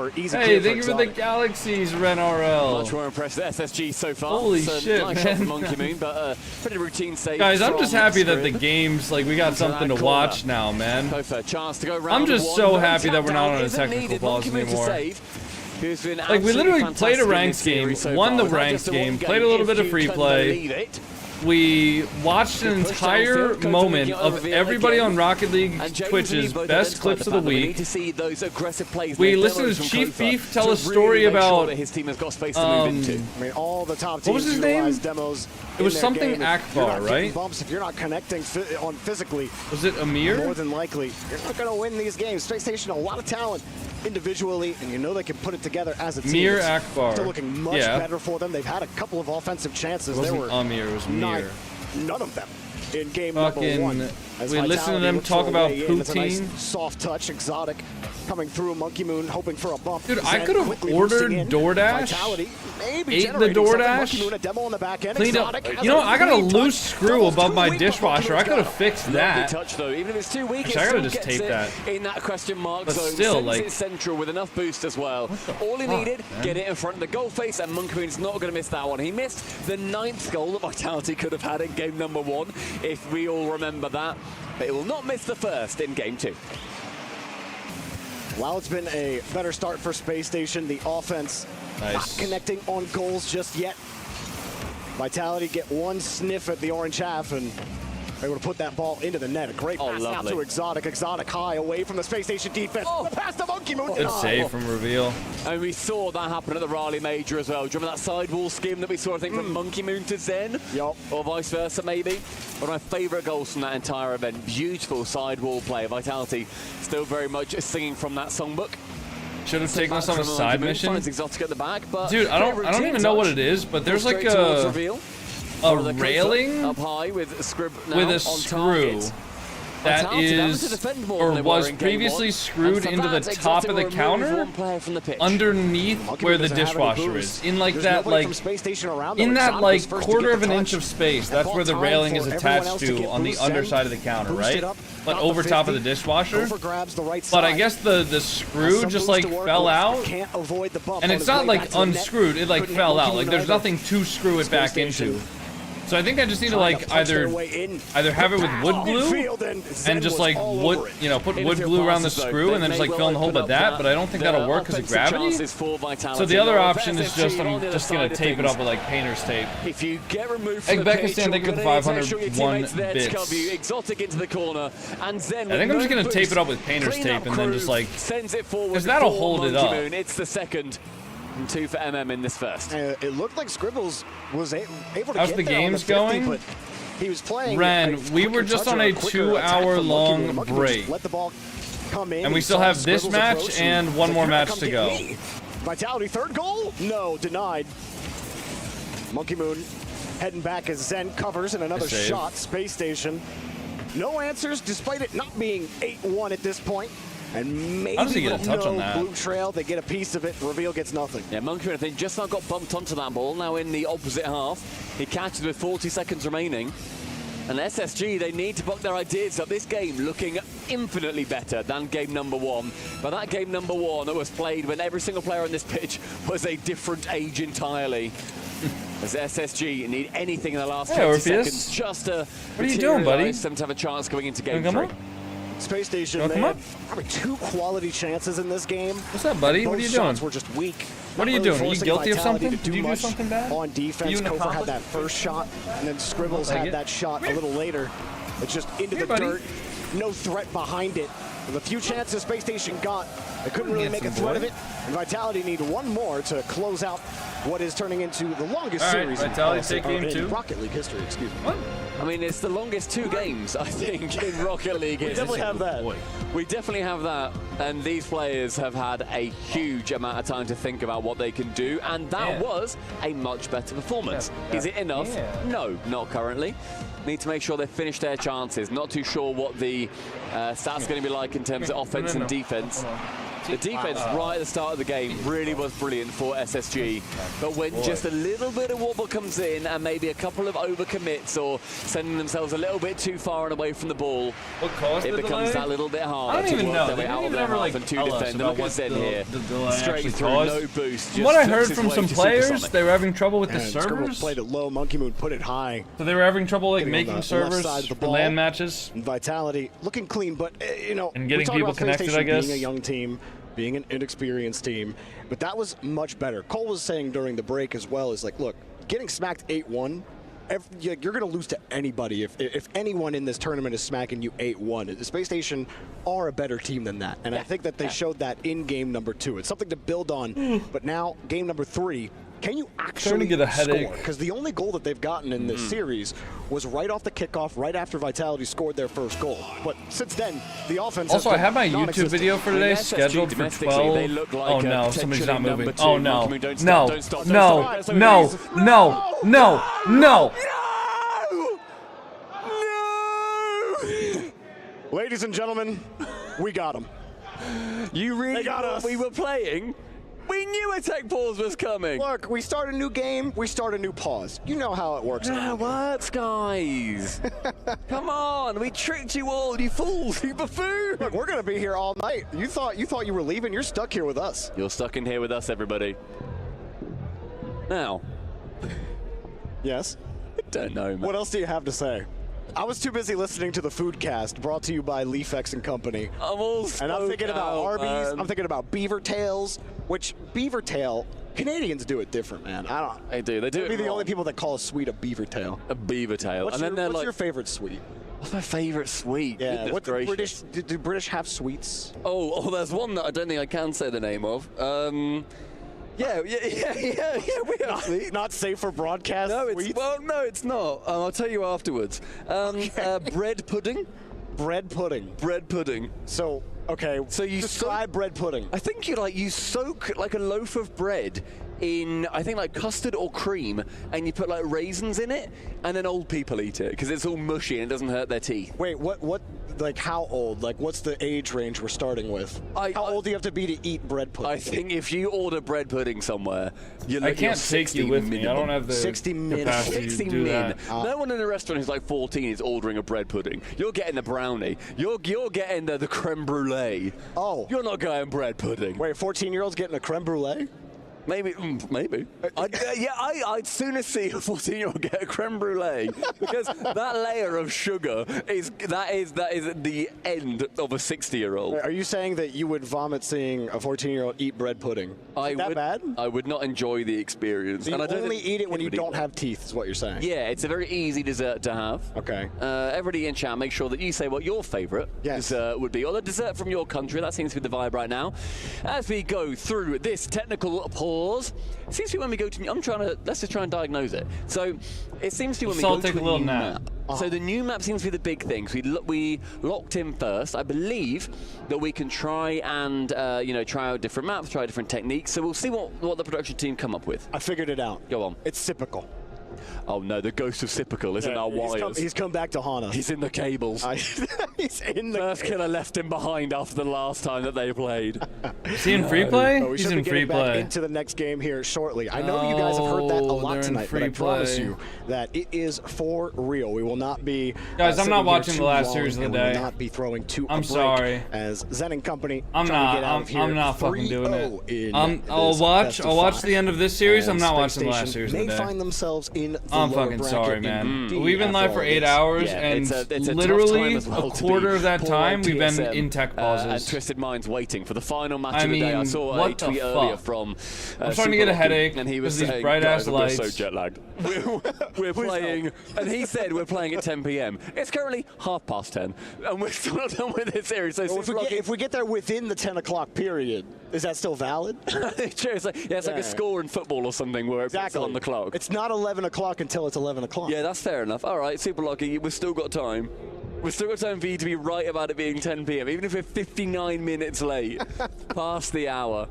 Hey, thank you for the galaxies, Ren RL. Much more impressed with SSG so far. Holy shit, nice man. shot from Monkey Moon, but pretty routine save. Guys, I'm just happy that the games, like, we got something to watch now, man. Chance to go I'm just so happy that we're not on a technical pause anymore. Like, we literally played a ranked game, won the ranked game, played a little bit of free play. we watched an entire moment of everybody on Rocket League Twitch's best clips of the week. We listened to Chief Beef tell a story about all the top teams what was his name? Demos it was something Akbar, right? Bumps if you're not connecting on physically. Was it Amir? More than likely, you're not going to win these games. Space Station, a lot of talent individually, and you know they can put it together as a team. Mir Akbar. Still looking much better for them. They've had a couple of offensive chances. It wasn't there were Amir, it was Mir. None of them in game Fucking, number 1. We listened to them talk about poutine. Nice soft touch, exotic, coming through. Monkey Moon hoping for a bump. Dude, I could have ordered DoorDash, ate the DoorDash, cleaned up. You know, I got a loose screw above my dishwasher. I could have fixed that. Touch, though. Even if it's too weak, I gotta just tape that. In that question mark but zone, still, sends like, it central with enough boost as well. All he needed, get it in front of the goal face, and Monkey Moon's not going to miss that one. He missed the 9th goal that Vitality could have had in game number 1, if we all remember that. But he will not miss the first in game 2. While it's been a better start for Space Station, the offense not connecting on goals just yet. Vitality get one sniff at the orange half and able to put that ball into the net. A great pass out to Exotic. Exotic high away from the Space Station defense. The pass to Monkey Moon. Good save from Reveal. And we saw that happen at the Raleigh Major as well. Do you remember that sidewall scheme that we saw, I think, from Monkey Moon to Zen? Yup. Or vice versa, maybe? One of my favourite goals from that entire event. Beautiful sidewall play. Vitality still very much singing from that songbook. Should have taken us on a side mission. Exotic at the back, but dude, I don't even know what it is, but there's like a railing up high with a screw that is or was previously screwed into the top of the counter underneath where the dishwasher is, in like that in that like quarter of an inch of space. That's where the railing is attached to on the underside of the counter, right? But over top of the dishwasher. But I guess the screw just like fell out, and it's not like unscrewed, it like fell out. Like there's nothing to screw it back into. So I think I just need to like either have it with wood glue and just like wood, you know, put wood glue around the screw and then just like fill in the hole with that. But I don't think that'll work because of gravity. So the other option is just I'm just gonna tape it up with like painter's tape. If you get removed from Uzbekistan, thank you for the 501 bits. Exotic into the corner, and then I think I'm just gonna tape it up with painter's tape and then just like, because that'll hold it up. It's the second. 2 for MM in this first. It looked like Scribbles was able to How's get the games going? But he was playing. Ren, we were just on a 2-hour-long break. Let the ball come in. And we still have this match and one more match to go. Vitality, 3rd goal? No, denied. Monkey Moon heading back as Zen covers and another shot. Space Station. No answers, despite it not being 8-1 at this point. And maybe how does he get a touch on that? Blue trail, they get a piece of it. Reveal gets nothing. Yeah, Monkey Moon, I think, just now got bumped onto that ball. Now in the opposite half, he catches with 40 seconds remaining. And SSG, they need to buck their ideas up. This game looking infinitely better than game number 1. But that game number 1 that was played when every single player on this pitch was a different age entirely. As SSG need anything in the last 20 seconds just to what are you doing, buddy? Them to have a chance going into game 3. Space Station, they had probably 2 quality chances in this game. What's up, buddy? What are you doing? Were just weak. What are you doing? Are you guilty of something? Did you do something bad? On defense, Kofer had that first shot, and then Scribbles had that shot a little later. It's just into the dirt. No threat behind it. With a few chances Space Station got, they couldn't really make a threat of it. And Vitality need one more to close out what is turning into the longest series in Rocket League history. Excuse me. What? I mean, it's the longest 2 games, I think, in Rocket League. We definitely have that. We definitely have that. And these players have had a huge amount of time to think about what they can do. And that was a much better performance. Is it enough? No, not currently. Need to make sure they finish their chances. Not too sure what the stats are going to be like in terms of offense and defense. The defense right at the start of the game really was brilliant for SSG, but when just a little bit of wobble comes in and maybe a couple of overcommits or sending themselves a little bit too far and away from the ball, it becomes that little bit harder to work their way out of their half and to defend. Look at Zen here, straight through, no boost. From what I heard from some players, they were having trouble with the servers. Played it low, Monkey Moon put it high. So they were having trouble like making servers for LAN matches. Vitality looking clean, but you know, and getting people connected, I guess. Being a young team, being an inexperienced team, but that was much better. Cole was saying during the break as well, is like, look, getting smacked 8-1 you're going to lose to anybody if anyone in this tournament is smacking you 8-1. The Space Station are a better team than that, and I think that they showed that in game number 2. It's something to build on, but now game number 3. Can you actually get a headache? Because the only goal that they've gotten in this series was right off the kickoff, right after Vitality scored their first goal. But since then, the offense. Also, I have my YouTube video for today scheduled for 12. Oh no, somebody's not moving. Oh no, no. Ladies and gentlemen, we got them. You really got us. We were playing? We knew a tech pause was coming. Look, we start a new game, we start a new pause. You know how it works. It works, guys. Come on, we tricked you all, you fools, you buffoon. Look, we're gonna be here all night. You thought you were leaving. You're stuck here with us. You're stuck in here with us, everybody. Now. Yes. I don't know, man. What else do you have to say? I was too busy listening to the Foodcast, brought to you by Leafex and Company. I'm all and I'm thinking about Arby's. Man. I'm thinking about Beaver Tails, which Beaver Tail, Canadians do it different, man. They do. They do. They'd be the only people that call a sweet a Beaver Tail. A Beaver Tail. What's your favorite sweet? What's my favorite sweet? Yeah. What do British have sweets? Oh, there's one that I don't think I can say the name of. Yeah, we have sweets. Not safe for broadcast. No, sweets? no, it's not. I'll tell you afterwards. Bread pudding. Bread pudding. Bread pudding. So, okay. So you describe bread pudding. I think you soak like a loaf of bread in, I think, like custard or cream, and you put like raisins in it, and then old people eat it because it's all mushy and it doesn't hurt their teeth. Wait, what? Like how old? Like what's the age range we're starting with? How old do you have to be to eat bread pudding? I think if you order bread pudding somewhere, I can't take you with me. I don't have the 60 minutes. 60 to do min. that. No one in a restaurant who's like 14 is ordering a bread pudding. You're getting the brownie. You're getting the creme brulee. Oh. You're not going bread pudding. Wait, 14-year-old's getting a creme brulee? Maybe. I'd sooner see a 14-year-old get a creme brulee because that layer of sugar is the end of a 60-year-old. Are you saying that you would vomit seeing a 14-year-old eat bread pudding? Is that bad? I would not enjoy the experience. So you only eat it when you don't have teeth, is what you're saying? Yeah, it's a very easy dessert to have. Okay. Everybody in chat, make sure that you say what your favorite dessert would be, or the dessert from your country. That seems to be the vibe right now. As we go through this technical pause, it seems to be when we go to. Let's just try and diagnose it. So it seems to be when we go to a new map. So the new map seems to be the big thing. So we locked in first. I believe that we can try and try out different maps, try different techniques. So we'll see what the production team come up with. I figured it out. Go on. It's Sipical. Oh no, the ghost of Sipical is in our wires. He's come back to haunt us. He's in the cables. He's in the First killer left him behind after the last time that they played. Is he in free play? We He's should in be free getting back play. into the next game here shortly. I know you guys have heard that a lot tonight, but I promise you that it is for real. We will not be. Guys, I'm not watching the last series of the day. We will not be throwing too. I'm sorry. As Zen and Company. I'm not fucking doing it. I'll watch the end of this series. I'm not watching the last series of the day. They find themselves in the I'm fucking sorry, man. We've been live for 8 hours, and literally a quarter of that time we've been in tech pauses. And Twisted Minds waiting for the final match of the day. I saw a tweet earlier from. I'm starting to get a headache, and he was saying, these bright ass lights. We're so jet lagged. We're playing, and he said we're playing at 10 p.m. It's currently 10:30, and we're still not done with this series. So if we get there within the 10 o'clock period, is that still valid? True. It's like a score in football or something where it's on the clock. It's not 11 o'clock until it's 11 o'clock. Yeah, that's fair enough. All right, super lucky. We've still got time. We've still got time for you to be right about it being 10 p.m., even if we're 59 minutes late, past the hour.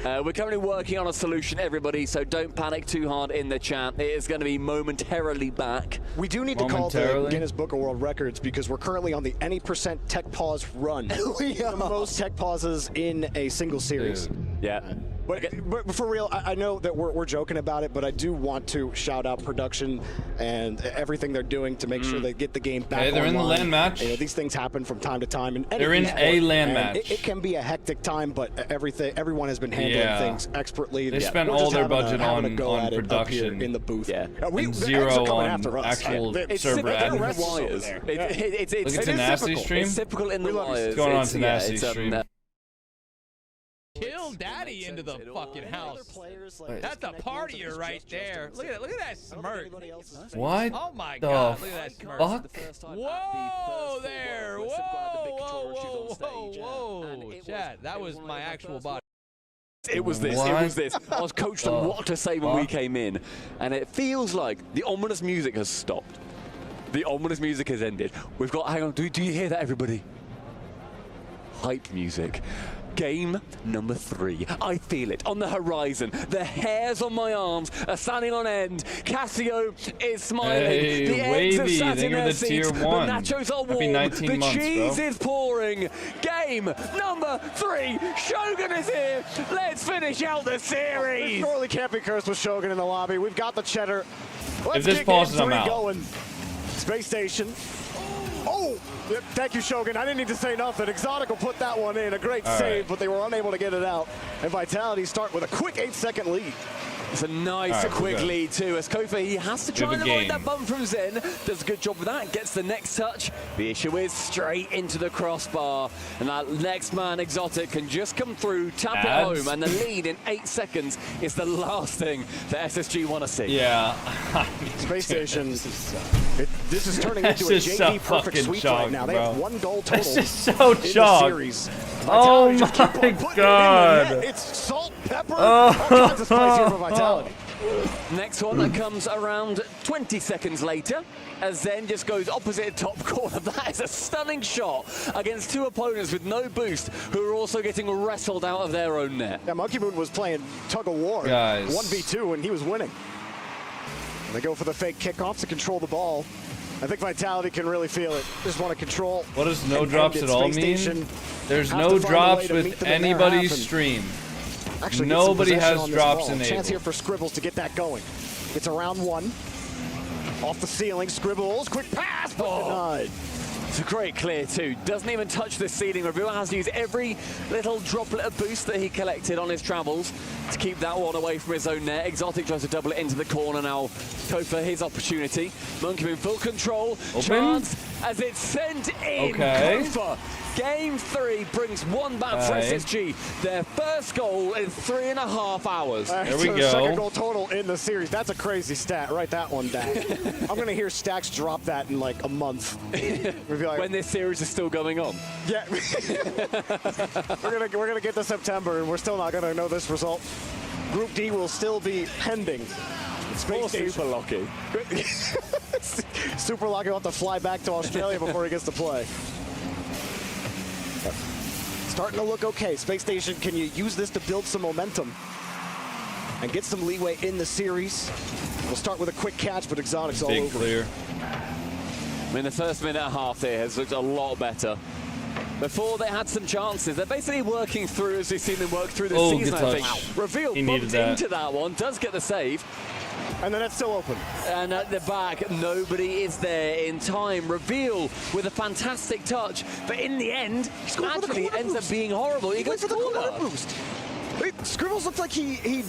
We're currently working on a solution, everybody, so don't panic too hard in the chat. It is going to be momentarily back. We do need to call the Guinness Book of World Records because we're currently on the any % tech pause run. We have the most tech pauses in a single series. Yeah. But for real, I know that we're joking about it, but I do want to shout out production and everything they're doing to make sure they get the game back. Hey, they're in the LAN match. These things happen from time to time. And they're in a LAN match. It can be a hectic time, but everyone has been handling things expertly. They spent all their budget on production in the booth. Yeah. And zero on actual server admin. It's Look at Tenacity stream. It's typical in the wires. What's going on Tenacity stream? Little daddy into the fucking house. That's a partier right there. Look at that smirk. What? Oh my the God! Look at that smirk. fuck? Whoa there! Whoa! Chat, that was my actual body. It was this. It was this. I was coached on what to say when we came in, and it feels like the ominous music has stopped. The ominous music has ended. We've got. Hang on. Do you hear that, everybody? Hype music. Game number 3. I feel it on the horizon. The hairs on my arms are standing on end. Cassio is smiling. Hey, the eggs have Wavy, sat think in of their the tier seats. The 1. nachos are Happy warm. 19 The months, cheese bro. is pouring. Game number 3. Shogun is here. Let's finish out the series. Surely can't be cursed with Shogun in the lobby. We've got the cheddar. Let's If this get pauses, game I'm 3 out. going. Space Station. Oh, thank you, Shogun. I didn't need to say nothing. Exotic will put that one in. A great save, but they were unable to get it out. And Vitality start with a quick 8-second lead. It's a nice, quick lead too. As Kofa, he has to try and avoid that bump from Zen. Does a good job with that. Gets the next touch. The issue is straight into the crossbar. And that next man, Exotic, can just come through, tap it home. And the lead in 8 seconds is the last thing that SSG want to see. Yeah. Space Station. This is turning into a JV perfect sweep right now. They have 1 goal total. This is so in the chalk. series. Oh Vitality just keep on my putting it in the God. net. It's salt, pepper, all kinds of spice here for Vitality. Next one that comes around 20 seconds later, as Zen just goes opposite top corner. That is a stunning shot against 2 opponents with no boost, who are also getting wrestled out of their own net. Yeah, Monkey Moon was playing tug of war, Guys. 1v2, and he was winning. And they go for the fake kickoff to control the ball. I think Vitality can really feel it. Just want to control. What does no drops at all mean? There's Has no to find a way drops to with meet them in their anybody's half and stream. actually get some Nobody possession has on this drops ball. enabled. Chance here for Scribbles to get that going. It's a round 1. Off the ceiling, Scribbles, quick pass, but denied. It's a great clear too. Doesn't even touch the ceiling. Reveal has to use every little droplet of boost that he collected on his travels to keep that one away from his own net. Exotic tries to double it into the corner now. Kofa, his opportunity. Monkey in full control. Open. Chance as it's sent in. Okay. Kofa. Game 3 brings 1 back for SSG. Their first goal in 3.5 hours. There we So go. Second goal total in the series. That's a crazy stat. Write that one down. I'm going to hear Stacks drop that in like a month. When this series is still going on. Yeah. we're gonna get to September and we're still not gonna know this result. Group D will still be pending. Poor Super Lucky. Super Lucky will have to fly back to Australia before he gets to play. Starting to look okay. Space Station, can you use this to build some momentum and get some leeway in the series? We'll start with a quick catch, but Exotic's all Big over. clear. I mean, the first minute and a half there has looked a lot better. Before they had some chances, they're basically working through as we've seen them work through the season, good I touch. think. Reveal He bumped needed that. into that one, does get the save. And then it's still open. And at the back, nobody is there in time. Reveal with a fantastic touch, but in the end, actually it ends up being horrible. He goes for the corner corner. boost. Scribbles looked like he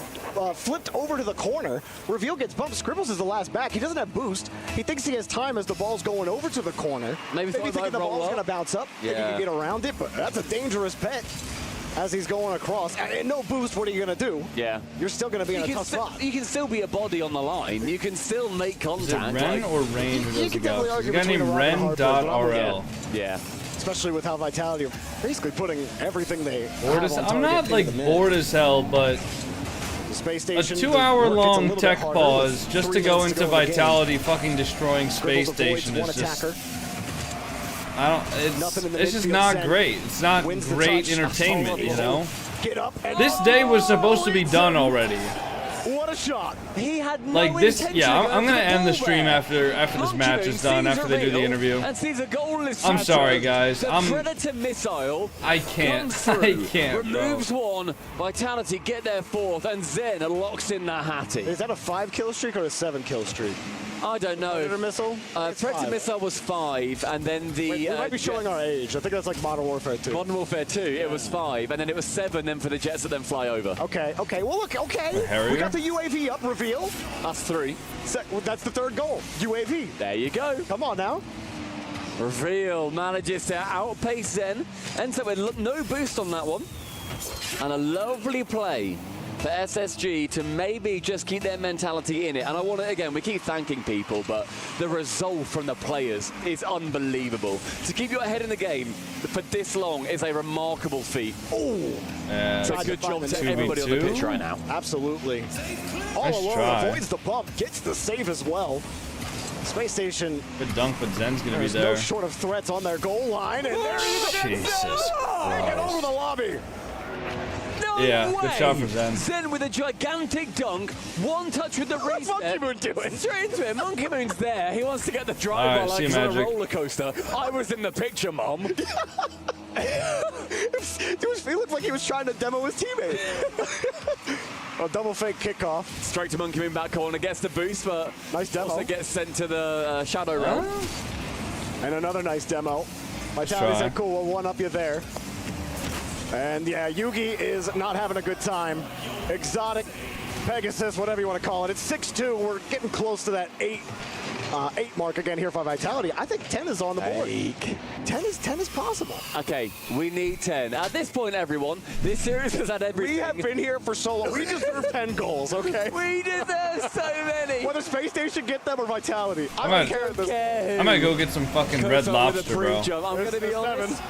flipped over to the corner. Reveal gets bumped. Scribbles is the last back. He doesn't have boost. He thinks he has time as the ball's going over to the corner. Maybe thinking the ball's going to bounce up. Think he Yeah. can get around it, but that's a dangerous bet as he's going across. And no boost, what are you going to do? Yeah. You're still going to be in a tough spot. You can still be a body on the line. You can still make Is it contact. Ren or Rain who does the can definitely go? argue There's a guy between named a rock and a hard place, but I'm with Ren.rl. Yeah. Especially with how Vitality are basically putting everything they Bored have as, on I'm target not into like the net. bored as hell, but The Space a Station, 2-hour-long the work gets a tech little bit harder pause with just 3 to go minutes into go in the game. Vitality fucking destroying Space Scribbles avoids Station one is just. attacker. I don't. Nothing in the It's just midfield. not Zen great. It's not wins the great touch. entertainment, you know. Get up and This day was supposed to be done already. what a shot! He had no Like this, intention yeah. of I'm gonna going end the for stream ball after this match is done. After they do the interview. And sees a goal is I'm sorry, guys. The Predator missile. I can't. comes through, I can't, bro. Removes one. Vitality get their 4th, and Zen locks in the Hattie. Is that a 5-kill streak or a 7-kill streak? I don't know. Predator missile? Predator 5. missile was 5, and then the. We might be showing our age. I think that's like Modern Warfare 2. Modern Warfare 2, it was 5, and then it was 7 then for the jets that then fly over. Okay, okay. Well, look, okay. Harrier? We got the UAV up, reveal. That's 3. That's the 3rd goal. UAV. There you go. Come on now. Reveal manages to outpace Zen. Ends up with no boost on that one. And a lovely play for SSG to maybe just keep their mentality in it. And I want to, again, we keep thanking people, but the resolve from the players is unbelievable. To keep your head in the game for this long is a remarkable feat. Oh, it's a good job to everybody on the pitch right now. Absolutely. All alone, avoids the bump, gets the save as well. Space Station. Good dunk, but Zen's gonna be there. No short of threats on their goal line, and there he is again. Jesus. Get over the lobby. Yeah, good shot for Zen. Zen with a gigantic dunk, one touch with the reset. What's Monkey Moon doing? Straight into it. Monkey Moon's there. He wants to get the drive like he's on a roller coaster. I was in the picture, Mom. It looked like he was trying to demo his teammate. A double fake kickoff. Straight to Monkey Moon back corner, gets the boost, but nice demo. Also gets sent to the Shadow Realm. And another nice demo. Vitality said, cool, we'll one-up you there. And yeah, Yugi is not having a good time. Exotic, Pegasus, whatever you want to call it. It's 6-2. We're getting close to that 8 mark again here for Vitality. I think 10 is on the board. 10 is possible. Okay, we need 10. At this point, everyone, this series has had everything. We have been here for so long. We deserve 10 goals, okay? We deserve so many. Whether Space Station get them or Vitality. I don't care at this point. I might go get some fucking Red Lobster, bro. I'm going to be honest.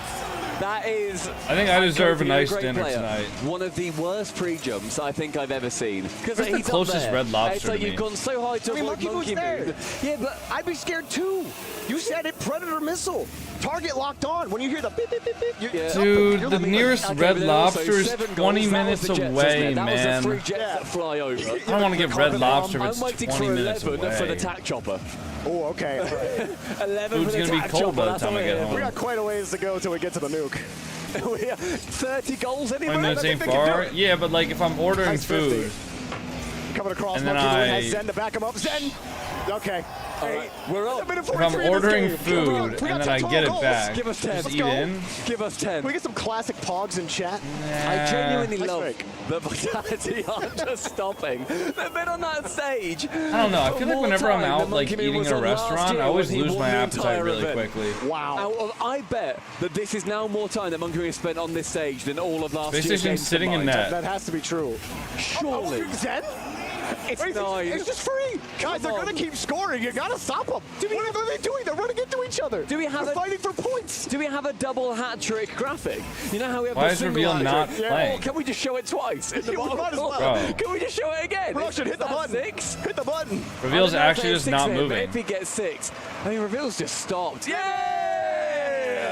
That is. I think I deserve a nice dinner tonight. One of the worst pre-jumps I think I've ever seen. Because it's the closest Red Lobster it's like to me. You've gone so high to avoid Monkey Moon. Yeah, but I'd be scared too. You said it, Predator missile. Target locked on. When you hear the beep, beep, beep, beep, dude, the nearest Red Lobster is 20 minutes away, man. That was the 3 jets that fly over. I don't want to get Red Lobster if it's 20 minutes away. I'm waiting for 11 for the tack chopper. Oh, okay. 11 Food's for the gonna be cold by the time I get home. We got quite a ways to go till we get to the nuke. 30 goals anyway. 20 minutes ain't far. Yeah, but like if I'm ordering food, coming across, and then has Zen to back him up. Zen. Okay. Right, we're up. If I'm ordering food and then I get it back, give us 10. just eat in. Give us 10. Can we get some classic pogs in chat? I genuinely love that Vitality aren't just stopping. They've been on that stage. I don't know. I feel like whenever I'm out like eating in a restaurant, I always lose my appetite really quickly. Wow. I bet that this is now more time that Monkey Moon has spent on this stage than all of last year's Space Station's sitting in net. That has to be true. Surely. Zen? It's nice. It's just free. Guys, they're going to keep scoring. You got to stop them. What are they doing? They're running into each other. They're fighting for points. Do we have a double hat trick graphic? You know how we have Why the is single Reveal hat not trick? playing? Can we just show it twice? In the bottom might as well. Bro. Can we just show it again? Production, hit the button. 6? Hit the button. Reveal's actually just not moving. If he gets 6, I mean, Reveal's just stopped. Yeah.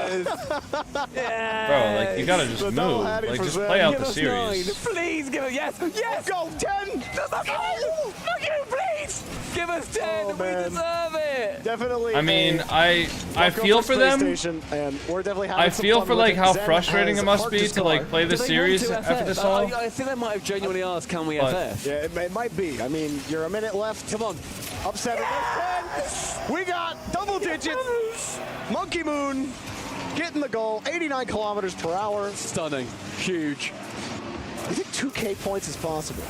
Bro, like you gotta just move. Like just play out the series. 9. Please give it. Yes. Go 10. Please give us 10. We deserve it. Definitely. I mean, I feel for them. And we're definitely I feel for like how frustrating it must be to like play the series after this all. I think they might have genuinely asked, can we FF? Yeah, it might be. I mean, you're a minute left. Come on. Up 7. Yes! 10. We got double digits. Monkey Moon getting the goal. 89 kilometers per hour. Stunning. Huge. I think 2K points is possible.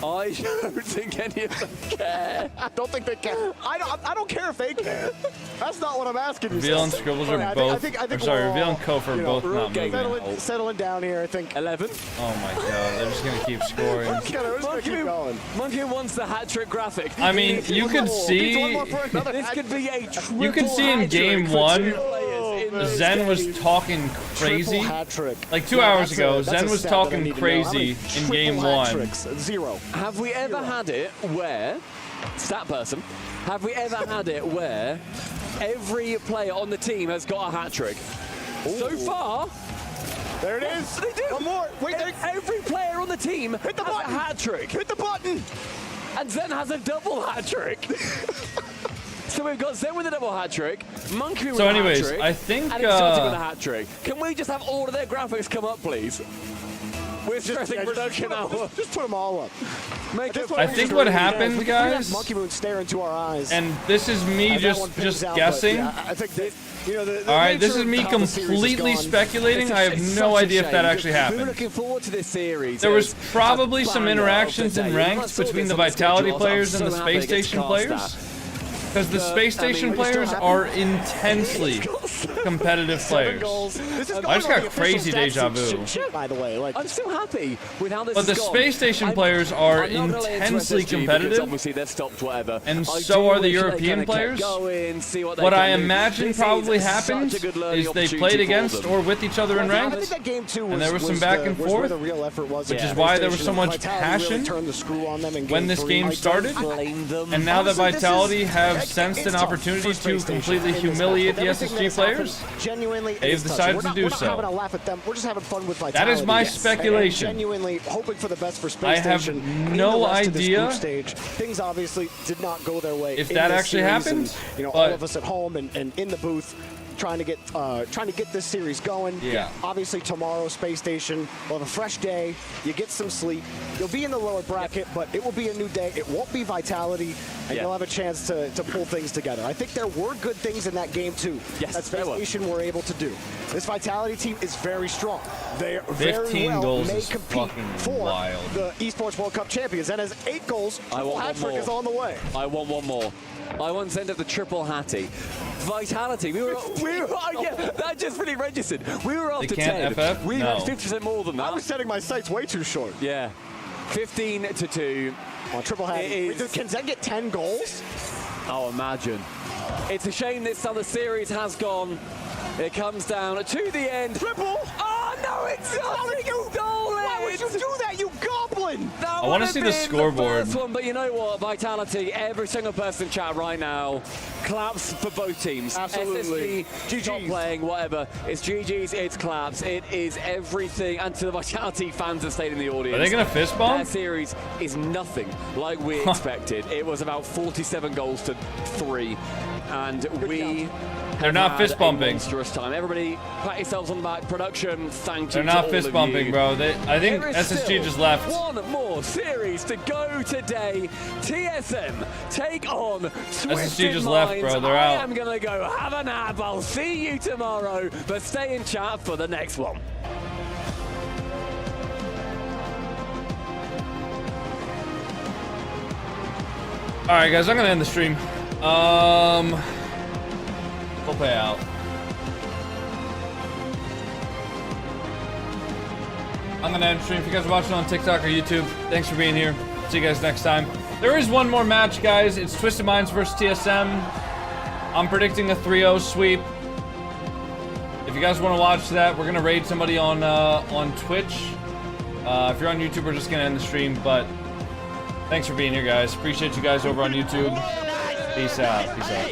I don't think any of them care. I don't think they care. I don't care if they care. That's not what I'm asking you. Reveal and Scribbles are both. I'm sorry, Reveal and Kof are both not moving. Settling down here, I think. 11. Oh my god, they're just gonna keep scoring. We're just gonna keep going. Monkey wants the hat trick graphic. I mean, you could see. This could be a triple You could see in game 1. Zen was talking crazy. Like 2 hours ago, Zen was talking crazy in game 1. 0. Have we ever had it where, stat person, have we ever had it where every player on the team has got a hat trick? So far, there it is. They do. One more. Wait, every player on the team hit the button. A hat trick. Hit the button. And Zen has a double hat trick. So we've got Zen with a double hat trick, Monkey with a hat trick, I think and Exotic with a hat trick. Can we just have all of their graphics come up, please? We're stressing production out. Just put them all up. I think what happened, guys, Monkey Moon stare into our eyes. And this is me just guessing. I think that, all right, this is me completely speculating. I have no idea if that actually happened. We're looking forward to this series. There was probably some interactions in ranks between the Vitality players and the Space Station players. Because the Space Station players are intensely competitive players. I just got crazy deja vu. By the way, like I'm still happy with how this But the Space Station players are intensely competitive, obviously they've stopped whatever. and so are the European players. What I imagine probably happened is they played against or with each other in ranked, and there was some back and forth, which is why there was so much passion when this game started. And now that Vitality have sensed an opportunity to completely humiliate the SSG players, they've decided to do so. That is my speculation. Genuinely hoping for the best for Space I have Station no idea things obviously did not go their way if in that this actually series, happened. and, you know, all of us at home and in the booth trying to get this series going. Yeah. Obviously tomorrow, Space Station will have a fresh day. You get some sleep. You'll be in the lower bracket, but it will be a new day. It won't be Vitality, and you'll have a chance to pull things together. I think there were good things in that game too. Yes, that Space Station were able to do. This Vitality team is very strong. They very 15 well goals may is compete fucking for wild. the Esports World Cup champions, and has 8 goals. Triple hat-trick is on the way. I want one more. I want to send up the triple hattie. Vitality. Yeah, that just really registered. We were after 10. We had 50% more than that. I was setting my sights way too short. Yeah. 15-2. On triple hattie. Can Zen get 10 goals? Oh, imagine. It's a shame this how the series has gone. It comes down to the end. Triple! Oh, no, it's not. Why would you do that, you goblin? I want to see the scoreboard. First one, but you know what? Vitality, every single person in chat right now, claps for both teams. Absolutely. SSG, stop playing, whatever. It's GG's, it's claps, it is everything. And to the Vitality fans that stayed in the audience. Are they going to fist bump? That series is nothing like we expected. It was about 47 goals to 3. And they're not fist bumping. Time. Everybody, pat yourselves on the back. Production, thank you. They're not fist bumping, bro. I think SSG just left. One more series to go today. TSM take on SSG just left, bro. They're out. I am gonna go have a nap. I'll see you tomorrow, but stay in chat for the next one. All right, guys, I'm gonna end the stream. We'll play out. I'm gonna end the stream. If you guys are watching on TikTok or YouTube, thanks for being here. See you guys next time. There is one more match, guys. It's Twisted Minds versus TSM. I'm predicting a 3-0 sweep. If you guys want to watch that, we're gonna raid somebody on Twitch. If you're on YouTube, we're just gonna end the stream. But thanks for being here, guys. Appreciate you guys over on YouTube. Peace out. Peace out.